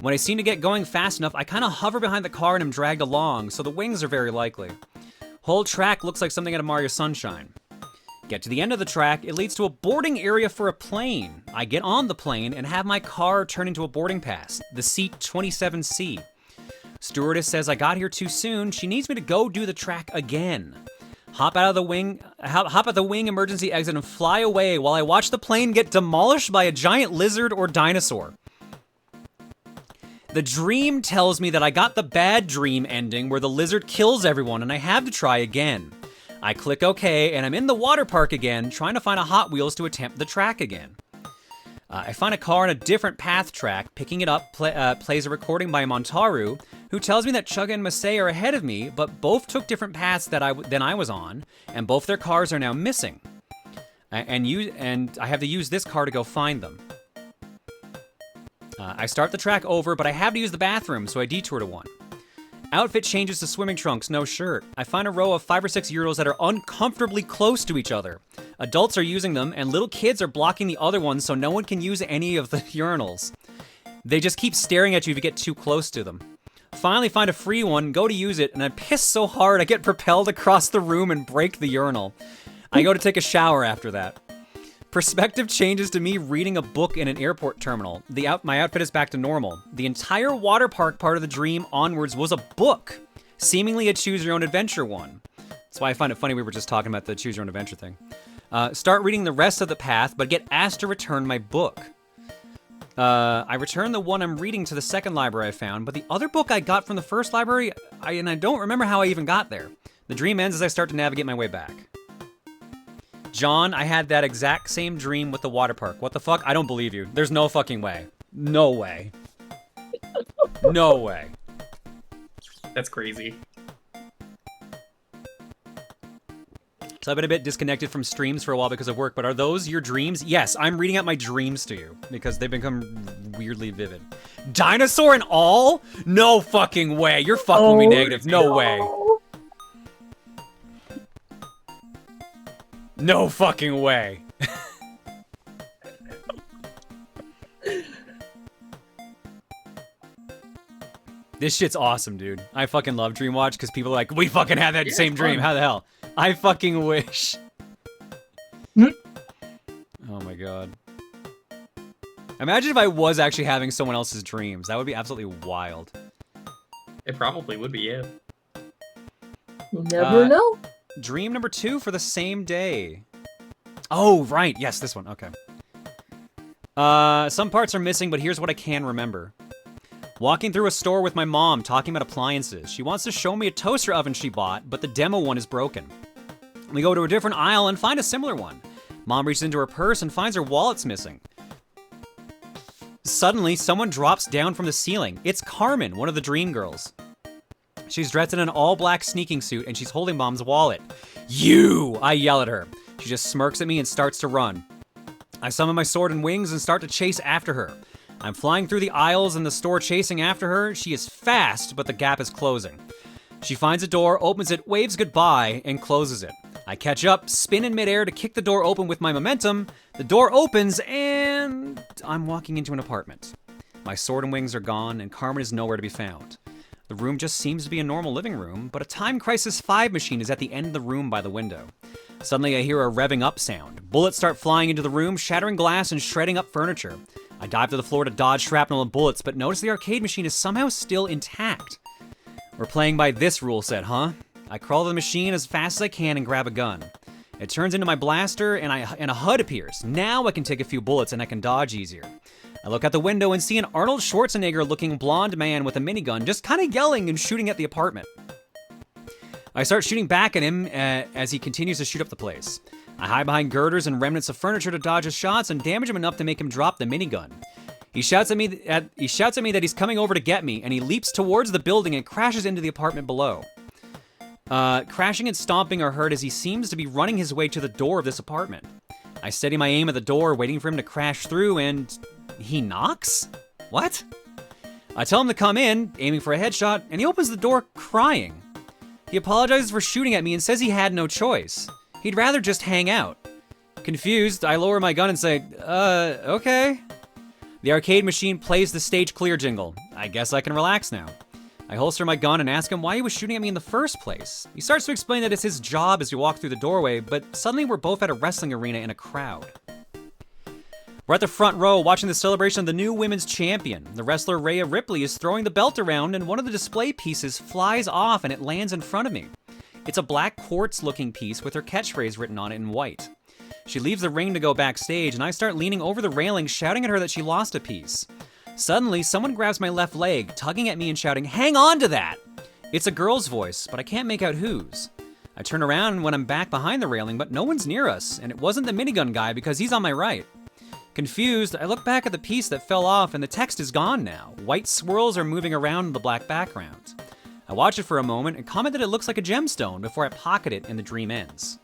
When I seem to get going fast enough, I kind of hover behind the car and am dragged along, so the wings are very likely. Whole track looks like something out of Mario Sunshine. Get to the end of the track, it leads to a boarding area for a plane. I get on the plane and have my car turn into a boarding pass, the seat 27C. Stewardess says I got here too soon. She needs me to go do the track again. Hop out the wing emergency exit and fly away while I watch the plane get demolished by a giant lizard or dinosaur. The dream tells me that I got the bad dream ending where the lizard kills everyone and I have to try again. I click OK, and I'm in the water park again, trying to find a Hot Wheels to attempt the track again. I find a car on a different path track. Picking it up plays a recording by Montaru, who tells me that Chugga and Masei are ahead of me, but both took different paths than I was on, and both their cars are now missing. And I have to use this car to go find them. I start the track over, but I have to use the bathroom, so I detour to one. Outfit changes to swimming trunks, no shirt. I find a row of 5 or 6 urinals that are uncomfortably close to each other. Adults are using them, and little kids are blocking the other ones so no one can use any of the urinals. They just keep staring at you if you get too close to them. Finally find a free one, go to use it, and I piss so hard I get propelled across the room and break the urinal. I go to take a shower after that. Perspective changes to me reading a book in an airport terminal. My outfit is back to normal. The entire water park part of the dream onwards was a book, seemingly a choose-your-own-adventure one. That's why I find it funny we were just talking about the choose-your-own-adventure thing. Start reading the rest of the path, but get asked to return my book. I return the one I'm reading to the second library I found, but the other book I got from the first library, I don't remember how I even got there. The dream ends as I start to navigate my way back. John, I had that exact same dream with the water park. What the fuck? I don't believe you. There's no fucking way. No way. No way. That's crazy. So I've been a bit disconnected from streams for a while because of work, but are those your dreams? Yes, I'm reading out my dreams to you because they've become weirdly vivid. Dinosaur and all? No fucking way. You're fucking me negative. No way. No fucking way. This shit's awesome, dude. I fucking love Dreamwatch because people are like, we fucking had that same dream. How the hell? I fucking wish. Oh my god. Imagine if I was actually having someone else's dreams. That would be absolutely wild. It probably would be, yeah. You never know. Dream number 2 for the same day. Oh, right. Yes, this one. Okay. Some parts are missing, but here's what I can remember. Walking through a store with my mom, talking about appliances. She wants to show me a toaster oven she bought, but the demo one is broken. We go to a different aisle and find a similar one. Mom reaches into her purse and finds her wallet's missing. Suddenly, someone drops down from the ceiling. It's Carmen, one of the dream girls. She's dressed in an all-black sneaking suit, and she's holding Mom's wallet. You! I yell at her. She just smirks at me and starts to run. I summon my sword and wings and start to chase after her. I'm flying through the aisles in the store chasing after her. She is fast, but the gap is closing. She finds a door, opens it, waves goodbye, and closes it. I catch up, spin in midair to kick the door open with my momentum. The door opens, and I'm walking into an apartment. My sword and wings are gone, and Carmen is nowhere to be found. The room just seems to be a normal living room, but a Time Crisis 5 machine is at the end of the room by the window. Suddenly I hear a revving up sound. Bullets start flying into the room, shattering glass and shredding up furniture. I dive to the floor to dodge shrapnel and bullets, but notice the arcade machine is somehow still intact. We're playing by this rule set, huh? I crawl to the machine as fast as I can and grab a gun. It turns into my blaster and a HUD appears. Now I can take a few bullets and I can dodge easier. I look out the window and see an Arnold Schwarzenegger-looking blonde man with a minigun just kind of yelling and shooting at the apartment. I start shooting back at him as he continues to shoot up the place. I hide behind girders and remnants of furniture to dodge his shots and damage him enough to make him drop the minigun. He shouts at me that he's coming over to get me, and he leaps towards the building and crashes into the apartment below. Crashing and stomping are heard as he seems to be running his way to the door of this apartment. I steady my aim at the door, waiting for him to crash through, and he knocks? What? I tell him to come in, aiming for a headshot, and he opens the door crying. He apologizes for shooting at me and says he had no choice. He'd rather just hang out. Confused, I lower my gun and say, okay. The arcade machine plays the stage clear jingle. I guess I can relax now. I holster my gun and ask him why he was shooting at me in the first place. He starts to explain that it's his job as we walk through the doorway, but suddenly we're both at a wrestling arena in a crowd. We're at the front row watching the celebration of the new women's champion. The wrestler Rhea Ripley is throwing the belt around and one of the display pieces flies off and it lands in front of me. It's a black quartz-looking piece with her catchphrase written on it in white. She leaves the ring to go backstage and I start leaning over the railing shouting at her that she lost a piece. Suddenly, someone grabs my left leg, tugging at me and shouting, "Hang on to that!" It's a girl's voice, but I can't make out whose. I turn around when I'm back behind the railing, but no one's near us, and it wasn't the minigun guy because he's on my right. Confused, I look back at the piece that fell off and the text is gone now. White swirls are moving around the black background. I watch it for a moment and comment that it looks like a gemstone before I pocket it and the dream ends.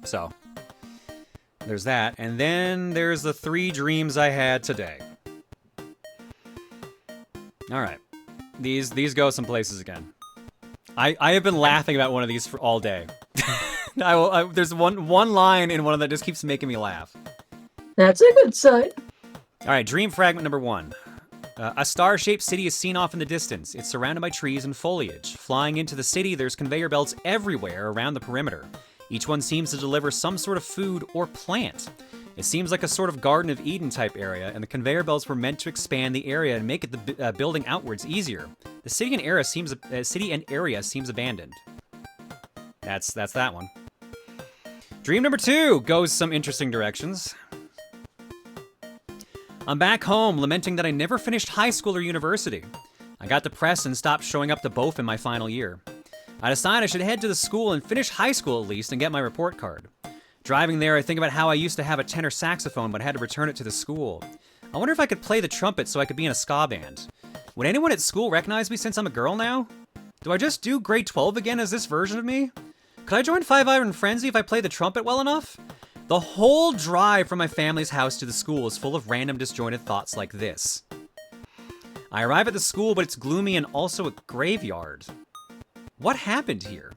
So, there's that, and then there's the 3 dreams I had today. All right, these go some places again. I have been laughing about one of these for all day. There's one line in one of them that just keeps making me laugh. That's a good sign. All right, dream fragment number 1. A star-shaped city is seen off in the distance. It's surrounded by trees and foliage. Flying into the city, there's conveyor belts everywhere around the perimeter. Each one seems to deliver some sort of food or plant. It seems like a sort of Garden of Eden type area, and the conveyor belts were meant to expand the area and make it the building outwards easier. The city and area seems abandoned. That's that one. Dream number 2 goes some interesting directions. I'm back home, lamenting that I never finished high school or university. I got depressed and stopped showing up to both in my final year. I decide I should head to the school and finish high school at least and get my report card. Driving there, I think about how I used to have a tenor saxophone but had to return it to the school. I wonder if I could play the trumpet so I could be in a ska band. Would anyone at school recognize me since I'm a girl now? Do I just do grade 12 again as this version of me? Could I join Five Iron Frenzy if I play the trumpet well enough? The whole drive from my family's house to the school is full of random disjointed thoughts like this. I arrive at the school, but it's gloomy and also a graveyard. What happened here?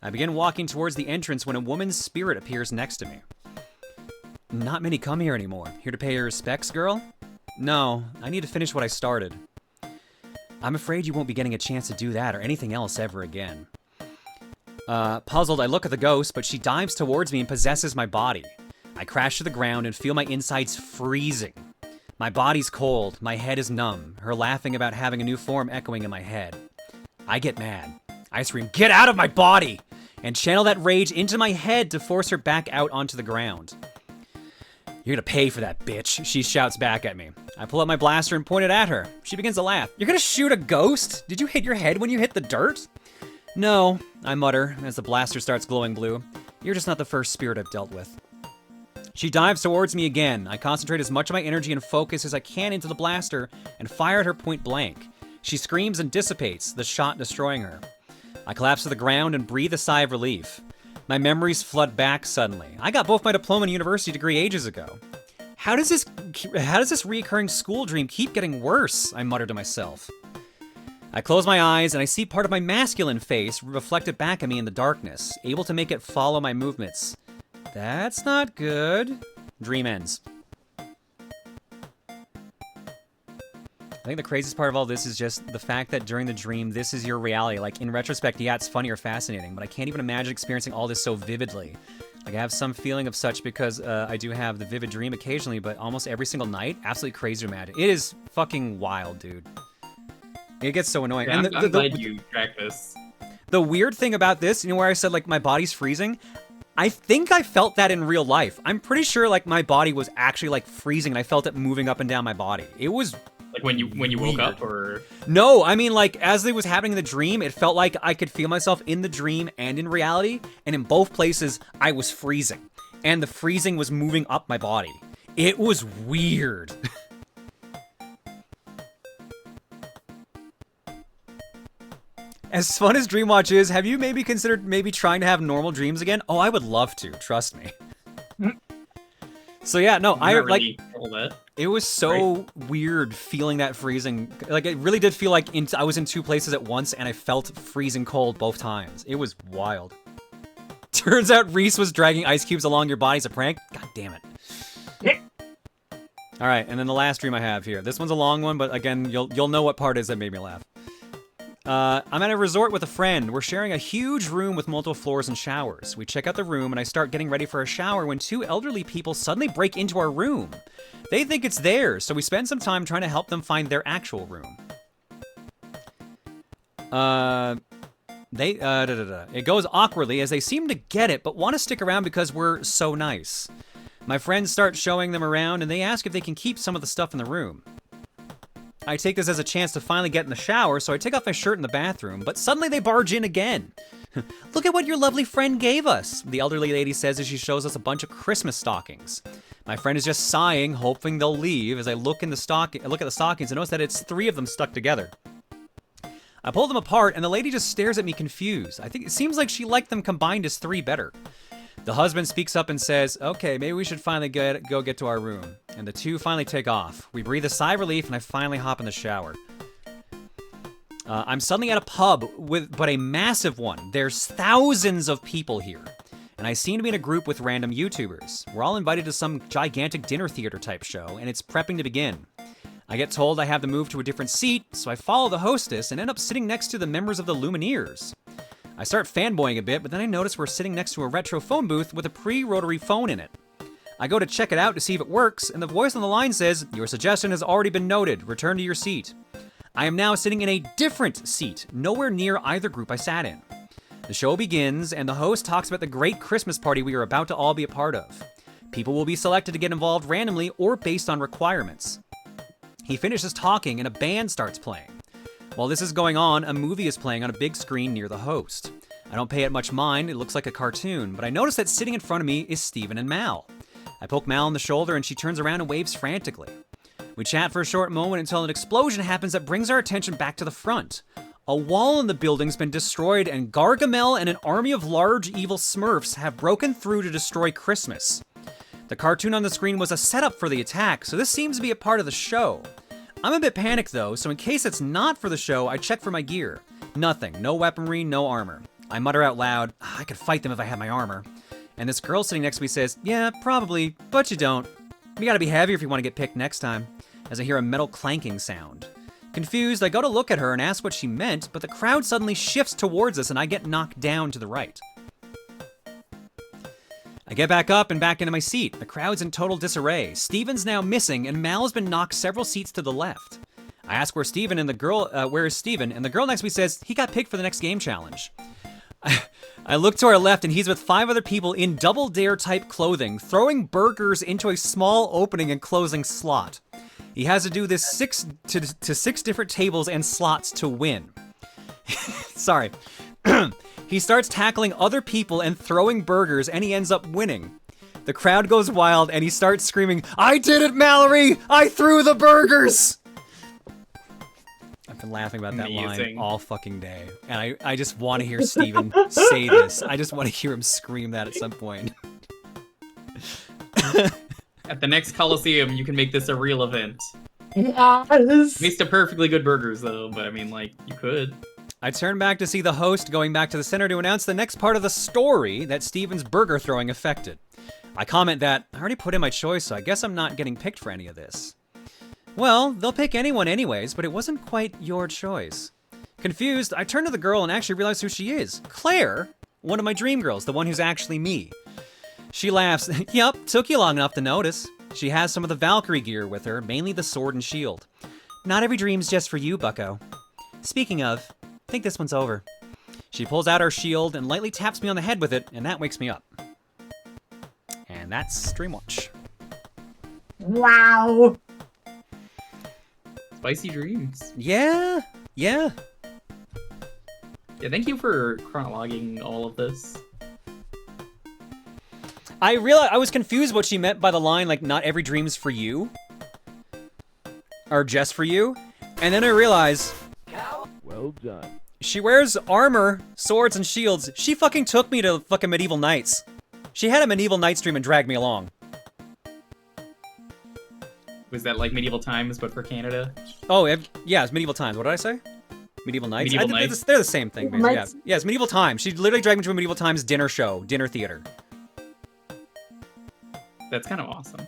I begin walking towards the entrance when a woman's spirit appears next to me. Not many come here anymore. Here to pay your respects, girl? No, I need to finish what I started. I'm afraid you won't be getting a chance to do that or anything else ever again. Puzzled, I look at the ghost, but she dives towards me and possesses my body. I crash to the ground and feel my insides freezing. My body's cold, my head is numb, her laughing about having a new form echoing in my head. I get mad. I scream, "Get out of my body!" and channel that rage into my head to force her back out onto the ground. "You're gonna pay for that, bitch," she shouts back at me. I pull out my blaster and point it at her. She begins to laugh. "You're gonna shoot a ghost? Did you hit your head when you hit the dirt?" "No," I mutter as the blaster starts glowing blue. "You're just not the first spirit I've dealt with." She dives towards me again. I concentrate as much of my energy and focus as I can into the blaster and fire at her point blank. She screams and dissipates, the shot destroying her. I collapse to the ground and breathe a sigh of relief. My memories flood back suddenly. I got both my diploma and university degree ages ago. How does this reoccurring school dream keep getting worse? I mutter to myself. I close my eyes and I see part of my masculine face reflected back at me in the darkness, able to make it follow my movements. That's not good. Dream ends. I think the craziest part of all this is just the fact that during the dream, this is your reality. Like, in retrospect, yeah, it's funny or fascinating, but I can't even imagine experiencing all this so vividly. Like, I have some feeling of such because I do have the vivid dream occasionally, but almost every single night, absolutely crazy to imagine. It is fucking wild, dude. It gets so annoying. Yeah, and I'm glad you tracked this. The weird thing about this, you know, where I said, like, my body's freezing, I think I felt that in real life. I'm pretty sure, like, my body was actually, like, freezing, and I felt it moving up and down my body. It was like when you woke up, or no, I mean, like, as it was happening in the dream, it felt like I could feel myself in the dream and in reality, and in both places, I was freezing, and the freezing was moving up my body. It was weird. As fun as Dreamwatch is, have you maybe considered trying to have normal dreams again? Oh, I would love to, trust me. So yeah, no, I really like it was so weird feeling that freezing. Like, it really did feel like I was in two places at once and I felt freezing cold both times. It was wild. Turns out Reese was dragging ice cubes along your body as a prank. God damn it. All right, and then the last dream I have here. This one's a long one, but again, you'll know what part is that made me laugh. I'm at a resort with a friend. We're sharing a huge room with multiple floors and showers. We check out the room, and I start getting ready for a shower when two elderly people suddenly break into our room. They think it's theirs, so we spend some time trying to help them find their actual room. It goes awkwardly as they seem to get it, but want to stick around because we're so nice. My friends start showing them around, and they ask if they can keep some of the stuff in the room. I take this as a chance to finally get in the shower, so I take off my shirt in the bathroom, but suddenly they barge in again. Look at what your lovely friend gave us, the elderly lady says as she shows us a bunch of Christmas stockings. My friend is just sighing, hoping they'll leave, as I look at the stockings and notice that it's 3 of them stuck together. I pull them apart, and the lady just stares at me confused. I think it seems like she liked them combined as 3 better. The husband speaks up and says, okay, maybe we should finally go get to our room. And the 2 finally take off. We breathe a sigh of relief, and I finally hop in the shower. I'm suddenly at a pub, but a massive one. There's thousands of people here. And I seem to be in a group with random YouTubers. We're all invited to some gigantic dinner theater type show, and it's prepping to begin. I get told I have to move to a different seat, so I follow the hostess and end up sitting next to the members of the Lumineers. I start fanboying a bit, but then I notice we're sitting next to a retro phone booth with a pre-rotary phone in it. I go to check it out to see if it works, and the voice on the line says, your suggestion has already been noted. Return to your seat. I am now sitting in a different seat, nowhere near either group I sat in. The show begins, and the host talks about the great Christmas party we are about to all be a part of. People will be selected to get involved randomly or based on requirements. He finishes talking, and a band starts playing. While this is going on, a movie is playing on a big screen near the host. I don't pay it much mind, it looks like a cartoon, but I notice that sitting in front of me is Steven and Mal. I poke Mal on the shoulder and she turns around and waves frantically. We chat for a short moment until an explosion happens that brings our attention back to the front. A wall in the building's been destroyed and Gargamel and an army of large evil Smurfs have broken through to destroy Christmas. The cartoon on the screen was a setup for the attack, so this seems to be a part of the show. I'm a bit panicked though, so in case it's not for the show, I check for my gear. Nothing, no weaponry, no armor. I mutter out loud, I could fight them if I had my armor. And this girl sitting next to me says, yeah, probably, but you don't. You gotta be heavier if you want to get picked next time. As I hear a metal clanking sound. Confused, I go to look at her and ask what she meant, but the crowd suddenly shifts towards us and I get knocked down to the right. I get back up and back into my seat. The crowd's in total disarray. Steven's now missing, and Mal has been knocked several seats to the left. I ask where is Steven, and the girl next to me says he got picked for the next game challenge. I look to our left, and he's with 5 other people in double dare type clothing, throwing burgers into a small opening and closing slot. He has to do this 6 different tables and slots to win. Sorry. He starts tackling other people and throwing burgers, and he ends up winning. The crowd goes wild, and he starts screaming, I did it, Mallory! I threw the burgers! I've been laughing about that line all fucking day. And I just want to hear Steven say this. I just want to hear him scream that at some point. At the next Coliseum, you can make this a real event. Yes! Makes the perfectly good burgers, though, but I mean, like, you could. I turn back to see the host going back to the center to announce the next part of the story that Steven's burger throwing affected. I comment that, I already put in my choice, so I guess I'm not getting picked for any of this. Well, they'll pick anyone anyways, but it wasn't quite your choice. Confused, I turn to the girl and actually realize who she is. Claire, one of my dream girls, the one who's actually me. She laughs, yup, took you long enough to notice. She has some of the Valkyrie gear with her, mainly the sword and shield. Not every dream's just for you, bucko. Speaking of, I think this one's over. She pulls out her shield and lightly taps me on the head with it, and that wakes me up. And that's Dreamwatch. Wow! Spicy dreams. Yeah. Yeah, thank you for chronologing all of this. I realized I was confused what she meant by the line, like, not every dream's for you. Or just for you. And then I realized... Well done. She wears armor, swords, and shields. She fucking took me to fucking Medieval Knights. She had a Medieval Knights stream and dragged me along. Was that like Medieval Times, but for Canada? Oh, yeah, it's Medieval Times. What did I say? Medieval Knights? Medieval Knights. They're the same thing, basically. Yeah, it's Medieval Times. She literally dragged me to a Medieval Times dinner show, dinner theater. That's kind of awesome.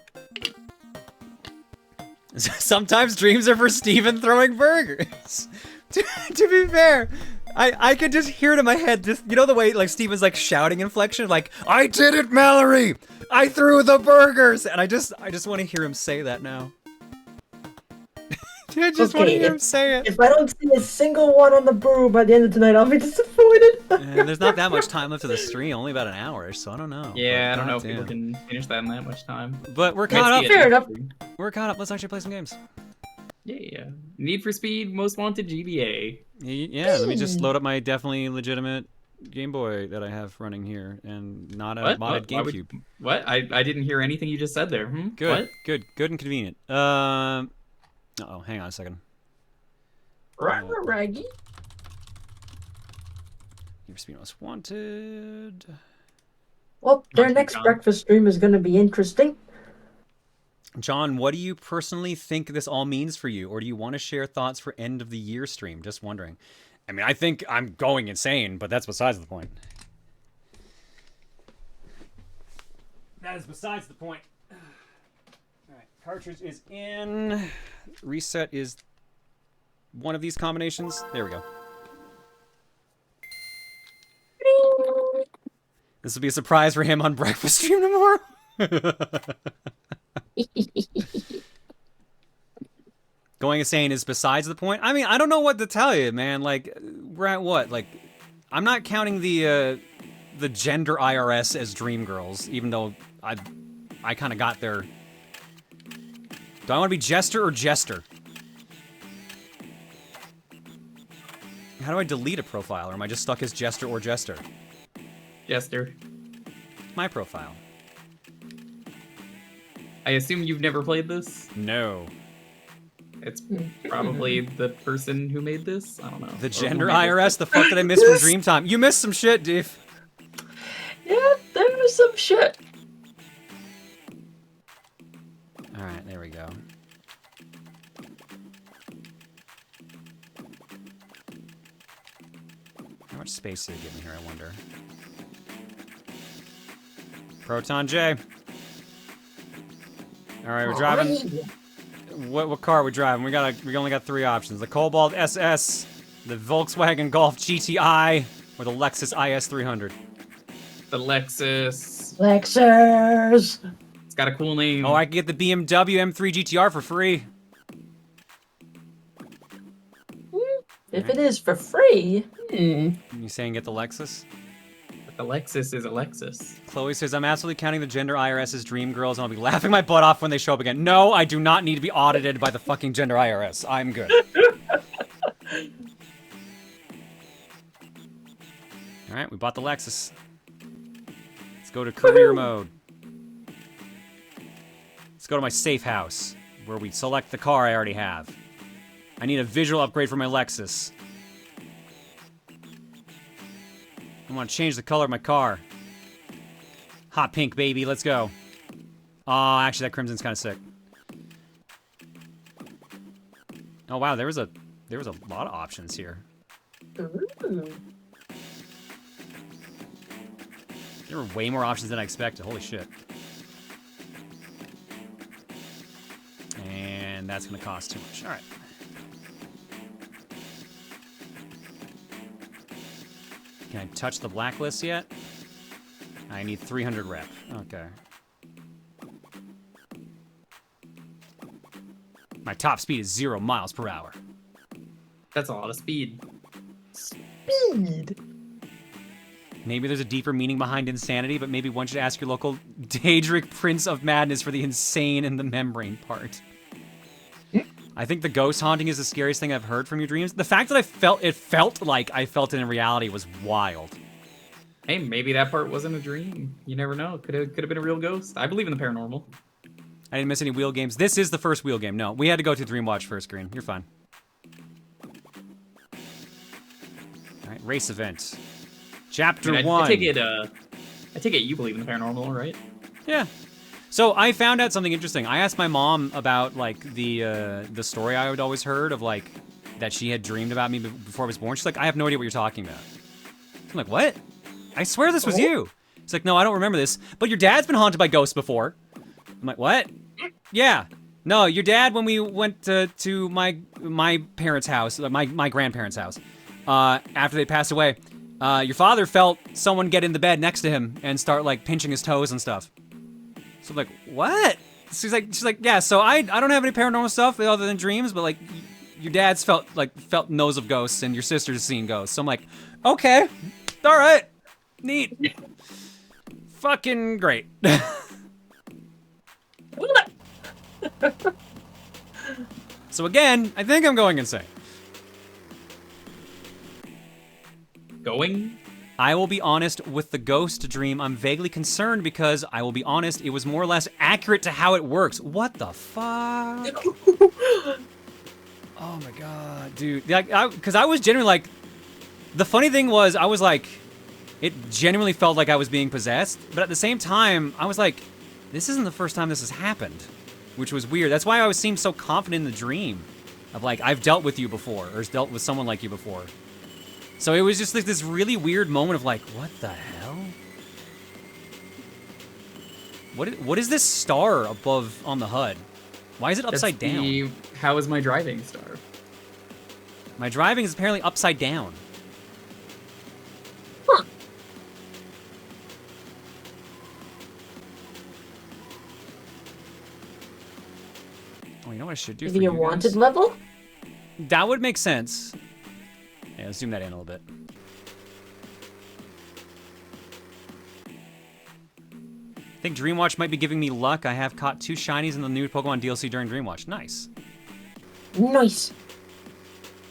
Sometimes dreams are for Steven throwing burgers. to be fair, I could just hear it in my head. Just, you know the way like Steven's like shouting inflection, like I did it, Mallory. I threw the burgers, and I just want to hear him say that now. I just want to hear him say it. If I don't see a single one on the Booru by the end of tonight, I'll be disappointed. There's not that much time left to the stream, only about an hour, so I don't know. Yeah, I don't know if people can finish that in that much time. But we're caught up. Fair enough. We're caught up. Let's actually play some games. Yeah. Need for Speed, Most Wanted, GBA. Yeah, let me just load up my definitely legitimate Game Boy that I have running here, and not a modded GameCube. What? I didn't hear anything you just said there. Good, good and convenient. Uh-oh, hang on a second. Raggy. Need for Speed Most Wanted. Well, their next breakfast stream is going to be interesting. John, what do you personally think this all means for you? Or do you want to share thoughts for end of the year stream? Just wondering. I mean, I think I'm going insane, but that's besides the point. That is besides the point. Alright, cartridge is in. Reset is one of these combinations. There we go. This will be a surprise for him on breakfast stream tomorrow. Going insane is besides the point. I mean, I don't know what to tell you, man. Like, we're at what? Like, I'm not counting the gender IRS as dream girls, even though I kind of got there. Do I want to be Jester or Jester? How do I delete a profile, or am I just stuck as Jester or Jester? Jester. My profile. I assume you've never played this? No. It's probably the person who made this? I don't know. The gender IRS? The fuck did I miss from Dreamtime? You missed some shit, Dave. Yeah, there was some shit. Alright, there we go. How much space did it give me here, I wonder? Proton J. Alright, we're driving. What car are we driving? We only got 3 options. The Cobalt SS, the Volkswagen Golf GTI, or the Lexus IS300. The Lexus. Lexus. It's got a cool name. Oh, I can get the BMW M3 GTR for free. If it is for free, You saying get the Lexus? The Lexus is a Lexus. Chloe says, I'm absolutely counting the gender IRS as dream girls, and I'll be laughing my butt off when they show up again. No, I do not need to be audited by the fucking gender IRS. I'm good. Alright, we bought the Lexus. Let's go to career mode. Let's go to my safe house, where we select the car I already have. I need a visual upgrade for my Lexus. I want to change the color of my car. Hot pink, baby. Let's go. Oh, actually, that crimson's kind of sick. Oh wow, there was a lot of options here. ooh. There were way more options than I expected. Holy shit. And that's gonna cost too much. All right. Can I touch the blacklist yet? I need 300 rep. Okay. My top speed is 0 miles per hour. That's a lot of speed. Speed. Maybe there's a deeper meaning behind insanity, but maybe one should ask your local Daedric Prince of Madness for the insane and the membrane part. I think the ghost haunting is the scariest thing I've heard from your dreams. The fact that it felt like I felt it in reality was wild. Hey, maybe that part wasn't a dream. You never know. Could have been a real ghost. I believe in the paranormal. I didn't miss any wheel games. This is the first wheel game. No, we had to go to Dreamwatch first screen. You're fine. All right, race event. Chapter 1. I take it you believe in the paranormal, right? Yeah. So I found out something interesting. I asked my mom about like the story I had always heard of like that she had dreamed about me before I was born. She's like, I have no idea what you're talking about. I'm like, what? I swear this was you. It's like, no, I don't remember this. But your dad's been haunted by ghosts before. I'm like, what? Yeah. No, your dad, when we went to my parents' house, my grandparents' house, after they passed away, your father felt someone get in the bed next to him and start like pinching his toes and stuff. So I'm like, what? She's like, yeah. So I don't have any paranormal stuff other than dreams, but like, your dad's felt knows of ghosts and your sister's seen ghosts. So I'm like, okay, all right, neat, fucking great. So again, I think I'm going insane. Going? I will be honest, with the ghost dream, I'm vaguely concerned because, I will be honest, it was more or less accurate to how it works. What the fuck? Oh my god, dude. Because I was genuinely like, the funny thing was, I was like, it genuinely felt like I was being possessed, but at the same time, I was like, this isn't the first time this has happened, which was weird. That's why I always seemed so confident in the dream of like, I've dealt with you before, or dealt with someone like you before. So it was just like this really weird moment of like, what the hell? What is this star above on the HUD? Why is it upside down? How is my driving star? My driving is apparently upside down. Huh. Oh, you know what I should do? Maybe your wanted level? That would make sense. Yeah, let's zoom that in a little bit. I think Dreamwatch might be giving me luck. I have caught 2 shinies in the new Pokemon DLC during Dreamwatch. Nice. Nice.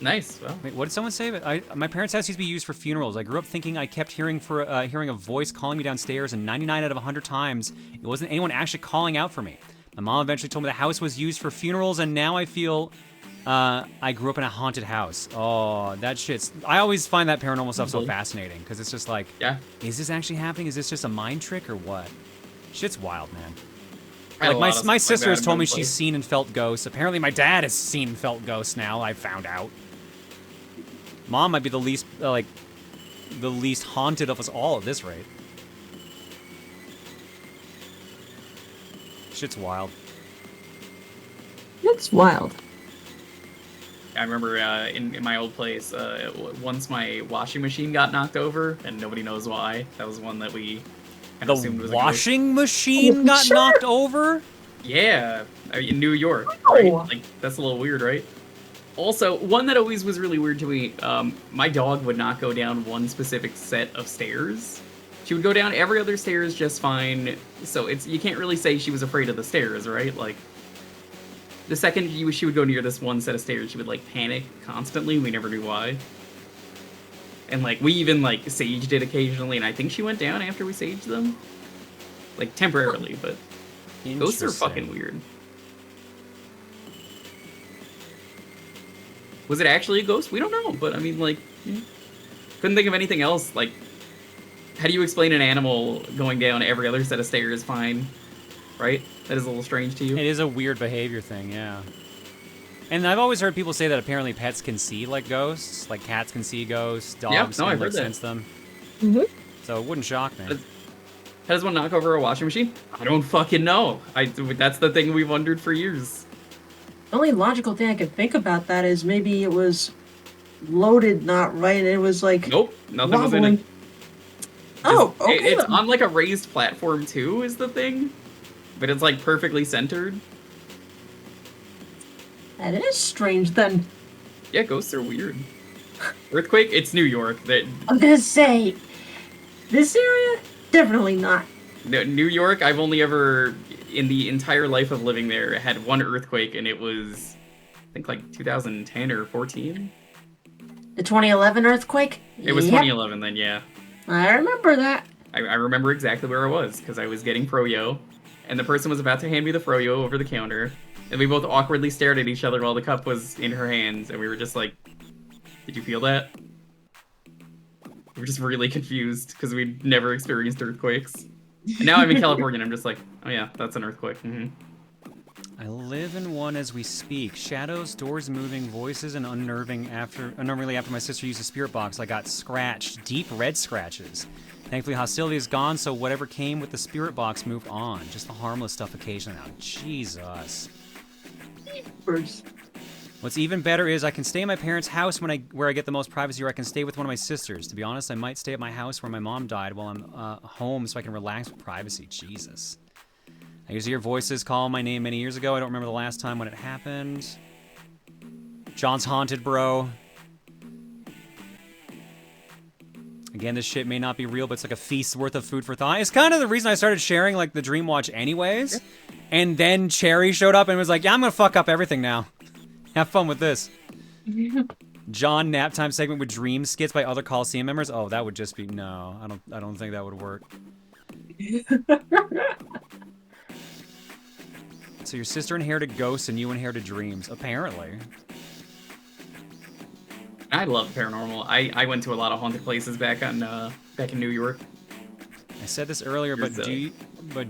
Nice. Well. Wait, what did someone say? My parents' house used to be used for funerals. I grew up thinking I kept hearing a voice calling me downstairs, and 99 out of 100 times, it wasn't anyone actually calling out for me. My mom eventually told me the house was used for funerals, and now I feel I grew up in a haunted house. Oh, that shit's... I always find that paranormal stuff so fascinating, because it's just like, yeah, is this actually happening? Is this just a mind trick or what? Shit's wild, man. Like, my sister has told me she's seen and felt ghosts. Apparently my dad has seen and felt ghosts now, I found out. Mom might be the least, the least haunted of us all at this rate. Shit's wild. It's wild. I remember in my old place, once my washing machine got knocked over, and nobody knows why. That was one that we kind of assumed was a washing machine got knocked over? Yeah, in New York, Oh. right? Like, that's a little weird, right? Also, one that always was really weird to me, my dog would not go down one specific set of stairs. She would go down every other stairs just fine, so you can't really say she was afraid of the stairs, right? Like, the second she would go near this one set of stairs, she would, like, panic constantly. We never knew why. And, like, we even, like, saged it occasionally, and I think she went down after we saged them. Like, temporarily, but ghosts are fucking weird. Was it actually a ghost? We don't know, but, I mean, like, couldn't think of anything else. Like, how do you explain an animal going down every other set of stairs fine? Right? That is a little strange to you. It is a weird behavior thing, yeah. And I've always heard people say that apparently pets can see like ghosts, like cats can see ghosts, dogs can like sense them. Mm-hmm. So it wouldn't shock me. How does one knock over a washing machine? I don't fucking know. That's the thing we've wondered for years. The only logical thing I can think about that is maybe it was loaded not right and it was like nope, nothing was in it. Oh, okay. It's on like a raised platform too, is the thing. But it's like perfectly centered. That is strange then. Yeah, ghosts are weird. Earthquake, it's New York. I'm gonna say, this area, definitely not. New York, I've only ever, in the entire life of living there, had one earthquake, and it was, I think, like 2010 or 14. The 2011 earthquake? It was 2011 then, yeah. I remember that. I remember exactly where I was, because I was getting froyo, and the person was about to hand me the froyo over the counter, and we both awkwardly stared at each other while the cup was in her hands, and we were just like, did you feel that? We were just really confused, because we'd never experienced earthquakes. And now I'm in California, and I'm just like, oh yeah, that's an earthquake. Mm-hmm. I live in one as we speak. Shadows, doors moving, voices, and unnervingly after my sister used a spirit box, I got scratched. Deep red scratches. Thankfully, hostility is gone, so whatever came with the spirit box moved on. Just the harmless stuff occasionally now. Jesus. What's even better is I can stay in my parents' house where I get the most privacy, or I can stay with one of my sisters. To be honest, I might stay at my house where my mom died while I'm home so I can relax with privacy. Jesus. I used to hear voices call my name many years ago. I don't remember the last time when it happened. John's haunted, bro. Again, this shit may not be real, but it's like a feast's worth of food for thought. It's kind of the reason I started sharing, like, the Dreamwatch anyways. And then Cherry showed up and was like, yeah, I'm gonna fuck up everything now. Have fun with this. John nap time segment with dream skits by other Coliseum members. Oh, that would just be... No, I don't think that would work. So your sister inherited ghosts and you inherited dreams, apparently. I love paranormal. I went to a lot of haunted places back in New York. I said this earlier, but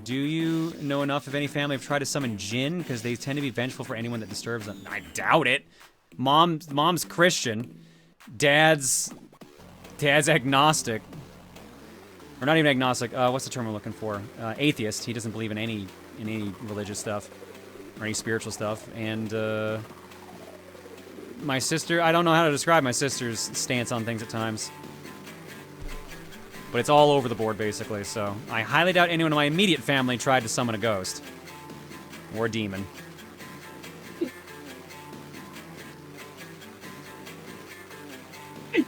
do you know enough of any family have tried to summon Jinn? Because they tend to be vengeful for anyone that disturbs them. I doubt it. Mom's Christian. Dad's agnostic. Or not even agnostic. What's the term I'm looking for? Atheist. He doesn't believe in any religious stuff or any spiritual stuff. And my sister, I don't know how to describe my sister's stance on things at times. But it's all over the board, basically, so I highly doubt anyone in my immediate family tried to summon a ghost. Or a demon.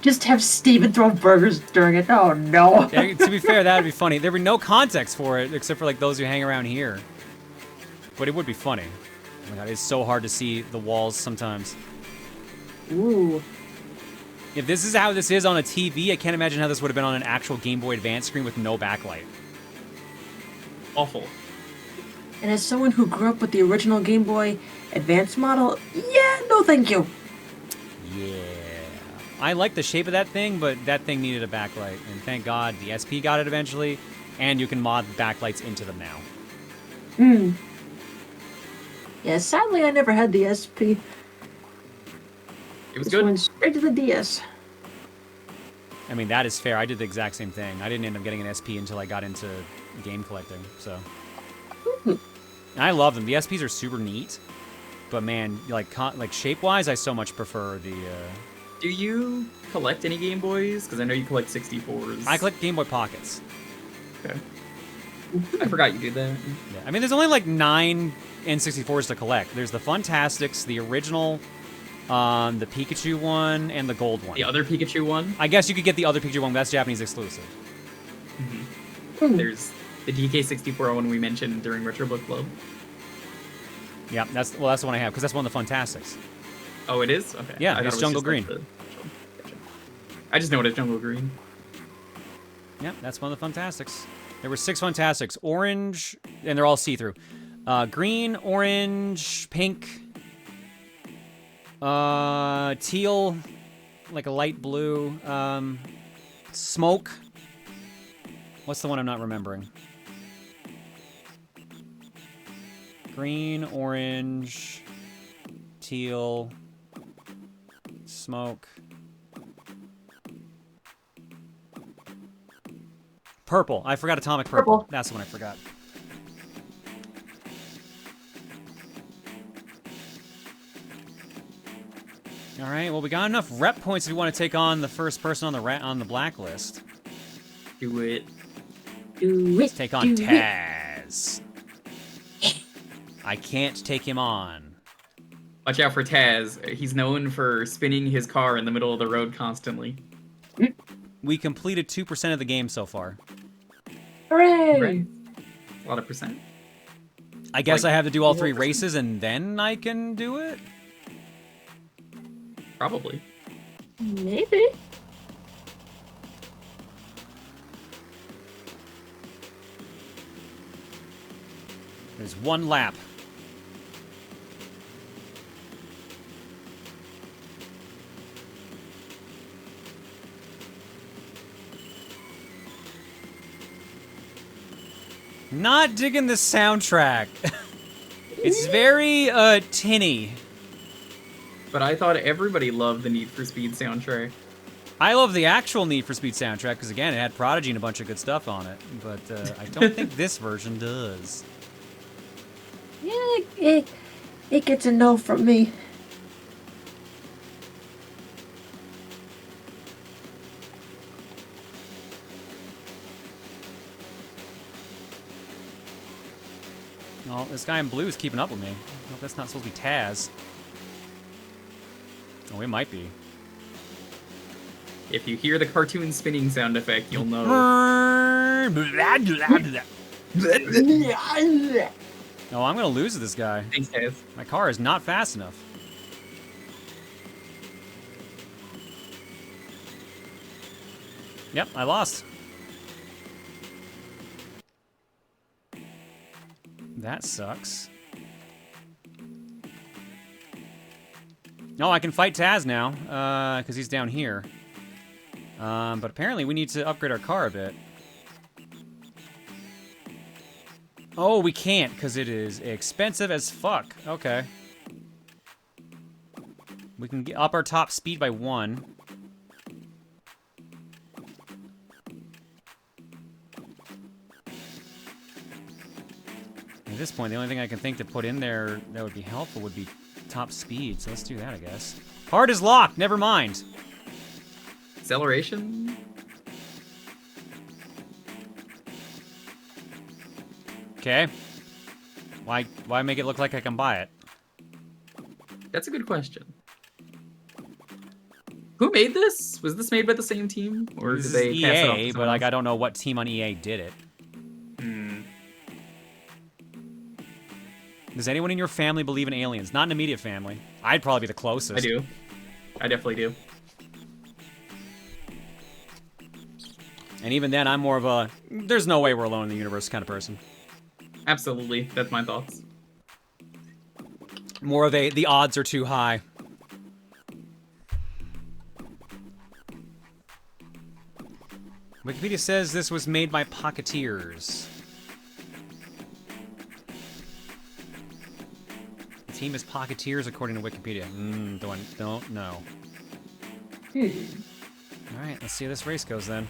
Just have Steven throw burgers during it. Oh, no. Yeah, to be fair, that would be funny. There would be no context for it, except for, like, those who hang around here. But it would be funny. Oh my god, it's so hard to see the walls sometimes. Ooh. If this is how this is on a TV, I can't imagine how this would have been on an actual Game Boy Advance screen with no backlight. Awful. And as someone who grew up with the original Game Boy Advance model, yeah, no thank you. Yeah. I like the shape of that thing, but that thing needed a backlight. And thank God the SP got it eventually, and you can mod backlights into them now. Hmm. Yeah, sadly I never had the SP. It was good. Went straight to the DS. I mean, that is fair. I did the exact same thing. I didn't end up getting an SP until I got into game collecting, so. And I love them. The SPs are super neat, but man, like shape-wise, I so much prefer the... Do you collect any Game Boys? Because I know you collect 64s. I collect Game Boy Pockets. Okay. I forgot you did that. Yeah. I mean, there's only like 9 N64s to collect. There's the Funtastics, the original... the Pikachu one, and the gold one. The other Pikachu one? I guess you could get the other Pikachu one, but that's Japanese exclusive. Mm-hmm. There's the DK64 one we mentioned during Retro Book Club. Yeah, that's the one I have, because that's one of the Funtastics. Oh, it is? Okay. Yeah, it's Jungle Green. Gotcha. I just know it as Jungle Green. Yeah, that's one of the Funtastics. There were 6 Funtastics. Orange, and they're all see-through. Green, orange, pink... teal, like a light blue, smoke. What's the one I'm not remembering? Green, orange, teal, smoke. Purple. I forgot Atomic Purple. That's the one I forgot. All right. Well, we got enough rep points if we want to take on the first person on the blacklist. Do it. Let's take on Taz. I can't take him on. Watch out for Taz. He's known for spinning his car in the middle of the road constantly. We completed 2% of the game so far. Hooray! Right. A lot of percent. I guess I have to do all 3 races and then I can do it? Probably. Maybe. There's 1 lap. Not digging the soundtrack. It's very, tinny. But I thought everybody loved the Need for Speed soundtrack. I love the actual Need for Speed soundtrack, because again, it had Prodigy and a bunch of good stuff on it. But I don't think this version does. Yeah, It gets a no from me. Well, this guy in blue is keeping up with me. I hope that's not supposed to be Taz. Oh, it might be. If you hear the cartoon spinning sound effect, you'll know. Oh, I'm gonna lose to this guy. Thanks, Taz. My car is not fast enough. Yep, I lost. That sucks. No, I can fight Taz now, because he's down here. But apparently we need to upgrade our car a bit. Oh, we can't, because it is expensive as fuck. Okay. We can get up our top speed by 1. At this point, the only thing I can think to put in there that would be helpful would be top speed, so let's do that, I guess. Card is locked, never mind. Acceleration? Okay. Why make it look like I can buy it? That's a good question. Who made this? Was this made by the same team? Or This did they is pass it off EA, to but like someone I don't know what team on EA did it. Hmm. Does anyone in your family believe in aliens? Not an immediate family. I'd probably be the closest. I do. I definitely do. And even then, I'm more of a, there's no way we're alone in the universe kind of person. Absolutely. That's my thoughts. More of a, the odds are too high. Wikipedia says this was made by Pocketeers. The team is Pocketeers according to Wikipedia. Don't know. Alright, let's see how this race goes then.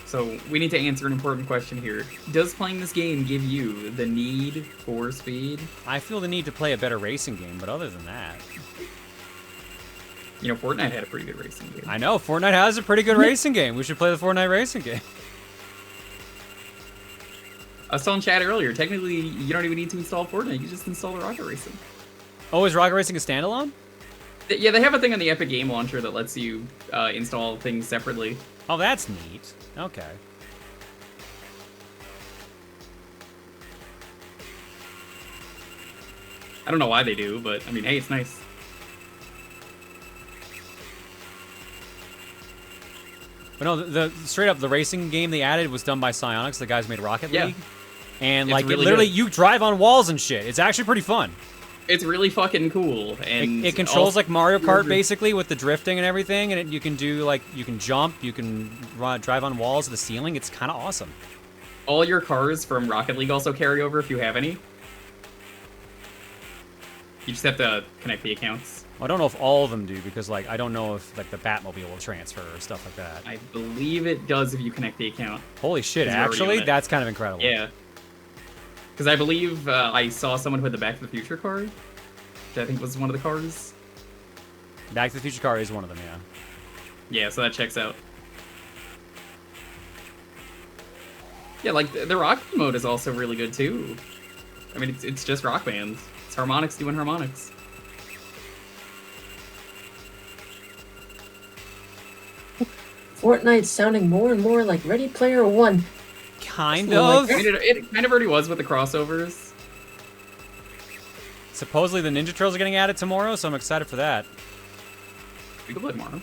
So we need to answer an important question here. Does playing this game give you the need for speed? I feel the need to play a better racing game, but other than that... You know, Fortnite had a pretty good racing game. I know, Fortnite has a pretty good racing game. We should play the Fortnite racing game. I was telling Chad earlier, technically, you don't even need to install Fortnite. You just install the Rocket Racing. Oh, is Rocket Racing a standalone? Yeah, they have a thing on the Epic Game Launcher that lets you install things separately. Oh, that's neat. Okay. I don't know why they do, but, I mean, hey, it's nice. But no, the straight up, the racing game they added was done by Psyonix, the guys who made Rocket League. And, It's like, really it literally, good. you drive on walls and shit. It's actually pretty fun. It's really fucking cool, and It controls like Mario Kart basically with the drifting and everything, and you can do like you can jump, you can drive on walls of the ceiling. It's kind of awesome. All your cars from Rocket League also carry over if you have any. You just have to connect the accounts. I don't know if all of them do because like I don't know if like the Batmobile will transfer or stuff like that. I believe it does if you connect the account. Holy shit! Because you're already Actually, on it. that's kind of incredible. Yeah. Because I believe I saw someone who had the Back to the Future car, which I think was one of the cars. Back to the Future car is one of them, yeah. Yeah, so that checks out. Yeah, like the rock mode is also really good too. I mean, it's just rock bands. It's harmonics doing harmonics. Fortnite's sounding more and more like Ready Player One. Kind of. of. I mean, it kind of already was with the crossovers. Supposedly the Ninja Turtles are getting added tomorrow, so I'm excited for that. We can play tomorrow.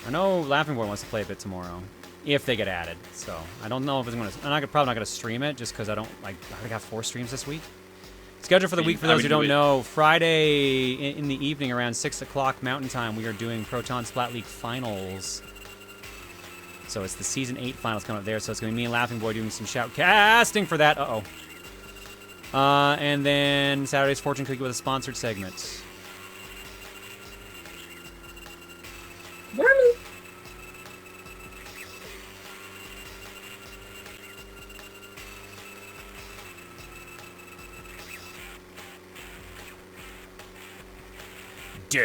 I know Laughing Boy wants to play a bit tomorrow, if they get added. So I don't know if it's probably not gonna stream it just because I think I have 4 streams this week. Schedule for the week for those who don't know: Friday in the evening around 6 o'clock Mountain Time, we are doing Proton Splat League Finals. So it's the Season 8 finals coming up there. So it's gonna be me and Laughing Boy doing some shoutcasting for that. And then Saturday's Fortune Cookie with a sponsored segment. How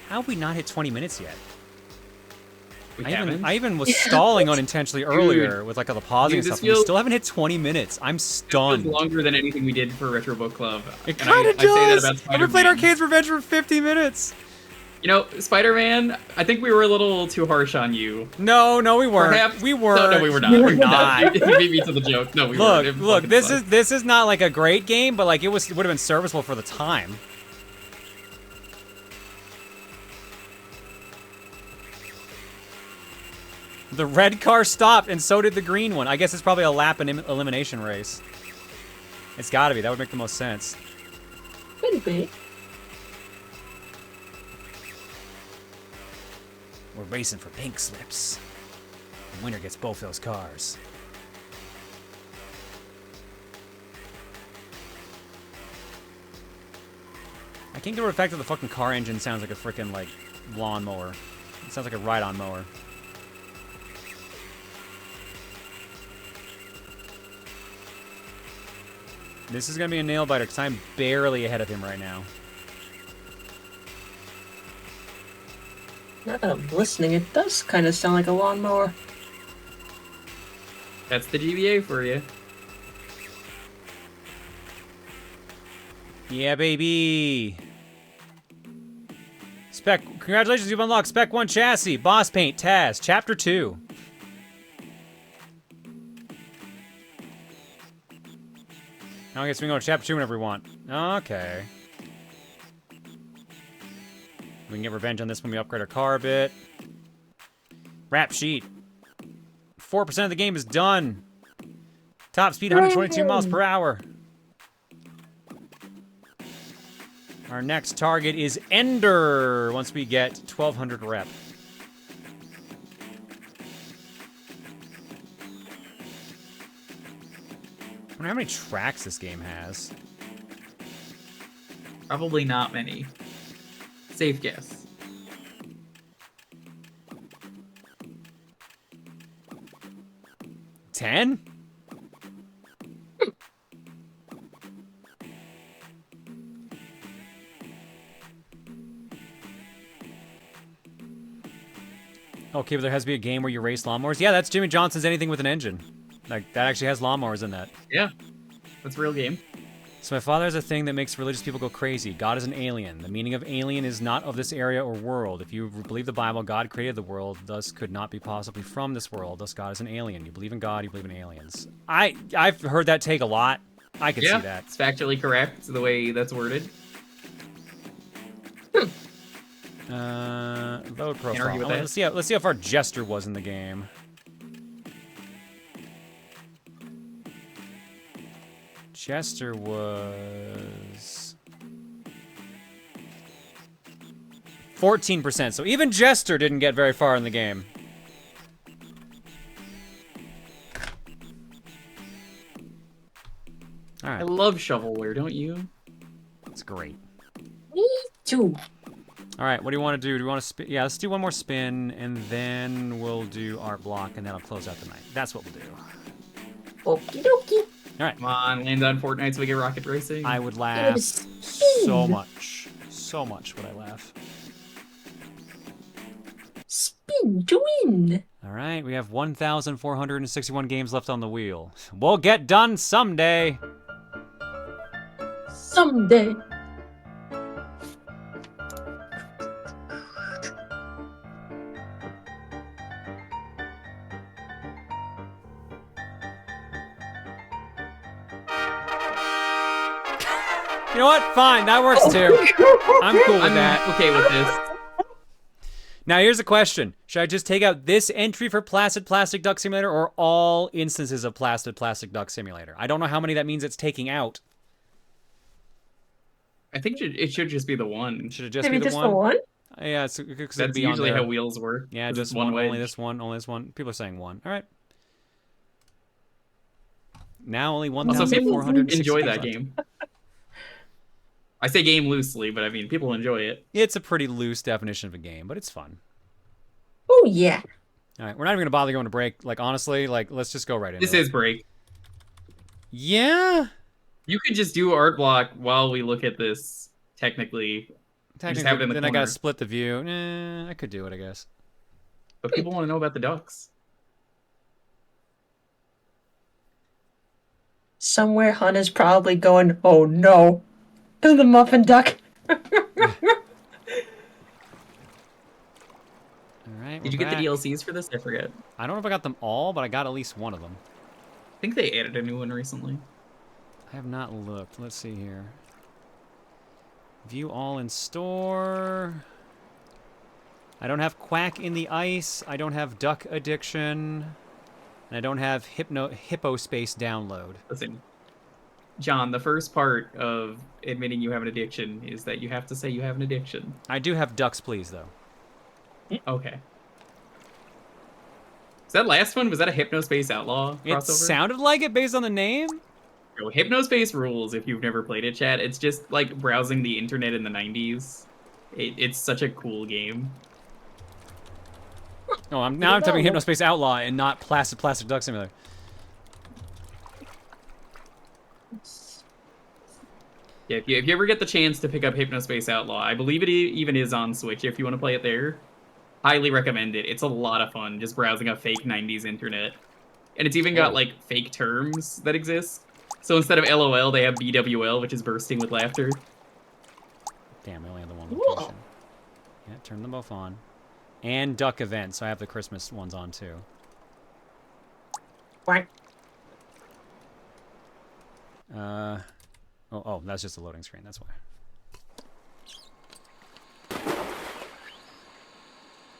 have we not hit 20 minutes yet? I I even was stalling unintentionally earlier with like all the pausing and stuff. We still haven't hit 20 minutes. I'm stunned. Feels longer than anything we did for Retro Book Club. It kind of does. I say that about Spider-Man. We played Arcade's Revenge for 50 minutes. You know, Spider-Man, I think we were a little too harsh on you. No, we weren't. Perhaps, we weren't. No, we were not. We were not. You beat me to the joke. No, we weren't. Look, this is not like a great game, but like it would have been serviceable for the time. The red car stopped, and so did the green one. I guess it's probably a lap and elimination race. It's gotta be. That would make the most sense. Could be. We're racing for pink slips. The winner gets both those cars. I can't get over the fact that the fucking car engine sounds like a freaking like lawnmower. It sounds like a ride-on mower. This is gonna be a nail biter because I'm barely ahead of him right now. Now that I'm listening, it does kind of sound like a lawnmower. That's the GBA for you. Yeah, baby. Spec, congratulations, you've unlocked Spec 1 Chassis, Boss Paint, Taz, Chapter 2. Now I guess we can go to Chapter 2 whenever we want. Okay. We can get revenge on this when we upgrade our car a bit. Rap sheet. 4% of the game is done. Top speed 122 miles per hour. Our next target is Ender once we get 1200 rep. I wonder how many tracks this game has. Probably not many. Safe guess. $10? Okay, but there has to be a game where you race lawnmowers. Yeah, that's Jimmy Johnson's Anything with an Engine. Like, that actually has lawnmowers in that. Yeah, that's a real game. So my father has a thing that makes religious people go crazy. God is an alien. The meaning of alien is not of this area or world. If you believe the Bible, God created the world, thus could not be possibly from this world. Thus God is an alien. You believe in God, you believe in aliens. I've heard that take a lot. I can see that. It's factually correct the way that's worded. Load profile. Let's see how far Jester was in the game. Jester was 14%, so even Jester didn't get very far in the game. All right. I love shovelware, don't you? It's great. Me too. All right, what do you want to do? Do you want to spin? Yeah, let's do one more spin, and then we'll do art block, and then I'll close out the night. That's what we'll do. Okie dokie. All right. Come on, land on Fortnite so we get rocket racing. I would laugh so much. So much would I laugh. Spin to win. All right, we have 1,461 games left on the wheel. We'll get done someday. Someday. You know what? Fine, that works too. I'm cool with that. Okay with this. Now here's a question. Should I just take out this entry for Placid Plastic Duck Simulator or all instances of Placid Plastic Duck Simulator? I don't know how many that means it's taking out. I think it should just be the one. Should it just be the one? Yeah, it's that's usually how wheels work. Yeah, just one, only this one, only this one. People are saying one. All right. Now only 1,400. Enjoy that game. I say game loosely, but I mean, people enjoy it. It's a pretty loose definition of a game, but it's fun. Oh, yeah. All right, we're not even gonna bother going to break. Like honestly, like let's just go right into This it. is break. Yeah. You could just do art block while we look at this. Technically, just have it in the then corner. I gotta split the view. I could do it, I guess. But people want to know about the ducks. Somewhere Hannah's probably going, oh no, the muffin duck. All right. Did you get the DLCs for this? I forget. I don't know if I got them all, but I got at least one of them. I think they added a new one recently. I have not looked. Let's see here. View all in store. I don't have Quack in the Ice. I don't have Duck Addiction. And I don't have Hippo Space Download. Listen, John, the first part of admitting you have an addiction is that you have to say you have an addiction. I do have Ducks Please, though. Okay. Was that last one? Was that a Hypnospace Outlaw crossover? It sounded like it based on the name. Yo, Hypnospace rules if you've never played it, chat. It's just like browsing the internet in the 90s. It's such a cool game. Oh, I'm typing Hypnospace Outlaw and not Placid Plastic Duck Simulator. Yeah, if you ever get the chance to pick up Hypnospace Outlaw, I believe it even is on Switch if you want to play it there. Highly recommend it. It's a lot of fun just browsing a fake 90s internet. And it's even got like fake terms that exist. So instead of LOL, they have BWL, which is bursting with laughter. Damn, I only have the one location. Yeah, turn them both on. And Duck Event, so I have the Christmas ones on too. What? Oh, that's just a loading screen, that's why.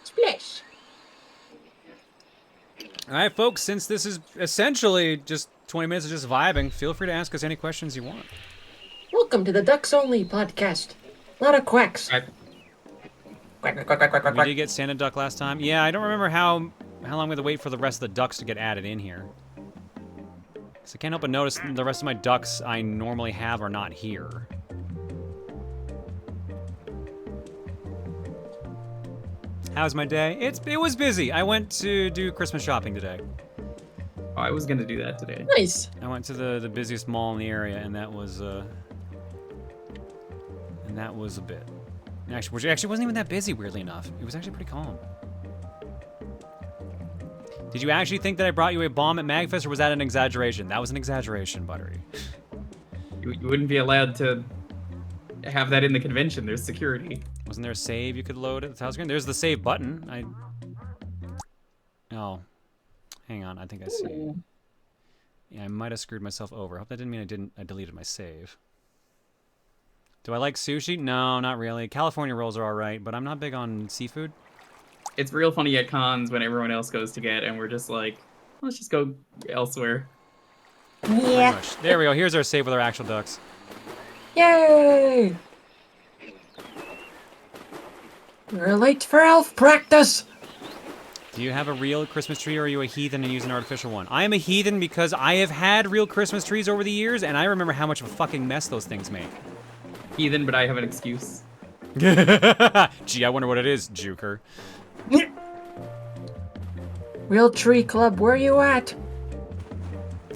Splish. Alright, folks, since this is essentially just 20 minutes of just vibing, feel free to ask us any questions you want. Welcome to the Ducks Only podcast. A lot of quacks. Quack, quack, quack, quack, quack, We quack. did get Santa Duck last time. Yeah, I don't remember how long I'm going to wait for the rest of the ducks to get added in here. Because I can't help but notice the rest of my ducks I normally have are not here. How's my day? It was busy. I went to do Christmas shopping today. Oh, I was going to do that today. Nice. I went to the busiest mall in the area, and that was a bit. Which actually wasn't even that busy, weirdly enough. It was actually pretty calm. Did you actually think that I brought you a bomb at MagFest, or was that an exaggeration? That was an exaggeration, Buttery. You wouldn't be allowed to have that in the convention. There's security. Wasn't there a save you could load at the title screen? There's the save button. Oh. Hang on, I think I see. Yeah, I might have screwed myself over. I hope that didn't mean I deleted my save. Do I like sushi? No, not really. California rolls are alright, but I'm not big on seafood. It's real funny at cons when everyone else goes to get, and we're just like, let's just go elsewhere. Yeah. There we go. Here's our save with our actual ducks. Yay! We're late for elf practice. Do you have a real Christmas tree, or are you a heathen and use an artificial one? I am a heathen because I have had real Christmas trees over the years, and I remember how much of a fucking mess those things make. Heathen, but I have an excuse. Gee, I wonder what it is, Jewker. Real Tree Club, where you at?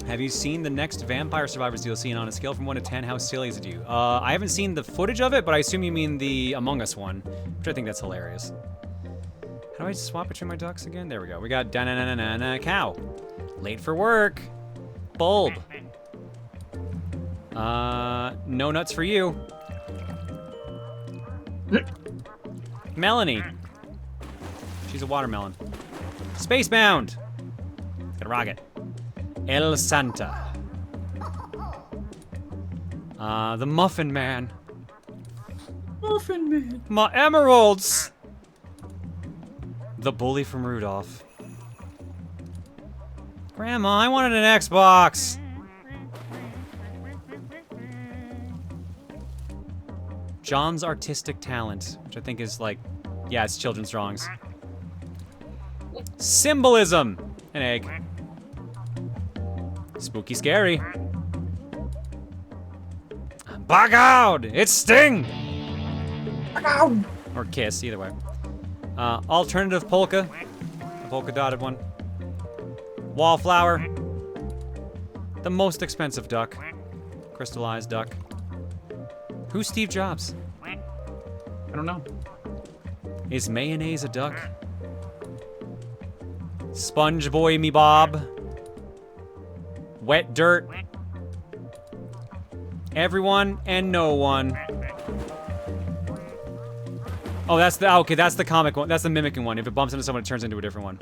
Have you seen the next Vampire Survivors DLC, and on a scale from 1 to 10, how silly is it to you? I haven't seen the footage of it, but I assume you mean the Among Us one, which I think that's hilarious. How do I swap between my ducks again? There we go. We got da-na-na-na-na cow. Late for work. Bulb. No nuts for you. Melanie. She's a watermelon. Spacebound. Got a rocket. El Santa. The Muffin Man. Muffin Man. My emeralds. The bully from Rudolph. Grandma, I wanted an Xbox. John's artistic talent, which I think is like, yeah, it's children's drawings. Symbolism. An egg. Spooky scary. Bug out! It's Sting! Bug out! Or Kiss, either way. Alternative polka. polka dotted one. Wallflower. The most expensive duck. Crystallized duck. Who's Steve Jobs? I don't know. Is mayonnaise a duck? Sponge boy me bob. Wet dirt. Everyone and no one. Oh, that's the comic one. That's the mimicking one. If it bumps into someone, it turns into a different one.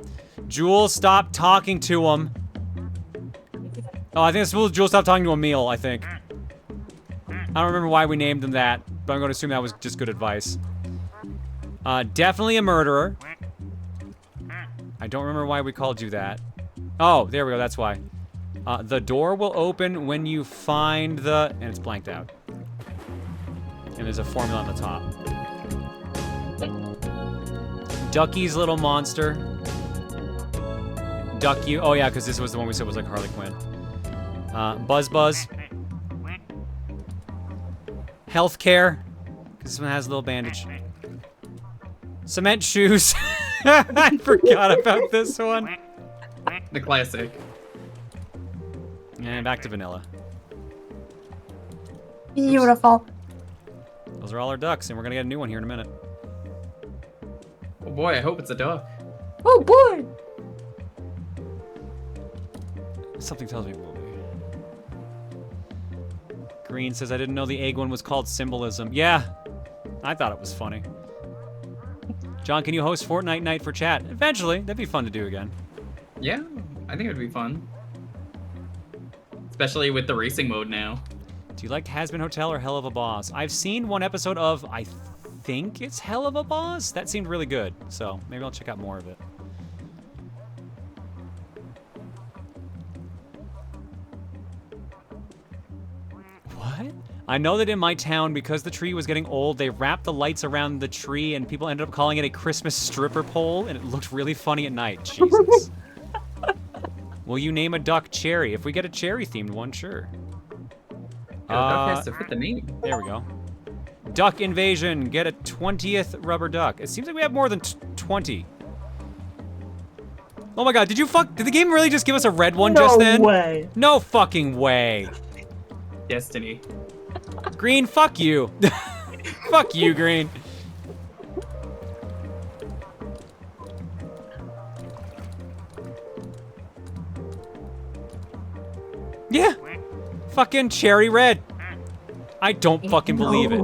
Jules, stop talking to him. Oh, I think it's Jules, stop talking to Emil, I think. I don't remember why we named them that, but I'm going to assume that was just good advice. Definitely a murderer. I don't remember why we called you that. Oh, there we go, that's why. The door will open when you find the... And it's blanked out. And there's a formula on the top. Ducky's little monster. Duck you. Oh yeah, because this was the one we said was like Harley Quinn. Buzz Buzz. Healthcare. Because this one has a little bandage. Cement shoes. I forgot about this one. The classic. And back to vanilla. Beautiful. Those are all our ducks, and we're gonna get a new one here in a minute. Oh boy, I hope it's a duck. Oh boy! Something tells me it will be. Green says, I didn't know the egg one was called symbolism. Yeah, I thought it was funny. John, can you host Fortnite night for chat? Eventually, that'd be fun to do again. Yeah, I think it would be fun. Especially with the racing mode now. Do you like Has-Been Hotel or Hell of a Boss? I've seen one episode of, I think it's Hell of a Boss? That seemed really good, so maybe I'll check out more of it. What? I know that in my town, because the tree was getting old, they wrapped the lights around the tree and people ended up calling it a Christmas stripper pole, and it looked really funny at night. Jesus. Will you name a duck Cherry? If we get a cherry-themed one, sure. Yeah, the duck has to fit the name. There we go. Duck invasion. Get a 20th rubber duck. It seems like we have more than 20. Oh my god, did the game really just give us a red one just then? No way. No fucking way. Destiny. Green, fuck you. Fuck you, Green. Yeah. Fucking cherry red. I don't fucking believe it.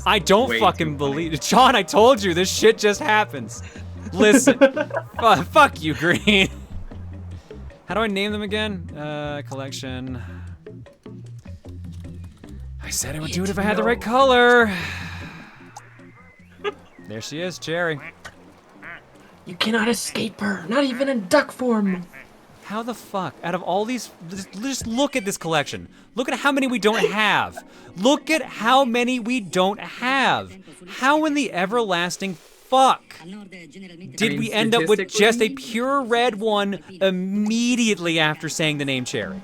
I don't fucking believe it. John, I told you, this shit just happens. Listen. Fuck you, Green. How do I name them again? Collection. I said I would do it if I had the right color. There she is, Cherry. You cannot escape her, not even in duck form. How the fuck? Out of all these, just look at this collection. Look at how many we don't have. Look at how many we don't have. How in the everlasting fuck did we end up with just a pure red one immediately after saying the name Cherry?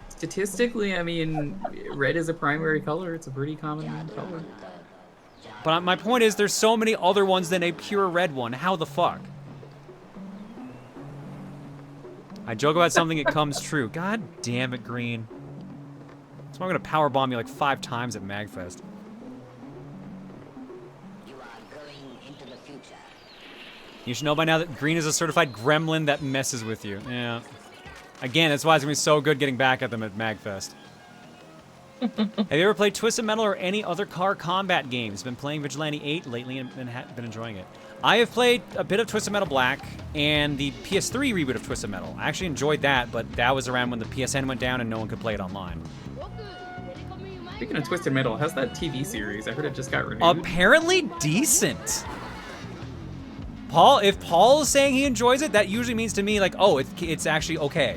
Statistically, I mean, red is a primary color. It's a pretty common color. But my point is, there's so many other ones than a pure red one. How the fuck? I joke about something, it comes true. God damn it, Green. That's why I'm gonna powerbomb you like 5 times at MagFest. You should know by now that Green is a certified gremlin that messes with you. Yeah. Again, that's why it's gonna be so good getting back at them at MagFest. Have you ever played Twisted Metal or any other car combat games? Been playing Vigilante 8 lately and been enjoying it. I have played a bit of Twisted Metal Black and the PS3 reboot of Twisted Metal. I actually enjoyed that, but that was around when the PSN went down and no one could play it online. Speaking of Twisted Metal, how's that TV series? I heard it just got renewed. Apparently decent. Paul, if Paul is saying he enjoys it, that usually means to me like, oh, it's actually okay.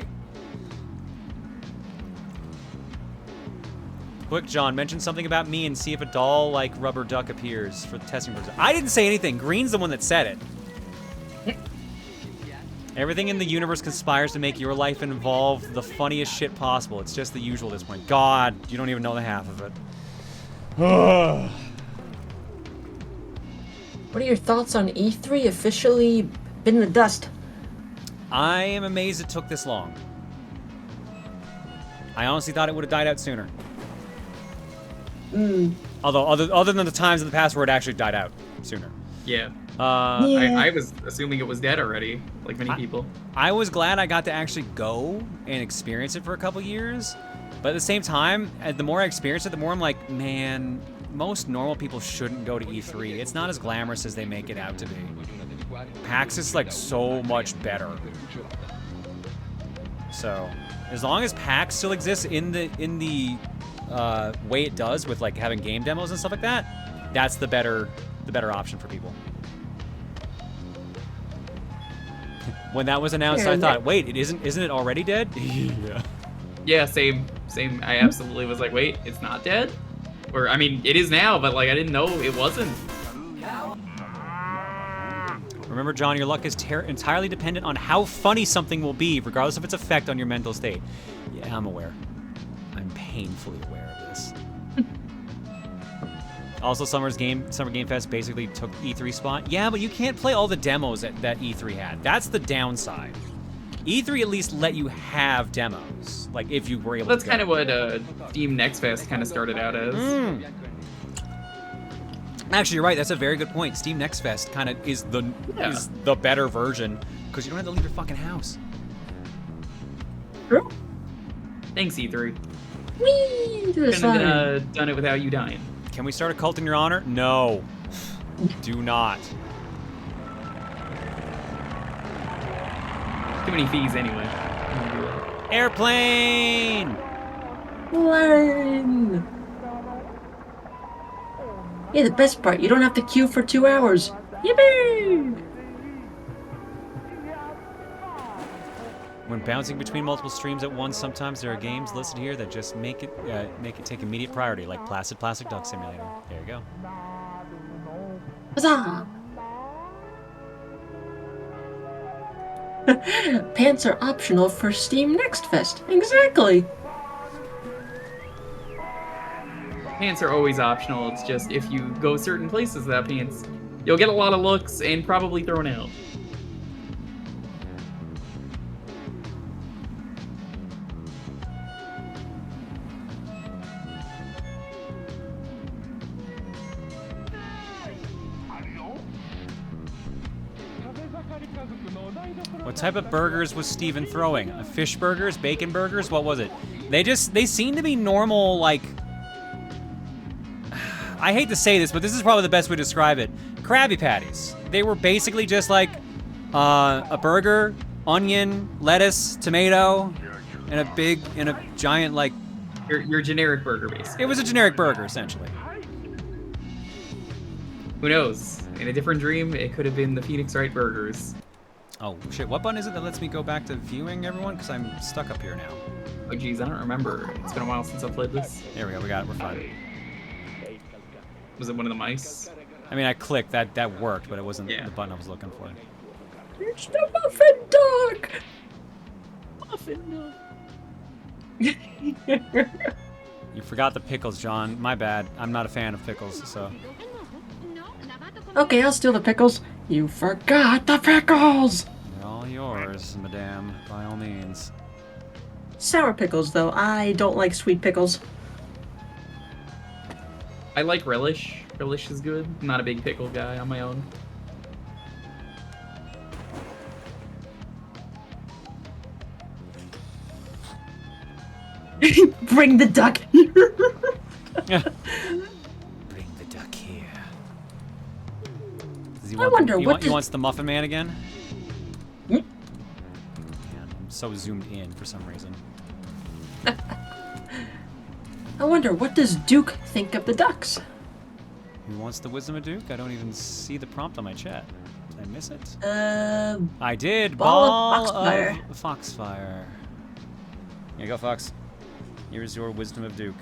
Quick, John, mention something about me and see if a doll-like rubber duck appears for the testing purposes. I didn't say anything. Green's the one that said it. Everything in the universe conspires to make your life involve the funniest shit possible. It's just the usual at this point. God, you don't even know the half of it. What are your thoughts on E3 officially been in the dust? I am amazed it took this long. I honestly thought it would have died out sooner. Although, other than the times in the past where it actually died out sooner. Yeah. Yeah. I was assuming it was dead already, like many people. I was glad I got to actually go and experience it for a couple years. But at the same time, the more I experience it, the more I'm like, man, most normal people shouldn't go to E3. It's not as glamorous as they make it out to be. PAX is like so much better. So, as long as PAX still exists in the way it does with like having game demos and stuff like that, that's the better option for people. When that was announced, I thought, wait, isn't it already dead? Yeah. Yeah, same. I absolutely was like, wait, it's not dead? Or, I mean, it is now, but like I didn't know it wasn't. Remember, John, your luck is entirely dependent on how funny something will be, regardless of its effect on your mental state. Yeah, I'm aware. I'm painfully aware of this. Also, Summer Game Fest basically took E3 spot. Yeah, but you can't play all the demos that E3 had. That's the downside. E3 at least let you have demos, like if you were able. That's to kind of what Steam Next Fest kind of started out as. Actually, you're right. That's a very good point. Steam Next Fest kind of is the better version because you don't have to leave your fucking house. True. Thanks, E3. Whee! Couldn't have done it without you dying. Can we start a cult in your honor? No. Do not. Too many fees anyway. Airplane! Plane! Yeah, the best part, you don't have to queue for 2 hours. Yippee! When bouncing between multiple streams at once, sometimes there are games listed here that just make it take immediate priority, like Placid Plastic Duck Simulator. There you go. Huzzah! Pants are optional for Steam Next Fest. Exactly. Pants are always optional. It's just if you go certain places without pants, you'll get a lot of looks and probably thrown out. What type of burgers was Steven throwing? Fish burgers? Bacon burgers? What was it? They seem to be normal, like... I hate to say this, but this is probably the best way to describe it. Krabby Patties. They were basically just like a burger, onion, lettuce, tomato, and a giant, like... Your generic burger, basically. It was a generic burger, essentially. Who knows? In a different dream, it could have been the Phoenix Wright burgers. Oh, shit. What button is it that lets me go back to viewing everyone? Because I'm stuck up here now. Oh, geez, I don't remember. It's been a while since I've played this. There we go. We got it. We're fine. Was it one of the mice? I mean, I clicked. That worked, but it wasn't the button I was looking for. It's the Muffin Dog! Muffin Dog. You forgot the pickles, John. My bad. I'm not a fan of pickles, so... Okay, I'll steal the pickles. You forgot the pickles! They're all yours, madame, by all means. Sour pickles, though. I don't like sweet pickles. I like relish. Relish is good. I'm not a big pickle guy on my own. Bring the duck here. Bring the duck here. Does he I wonder what he wants the Muffin Man again? Man, I'm so zoomed in for some reason. I wonder, what does Duke think of the ducks? Who wants the Wisdom of Duke? I don't even see the prompt on my chat. Did I miss it? I did. Ball of Foxfire. Here you go, Fox. Here's your Wisdom of Duke.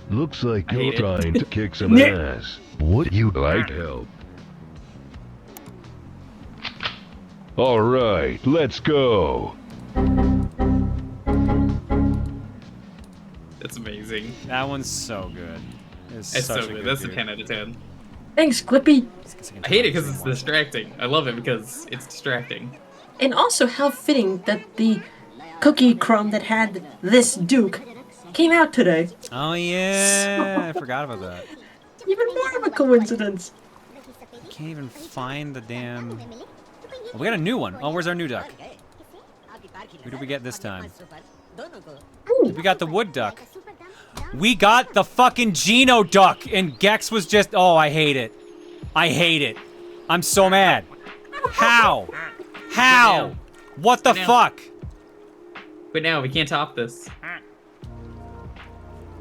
Looks like you're trying to kick some ass. Would you like help? All right, let's go. That's amazing. That one's so good. It's so good. That's a 10 out of 10. Thanks, Clippy. I hate it because it's distracting. I love it because it's distracting. And also, how fitting that the cookie crumb that had this Duke came out today. Oh yeah, I forgot about that. Even more of a coincidence. Can't even find the damn. Oh, we got a new one. Oh, where's our new duck? Who did we get this time? We got the wood duck. We got the fucking Geno duck, and Gex was just. Oh, I hate it. I hate it. I'm so mad. How? How? What the fuck? But now we can't top this.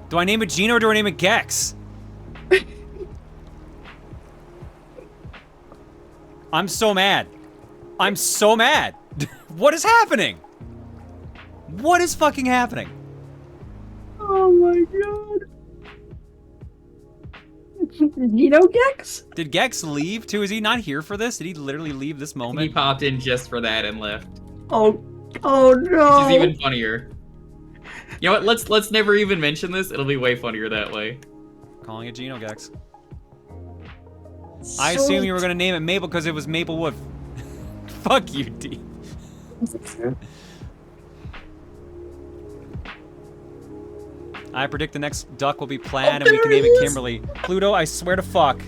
Do I name it Geno or do I name it Gex? I'm so mad. I'm so mad. What is happening? What is fucking happening? Oh my god. You know Gex? Did Gex leave too? Is he not here for this? Did he literally leave this moment? He popped in just for that and left. Oh no. Which is even funnier. You know what? Let's never even mention this. It'll be way funnier that way. Calling it Geno Gex. I assume you were gonna name it Maple because it was Maplewood. Fuck you, D. I predict the next duck will be Plaid and we can name it Kimberly. Pluto, I swear to fuck.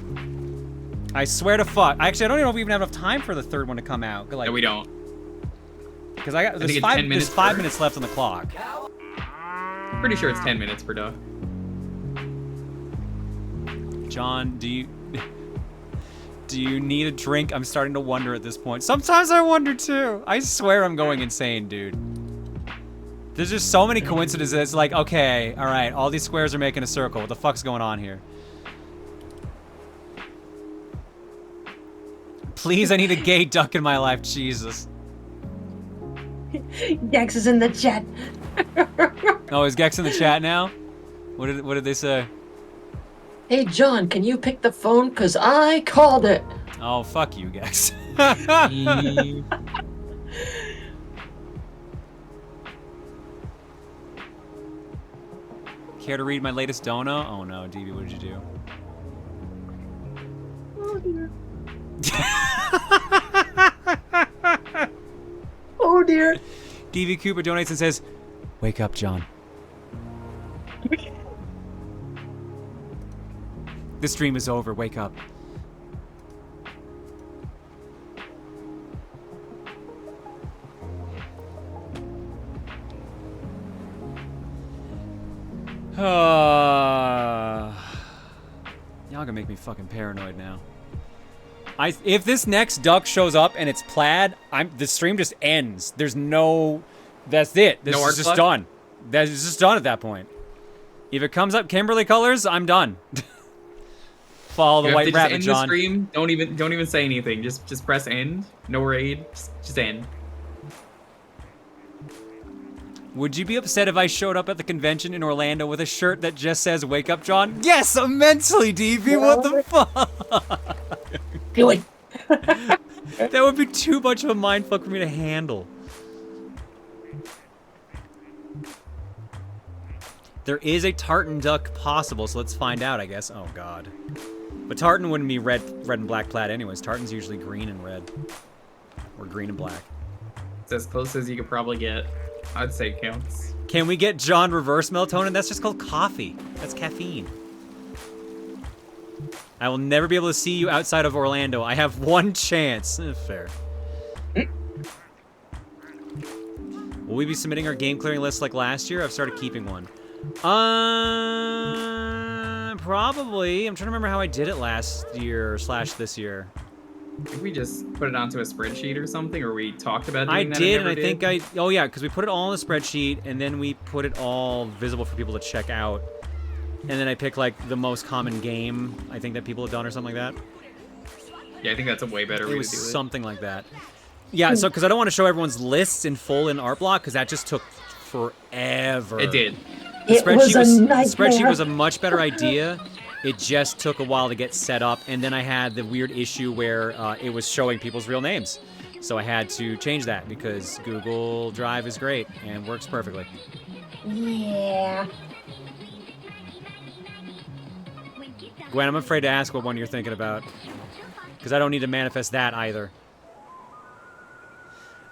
I swear to fuck. Actually, I don't even know if we even have enough time for the third one to come out. Like, no, we don't. Because there's 5 minutes left on the clock. Pretty sure it's 10 minutes per duck. John, do you need a drink? I'm starting to wonder at this point. Sometimes I wonder too. I swear I'm going insane, dude. There's just so many coincidences. It's like, okay, all right, all these squares are making a circle. What the fuck's going on here? Please, I need a gay duck in my life, Jesus. Gex is in the chat. Oh, is Gex in the chat now? What did they say? Hey John, can you pick the phone? Cause I called it. Oh, fuck you, Gex. Care to read my latest dono? Oh no, DB, what did you do? Oh dear. Oh dear. DV Cooper donates and says, "Wake up, John. This stream is over. Wake up." Y'all gonna make me fucking paranoid now. If this next duck shows up and it's Plaid, the stream just ends. There's no, that's it. This is just done. That is just done at that point. If it comes up Kimberly colors, I'm done. Follow the white rabbit, John. The stream. Don't even say anything. Just press end. No raid. Just end. Would you be upset if I showed up at the convention in Orlando with a shirt that just says "Wake up, John"? Yes, immensely, DV. What the fuck? Do it. That would be too much of a mindfuck for me to handle. There is a tartan duck possible, so let's find out, I guess. Oh god. But tartan wouldn't be red and black plaid anyways. Tartan's usually green and red. Or green and black. It's as close as you could probably get. I'd say it counts. Can we get John reverse melatonin? That's just called coffee. That's caffeine. I will never be able to see you outside of Orlando. I have one chance. Fair. Will we be submitting our game clearing list like last year? I've started keeping one. Probably. I'm trying to remember how I did it last year / this year. Did we just put it onto a spreadsheet or something, or we talked about doing I that did, and I think oh yeah, because we put it all on the spreadsheet, and then we put it all visible for people to check out. And then I picked, like, the most common game, I think, that people have done or something like that. Yeah, I think that's a way better way to do it. It was something like that. Yeah, so, because I don't want to show everyone's lists in full in art block, because that just took forever. It did. The spreadsheet was a much better idea. It just took a while to get set up, and then I had the weird issue where it was showing people's real names. So I had to change that, because Google Drive is great and works perfectly. Yeah. Gwen, I'm afraid to ask what one you're thinking about. Because I don't need to manifest that either.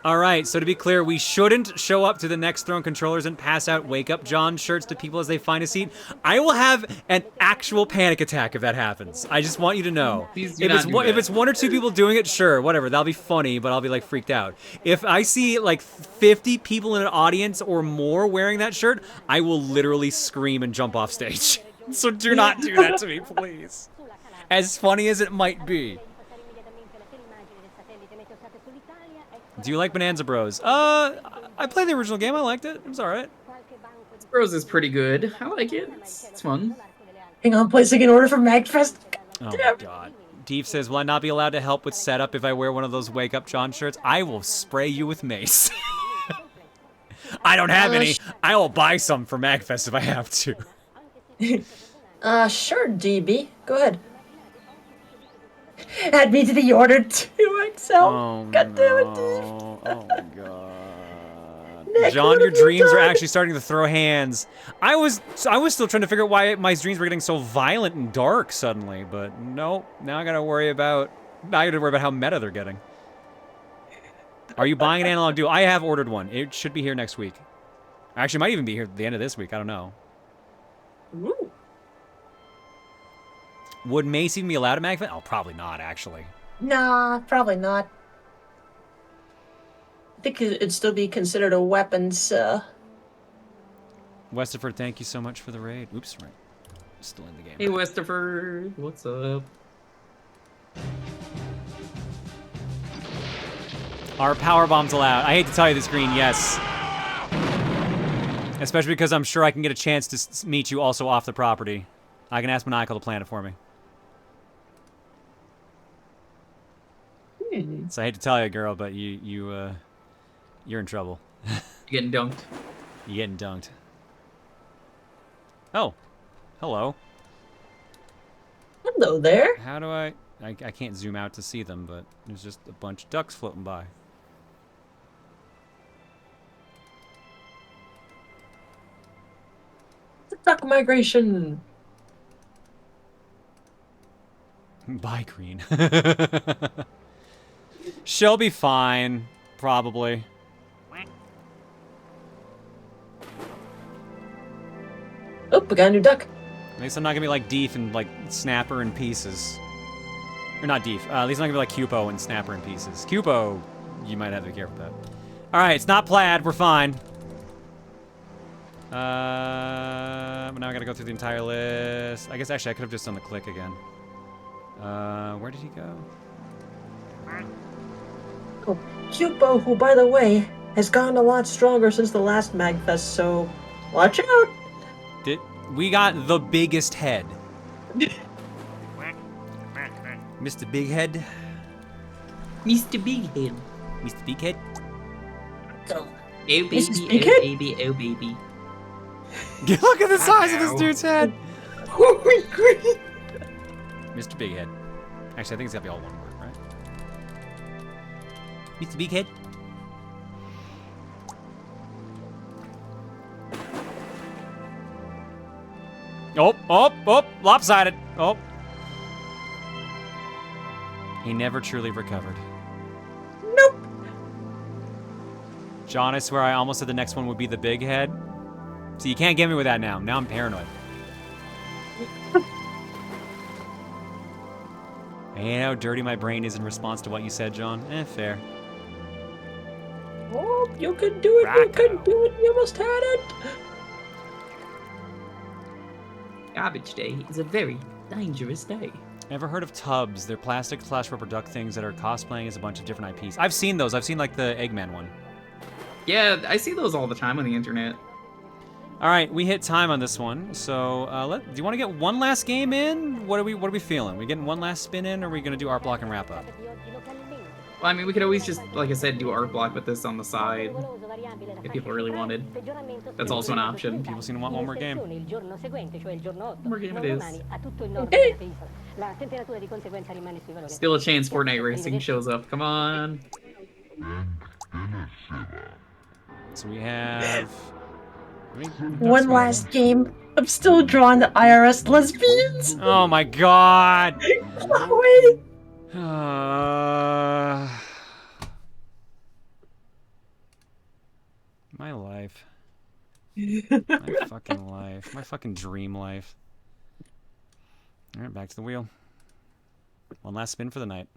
Alright, so to be clear, we shouldn't show up to the next Throne Controllers and pass out Wake Up John shirts to people as they find a seat. I will have an actual panic attack if that happens. I just want you to know. If it's one or two people doing it, sure, whatever, that'll be funny, but I'll be like freaked out. If I see like 50 people in an audience or more wearing that shirt, I will literally scream and jump off stage. So do not do that to me, please. As funny as it might be. Do you like Bonanza Bros? I played the original game. I liked it. It was alright. Bros is pretty good. I like it. It's fun. Hang on, placing an order for MagFest. Oh my god. Deep says, will I not be allowed to help with setup if I wear one of those Wake Up John shirts? I will spray you with mace. I don't have any. I will buy some for MagFest if I have to. Sure, DB. Go ahead. Add me to the order 2XL. Oh, God damn it, no. Oh my god. John, your dreams are actually starting to throw hands. I was still trying to figure out why my dreams were getting so violent and dark suddenly, but nope. Now I gotta worry about how meta they're getting. Are you buying an analog duo? I have ordered one. It should be here next week. Actually, it might even be here at the end of this week. I don't know. Ooh. Would Mace even be allowed at MagFest? Oh, probably not, actually. Nah, probably not. I think it'd still be considered a weapons, Westerford, thank you so much for the raid. Oops, right. Still in the game. Hey, Westerford. What's up? Are power bombs allowed? I hate to tell you this, Green, yes. Especially because I'm sure I can get a chance to meet you also off the property. I can ask Maniacal to plan it for me. So I hate to tell you, girl, but you're in trouble. You're getting dunked. You're getting dunked. Oh, hello. Hello there. How do I can't zoom out to see them, but there's just a bunch of ducks floating by. The duck migration. Bye, Green. She'll be fine, probably. Oh, we got a new duck. At least I'm not gonna be like Deef and like Snapper in pieces. Or not Deef. At least I'm not gonna be like Cupo and Snapper in pieces. Cupo, you might have to be careful with that. Alright, it's not plaid, we're fine. But now I gotta go through the entire list. I guess actually I could have just done the click again. Where did he go? Oh, Cupo, who, by the way, has gotten a lot stronger since the last MagFest, so watch out! We got the biggest head. Mr. Big Head. Mr. Big Head. Mr. Big Head. Oh baby, oh baby, oh baby. Look at the size of this dude's head. Oh, great. Mr. Big Head. Actually, I think it's gotta be all one word, right? Mr. Big Head. Oh, lopsided. Oh. He never truly recovered. Nope. John, I swear I almost said the next one would be the big head. So you can't get me with that now. Now I'm paranoid. And you know how dirty my brain is in response to what you said, John? Fair. Oh, you could do it. You could do it. You almost had it. Garbage day is a very dangerous day. Ever heard of tubs? They're plastic/rubber duck things that are cosplaying as a bunch of different IPs. I've seen those. I've seen like the Eggman one. Yeah, I see those all the time on the internet. All right, we hit time on this one. So, do you want to get one last game in? What are we feeling? We getting one last spin in, or are we gonna do art block and wrap up? Well, I mean, we could always just, like I said, do art block with this on the side if people really wanted. That's also an option. People seem to want one more game. One more game it is. Still a chance Fortnite Racing shows up. Come on. So we have One last game. I'm still drawing the IRS lesbians. Oh my god! Wait. My life. My fucking life. My fucking dream life. Alright, back to the wheel. One last spin for the night.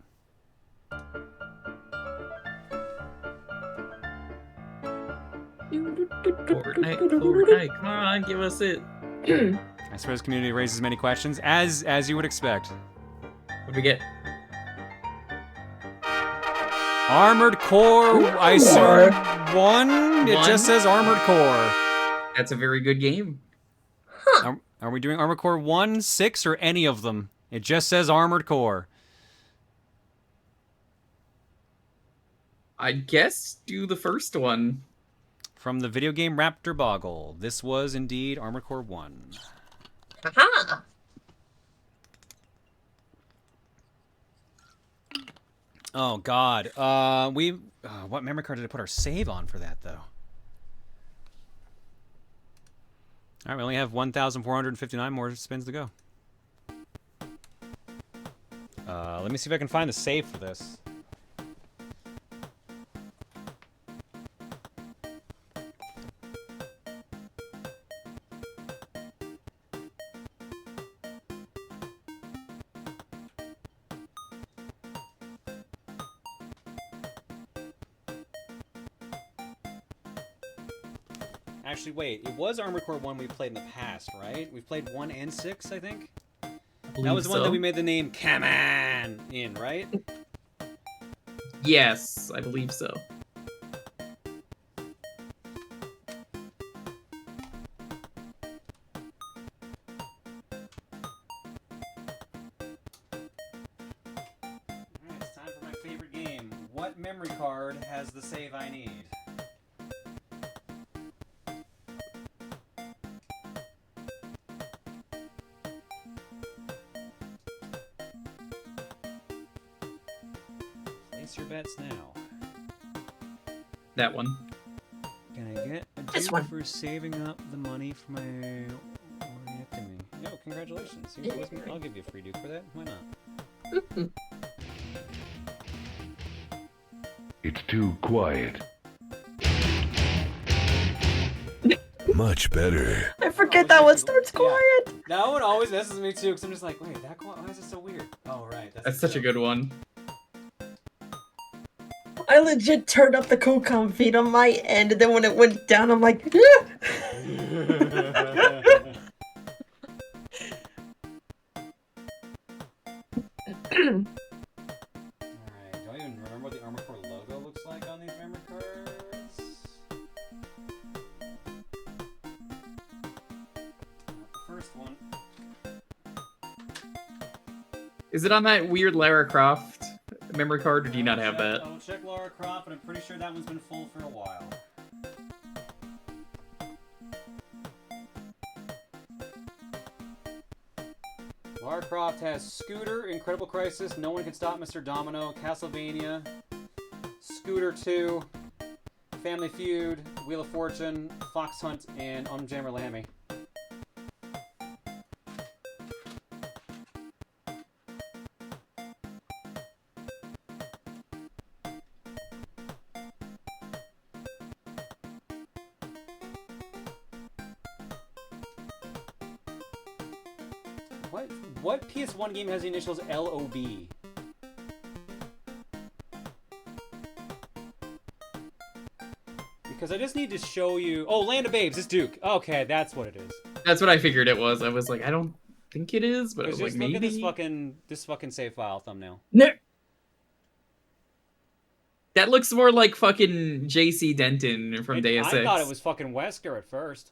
Fortnite, come on, give us it. I suppose community raises many questions, as you would expect. What do we get? Armored Core, I assume 1? It just says Armored Core. That's a very good game. Are we doing Armored Core 1, 6, or any of them? It just says Armored Core. I guess do the first one. From the video game Raptor Boggle, this was indeed Armored Core 1. Aha! Oh god. What memory card did I put our save on for that though? Alright, we only have 1,459 more spins to go. Let me see if I can find the save for this. Actually, wait. It was Armored Core 1 we played in the past, right? We've played 1 and 6, I think? That was the one that we made the name Come On in, right? Yes, I believe so. Alright, it's time for my favorite game. What memory card has the save I need? Place your bets now. That one. Can I get a This Duke one. for saving up the money for my orchiectomy? No, congratulations. I'll give you a free Duke for that. Why not? It's too quiet. Much better. I forget that one starts quiet. That one always messes me too, because I'm just like, wait, that quiet? Why is it so weird? Oh, right. That's such a good one. I legit turned up the co-com feed on my end, and then when it went down, I'm like, Alright, do I even remember what the Armored Core logo looks like on these memory cards? Not the first one. Is it on that weird Lara Croft memory card, or do you not have that? I'll check Lara Croft, but I'm pretty sure that one's been full for a while. Lara Croft has Scooter, Incredible Crisis, No One Can Stop Mr. Domino, Castlevania, Scooter 2, Family Feud, Wheel of Fortune, Fox Hunt, and Jammer Lammy. What PS1 game has the initials LOB? Because I just need to show you... Oh, Land of Babes, it's Duke. Okay, that's what it is. That's what I figured it was. I was like, I don't think it is, but I was like, just maybe. Look at this fucking save file thumbnail. No. That looks more like fucking JC Denton from Deus Ex. I thought it was fucking Wesker at first.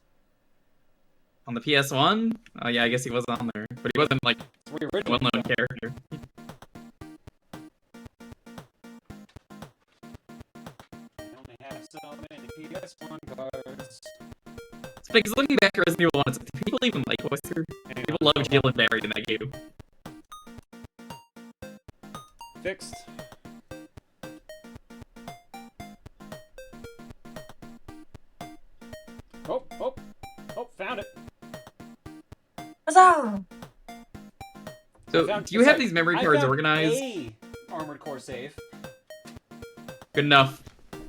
On the PS1? Oh yeah, I guess he was on there. But he wasn't like a well-known character. I only have so many PS1 cards. It's because looking back at Resident Evil 1, it's like, do people even like Wesker? People love Jalen Barry in that game. Fixed. Oh, found it. Huzzah! So, do you have these memory cards organized? A Armored Core safe. Good enough.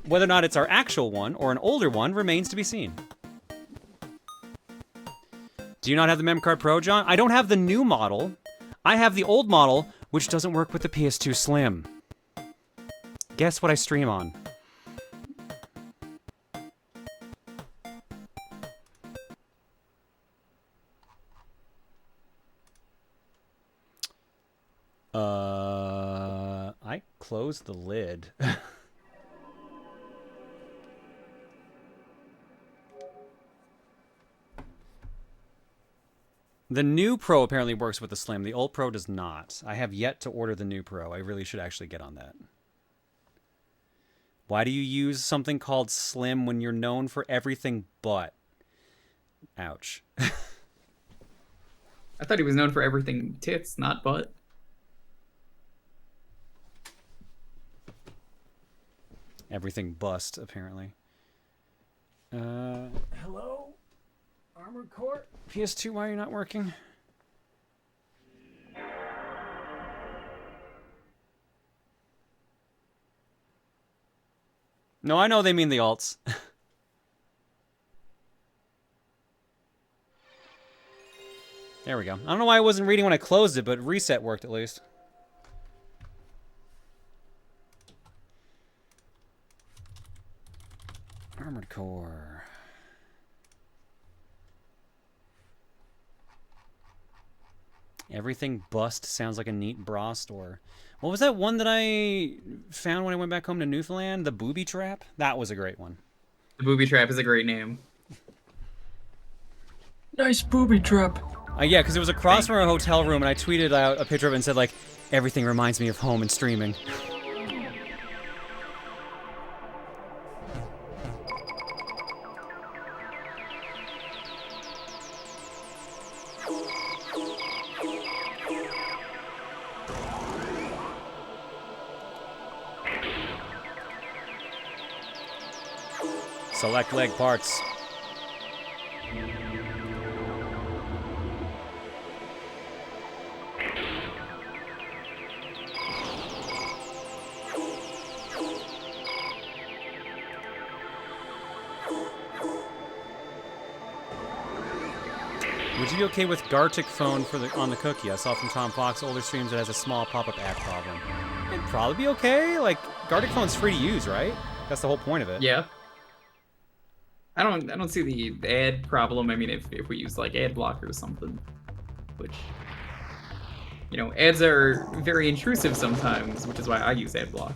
Whether or not it's our actual one or an older one remains to be seen. Do you not have the Mem Card Pro, John? I don't have the new model. I have the old model, which doesn't work with the PS2 Slim. Guess what I stream on? I closed the lid. The new Pro apparently works with the Slim. The old Pro does not. I have yet to order the new Pro. I really should actually get on that. Why do you use something called Slim when you're known for everything but? Ouch. I thought he was known for everything tits, not butt. Everything bust, apparently. Hello? Armored Core? PS2, why are you not working? No, I know they mean the alts. There we go. I don't know why I wasn't reading when I closed it, but reset worked at least. Armored Core. Everything bust sounds like a neat bra store. What was that one that I found when I went back home to Newfoundland? The Booby Trap? That was a great one. The Booby Trap is a great name. Nice booby trap. Yeah, because it was across from a hotel room, and I tweeted out a picture of it and said, like, everything reminds me of home and streaming. Select leg parts. Would you be okay with Gartic phone for on the cookie? I saw from Tom Fox older streams it has a small pop-up ad problem. It'd probably be okay. Like, Gartic phone's free to use, right? That's the whole point of it. Yeah. I don't see the ad problem. I mean, if we use like ad blocker or something, which, you know, ads are very intrusive sometimes, which is why I use ad block.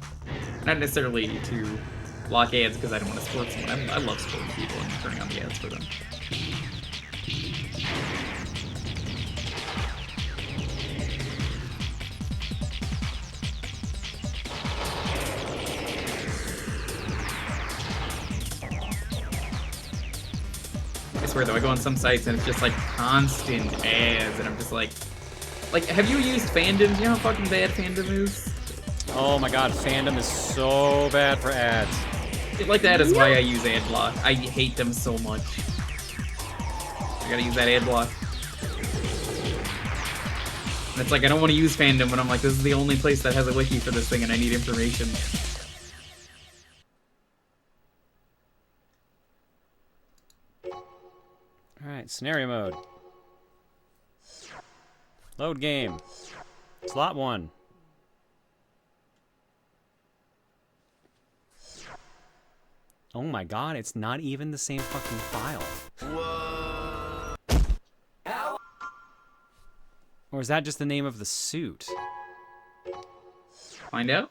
Not necessarily to block ads because I don't want to support someone. I love supporting people and turning on the ads for them. I swear though, I go on some sites and it's just like constant ads, and I'm just like, have you used fandom? You know how fucking bad fandom is? Oh my god, fandom is so bad for ads. Like that is why I use ad block. I hate them so much. I gotta use that ad block. And it's like I don't want to use fandom when I'm like, this is the only place that has a wiki for this thing and I need information. Alright, scenario mode. Load game. Slot 1. Oh my god, it's not even the same fucking file. Whoa. Or is that just the name of the suit? Find out.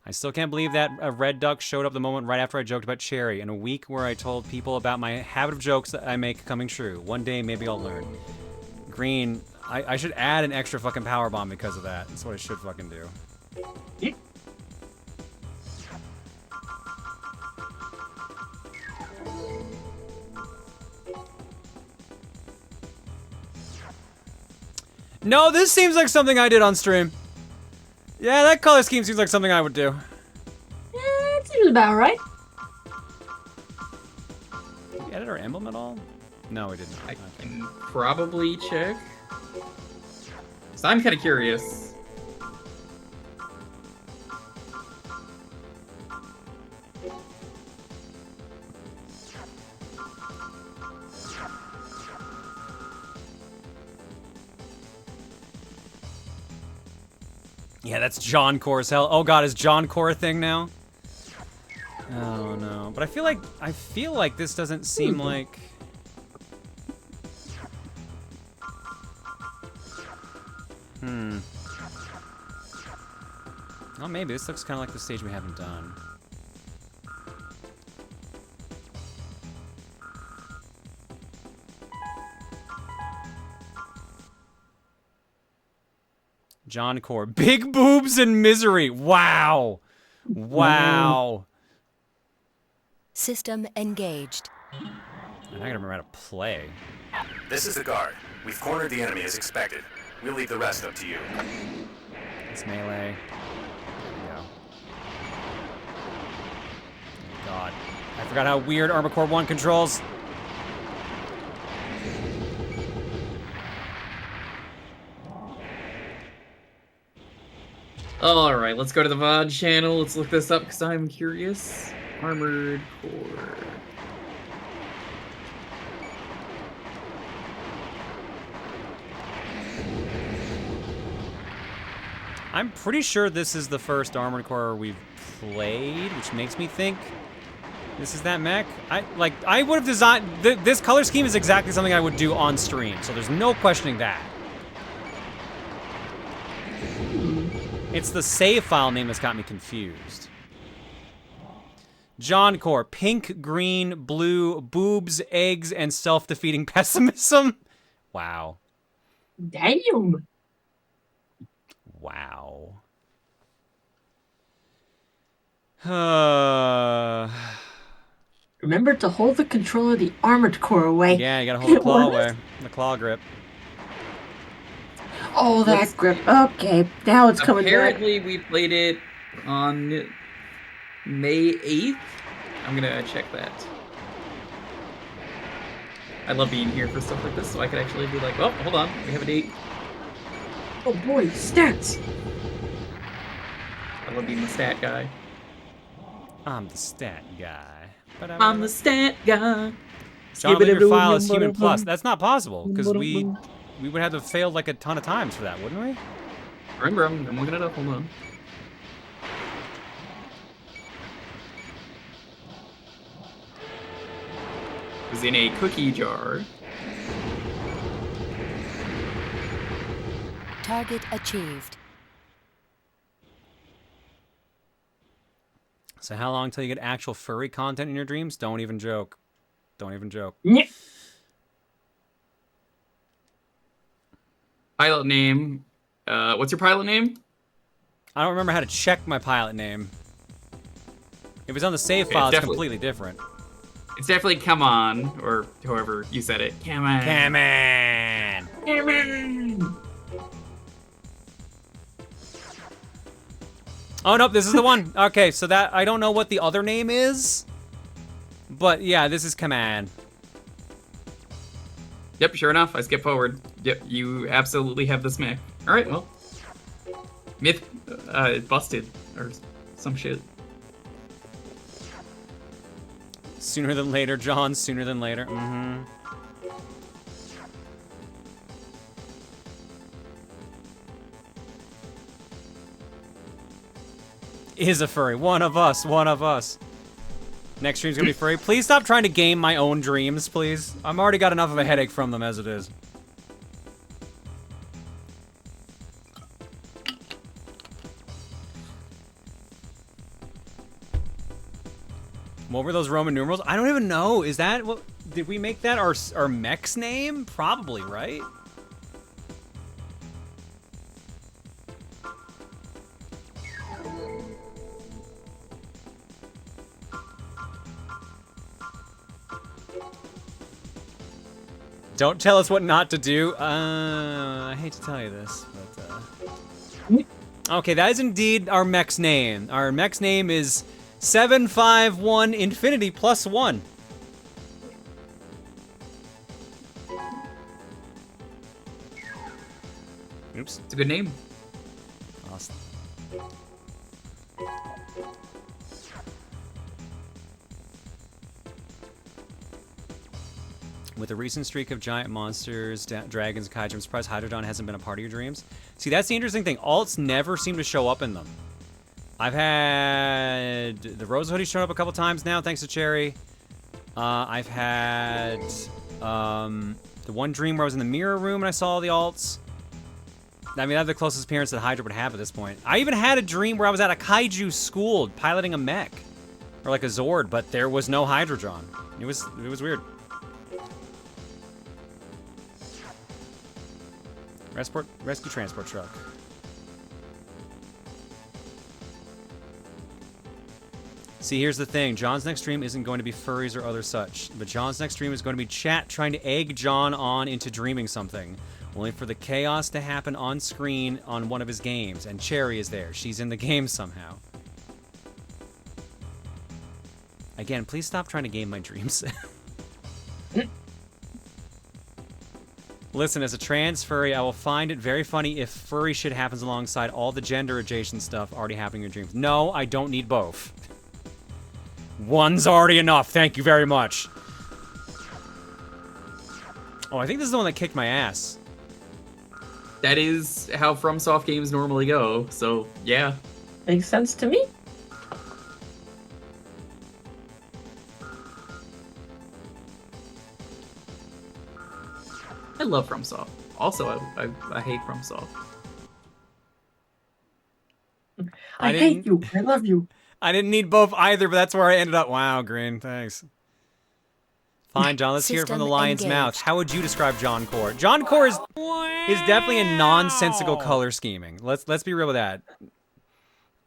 I still can't believe that a red duck showed up the moment right after I joked about Cherry in a week where I told people about my habit of jokes that I make coming true. One day, maybe I'll learn. Green, I should add an extra fucking power bomb because of that. That's what I should fucking do. No, this seems like something I did on stream. Yeah, that color scheme seems like something I would do. It seems about right. edit our emblem at all? No, we didn't. I can probably check. So I'm kind of curious. Yeah, that's John Core as hell. Oh god, is John Core a thing now? Oh no. But I feel like this doesn't seem like... Oh, maybe. This looks kind of like the stage we haven't done. John Core. Big boobs and misery. Wow. Wow. System engaged. And I gotta remember how to play. This is the guard. We've cornered the enemy as expected. We'll leave the rest up to you. It's melee. There we go. Oh god. I forgot how weird Armor Core 1 controls. Alright, let's go to the VOD channel. Let's look this up because I'm curious. Armored Core. I'm pretty sure this is the first Armored Core we've played, which makes me think this is that mech. I would have designed... this color scheme is exactly something I would do on stream, so there's no questioning that. It's the save file name that's got me confused. John Core, pink, green, blue, boobs, eggs, and self-defeating pessimism. Wow. Damn. Wow. Remember to hold the controller of the Armored Core away. Yeah, you gotta hold the claw away. The claw grip. Oh, that grip. Okay, now it's coming back. Apparently, we played it on May 8th. I'm gonna check that. I love being here for stuff like this, so I could actually be like, oh, hold on, we have a date. Oh boy, stats! I love being the stat guy. I'm the stat guy. I'm the stat guy. John, your file is human plus. That's not possible, because we would have to have failed like a ton of times for that, wouldn't we? Remember, I'm looking it up. Hold on. It was in a cookie jar. Target achieved. So how long till you get actual furry content in your dreams? Don't even joke. Don't even joke. Yeah. Pilot name. What's your pilot name? I don't remember how to check my pilot name. If it's on the save file, it's completely different. It's definitely come on, or however you said it. Come on. Come on. Come on. Oh, nope, this is the one. Okay, so that, I don't know what the other name is, but yeah, this is Command. Yep, sure enough, I skipped forward. Yep, you absolutely have this mech. Alright, well. Myth, busted, or some shit. Sooner than later, John, sooner than later. Mm-hmm. Is a furry. One of us, one of us. Next stream's gonna be furry. Please stop trying to game my own dreams, please. I'm already got enough of a headache from them as it is. What were those Roman numerals? I don't even know. Is that what? Did we make that our mech's name? Probably, right? Don't tell us what not to do. I hate to tell you this, but okay, that is indeed our mech's name. Our mech's name is 751 Infinity +1. Oops. It's a good name. Awesome. With a recent streak of giant monsters, dragons, kaiju, I'm surprised Hydrodon hasn't been a part of your dreams. See, that's the interesting thing. Alts never seem to show up in them. I've had the Rose Hoodie show up a couple times now, thanks to Cherry. I've had the one dream where I was in the mirror room and I saw all the alts. I mean, that's the closest appearance that Hydra would have at this point. I even had a dream where I was at a kaiju school piloting a mech. Or like a Zord, but there was no Hydrodron. It was weird. Rescue transport truck. See, here's the thing. John's next stream isn't going to be furries or other such, but John's next stream is going to be chat trying to egg John on into dreaming something, only for the chaos to happen on screen on one of his games. And Cherry is there. She's in the game somehow. Again, please stop trying to game my dreams. Listen, as a trans furry, I will find it very funny if furry shit happens alongside all the gender adjacent stuff already happening in your dreams. No, I don't need both. One's already enough. Thank you very much. Oh, I think this is the one that kicked my ass. That is how FromSoft games normally go, so yeah. Makes sense to me. I love FromSoft. Also, I hate FromSoft. I hate you. I love you. I didn't need both either, but that's where I ended up. Wow, Green, thanks. Fine, John, let's hear it from the lion's mouth. How would you describe John Core? John Core is definitely a nonsensical color scheming. Let's be real with that.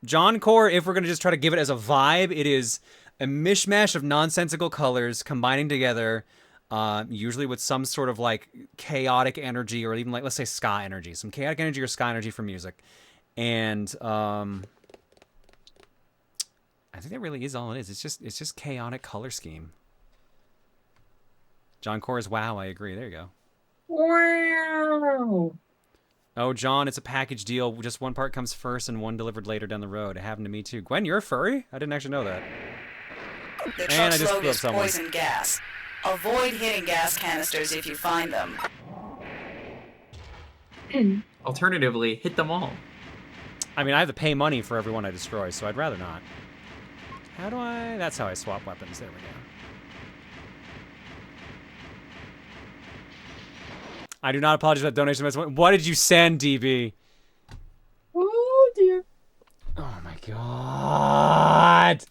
John Core, if we're gonna just try to give it as a vibe, it is a mishmash of nonsensical colors combining together, usually with some sort of like chaotic energy, or even like, let's say ska energy, some chaotic energy or ska energy for music. And I think that really is all it is. It's just chaotic color scheme. John Core is wow, I agree. There you go. Wow. Oh, John, it's a package deal. Just one part comes first and one delivered later down the road. It happened to me too. Gwen, you're a furry? I didn't actually know that. The And I truck's just load blew up is someone. poison gas. Avoid hitting gas canisters if you find them. Alternatively, hit them all. I mean, I have to pay money for everyone I destroy, so I'd rather not. How do I... That's how I swap weapons. There we go. I do not apologize for that donation. What did you send, DB? Oh, dear. Oh, my God.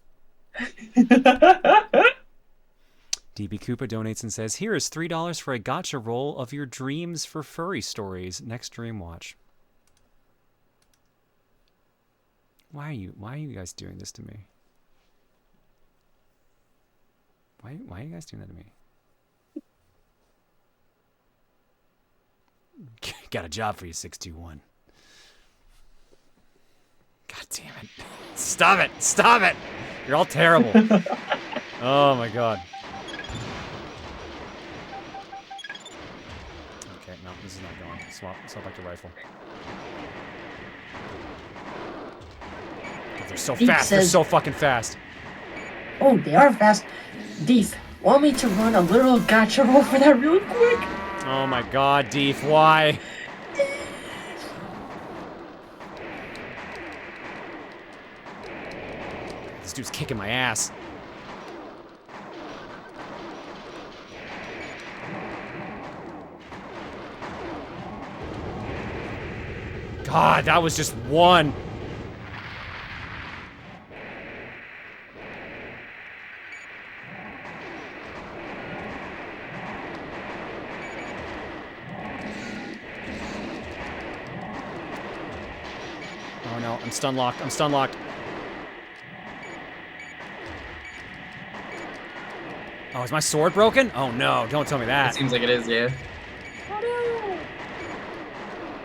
DB Koopa donates and says, here is $3 for a gotcha roll of your dreams for furry stories next Dreamwatch. Why are you guys doing this to me? Why are you guys doing that to me? Got a job for you, 621. God damn it. Stop it! Stop it! You're all terrible. Oh my god. Okay, no, this is not going. Swap back to rifle. God, they're so fast. They're so fucking fast. Oh, they are fast. Deef, want me to run a little gotcha roll for that real quick? Oh my god, Deef, why? This dude's kicking my ass. God, that was just one. Oh no, I'm stun locked. I'm stun locked. Oh, is my sword broken? Oh no, don't tell me that. It seems like it is, yeah.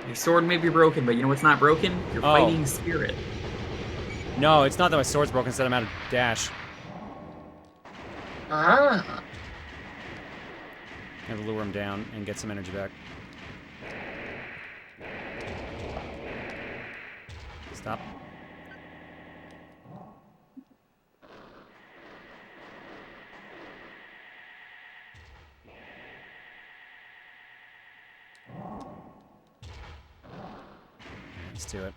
Your sword may be broken, but you know what's not broken? Your fighting spirit. No, it's not that my sword's broken, instead I'm out of dash. Ah. I have to lure him down and get some energy back. Stop. Let's do it.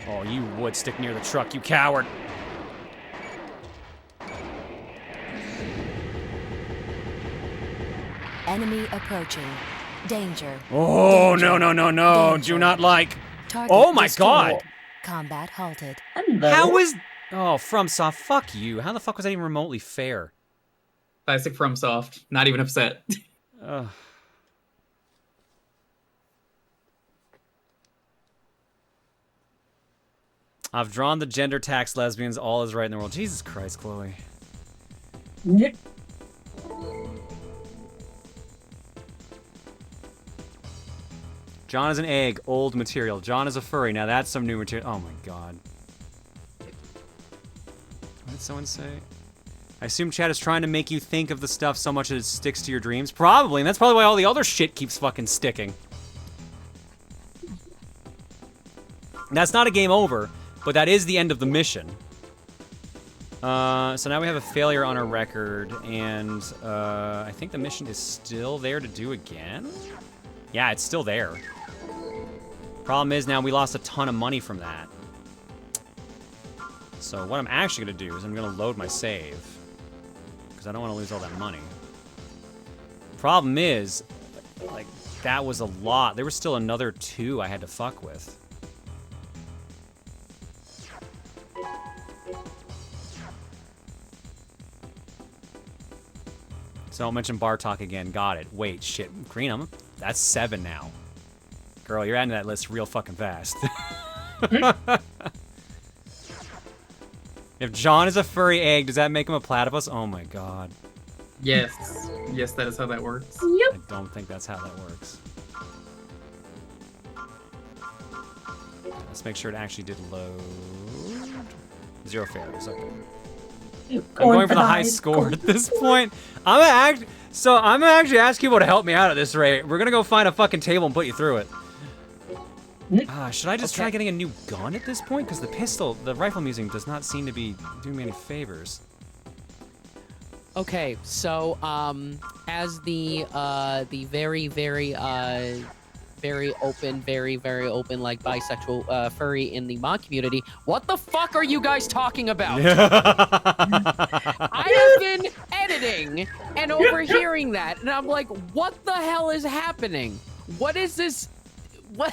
Oh, you would stick near the truck, you coward. Enemy approaching. Danger. Oh, Danger. no, no, no, no. Danger. Do not like. Target Oh my destroyed. god. Combat halted. How is... Oh, FromSoft, fuck you. How the fuck was that even remotely fair? Classic FromSoft. Not even upset. Ugh. I've drawn the gender tax lesbians. All is right in the world. Jesus Christ, Chloe. Yep. John is an egg. Old material. John is a furry. Now that's some new material. Oh my god. What did someone say? I assume chat is trying to make you think of the stuff so much that it sticks to your dreams. Probably, and that's probably why all the other shit keeps fucking sticking. And that's not a game over, but that is the end of the mission. So now we have a failure on our record, and I think the mission is still there to do again? Yeah, it's still there. Problem is now we lost a ton of money from that. So what I'm actually going to do is I'm going to load my save. Because I don't want to lose all that money. Problem is, like, that was a lot. There was still another 2 I had to fuck with. So don't mention bar talk again. Got it. Wait, shit. Green, that's 7 now. Girl, you're adding to that list real fucking fast. If John is a furry egg, does that make him a platypus? Oh my god. Yes. Yes, that is how that works. I don't think that's how that works. Let's make sure it actually did load. 0 failures, okay. I'm going for the high score at this point. I'm gonna actually ask people to help me out at this rate. We're gonna go find a fucking table and put you through it. Should I just try getting a new gun at this point? Because the rifle I'm using does not seem to be doing me any favors. Okay, so as the very very open like bisexual furry in the mod community, what the fuck are you guys talking about? I have been editing and overhearing that, and I'm like, what the hell is happening? What is this? What?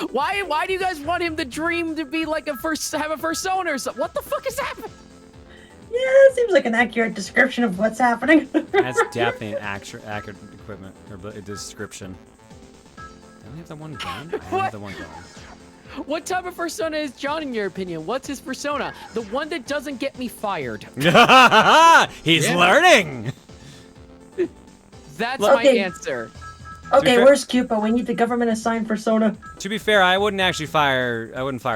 Why do you guys want him to dream to be like have a persona or something? What the fuck is happening? Yeah, it seems like an accurate description of what's happening. That's definitely an accurate equipment or description. Don't we have the one gun? I don't have the one gun. What type of persona is John in your opinion? What's his persona? The one that doesn't get me fired. He's learning. That's my answer. Okay, where's Cupa? We need the government-assigned persona. To be fair, I wouldn't actually fire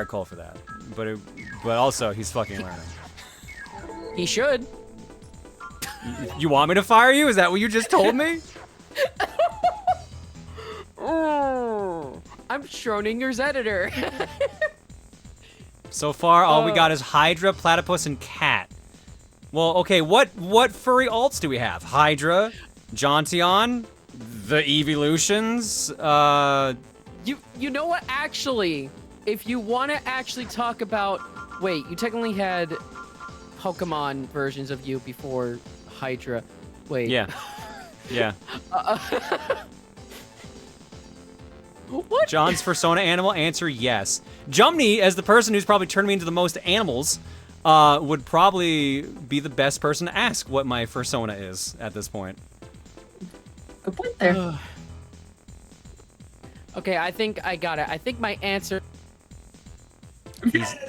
Cole for that. But also, he's fucking learning. He should. You want me to fire you? Is that what you just told me? I'm Schrodinger's editor. So far, all we got is Hydra, Platypus, and Cat. Well, okay, what furry alts do we have? Hydra, Jontion, the Evolutions, You know what, actually, if you want to actually talk about... Wait, you technically had Pokemon versions of you before Hydra. Wait. Yeah. Yeah. What? John's persona animal? Answer yes. Jumney, as the person who's probably turned me into the most animals, would probably be the best person to ask what my persona is at this point. Good point there. Okay, I think I got it. I think my answer...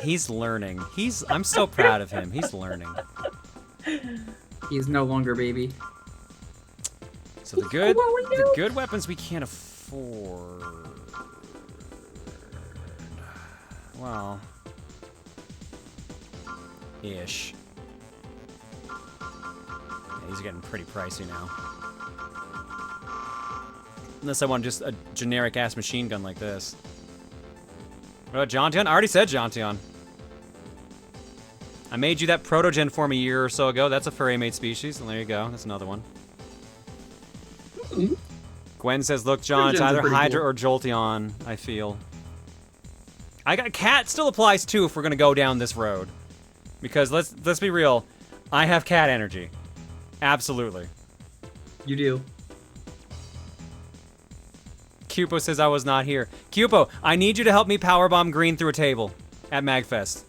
He's learning. I'm so proud of him. He's learning. He's no longer baby. So the good weapons we can't afford. Well, These are getting pretty pricey now. Unless I want just a generic-ass machine gun like this. What about Jontion? I already said Jontion. I made you that Protogen form a year or so ago. That's a furry mate species. And there you go. That's another one. Gwen says, look, John, it's either Hydra or Jolteon, I feel. I got cat still applies too if we're gonna go down this road. Because let's be real, I have cat energy. Absolutely. You do. Cupo says I was not here. Cupo, I need you to help me powerbomb Green through a table at MagFest.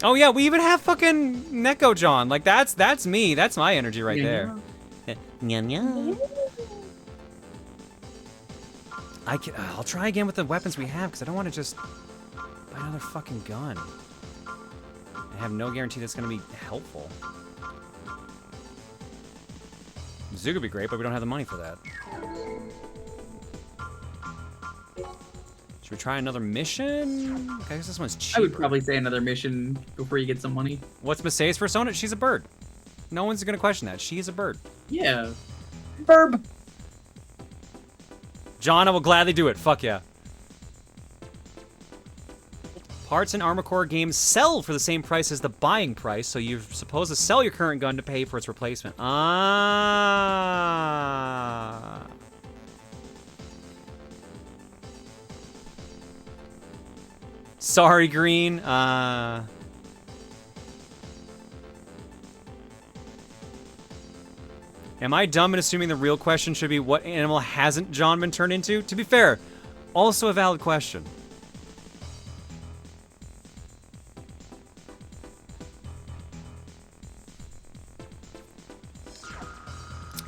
Oh yeah, we even have fucking Neko John. Like that's me. That's my energy right there. Nya. I'll try again with the weapons we have because I don't want to just buy another fucking gun. I have no guarantee that's going to be helpful. Zoo would be great, but we don't have the money for that. Should we try another mission? I guess this one's cheaper. I would probably say another mission before you get some money. What's Masae's persona? She's a bird. No one's going to question that. She's a bird. Yeah. Verb. John, I will gladly do it. Fuck yeah. Parts in Armor Core games sell for the same price as the buying price, so you're supposed to sell your current gun to pay for its replacement. Ah. Sorry, Green. Am I dumb in assuming the real question should be what animal hasn't John been turned into? To be fair, also a valid question.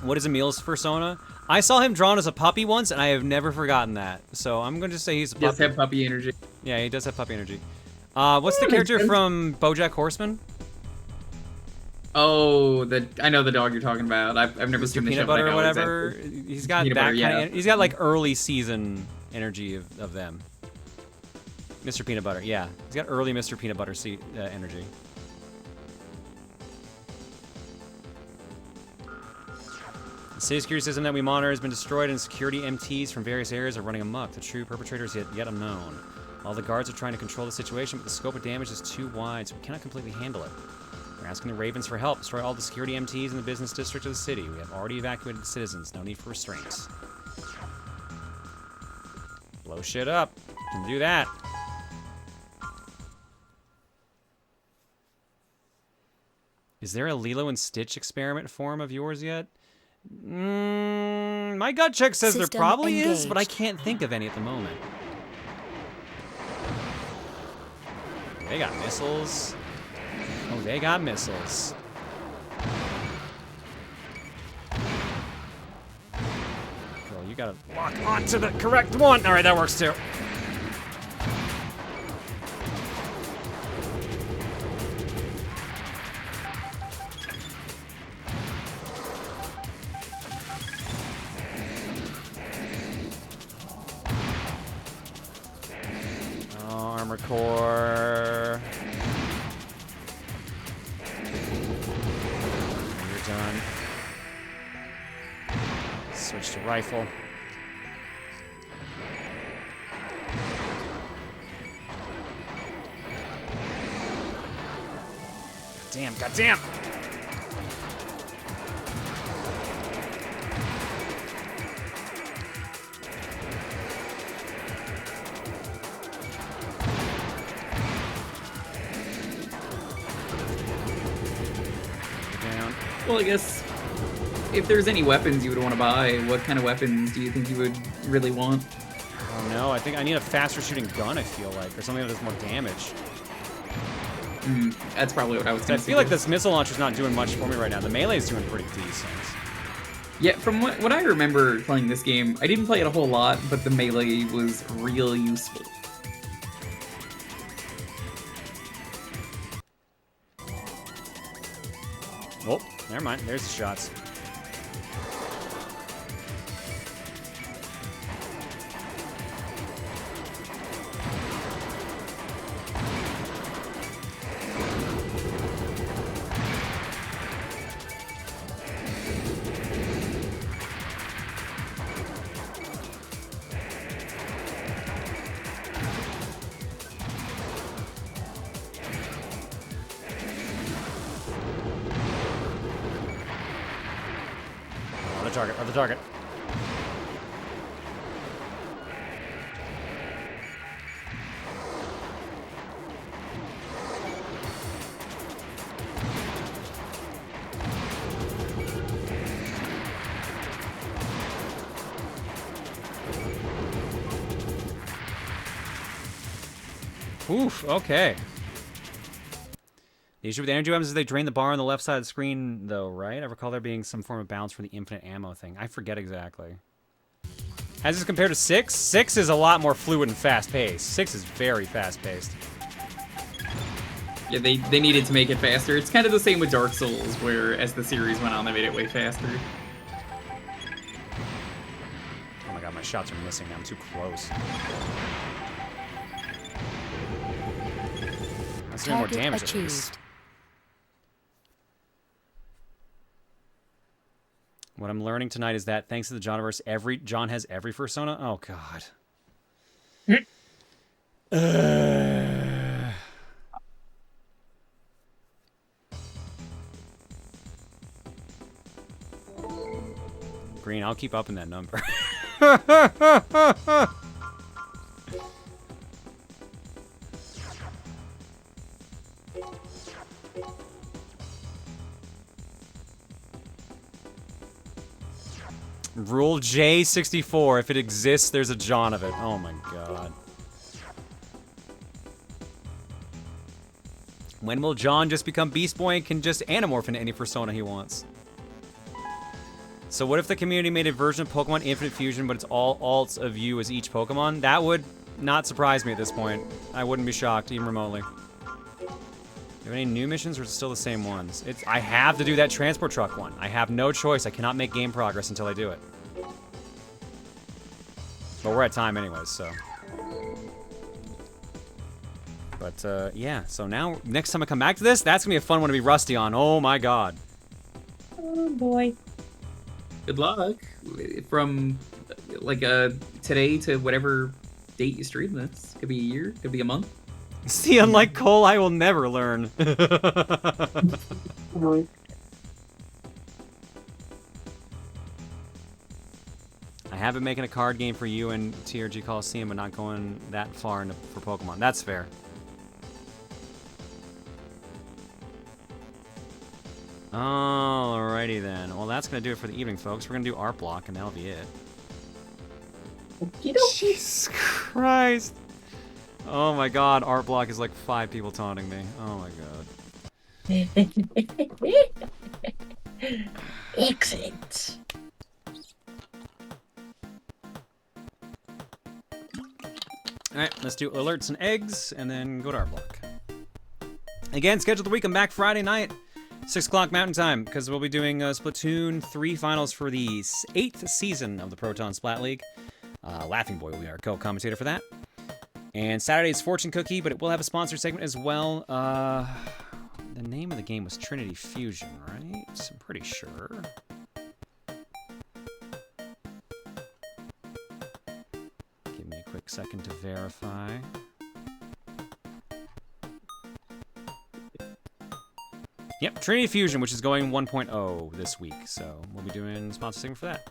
What is Emil's persona? I saw him drawn as a puppy once, and I have never forgotten that. So I'm going to say he's a puppy. He does have puppy energy. Yeah, he does have puppy energy. What's the character from BoJack Horseman? Oh, I know the dog you're talking about. I've never seen the show. Peanut Butter or whatever. He's got that kind of. He's got like early season energy of them. Mr. Peanut Butter, yeah. He's got early Mr. Peanut Butter energy. The city security system that we monitor has been destroyed, and security MTs from various areas are running amok. The true perpetrator is yet unknown. All the guards are trying to control the situation, but the scope of damage is too wide, so we cannot completely handle it. We're asking the Ravens for help. Destroy all the security MTs in the business district of the city. We have already evacuated the citizens. No need for restraints. Blow shit up. Can do that. Is there a Lilo and Stitch experiment form of yours yet? My gut check says there probably is, but I can't think of any at the moment. They got missiles. Oh, they got missiles. Girl, you gotta lock onto the correct one. All right, that works too. Armor Core. You're done. Switch to rifle. Damn, goddamn! Well, I guess if there's any weapons you would want to buy, what kind of weapons do you think you would really want? Oh no, I think I need a faster shooting gun, I feel like, or something that does more damage. That's probably what I was thinking. I feel like this missile launcher's not doing much for me right now. The melee's doing pretty decent. Yeah, from what I remember playing this game, I didn't play it a whole lot, but the melee was real useful. Oh, never mind. There's the shots. Other target, other target. Oof, okay. The issue with the energy weapons is they drain the bar on the left side of the screen, though, right? I recall there being some form of balance for the infinite ammo thing. I forget exactly. As this compared to 6? 6 is a lot more fluid and fast-paced. 6 is very fast-paced. Yeah, they needed to make it faster. It's kind of the same with Dark Souls, where as the series went on, they made it way faster. Oh my god, my shots are missing now. I'm too close. That's doing more damage at least. What I'm learning tonight is that thanks to the Johnverse, John has every persona. Oh god. Green, I'll keep up in that number. Rule J64. If it exists, there's a John of it. Oh my god. When will John just become Beast Boy and can just anamorph into any persona he wants? So what if the community made a version of Pokemon Infinite Fusion, but it's all alts of you as each Pokemon? That would not surprise me at this point. I wouldn't be shocked, even remotely. Do you have any new missions, or is it still the same ones? I have to do that transport truck one. I have no choice. I cannot make game progress until I do it. But we're at time anyways, so. But, yeah. So now, next time I come back to this, that's gonna be a fun one to be rusty on. Oh my god. Oh boy. Good luck. From, like, today to whatever date you stream this. Could be a year, could be a month. See, unlike Cole, I will never learn. I have been making a card game for you and TRG Coliseum, but not going that far for Pokemon. That's fair. Alrighty then. Well, that's gonna do it for the evening, folks. We're gonna do art block, and that'll be it. Jesus Christ! Oh my god, art block is like 5 people taunting me. Oh my god. Excellent. Alright, let's do alerts and eggs, and then go to art block. Again, schedule the week. I'm back Friday night, 6 o'clock Mountain Time, because we'll be doing Splatoon 3 finals for the 8th season of the Proton Splat League. Laughing Boy will be our co-commentator for that. And Saturday's Fortune Cookie, but it will have a sponsored segment as well. The name of the game was Trinity Fusion, right? I'm pretty sure. Give me a quick second to verify. Yep, Trinity Fusion, which is going 1.0 this week, so we'll be doing sponsored segment for that.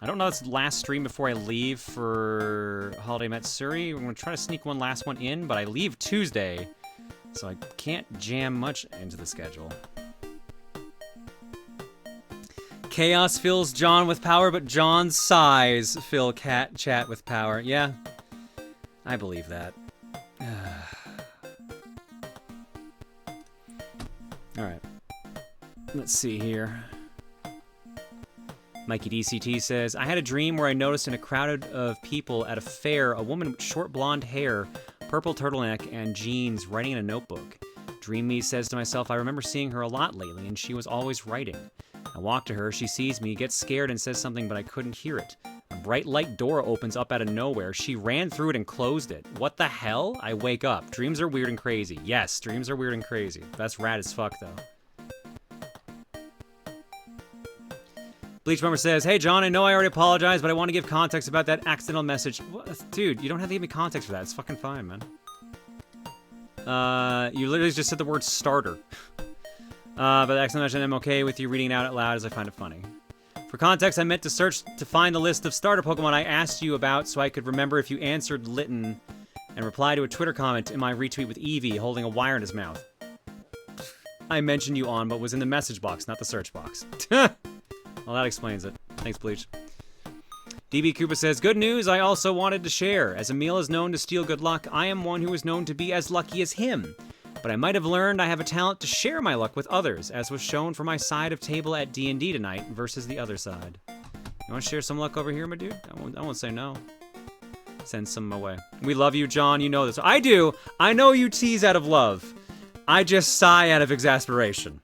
I don't know, it's the last stream before I leave for Holiday Matsuri. We're going to try to sneak one last one in, but I leave Tuesday, so I can't jam much into the schedule. Chaos fills John with power, but John's sighs fill chat with power. Yeah, I believe that. Alright. Let's see here. Mikey DCT says, I had a dream where I noticed in a crowd of people at a fair a woman with short blonde hair, purple turtleneck, and jeans writing in a notebook. Dream Me says to myself, I remember seeing her a lot lately, and she was always writing. I walk to her, she sees me, gets scared and says something, but I couldn't hear it. A bright light door opens up out of nowhere. She ran through it and closed it. What the hell? I wake up. Dreams are weird and crazy. Yes, dreams are weird and crazy. That's rad as fuck, though. Bleach Bummer says, hey John, I know I already apologized, but I want to give context about that accidental message. What? Dude, you don't have to give me context for that. It's fucking fine, man. You literally just said the word starter. But the exclamation, I'm okay with you reading it out loud as I find it funny. For context, I meant to search to find the list of starter Pokemon I asked you about so I could remember if you answered Litten and reply to a Twitter comment in my retweet with Eevee holding a wire in his mouth. I mentioned you on, but was in the message box, not the search box. Well, that explains it. Thanks, Bleach. DB Koopa says, good news I also wanted to share. As Emil is known to steal good luck, I am one who is known to be as lucky as him. But I might have learned I have a talent to share my luck with others, as was shown for my side of table at D&D tonight versus the other side. You want to share some luck over here, my dude? I won't say no. Send some my way. We love you, John. You know this. I do. I know you tease out of love. I just sigh out of exasperation.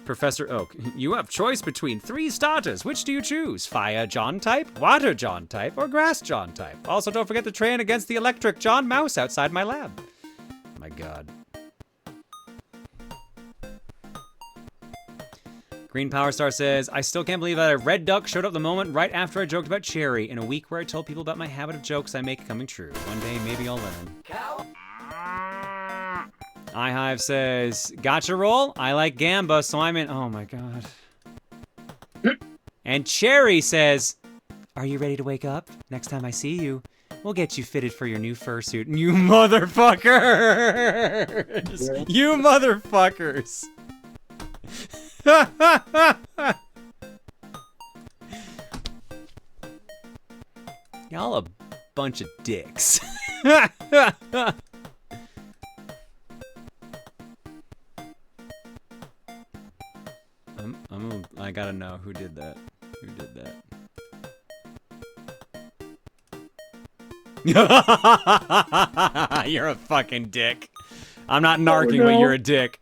Professor Oak, you have choice between 3 starters. Which do you choose? Fire John type, Water John type, or Grass John type? Also, don't forget to train against the electric John Mouse outside my lab. My God. Green Power Star says, I still can't believe that a red duck showed up the moment right after I joked about Cherry in a week where I told people about my habit of jokes I make coming true. One day, maybe I'll learn. iHive says, gotcha roll? I like Gamba, so I'm in. Oh my God. And Cherry says, are you ready to wake up? Next time I see you, we'll get you fitted for your new fursuit. You motherfuckers! You motherfuckers! Y'all a bunch of dicks. I gotta know who did that. Who did that? You're a fucking dick. I'm not narking, but you're a dick.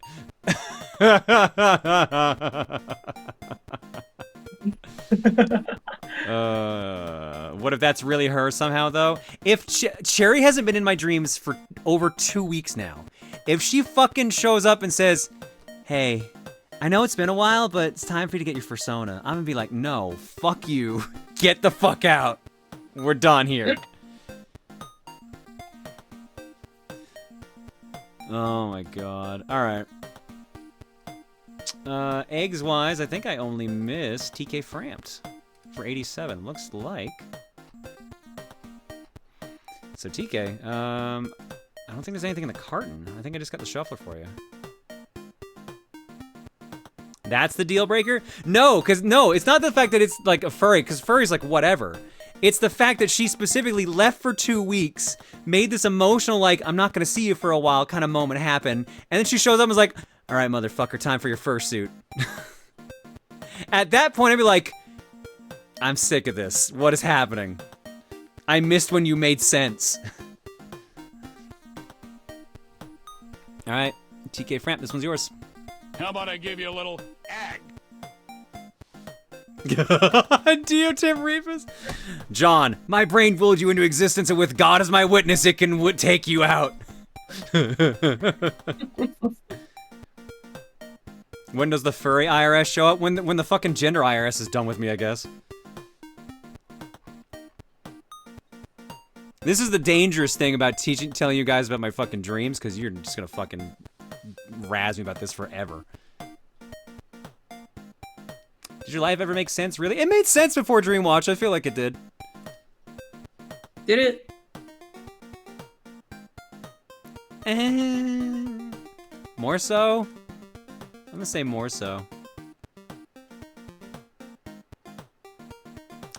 What if that's really her somehow, though? If Cherry hasn't been in my dreams for over 2 weeks now, if she fucking shows up and says, hey, I know it's been a while, but it's time for you to get your fursona, I'm gonna be like, no, fuck you. Get the fuck out. We're done here. Oh my God. Alright. Eggs-wise, I think I only missed TK Framped for 87. Looks like. So TK, I don't think there's anything in the carton. I think I just got the shuffler for you. That's the deal breaker? No, it's not the fact that it's like a furry, because furry's like whatever. It's the fact that she specifically left for 2 weeks, made this emotional, like, I'm not gonna see you for a while kind of moment happen, and then she shows up and is like, all right, motherfucker, time for your fursuit. At that point, I'd be like, I'm sick of this. What is happening? I missed when you made sense. All right, TK Framp, this one's yours. How about I give you a little ag? Deotim Reefus? John, my brain willed you into existence, and with God as my witness, it can take you out. When does the furry IRS show up? When the fucking gender IRS is done with me, I guess. This is the dangerous thing about telling you guys about my fucking dreams, because you're just gonna fucking razz me about this forever. Did your life ever make sense, really? It made sense before Dreamwatch. I feel like it did. Did it? More so? I'm gonna say more so.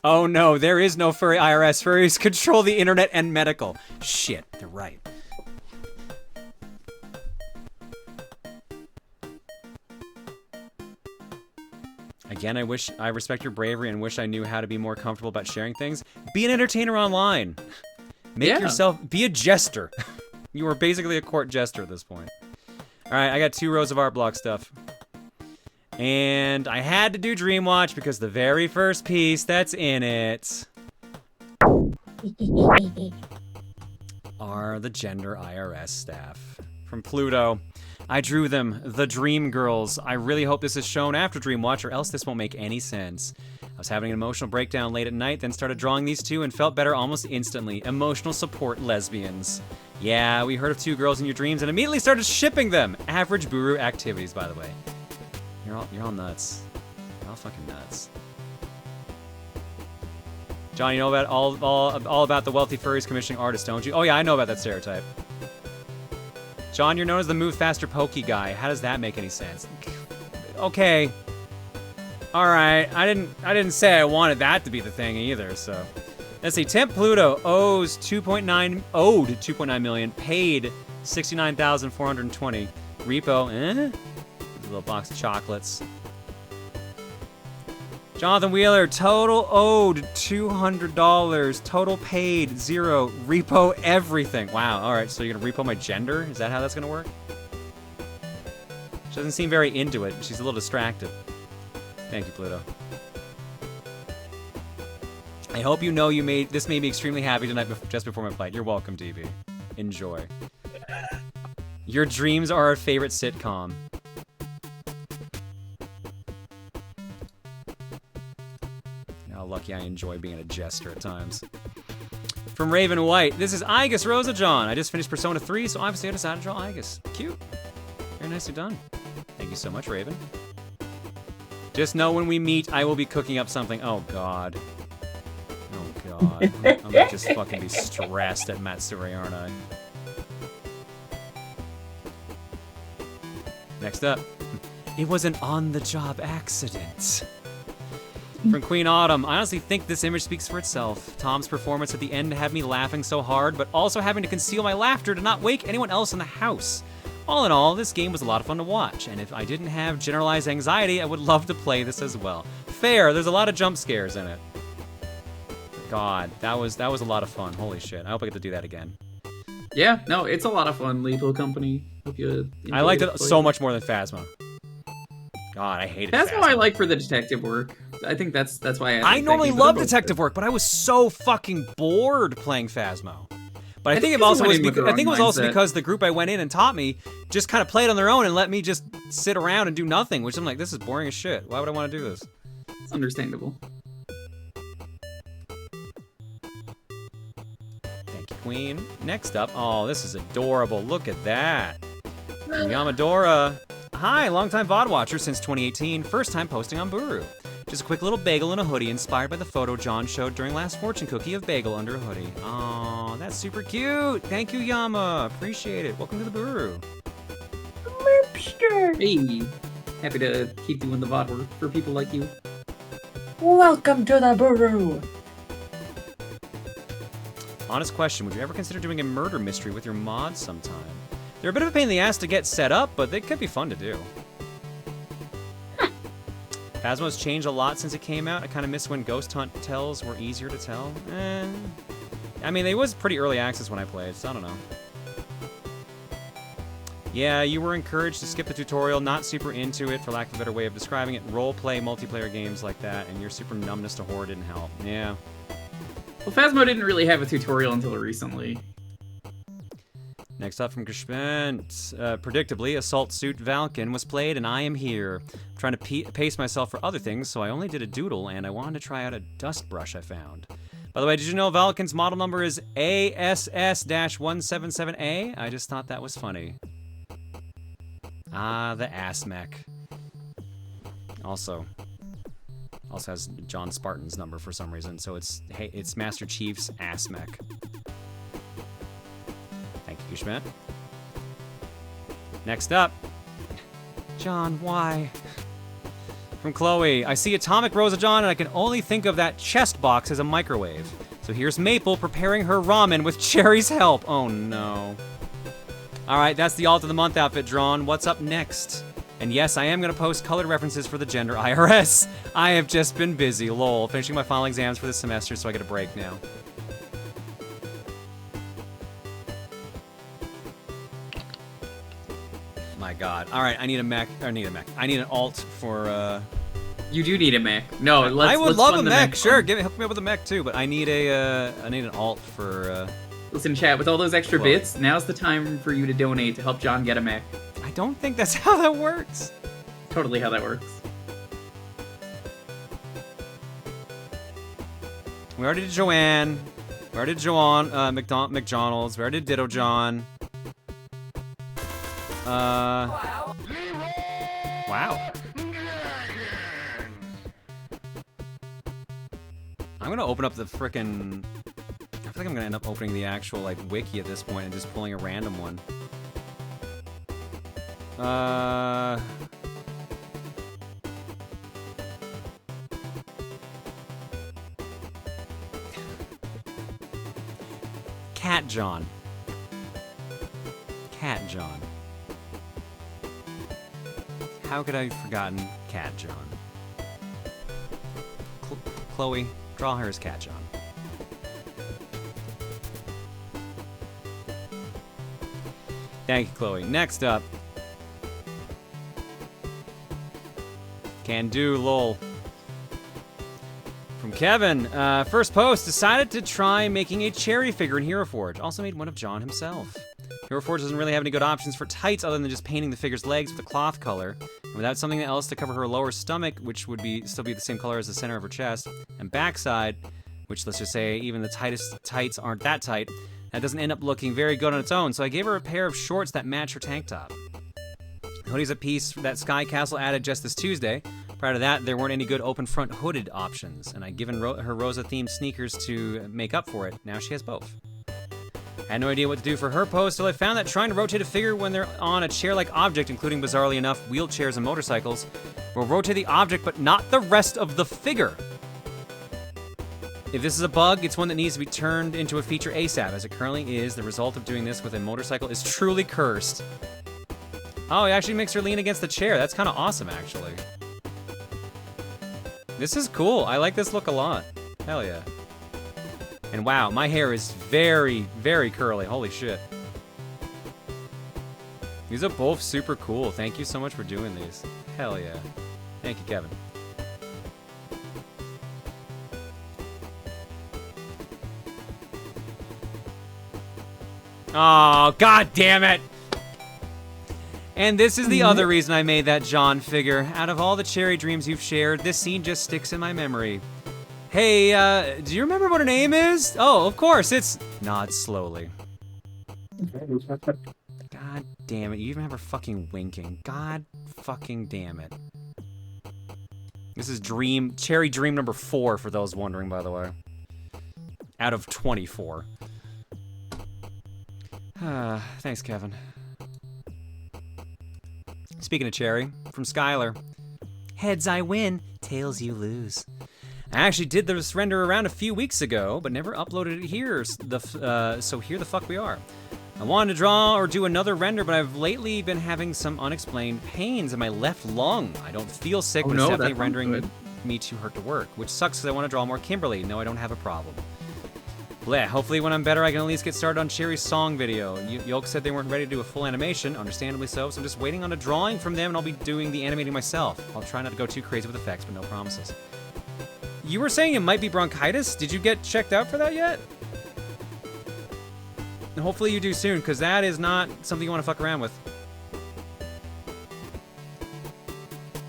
Oh no, there is no furry IRS. Furries control the internet and medical. Shit, they're right. Again, I respect your bravery and wish I knew how to be more comfortable about sharing things. Be an entertainer online. Make yourself, be a jester. You are basically a court jester at this point. All right, I got 2 rows of art block stuff. And I had to do Dreamwatch because the very first piece that's in it are the gender IRS staff. From Pluto. I drew them, the Dream Girls. I really hope this is shown after Dreamwatch, or else this won't make any sense. was having an emotional breakdown late at night, then started drawing these two and felt better almost instantly. Emotional support lesbians. Yeah, we heard of two girls in your dreams and immediately started shipping them. Average Booru activities, by the way. You're all nuts. You're all fucking nuts. John, you know about all about the wealthy furries commissioning artists, don't you? Oh yeah, I know about that stereotype. John, you're known as the move faster pokey guy. How does that make any sense? Okay. All right. I didn't say I wanted that to be the thing either. So, let's see. Temp Pluto owed 2.9 million, paid 69,420. Repo, a little box of chocolates. Jonathan Wheeler, total owed $200. Total paid 0. Repo everything. Wow. All right. So you're gonna repo my gender? Is that how that's gonna work? She doesn't seem very into it. She's a little distracted. Thank you, Pluto. I hope you know this made me extremely happy tonight just before my flight. You're welcome, DB. Enjoy. Your dreams are our favorite sitcom. How lucky I enjoy being a jester at times. From Raven White, this is Igus Rosa John. I just finished Persona 3, so obviously I decided to draw Igus. Cute. Very nicely done. Thank you so much, Raven. Just know when we meet, I will be cooking up something. Oh, God. Oh, God. I'm gonna just fucking be stressed at Matsuri, aren't I? Next up. It was an on-the-job accident. From Queen Autumn, I honestly think this image speaks for itself. Tom's performance at the end had me laughing so hard, but also having to conceal my laughter to not wake anyone else in the house. All in all, this game was a lot of fun to watch, and if I didn't have generalized anxiety, I would love to play this as well. Fair, there's a lot of jump scares in it. God, that was a lot of fun. Holy shit, I hope I get to do that again. Yeah, no, it's a lot of fun, Lethal Company. Hope you I liked it so much more than Phasmo. God, I hated Phasmo. Phasmo I like for the detective work. I think that's why I normally love detective work, but I was so fucking bored playing Phasmo. But I think it was also because the group I went in and taught me just kind of played on their own and let me just sit around and do nothing, which I'm like, this is boring as shit. Why would I want to do this? It's understandable. Thank you, Queen. Next up, oh, this is adorable. Look at that. Yamadora. Hi, longtime VOD watcher since 2018. First time posting on Booru. Just a quick little bagel and a hoodie inspired by the photo John showed during last fortune cookie of bagel under a hoodie. Aw, that's super cute. Thank you, Yama. Appreciate it. Welcome to the Booru. Merpster. Hey, happy to keep doing the VOD work for people like you. Welcome to the Booru. Honest question, would you ever consider doing a murder mystery with your mods sometime? They're a bit of a pain in the ass to get set up, but they could be fun to do. Phasmo's changed a lot since it came out. I kind of miss when Ghost Hunt tells were easier to tell. I mean, it was pretty early access when I played, so I don't know. Yeah, you were encouraged to skip the tutorial, not super into it, for lack of a better way of describing it. Role-play multiplayer games like that, and your super numbness to horror didn't help. Yeah. Well, Phasmo didn't really have a tutorial until recently. Next up from Geshpent, predictably, Assault Suit Valken was played, and I am here. I'm trying to pace myself for other things, so I only did a doodle, and I wanted to try out a dust brush I found. By the way, did you know Valken's model number is ASS-177A? I just thought that was funny. Ah, the ass mech. Also has John Spartan's number for some reason, so it's Master Chief's ass mech. Thank you, Schmidt. Next up, John, why? From Chloe, I see Atomic Rosa John, and I can only think of that chest box as a microwave. So here's Maple preparing her ramen with Cherry's help. Oh no. Alright, that's the alt of the month outfit drawn. What's up next? And yes, I am going to post colored references for the gender IRS. I have just been busy, lol. Finishing my final exams for this semester, so I get a break now. My god. Alright, I need a mech. I need an alt for, You do need a mech. No, let's I would love a mech, sure. One. Hook me up with a mech too, but I need an alt for, Listen, chat, with all those extra bits, now's the time for you to donate to help John get a mech. I don't think that's how that works. Totally how that works. We already did Joanne. We already did Joanne, McDonald's. We already did Ditto John. Wow. I'm gonna open up the frickin'... I feel like I'm gonna end up opening the actual, like, wiki at this point and just pulling a random one. Cat John. Cat John. How could I have forgotten Cat John? Chloe, draw her as Cat John. Thank you, Chloe. Next up. Can do, lol. From Kevin, first post, decided to try making a cherry figure in Hero Forge. Also made one of John himself. Hero Forge doesn't really have any good options for tights other than just painting the figure's legs with a cloth color. And without something else to cover her lower stomach, which would still be the same color as the center of her chest, and backside, which let's just say even the tightest tights aren't that tight, that doesn't end up looking very good on its own, so I gave her a pair of shorts that match her tank top. The hoodie's a piece that Sky Castle added just this Tuesday. Prior to that, there weren't any good open front hooded options, and I'd given her Rosa-themed sneakers to make up for it. Now she has both. I had no idea what to do for her pose till I found that trying to rotate a figure when they're on a chair-like object, including bizarrely enough wheelchairs and motorcycles, will rotate the object but not the rest of the figure. If this is a bug, it's one that needs to be turned into a feature ASAP. As it currently is, the result of doing this with a motorcycle is truly cursed. Oh, it actually makes her lean against the chair. That's kind of awesome, actually. This is cool. I like this look a lot. Hell yeah. And wow, my hair is very, very curly. Holy shit. These are both super cool. Thank you so much for doing these. Hell yeah. Thank you, Kevin. Oh, god damn it! And this is the other reason I made that John figure. Out of all the cherry dreams you've shared, this scene just sticks in my memory. Hey, do you remember what her name is? Oh, of course, it's... Nod slowly. God damn it, you even have her fucking winking. God fucking damn it. This is cherry dream number 4, for those wondering, by the way. Out of 24. Thanks, Kevin. Speaking of cherry, from Skylar. Heads I win, tails you lose. I actually did this render around a few weeks ago, but never uploaded it here, so here the fuck we are. I wanted to draw or do another render, but I've lately been having some unexplained pains in my left lung. I don't feel sick, but it's definitely rendering me too hurt to work, which sucks because I want to draw more Kimberly. No, I don't have a problem. Bleh, hopefully when I'm better, I can at least get started on Cherry's song video. Yolk said they weren't ready to do a full animation, understandably so I'm just waiting on a drawing from them, and I'll be doing the animating myself. I'll try not to go too crazy with effects, but no promises. You were saying it might be bronchitis? Did you get checked out for that yet? Hopefully you do soon, because that is not something you want to fuck around with.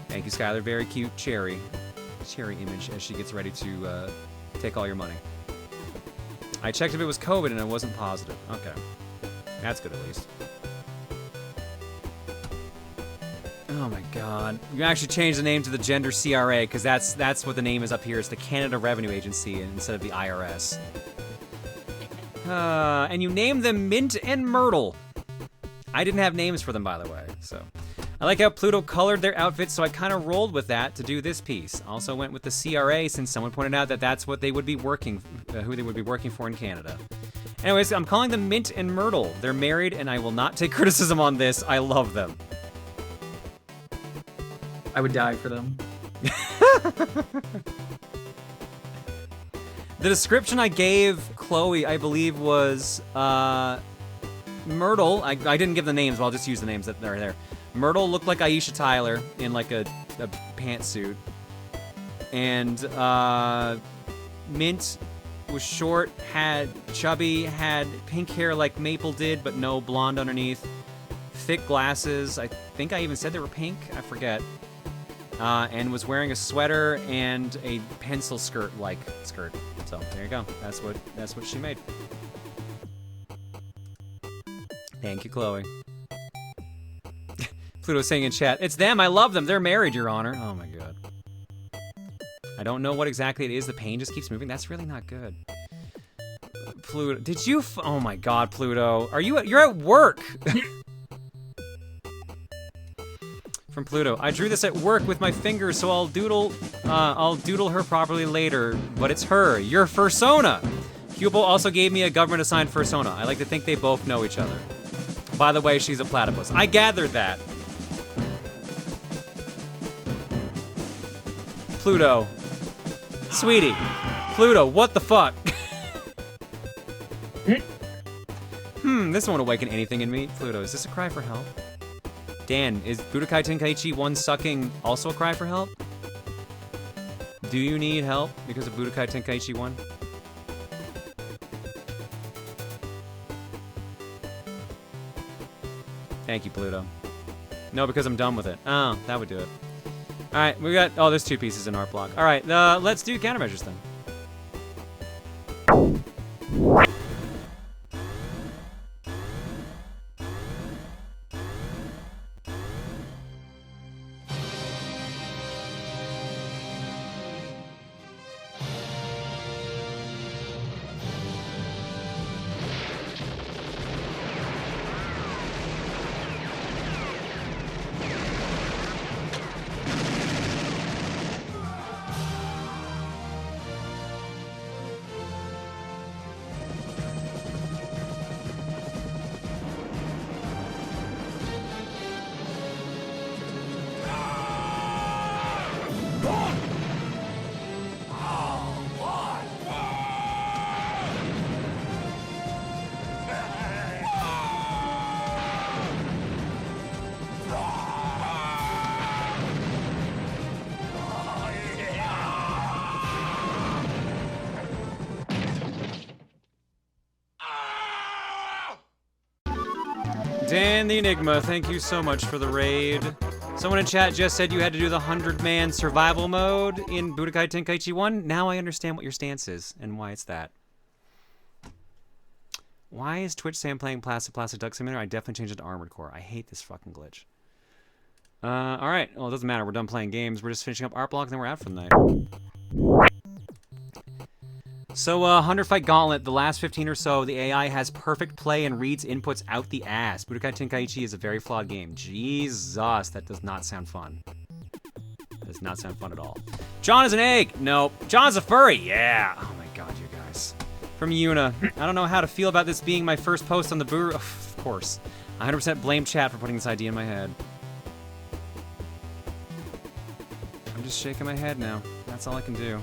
Thank you, Skylar. Very cute Cherry image as she gets ready to take all your money. I checked if it was COVID and I wasn't positive. Okay. That's good at least. Oh my god. You actually changed the name to the Gender CRA because that's what the name is up here. It's the Canada Revenue Agency instead of the IRS. And you named them Mint and Myrtle. I didn't have names for them, by the way, so. I like how Pluto colored their outfits, so I kind of rolled with that to do this piece. Also went with the CRA since someone pointed out that that's what they would be working, who they would be working for in Canada. Anyways, I'm calling them Mint and Myrtle. They're married, and I will not take criticism on this. I love them. I would die for them. The description I gave Chloe, I believe, was Myrtle. I didn't give the names, but I'll just use the names that are there. Myrtle looked like Aisha Tyler in like a pantsuit. And Mint was short, chubby, had pink hair like Maple did, but no blonde underneath. Thick glasses. I think I even said they were pink. I forget. and was wearing a sweater and a pencil skirt-like skirt. So there you go. That's what she made. Thank you, Chloe. Pluto saying in chat, "It's them. I love them. They're married, Your Honor." Oh my god. I don't know what exactly it is. The pain just keeps moving. That's really not good. Pluto, did you? Oh my god, Pluto, you're at work? From Pluto, I drew this at work with my fingers, so I'll doodle her properly later. But it's her, your fursona. Hubo also gave me a government-assigned fursona. I like to think they both know each other. By the way, she's a platypus. I gathered that. Pluto. Sweetie. Pluto, what the fuck? This won't awaken anything in me. Pluto, is this a cry for help? Dan, is Budokai Tenkaichi 1 sucking also a cry for help? Do you need help because of Budokai Tenkaichi 1? Thank you, Pluto. No, because I'm done with it. Oh, that would do it. Alright, we got... Oh, there's 2 pieces in art block. Alright, let's do countermeasures then. Dan the Enigma, thank you so much for the raid. Someone in chat just said you had to do the 100-man survival mode in Budokai Tenkaichi 1. Now I understand what your stance is and why it's that. Why is Twitch saying I'm playing Placid Duck Simulator? I definitely changed it to Armored Core. I hate this fucking glitch. Alright, well it doesn't matter. We're done playing games. We're just finishing up art block and then we're out for the night. So, 100 Fight Gauntlet, the last 15 or so, the AI has perfect play and reads inputs out the ass. Budokai Tenkaichi is a very flawed game. Jesus, that does not sound fun. That does not sound fun at all. John is an egg! Nope. John's a furry! Yeah! Oh my god, you guys. From Yuna, I don't know how to feel about this being my first post on the Booru. Of course. 100% blame chat for putting this idea in my head. I'm just shaking my head now. That's all I can do.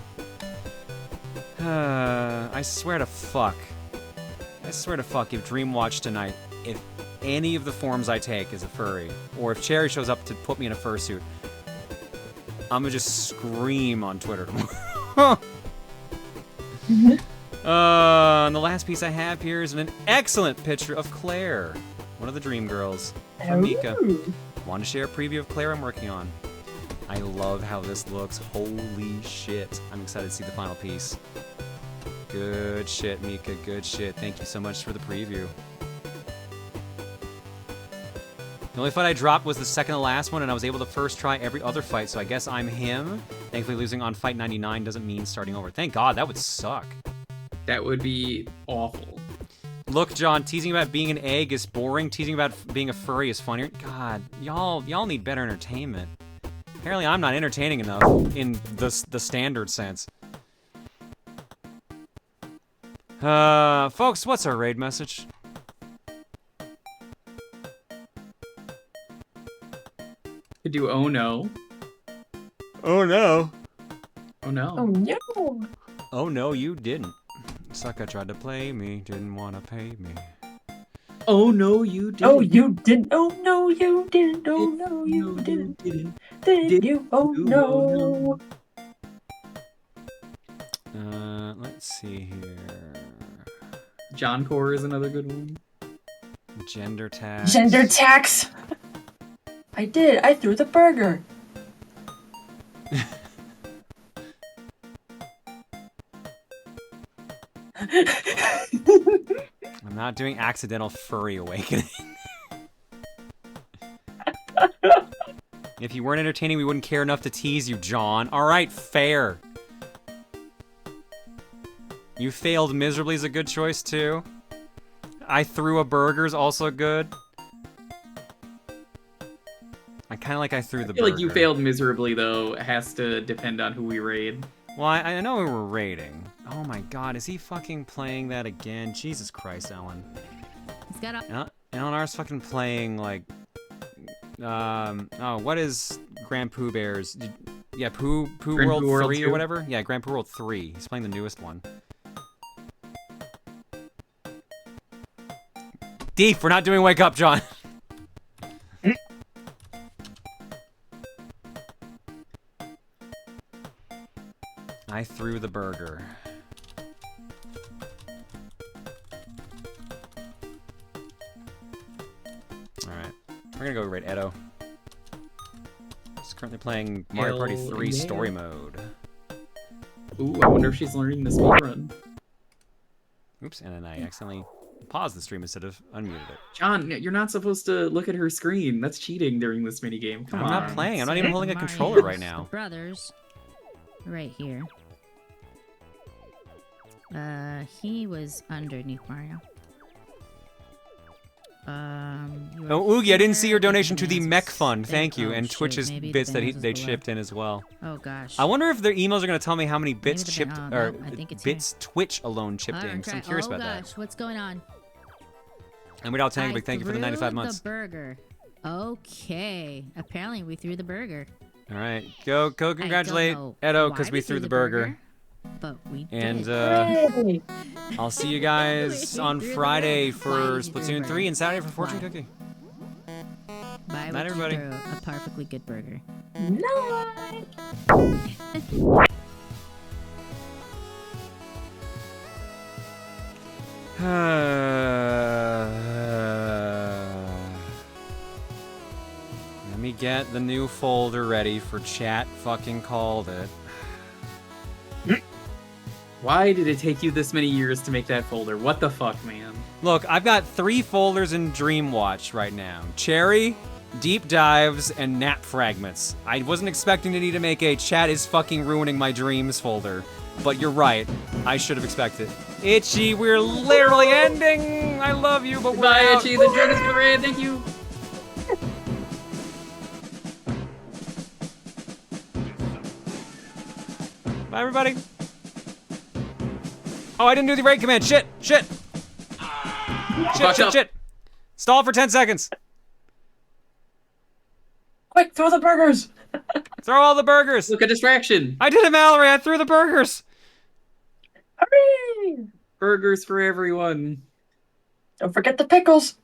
I swear to fuck. I swear to fuck if Dreamwatch tonight, if any of the forms I take is a furry, or if Cherry shows up to put me in a fursuit, I'm gonna just scream on Twitter tomorrow. And the last piece I have here is an excellent picture of Claire, one of the Dream Girls, from Mika. Want to share a preview of Claire I'm working on. I love how this looks. Holy shit. I'm excited to see the final piece. Good shit, Mika. Good shit. Thank you so much for the preview. The only fight I dropped was the second to last one, and I was able to first try every other fight, so I guess I'm him. Thankfully, losing on fight 99 doesn't mean starting over. Thank God, that would suck. That would be awful. Look, John, teasing about being an egg is boring. Teasing about being a furry is funnier. God, y'all need better entertainment. Apparently, I'm not entertaining enough in the standard sense. Folks, what's our raid message? Could do oh no. Oh no. Oh no. Oh no. Oh no, you didn't. Sucker tried to play me, didn't want to pay me. Oh no, you didn't. Oh, you didn't. Oh no, you didn't. Oh no, you didn't. Did you? Oh no. Let's see here. John Core is another good one. Gender tax. Gender tax. I did. I threw the burger. I'm not doing accidental furry awakening. If you weren't entertaining, we wouldn't care enough to tease you, John. Alright, fair. You failed miserably is a good choice, too. I threw a burger's also good. I kind of like I threw the burger. I feel like you failed miserably, though. It has to depend on who we raid. Well, I know we were raiding. Oh my god, is he fucking playing that again? Jesus Christ, Ellen. He's got a... Eleanor's fucking playing, like... oh, what is Grand Pooh Bear's? Yeah, Pooh World 3 or whatever? Yeah, Grand Pooh World 3. He's playing the newest one. Deep, we're not doing Wake Up, John. I threw the burger. Alright. We're gonna go raid Edo. He's currently playing Mario Party 3 Story Mode. Ooh, I wonder if she's learning the speedrun. Oops, and then I accidentally paused the stream instead of unmuted it. John, you're not supposed to look at her screen. That's cheating during this minigame. Come on. I'm not playing. I'm not even holding a controller right now. Brothers. Right here. He was underneath Mario. Oh, Oogie, I didn't see your donation to the Mech Fund. Thank you. And Twitch's bits that they chipped in as well. Oh gosh. I wonder if their emails are going to tell me how many bits chipped, or bits Twitch alone chipped in, because I'm curious about that. Oh gosh, what's going on? And We'd All Tank, big thank you for the 95 months. The burger. Okay. Apparently we threw the burger. All right. Go congratulate Edo, because we threw the burger. But we did. And I'll see you guys on Friday for Splatoon 3 and Saturday for Fortune Cookie. Bye, night, everybody. A perfectly good burger. Night. Let me get the new folder ready for chat. Fucking called it. Why did it take you this many years to make that folder? What the fuck, man? Look, I've got 3 folders in Dreamwatch right now. Cherry, Deep Dives, and Nap Fragments. I wasn't expecting to need to make a Chat is fucking ruining my dreams folder. But you're right. I should have expected. Itchy, we're literally ending! I love you, but we're out. Itchy, the drug is parade, thank you! Bye, everybody. Oh, I didn't do the raid command. Shit. Shit. Stall for 10 seconds. Quick, throw the burgers. Throw all the burgers. Look, a distraction. I did it, Mallory. I threw the burgers. Hurry! Burgers for everyone. Don't forget the pickles.